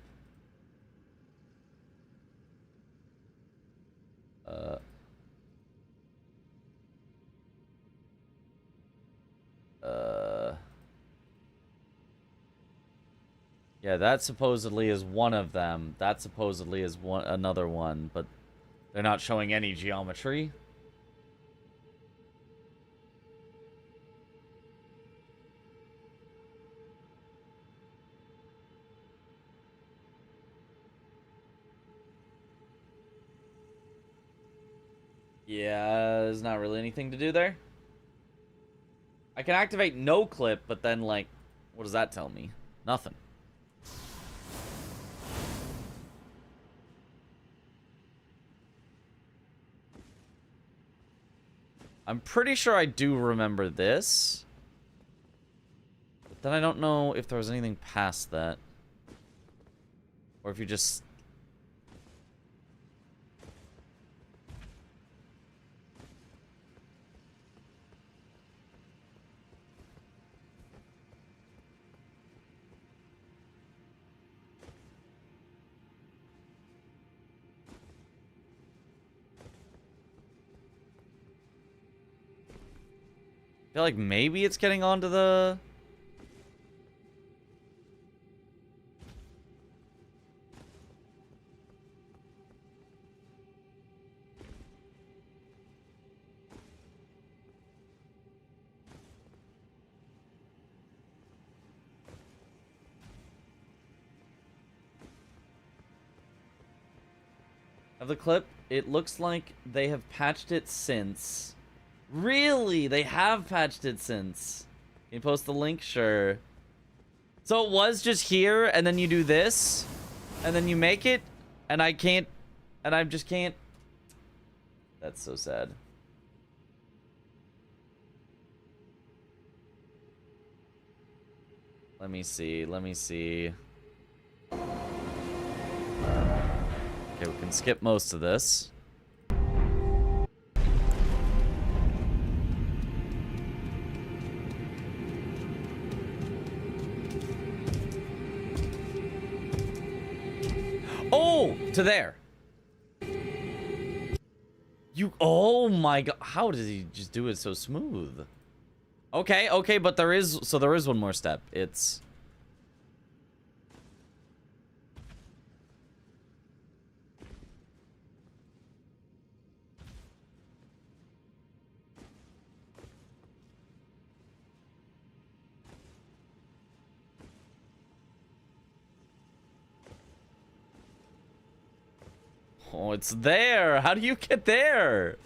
Yeah, that supposedly is one of them. That supposedly is another one, but they're not showing any geometry. Yeah, there's not really anything to do there. I can activate no clip, but then, like, what does that tell me? Nothing. I'm pretty sure I do remember this. But then I don't know if there was anything past that. Or if you just... I feel like maybe it's getting onto the... Of the clip, it looks like they have patched it since. Really? They have patched it since. Can you post the link? Sure. So it was just here, and then you do this, and then you make it, and I can't, and I just can't. That's so sad. Let me see, let me see. Okay, we can skip most of this. Oh, to there. Oh my god, how did he just do it so smooth? Okay, okay, but there is one more step. It's... Oh, it's there. How do you get there?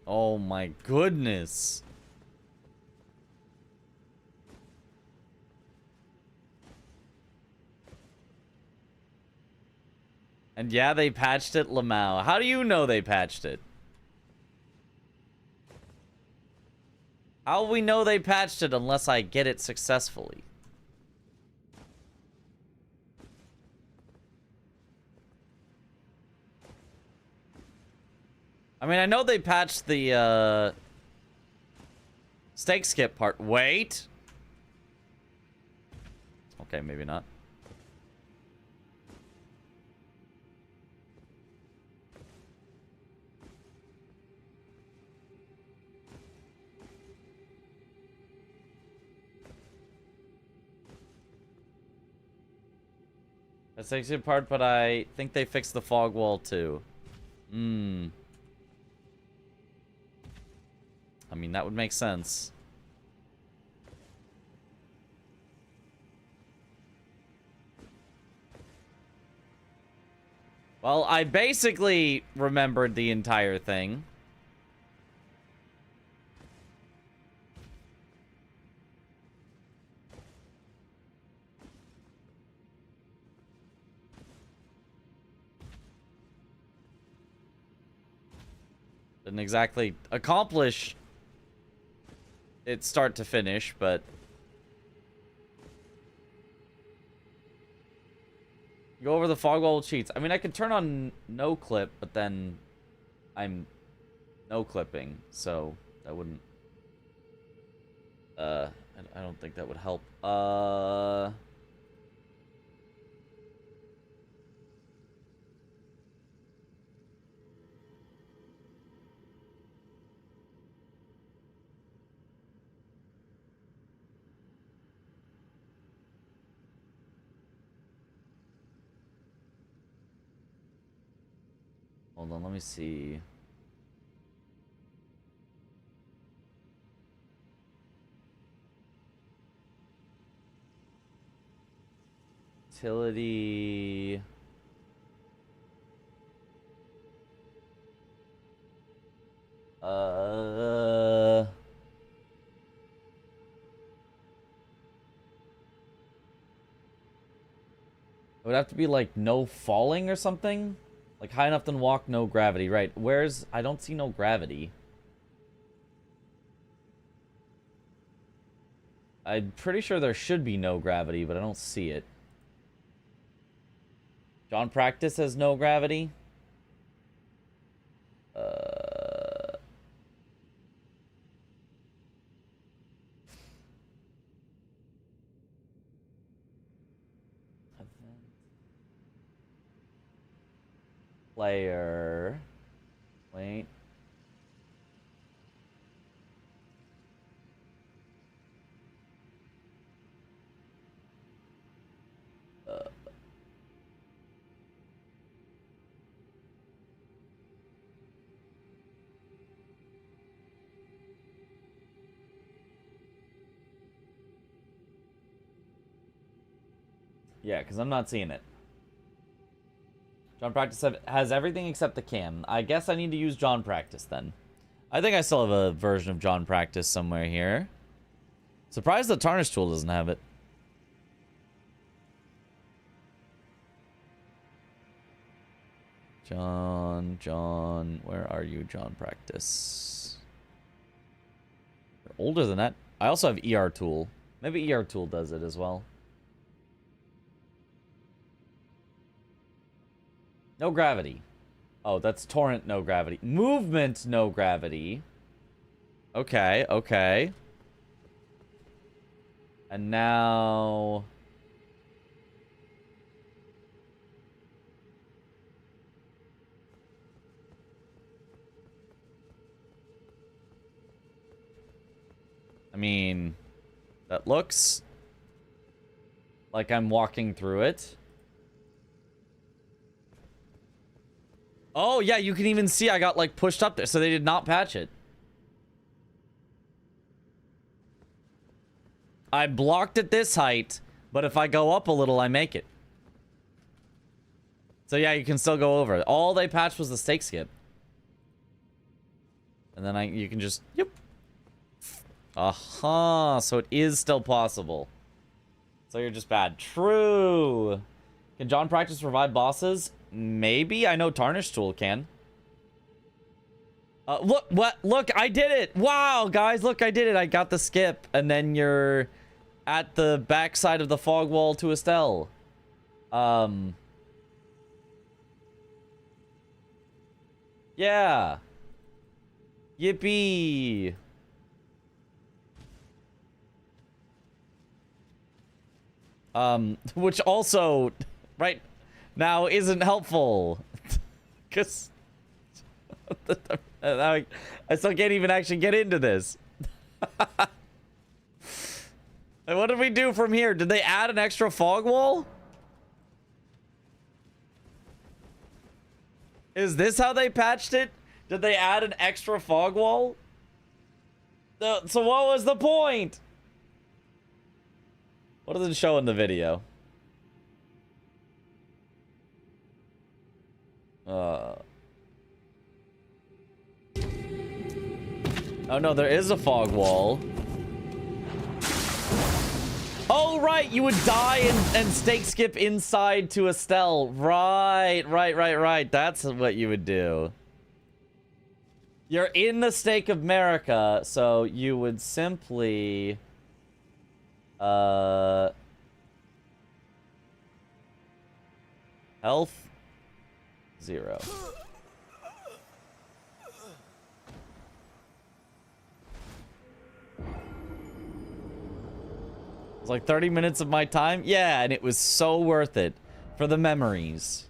Oh my goodness. And yeah, they patched it, Lamau. How do you know they patched it? How will we know they patched it unless I get it successfully? I mean, I know they patched the, stake skip part. Wait. Okay, maybe not. That's the good part, but I think they fixed the fog wall too. I mean, that would make sense. Well, I basically remembered the entire thing. Didn't exactly accomplish it start to finish, but... Go over the fog wall cheats. I mean, I could turn on no clip, but then I'm no clipping, so that wouldn't... I don't think that would help. Hold on, let me see. Utility. It would have to be like no falling or something? Like high enough to walk, no gravity. Right. Where's... I don't see no gravity. I'm pretty sure there should be no gravity, but I don't see it. John Practice has no gravity. Player. Wait. Yeah, because I'm not seeing it. John Practice has everything except the cam. I guess I need to use John Practice then. I think I still have a version of John Practice somewhere here. Surprised the Tarnish tool doesn't have it. John, where are you, John Practice? You're older than that. I also have ER tool. Maybe ER tool does it as well. No gravity. Oh, that's torrent, no gravity. Movement, no gravity. Okay, okay. And now... I mean, that looks like I'm walking through it. Oh, yeah, you can even see I got, like, pushed up there, so they did not patch it. I blocked at this height, but if I go up a little, I make it. So, yeah, you can still go over it. All they patched was the stake skip. And then you can just, yep. Aha, so it is still possible. So you're just bad. True. Can John Practice revive bosses? Maybe. I know Tarnish Tool can. Look, look, I did it. Wow, guys, look, I did it. I got the skip, and then you're at the backside of the fog wall to Estelle. Yeah. Yippee. Which also, right now, isn't helpful. Because I still can't even actually get into this. What did we do from here? Did they add an extra fog wall? Is this how they patched it? Did they add an extra fog wall? So what was the point? What does it show in the video? Oh no, there is a fog wall. Oh, right, you would die and stake skip inside to Estelle. Right. That's what you would do. You're in the Stake of America, so you would simply... Health? 0. It's like 30 minutes of my time. Yeah, and it was so worth it for the memories.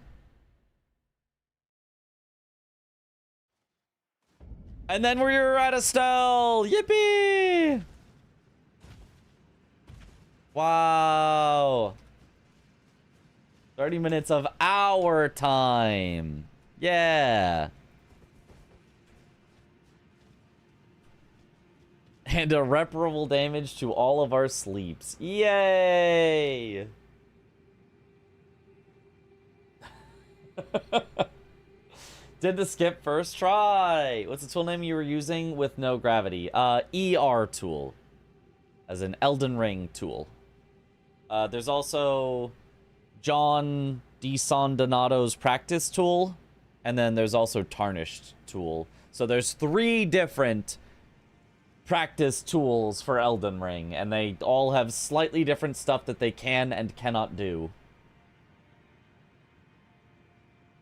And then we're at Estelle. Yippee! Wow. 30 minutes of our time. Yeah. And irreparable damage to all of our sleeps. Yay! Did the skip first try. What's the tool name you were using with no gravity? ER tool. As an Elden Ring tool. There's also John DeSandonato's practice tool. And then there's also Tarnished tool. So there's 3 different practice tools for Elden Ring, and they all have slightly different stuff that they can and cannot do.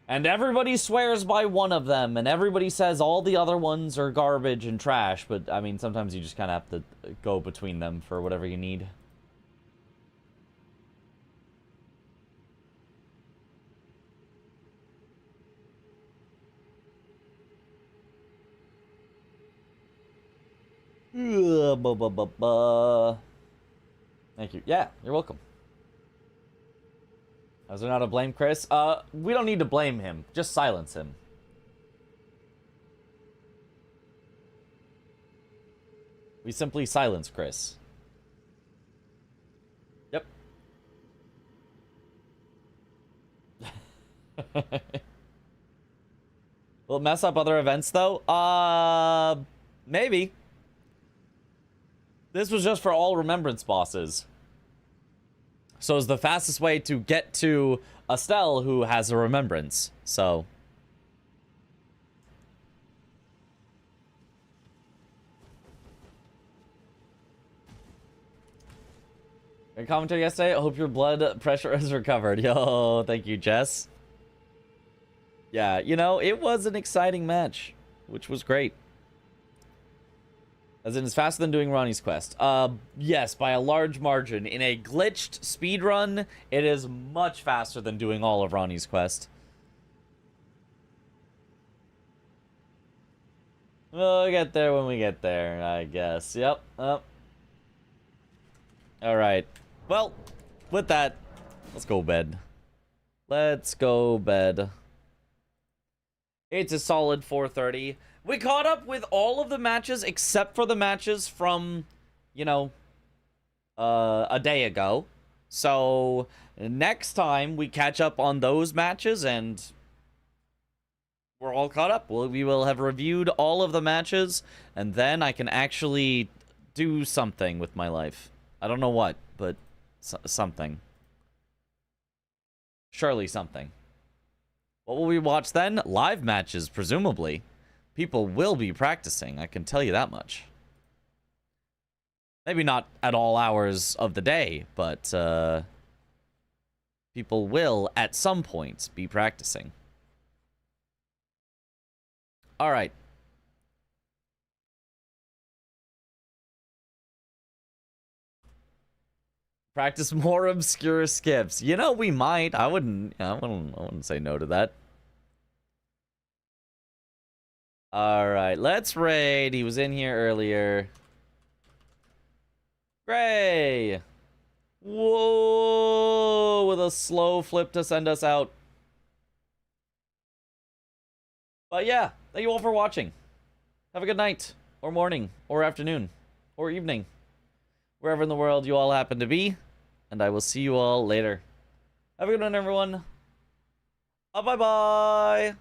And everybody swears by one of them, and everybody says all the other ones are garbage and trash, but I mean, sometimes you just kind of have to go between them for whatever you need. Thank you. Yeah, you're welcome. Is there not a blame Chris? We don't need to blame him. Just silence him. We simply silence Chris. Yep. Will it mess up other events, though? Maybe. This was just for all remembrance bosses. So it's the fastest way to get to Estelle, who has a remembrance. So. A commentary yesterday. I hope your blood pressure has recovered. Yo, thank you, Jess. Yeah, you know, it was an exciting match, which was great. As in, it's faster than doing Ronnie's quest. Yes, by a large margin. In a glitched speedrun, it is much faster than doing all of Ronnie's quest. We'll get there when we get there, I guess. Yep. Alright. Well, with that, let's go bed. Let's go bed. It's a solid 4:30. We caught up with all of the matches except for the matches from, you know, a day ago. So next time we catch up on those matches and we're all caught up. We will have reviewed all of the matches, and then I can actually do something with my life. I don't know what, but something. Surely something. What will we watch then? Live matches, presumably. People will be practicing, I can tell you that much. Maybe not at all hours of the day, but people will, at some point, be practicing. All right. Practice more obscure skips. You know, we might. I wouldn't say no to that. All right, let's raid. He was in here earlier. Gray. Whoa, with a slow flip to send us out. But yeah, thank you all for watching. Have a good night, or morning, or afternoon, or evening, wherever in the world you all happen to be, and I will see you all later. Have a good one, everyone. Bye-bye.